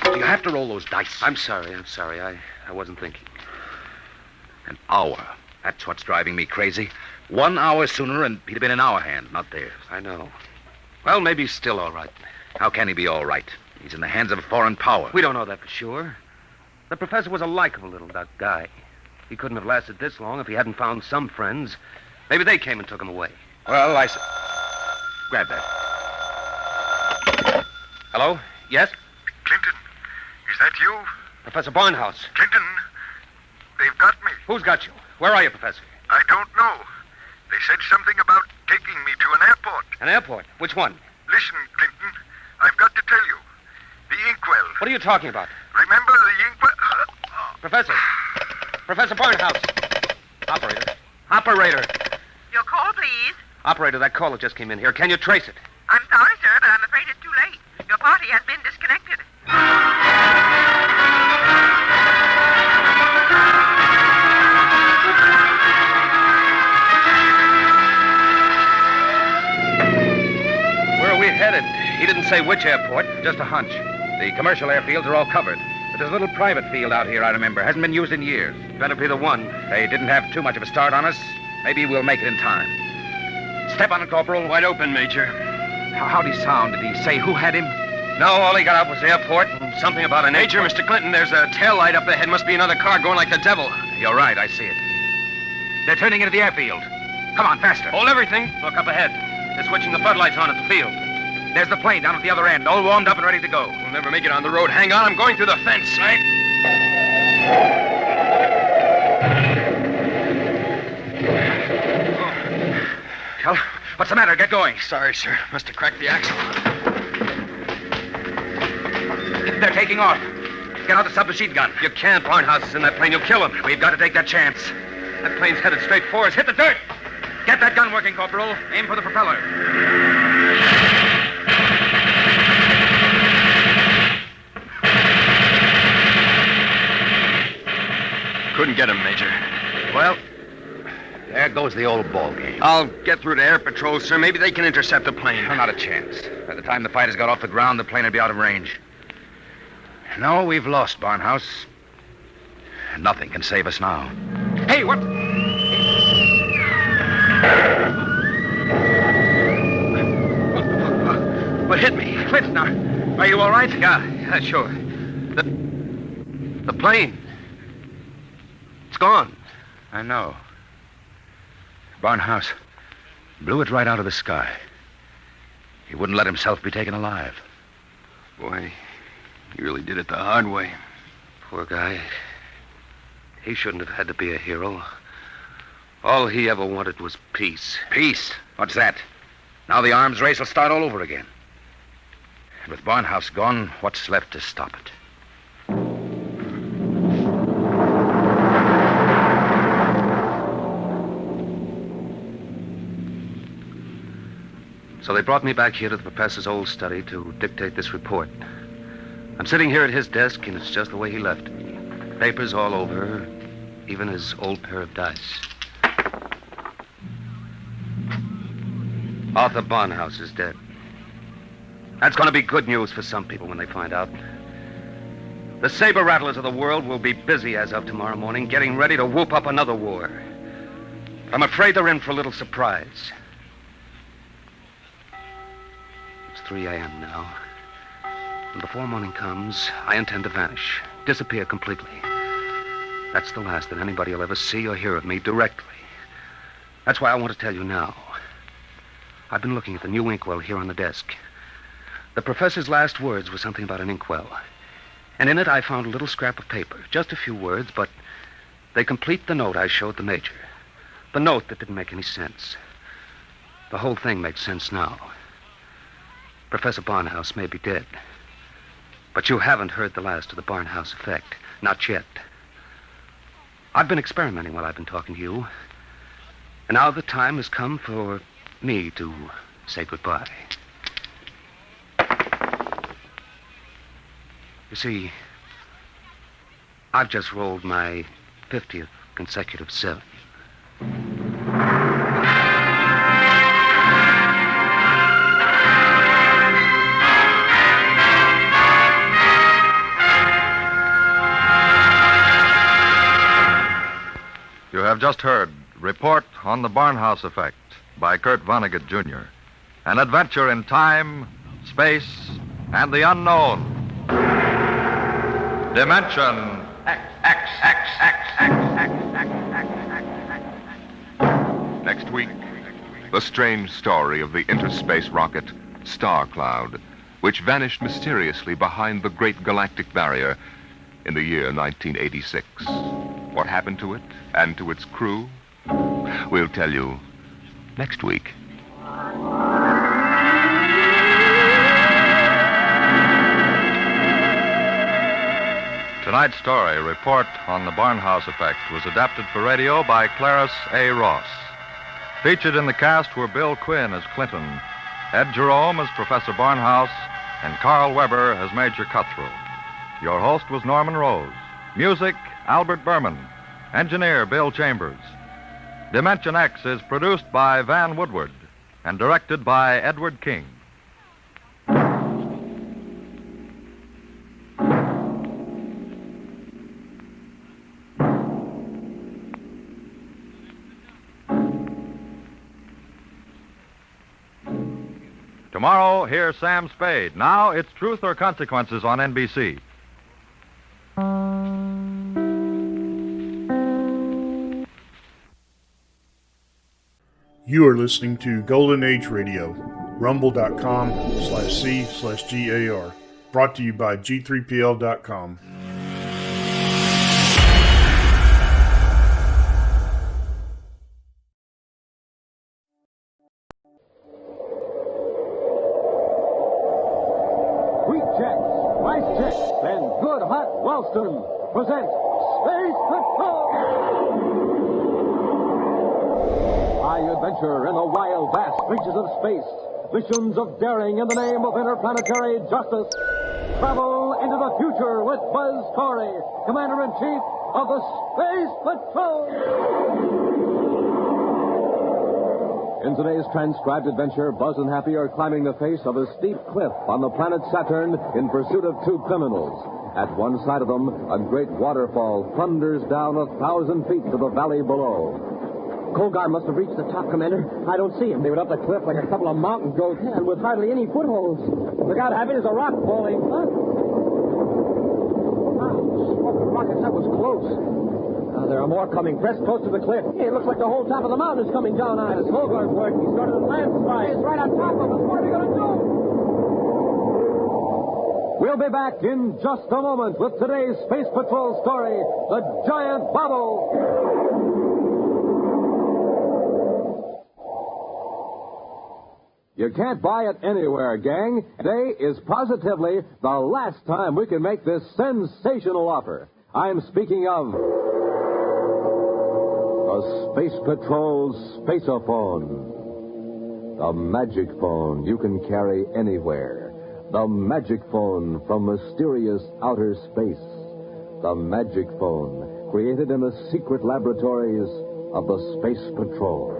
Do you have to roll those dice? I'm sorry. I wasn't thinking. An hour. That's what's driving me crazy. 1 hour sooner and he'd have been in our hands, not theirs. I know. Well, maybe he's still all right. How can he be all right? He's in the hands of a foreign power. We don't know that for sure. The professor was a likable little guy. He couldn't have lasted this long if he hadn't found some friends. Maybe they came and took him away. Well, grab that. Hello? Yes? Clinton, is that you? Professor Barnhouse. Clinton, they've got me. Who's got you? Where are you, Professor? I don't know. They said something about taking me to an airport. An airport? Which one? Listen, Clinton, I've got to tell you. The inkwell. What are you talking about? Remember the inkwell? Professor. Professor Barnhouse. Operator. Your call, please. Operator, that caller just came in here. Can you trace it? I'm sorry, sir, but I'm afraid it's too late. Your party has been disconnected. Where are we headed? He didn't say which airport, just a hunch. The commercial airfields are all covered. But there's a little private field out here, I remember. Hasn't been used in years. Better be the one. They didn't have too much of a start on us. Maybe we'll make it in time. Step on it, Corporal. Wide open, Major. How'd he sound? Did he say who had him? No, all he got out was airport and something about an Major, airport. Mr. Clinton, there's a tail light up ahead. Must be another car going like the devil. You're right, I see it. They're turning into the airfield. Come on, faster. Hold everything. Look up ahead. They're switching the floodlights on at the field. There's the plane down at the other end, all warmed up and ready to go. We'll never make it on the road. Hang on, I'm going through the fence. Well, what's the matter? Get going. Sorry, sir. Must have cracked the axle. They're taking off. Get out the submachine gun. You can't. Barnhouse is in that plane. You'll kill him. We've got to take that chance. That plane's headed straight for us. Hit the dirt. Get that gun working, Corporal. Aim for the propeller. Couldn't get him, Major. Well, there goes the old ball game. I'll get through to air patrol, sir. Maybe they can intercept the plane. No, not a chance. By the time the fighters got off the ground, the plane would be out of range. No, we've lost, Barnhouse. Nothing can save us now. Hey, what? What hit me? Clint, now, are you all right? Yeah, sure. The plane. It's gone. I know. Barnhouse, Blew it right out of the sky. He wouldn't let himself be taken alive. Boy, he really did it the hard way. Poor guy. He shouldn't have had to be a hero. All he ever wanted was peace. Peace? What's that? Now the arms race will start all over again. And with Barnhouse gone, what's left to stop it? So they brought me back here to the professor's old study to dictate this report. I'm sitting here at his desk, and it's just the way he left it. Papers all over, even his old pair of dice. Arthur Barnhouse is dead. That's going to be good news for some people when they find out. The saber rattlers of the world will be busy as of tomorrow morning, getting ready to whoop up another war. But I'm afraid they're in for a little surprise. It's 3 a.m. now. And before morning comes, I intend to vanish, disappear completely. That's the last that anybody will ever see or hear of me directly. That's why I want to tell you now. I've been looking at the new inkwell here on the desk. The professor's last words were something about an inkwell. And in it, I found a little scrap of paper. Just a few words, but they complete the note I showed the major. The note that didn't make any sense. The whole thing makes sense now. Professor Barnhouse may be dead. But you haven't heard the last of the Barnhouse effect. Not yet. I've been experimenting while I've been talking to you. And now the time has come for me to say goodbye. You see, I've just rolled my 50th consecutive 7. You have just heard Report on the Barnhouse Effect by Kurt Vonnegut, Jr. An adventure in time, space, and the unknown. Dimension X. Next week, the strange story of the interspace rocket Star Cloud, which vanished mysteriously behind the Great Galactic Barrier in the year 1986. What happened to it and to its crew? We'll tell you next week. Tonight's story, Report on the Barnhouse Effect, was adapted for radio by Clarice A. Ross. Featured in the cast were Bill Quinn as Clinton, Ed Jerome as Professor Barnhouse, and Carl Weber as Major Cutthroat. Your host was Norman Rose. Music, Albert Berman. Engineer, Bill Chambers. Dimension X is produced by Van Woodward and directed by Edward King. Tomorrow, hear Sam Spade. Now, it's Truth or Consequences on NBC. You are listening to Golden Age Radio, rumble.com/C/GAR. Brought to you by G3PL.com. Wheat checks, rice checks, and good hot Wellston present Space Patrol! High adventure in the wild, vast reaches of space. Missions of daring in the name of interplanetary justice. Travel into the future with Buzz Corey, Commander-in-Chief of the Space Patrol! In today's transcribed adventure, Buzz and Happy are climbing the face of a steep cliff on the planet Saturn in pursuit of 2 criminals. At one side of them, a great waterfall thunders down 1,000 feet to the valley below. Colgar must have reached the top, Commander. I don't see him. They went up the cliff like a couple of mountain goats, and with hardly any footholds. Look out, Happy, there's a rock falling. Huh? Wow, smoking rockets, that was close. There are more coming. Press close to the cliff. Hey, it looks like the whole top of the mountain is coming down on us. His hull guard's working. He started a landslide. It's right on top of us. What are we going to do? We'll be back in just a moment with today's Space Patrol story, The Giant Bubble. You can't buy it anywhere, gang. Today is positively the last time we can make this sensational offer. I'm speaking of the Space Patrol Spaceophone. The magic phone you can carry anywhere. The magic phone from mysterious outer space. The magic phone created in the secret laboratories of the Space Patrol.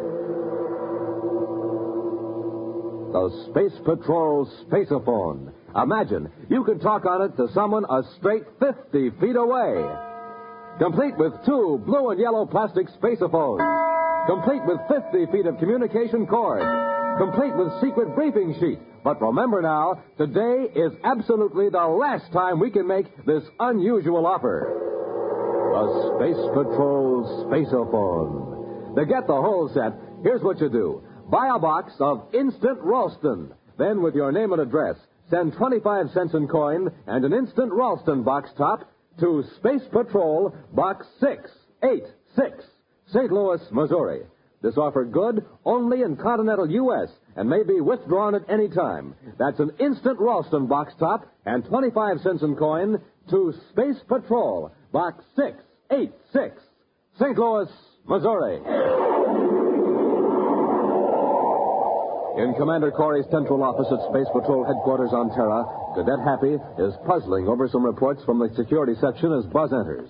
The Space Patrol Spaceophone. Imagine, you could talk on it to someone a straight 50 feet away. Complete with 2 blue and yellow plastic spaceophones. Complete with 50 feet of communication cord. Complete with secret briefing sheet. But remember now, today is absolutely the last time we can make this unusual offer. The Space Patrol Spaceophone. To get the whole set, here's what you do. Buy a box of Instant Ralston. Then, with your name and address, send 25 cents in coin and an Instant Ralston box top to Space Patrol, Box 686, St. Louis, Missouri. This offer good only in continental U.S. and may be withdrawn at any time. That's an Instant Ralston box top and 25 cents in coin to Space Patrol, Box 686, St. Louis, Missouri. In Commander Corey's central office at Space Patrol headquarters on Terra, Cadet Happy is puzzling over some reports from the security section as Buzz enters.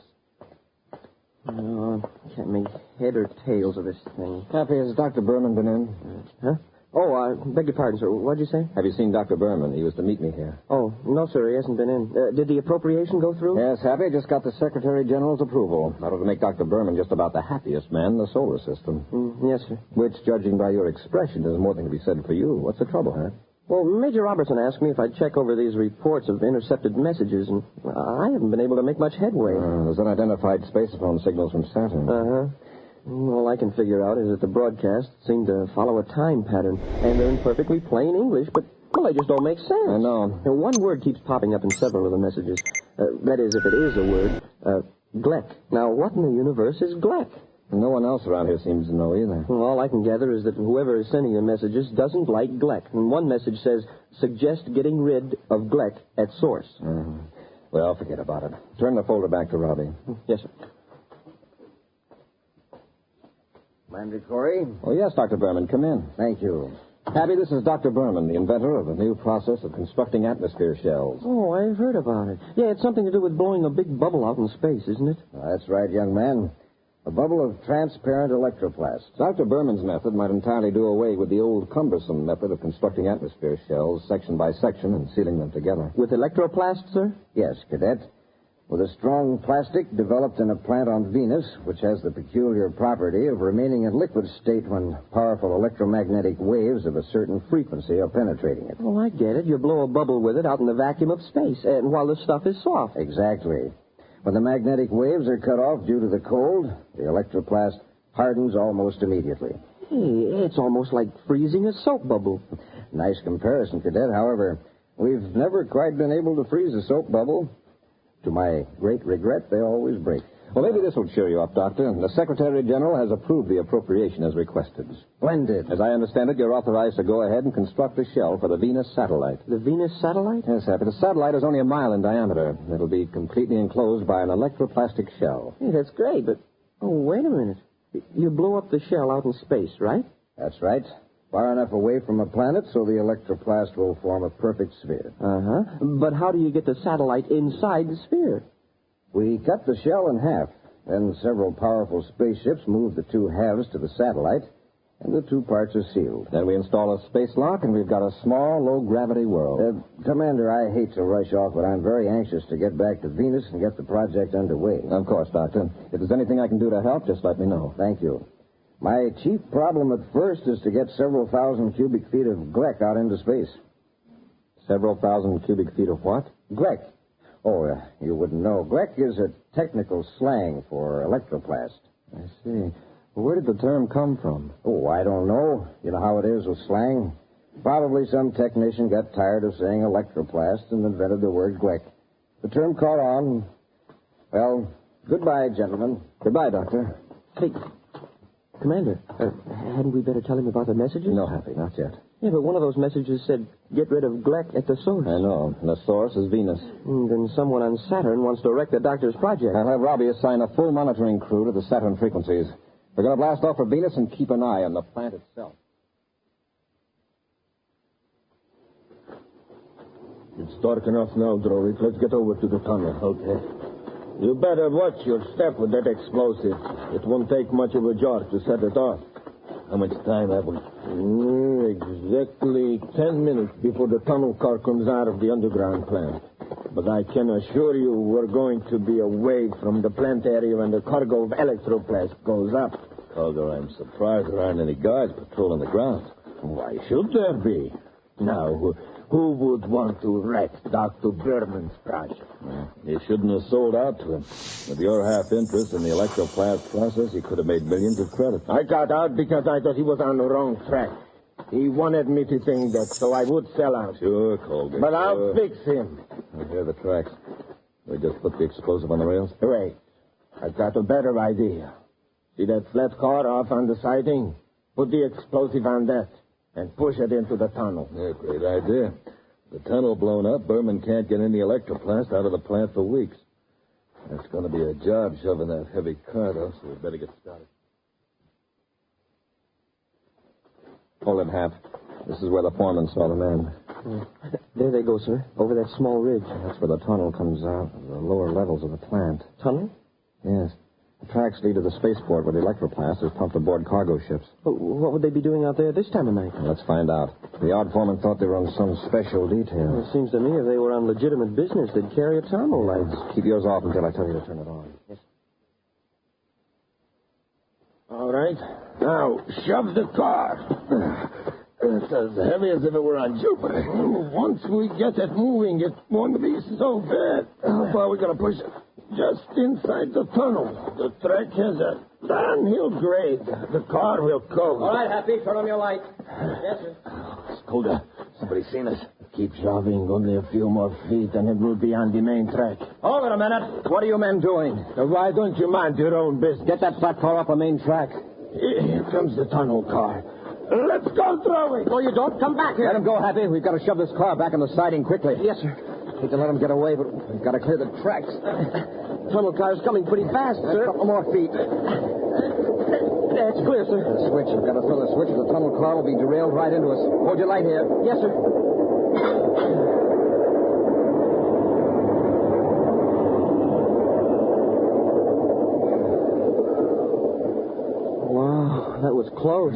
Oh, can't make head or tails of this thing. Happy, has Dr. Berman been in? Huh? Oh, beg your pardon, sir. What'd you say? Have you seen Dr. Berman? He was to meet me here. Oh, no, sir. He hasn't been in. Did the appropriation go through? Yes, Happy. Just got the Secretary General's approval. That'll make Dr. Berman just about the happiest man in the solar system. Yes, sir. Which, judging by your expression, is more than can be said for you. What's the trouble, huh? Well, Major Robertson asked me if I'd check over these reports of intercepted messages, and I haven't been able to make much headway. There's unidentified spaceophone signals from Saturn. Uh-huh. All I can figure out is that the broadcasts seem to follow a time pattern, and they're in perfectly plain English, but, well, they just don't make sense. I know. Now, one word keeps popping up in several of the messages. That is, if it is a word, Gleck. Now, what in the universe is Gleck? No one else around here seems to know either. Well, all I can gather is that whoever is sending the messages doesn't like Gleck. And one message says, suggest getting rid of Gleck at source. Mm-hmm. Well, forget about it. Turn the folder back to Robbie. Yes, sir. Commander Corey? Oh, yes, Dr. Berman. Come in. Thank you. Happy, this is Dr. Berman, the inventor of a new process of constructing atmosphere shells. Oh, I've heard about it. Yeah, it's something to do with blowing a big bubble out in space, isn't it? That's right, young man. A bubble of transparent electroplast. Dr. Berman's method might entirely do away with the old cumbersome method of constructing atmosphere shells section by section and sealing them together. With electroplast, sir? Yes, Cadet. With a strong plastic developed in a plant on Venus, which has the peculiar property of remaining in liquid state when powerful electromagnetic waves of a certain frequency are penetrating it. Oh, I get it. You blow a bubble with it out in the vacuum of space, and while the stuff is soft. Exactly. When the magnetic waves are cut off due to the cold, the electroplast hardens almost immediately. Hey, it's almost like freezing a soap bubble. Nice comparison, Cadet. However, we've never quite been able to freeze a soap bubble. To my great regret, they always break. Well, maybe this will cheer you up, Doctor. The Secretary General has approved the appropriation as requested. Splendid. As I understand it, you're authorized to go ahead and construct a shell for the Venus satellite. The Venus satellite? Yes, Happy. The satellite is only a mile in diameter. It'll be completely enclosed by an electroplastic shell. Hey, that's great, but... Oh, wait a minute. You blow up the shell out in space, right? That's right. Far enough away from a planet so the electroplast will form a perfect sphere. Uh-huh. But how do you get the satellite inside the sphere? We cut the shell in half. Then several powerful spaceships move the two halves to the satellite, and the two parts are sealed. Then we install a space lock, and we've got a small, low-gravity world. Commander, I hate to rush off, but I'm very anxious to get back to Venus and get the project underway. Of course, Doctor. If there's anything I can do to help, just let me know. Thank you. My chief problem at first is to get several thousand cubic feet of Gleck out into space. Several thousand cubic feet of what? Gleck. Oh, you wouldn't know. Gleck is a technical slang for electroplast. I see. Well, where did the term come from? Oh, I don't know. You know how it is with slang? Probably some technician got tired of saying electroplast and invented the word Gleck. The term caught on. Well, goodbye, gentlemen. Goodbye, Doctor. Hey, Commander, hadn't we better tell him about the messages? No, Happy, not yet. Yeah, but one of those messages said, get rid of Gleck at the source. I know. And the source is Venus. Then someone on Saturn wants to wreck the doctor's project. I'll have Robbie assign a full monitoring crew to the Saturn frequencies. We're going to blast off for Venus and keep an eye on the plant itself. It's dark enough now, Drovic. Let's get over to the tunnel. Okay. You better watch your step with that explosive. It won't take much of a jar to set it off. How much time have we? Exactly 10 minutes before the tunnel car comes out of the underground plant. But I can assure you we're going to be away from the plant area when the cargo of electroplast goes up. Calder, I'm surprised there aren't any guards patrolling the grounds. Why should there be? Now, who would want to wreck Dr. Berman's project? You shouldn't have sold out to him. With your half interest in the electroplast process, he could have made millions of credit. I got out because I thought he was on the wrong track. He wanted me to think that, so I would sell out. Sure, Calder. But I'll fix him. I hear the tracks. We just put the explosive on the rails? Wait. I've got a better idea. See that flat car off on the siding? Put the explosive on that and push it into the tunnel. Yeah, great idea. The tunnel blown up, Berman can't get any electroplast out of the plant for weeks. That's going to be a job shoving that heavy car, though, so we better get started. Hold it, Hap. This is where the foreman saw the men. There they go, sir. Over that small ridge. That's where the tunnel comes out, the lower levels of the plant. Tunnel? Yes. The tracks lead to the spaceport where the electroplast is pumped aboard cargo ships. What would they be doing out there this time of night? Let's find out. The odd foreman thought they were on some special detail. It seems to me if they were on legitimate business, they'd carry a tunnel lights. Keep yours off until I tell you to turn it on. Yes. All right. Now, shove the car. It's as heavy as if it were on Jupiter. Once we get it moving, it won't be so bad. How far are we going to push it? Just inside the tunnel. The track has a downhill grade. The car will coast. All right, Happy, turn on your light. Yes, sir. Skolda, somebody's seen us. Keep shoving only a few more feet, and it will be on the main track. Hold it a minute. What are you men doing? Why don't you mind your own business? Get that flat car off the main track. Here comes the tunnel car. Let's go through it. No, you don't. Come back here. Let him go, Happy. We've got to shove this car back on the siding quickly. Yes, sir. Hate to let him get away, but we've got to clear the tracks. Tunnel car's coming pretty fast, sir. A couple more feet. That's clear, sir. The switch. You've got to throw the switch, or the tunnel car will be derailed right into us. Hold your light here. Yes, sir. Wow, that was close.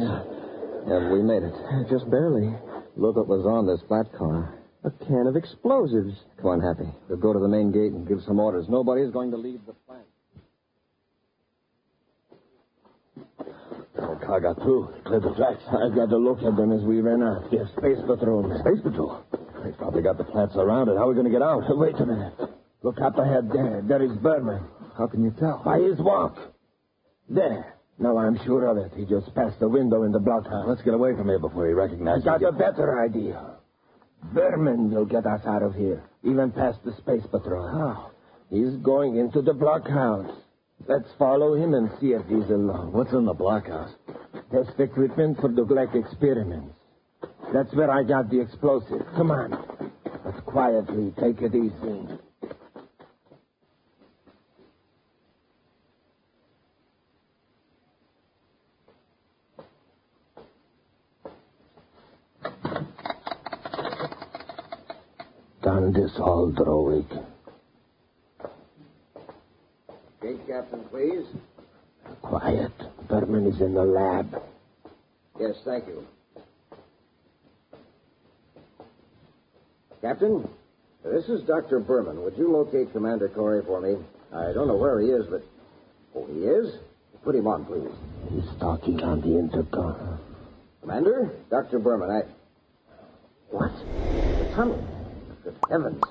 Yeah, we made it. Just barely. Look what was on this flat car. A can of explosives. Come on, Happy. We'll go to the main gate and give some orders. Nobody is going to leave the plant. The car got through. Cleared the tracks. I've got to look at them as we ran out. They're space patrol. Space patrol? They probably got the plant surrounded. How are we going to get out? Wait a minute. Look up ahead there. There is Berman. How can you tell? By his walk. There. Now I'm sure of it. He just passed the window in the blockhouse. Let's get away from here before he recognizes I got a better idea. Berman will get us out of here, even past the space patrol. How? He's going into the blockhouse. Let's follow him and see if he's alone. What's in the blockhouse? Test equipment for the Gleck experiments. That's where I got the explosive. Come on. But quietly, take it easy. Done this all, Drowick. Gate captain, please. Quiet. Berman is in the lab. Yes, thank you. Captain, this is Dr. Berman. Would you locate Commander Corey for me? I don't know where he is, but... Oh, he is? Put him on, please. He's talking on the intercom. Commander? Dr. Berman, What? The tunnel. Good heavens.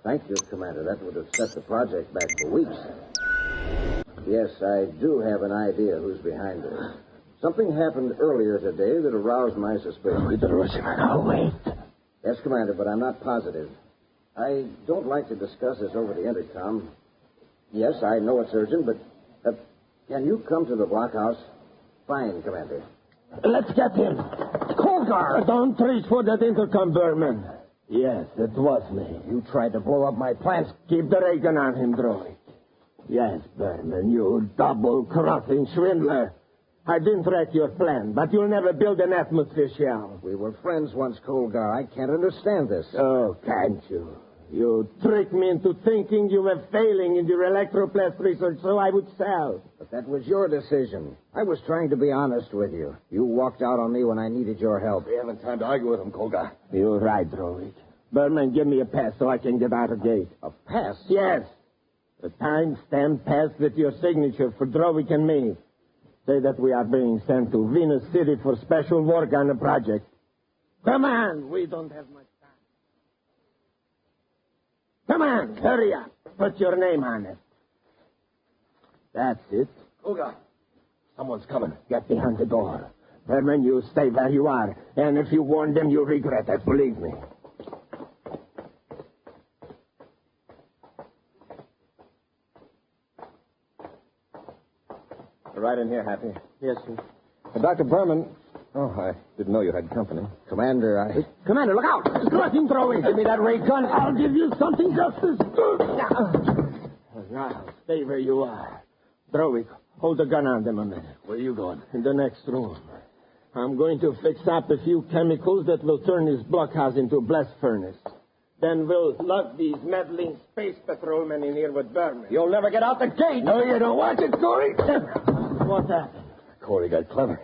Thank you, Commander. That would have set the project back for weeks. Yes, I do have an idea who's behind it. Something happened earlier today that aroused my suspicion. We better rush him. I'll wait. Yes, Commander, but I'm not positive. I don't like to discuss this over the intercom. Yes, I know it's urgent, but can you come to the blockhouse? Fine, Commander. Let's get him. Colgar! Don't reach for that intercom, Berman. Yes, it was me. You tried to blow up my plans. Keep the ray gun on him, droid. Yes, Berman, you double-crossing swindler. I didn't track your plan, but you'll never build an atmosphere shell. We were friends once, Colgar. I can't understand this. Oh, can't you? You tricked me into thinking you were failing in your electroplast research, so I would sell. But that was your decision. I was trying to be honest with you. You walked out on me when I needed your help. We haven't time to argue with him, Colgar. You're right, Droid. Berman, give me a pass so I can get out of gate. A pass? Yes. A time-stamped pass with your signature for Droid and me. Say that we are being sent to Venus City for special work on the project. Come on, we don't have much time. Come on, hurry up. Put your name on it. That's it. Colgar, someone's coming. Get behind the door. Berman, you stay where you are. And if you warn them, you'll regret it, believe me. Right in here, Happy. Yes, sir. Dr. Berman. Oh, I didn't know you had company. Commander, Commander, look out! Let him throw it. Give me that ray gun. I'll give you something just as good. Now, stay where you are. Throw it. Hold the gun on them a minute. Where are you going? In the next room. I'm going to fix up a few chemicals that will turn this blockhouse into a blast furnace. Then we'll lug these meddling space patrolmen in here with Berman. You'll never get out the gate. No, you don't want it, Corey. What happened? Corey got clever.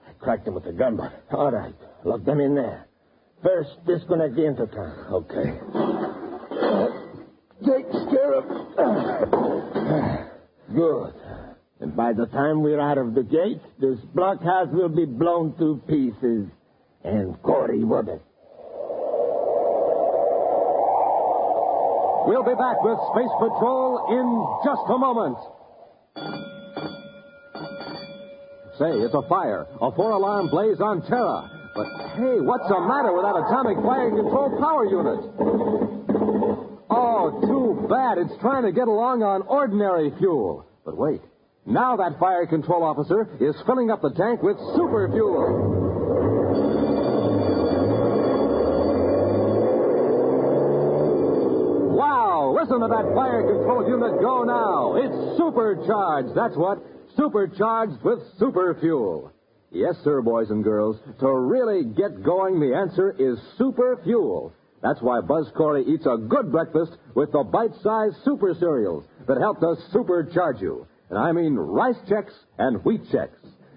I cracked him with the gun butt. All right. Lock them in there. First, disconnect the intercom. Okay. Take care of... Good. And by the time we're out of the gate, this blockhouse will be blown to pieces. And Corey with it. We'll be back with Space Patrol in just a moment. Say, it's a fire. A 4-alarm blaze on Terra. But, hey, what's the matter with that atomic fire control power unit? Oh, too bad. It's trying to get along on ordinary fuel. But wait. Now that fire control officer is filling up the tank with super fuel. Wow! Listen to that fire control unit go now. It's supercharged. That's what. Supercharged with super fuel. Yes, sir, boys and girls. To really get going, the answer is super fuel. That's why Buzz Corey eats a good breakfast with the bite-sized super cereals that help to supercharge you. And I mean Rice Chex and Wheat Chex.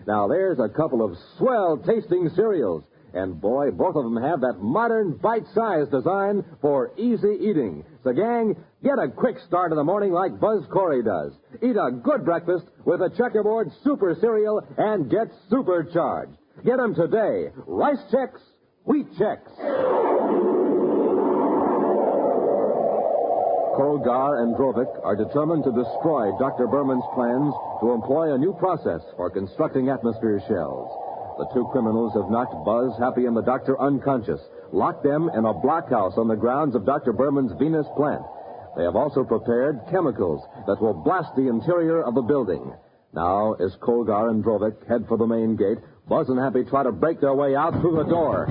Now, there's a couple of swell-tasting cereals. And, boy, both of them have that modern bite-sized design for easy eating. So, gang, get a quick start in the morning like Buzz Corey does. Eat a good breakfast with a checkerboard super cereal and get supercharged. Get them today. Rice Chex, Wheat Chex. Kolgar and Drovik are determined to destroy Dr. Berman's plans to employ a new process for constructing atmosphere shells. The two criminals have knocked Buzz, Happy, and the doctor unconscious, locked them in a blockhouse on the grounds of Dr. Berman's Venus plant. They have also prepared chemicals that will blast the interior of the building. Now, as Kolgar and Drovik head for the main gate, Buzz and Happy try to break their way out through the door.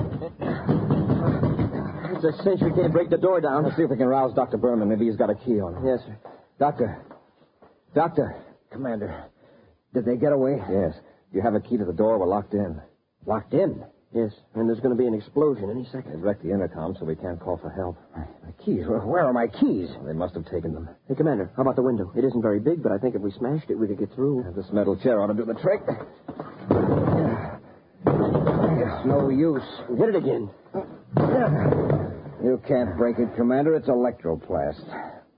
It's a cinch we can't break the door down. Let's see if we can rouse Dr. Berman. Maybe he's got a key on him. Yes, sir. Doctor. Commander. Did they get away? Yes. You have a key to the door. We're locked in. Locked in? Yes, and there's going to be an explosion any second. They wrecked the intercom, so we can't call for help. My keys? Where are my keys? They must have taken them. Hey, Commander, how about the window? It isn't very big, but I think if we smashed it, we could get through. This metal chair ought to do the trick. It's no use. Hit it again. You can't break it, Commander. It's electroplast.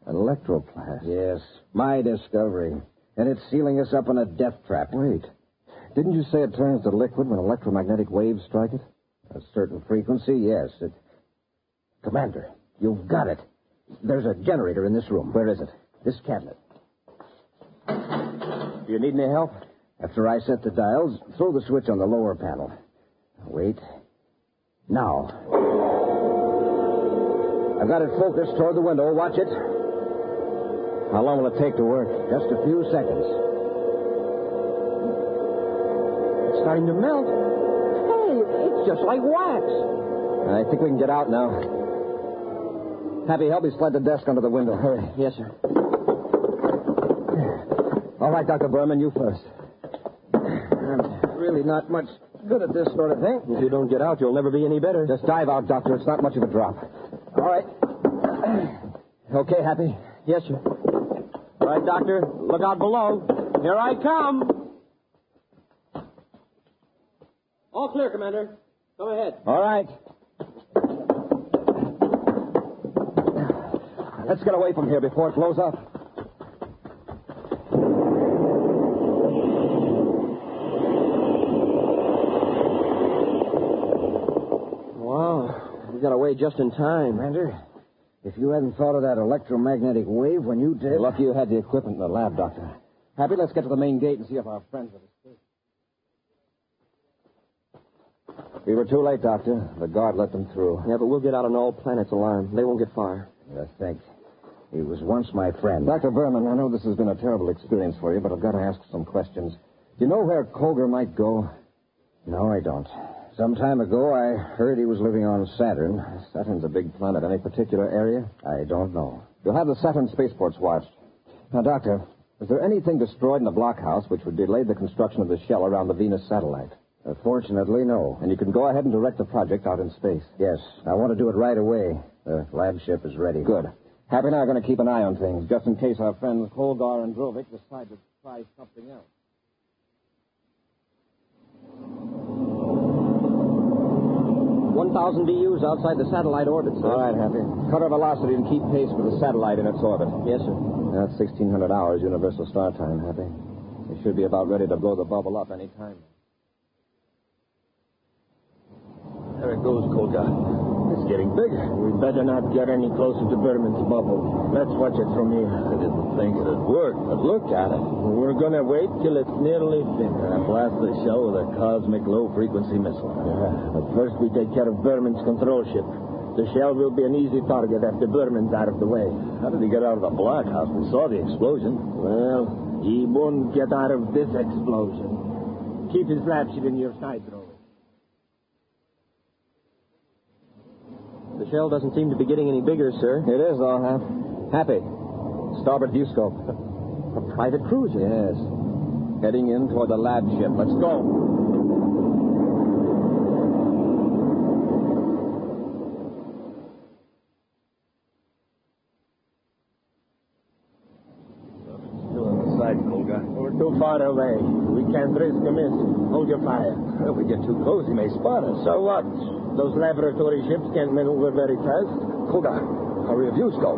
Electroplast? Yes, my discovery. And it's sealing us up in a death trap. Wait. Didn't you say it turns to liquid when electromagnetic waves strike it? A certain frequency, yes. Commander, you've got it. There's a generator in this room. Where is it? This cabinet. Do you need any help? After I set the dials, throw the switch on the lower panel. Wait. Now. I've got it focused toward the window. Watch it. How long will it take to work? Just a few seconds. It's starting to melt. Hey, it's just like wax. I think we can get out now. Happy, help me slide the desk under the window. Hurry. Yes, sir. All right, Dr. Berman, you first. I'm really not much good at this sort of thing. If you don't get out, you'll never be any better. Just dive out, Doctor. It's not much of a drop. All right. Okay, Happy? Yes, sir. All right, Doctor. Look out below. Here I come. All clear, Commander. Come ahead. All right. Let's get away from here before it blows up. Wow. We got away just in time. Commander, if you hadn't thought of that electromagnetic wave when you did... You're lucky you had the equipment in the lab, Doctor. Happy, let's get to the main gate and see if our friends have escaped. We were too late, Doctor. The guard let them through. Yeah, but we'll get out on all planets alarm. They won't get far. I think. He was once my friend. Dr. Berman, I know this has been a terrible experience for you, but I've got to ask some questions. Do you know where Koger might go? No, I don't. Some time ago, I heard he was living on Saturn. Saturn's a big planet. Any particular area? I don't know. You'll have the Saturn spaceports watched. Now, Doctor, is there anything destroyed in the blockhouse which would delay the construction of the shell around the Venus satellite? Fortunately, no. And you can go ahead and direct the project out in space. Yes. I want to do it right away. The lab ship is ready. Good. Happy and I are going to keep an eye on things, just in case our friends Kolgar and Drovik decide to try something else. 1,000 DUs outside the satellite orbit, sir. All right, Happy. Cut our velocity and keep pace with the satellite in its orbit. Yes, sir. That's 1,600 hours universal star time, Happy. We should be about ready to blow the bubble up any time. There it goes, Kolgar. It's getting bigger. We better not get any closer to Berman's bubble. Let's watch it from here. I didn't think it'd work, but look at it. We're going to wait till it's nearly finished. Blast the shell with a cosmic low-frequency missile. Yeah, but first we take care of Berman's control ship. The shell will be an easy target after Berman's out of the way. How did he get out of the blockhouse? We saw the explosion. Well, he won't get out of this explosion. Keep his lab ship in your sight, Rowan. The shell doesn't seem to be getting any bigger, sir. It is, though, huh? Happy. Starboard view scope. A private cruiser. Yes. Heading in toward the lab ship. Let's go. Still on the side, Kolgar. We're too far away. We can't risk a miss. Hold your fire. If we get too close, he may spot us. So what? Those laboratory ships can't maneuver very fast. Kolgar, hurry a view scope.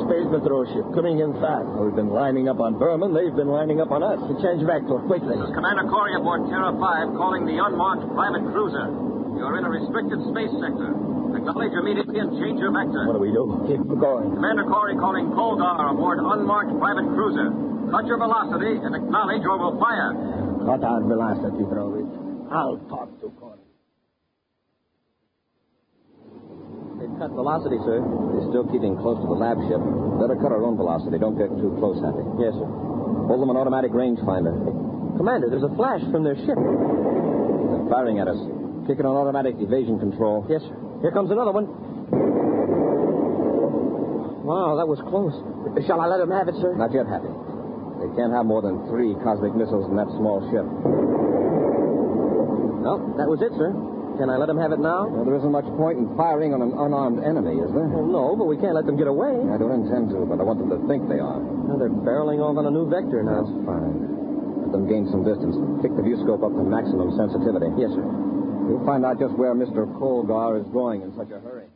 Space patrol ship coming in fast. We've been lining up on Berman. They've been lining up on us. Change vector, quickly. This is Commander Corey aboard Terra 5 calling the unmarked private cruiser. You're in a restricted space sector. Acknowledge immediately and change your vector. What do we do? Keep going. Commander Corey calling Kolgar aboard unmarked private cruiser. Cut your velocity and acknowledge or we'll fire. Cut our velocity, Drovik. I'll talk to Corey. They've cut velocity, sir. They're still keeping close to the lab ship. Better cut our own velocity. Don't get too close, Happy. Yes, sir. Hold them an automatic rangefinder. Commander, there's a flash from their ship. They're firing at us. Kick it on automatic evasion control. Yes, sir. Here comes another one. Wow, that was close. Shall I let them have it, sir? Not yet, Happy. They can't have more than 3 cosmic missiles in that small ship. Well, that was it, sir. Can I let them have it now? Well, there isn't much point in firing on an unarmed enemy, is there? Well, no, but we can't let them get away. I don't intend to, but I want them to think they are. Well, they're barreling off on a new vector now. That's fine. Let them gain some distance. Kick the view scope up to maximum sensitivity. Yes, sir. We'll find out just where Mr. Kolgar is going in such a hurry.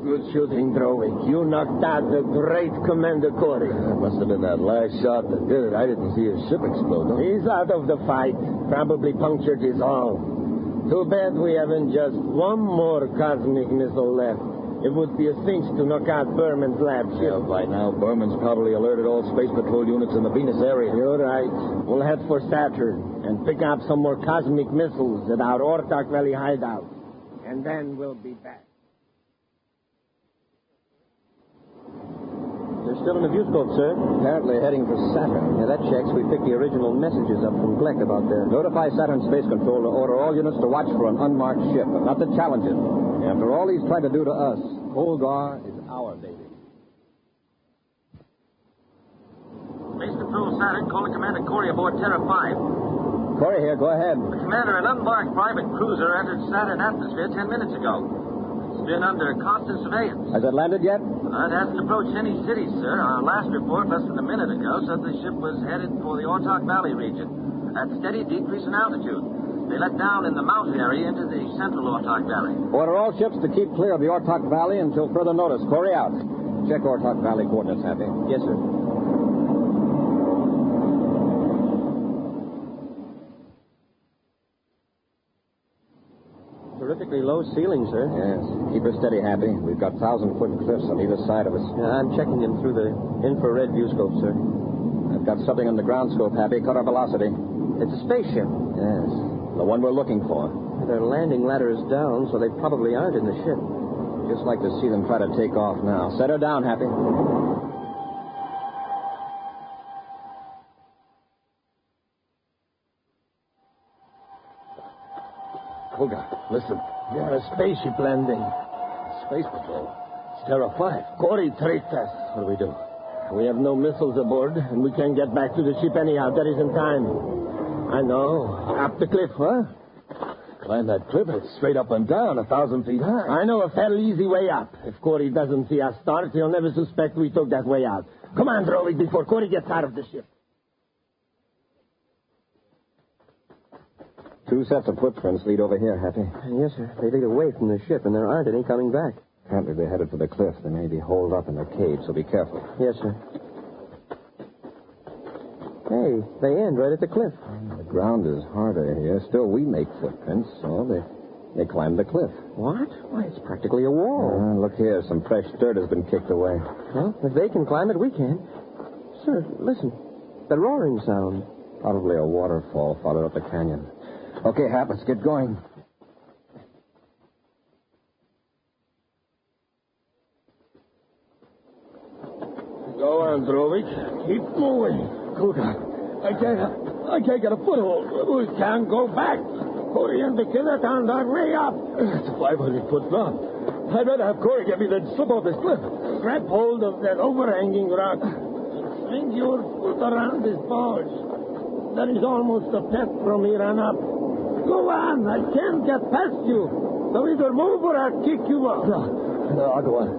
Good shooting, Drovik. You knocked out the great Commander Corey. That must have been that last shot that did it. I didn't see his ship explode. He's out of the fight. Probably punctured his hull. Too bad we haven't just one more cosmic missile left. It would be a cinch to knock out Berman's lab ship. Yeah, by now, Berman's probably alerted all space patrol units in the Venus area. You're right. We'll head for Saturn and pick up some more cosmic missiles at our Ortok Valley hideout. And then we'll be back. They're still in the viewscope, sir. Apparently heading for Saturn. Yeah, that checks. We picked the original messages up from Gleck about there. Notify Saturn Space Control to order all units to watch for an unmarked ship, but not to challenge it. After all he's tried to do to us, Holgar is our baby. Space Control Saturn, calling Commander Corey aboard Terra 5. Corey here, go ahead. Commander, an unmarked private cruiser entered Saturn atmosphere 10 minutes ago. It's been under constant surveillance. Has it landed yet? It hasn't approached any cities, sir. Our last report, less than a minute ago, said the ship was headed for the Ortok Valley region at steady decrease in altitude. They let down in the mountain area into the central Ortok Valley. Order all ships to keep clear of the Ortok Valley until further notice. Corey out. Check Ortok Valley coordinates, Happy. Yes, sir. Terrifically low ceiling, sir. Yes. Keep her steady, Happy. We've got 1,000-foot cliffs on either side of us. Yeah, I'm checking them through the infrared viewscope, sir. I've got something on the ground scope, Happy. Cut our velocity. It's a spaceship. Yes. The one we're looking for. Their landing ladder is down, so they probably aren't in the ship. Just like to see them try to take off now. Set her down, Happy. Holger, listen. They're a spaceship landing. Space Patrol. It's Terra 5. Corey tricked us. What do we do? We have no missiles aboard, and we can't get back to the ship anyhow. That isn't time. I know. Up the cliff, huh? Climb that cliff. It's straight up and down, 1,000 feet high. I know a fairly easy way up. If Corey doesn't see us start, he'll never suspect we took that way out. Come on, Drovik, before Corey gets out of the ship. 2 sets of footprints lead over here, Happy. Yes, sir. They lead away from the ship, and there aren't any coming back. Apparently they're headed for the cliff. They may be holed up in the cave, so be careful. Yes, sir. Hey, they end right at the cliff. The ground is harder here. Still, we make footprints, so they climb the cliff. What? Why, it's practically a wall. Look here. Some fresh dirt has been kicked away. Well, if they can climb it, we can. Sir, listen. The roaring sound. Probably a waterfall followed up the canyon. Okay, Hap, let's get going. Go on, Drovik. Keep moving. Kulka, I can't get a foothold. We can't go back. Corey and the killer found our way up. It's a 500-foot drop. I'd rather have Corey get me than slip off this cliff. Grab hold of that overhanging rock. Swing your foot around this bulge. That is almost a path from here on up. Go on. I can't get past you. So either move or I'll kick you up. No, I'll go on.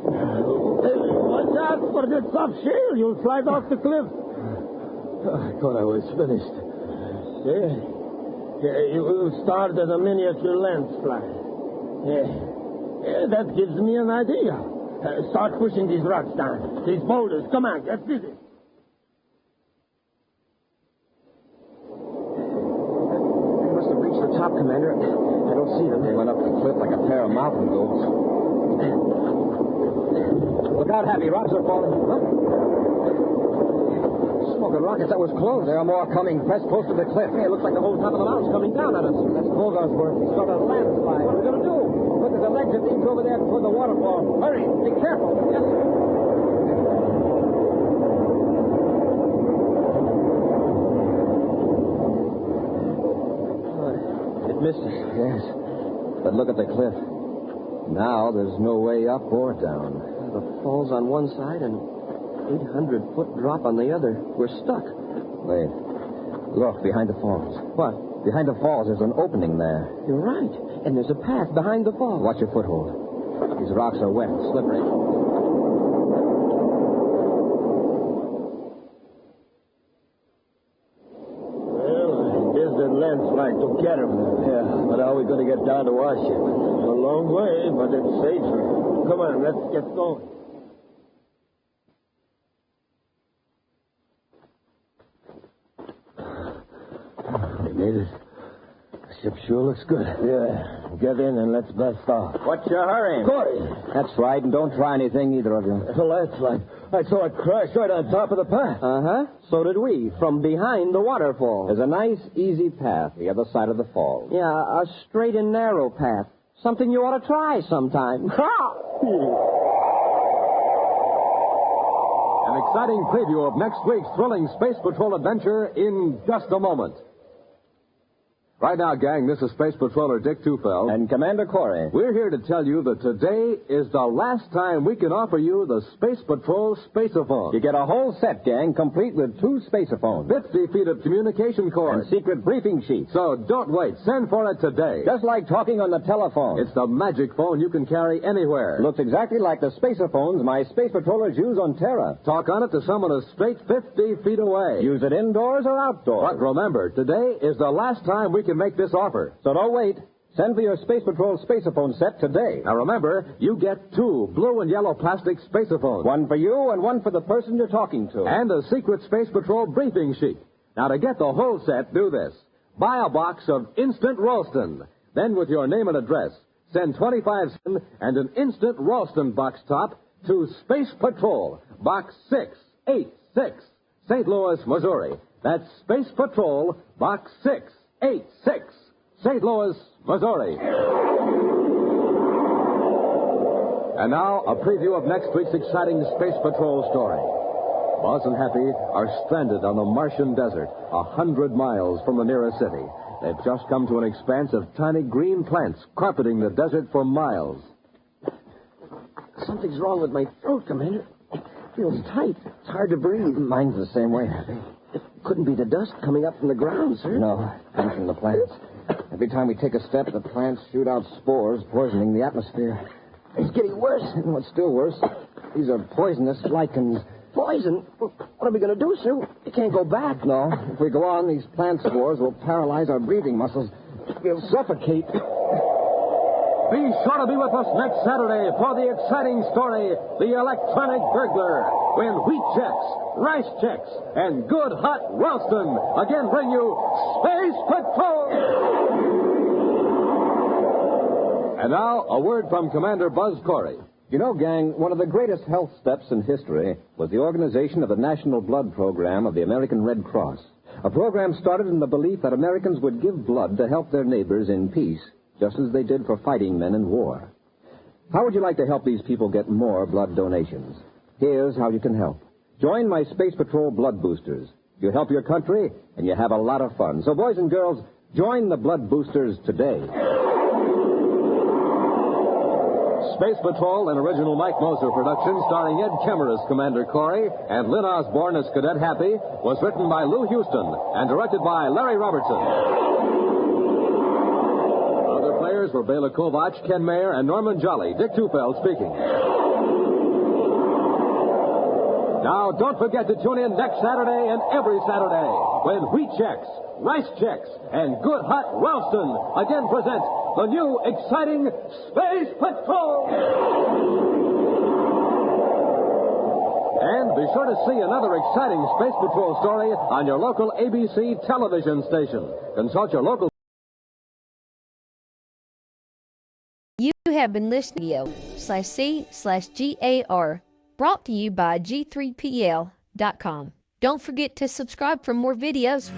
Watch out for that soft shale. You'll slide off the cliff. I thought I was finished. See? You start at a miniature lens flare. That gives me an idea. Start pushing these rocks down. These boulders. Come on, get busy. The top, Commander. I don't see them. They went up the cliff like a pair of mountain goats. Look out, Happy. Rocks are falling. Huh? Smoking rockets, that was close. There are more coming. Press close to the cliff. Hey, it looks like the whole top of the mountain's coming down at us. That's Holgar's work. He's got a landslide. What are we going to do? Look, there's a ledge that leads over there toward the waterfall. Hurry. Be careful. Yes, sir. Missed us. Yes. But look at the cliff. Now there's no way up or down. The fall's on one side and 800-foot drop on the other. We're stuck. Wait. Look, behind the falls. What? Behind the falls, there's an opening there. You're right. And there's a path behind the falls. Watch your foothold. These rocks are wet and slippery. Landslide took care of them. Yeah, but how are we going to get down to our ship? A long way, but it's safer. Come on, let's get going. We made it. The Ship sure looks good. Yeah. Get in and let's blast off. What's your hurry? Corey! That's right, and don't try anything, either of you. Well, that's right. I saw it crash right on top of the path. Uh-huh. So did we, from behind the waterfall. There's a nice, easy path the other side of the fall. Yeah, a straight and narrow path. Something you ought to try sometime. An exciting preview of next week's thrilling Space Patrol adventure in just a moment. Right now, gang, this is Space Patroller Dick Tufeld. And Commander Corey. We're here to tell you that today is the last time we can offer you the Space Patrol Spaceophone. You get a whole set, gang, complete with 2 spacephones. 50 feet of communication cords. And secret briefing sheets. So don't wait. Send for it today. Just like talking on the telephone. It's the magic phone you can carry anywhere. Looks exactly like the spacephones my Space Patrollers use on Terra. Talk on it to someone a straight 50 feet away. Use it indoors or outdoors. But remember, today is the last time we can make this offer. So don't wait. Send for your Space Patrol Spaceophone set today. Now remember, you get 2 blue and yellow plastic spacephones. One for you and one for the person you're talking to. And a secret Space Patrol briefing sheet. Now to get the whole set, do this. Buy a box of Instant Ralston. Then with your name and address, send 25 cents and an Instant Ralston box top to Space Patrol, Box 686, St. Louis, Missouri. That's Space Patrol, Box 686, St. Louis, Missouri. And now, a preview of next week's exciting Space Patrol story. Buzz and Happy are stranded on the Martian desert, 100 miles from the nearest city. They've just come to an expanse of tiny green plants carpeting the desert for miles. Something's wrong with my throat, Commander. It feels tight. It's hard to breathe. Mine's the same way, Happy. It couldn't be the dust coming up from the ground, sir. No, comes from the plants. Every time we take a step, the plants shoot out spores, poisoning the atmosphere. It's getting worse. And what's still worse, these are poisonous lichens. Poison? What are we going to do, sir? We can't go back. No. If we go on, these plant spores will paralyze our breathing muscles. We'll suffocate. Be sure to be with us next Saturday for the exciting story, The Electronic Burglar, when wheat checks, rice checks, and good hot Ralston again bring you Space Patrol! And now, a word from Commander Buzz Corey. You know, gang, one of the greatest health steps in history was the organization of the National Blood Program of the American Red Cross. A program started in the belief that Americans would give blood to help their neighbors in peace, just as they did for fighting men in war. How would you like to help these people get more blood donations? Here's how you can help. Join my Space Patrol Blood Boosters. You help your country, and you have a lot of fun. So, boys and girls, join the Blood Boosters today. Space Patrol, an original Mike Moser production starring Ed Kemmer as Commander Corey and Lynn Osborne as Cadet Happy, was written by Lou Houston and directed by Larry Robertson. Players were Bela Kovac, Ken Mayer, and Norman Jolly. Dick Tufeld speaking. Now, don't forget to tune in next Saturday and every Saturday when wheat checks, rice checks, and good hot Ralston again present the new exciting Space Patrol. And be sure to see another exciting Space Patrol story on your local ABC television station. Consult your local. You have been listening to /C/GAR, brought to you by G3PL.com. Don't forget to subscribe for more videos.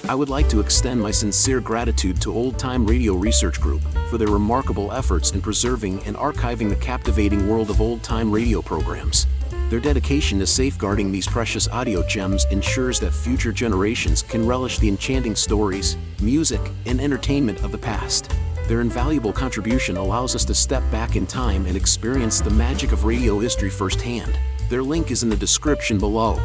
I would like to extend my sincere gratitude to Old Time Radio Research Group for their remarkable efforts in preserving and archiving the captivating world of old-time radio programs. Their dedication to safeguarding these precious audio gems ensures that future generations can relish the enchanting stories, music, and entertainment of the past. Their invaluable contribution allows us to step back in time and experience the magic of radio history firsthand. Their link is in the description below.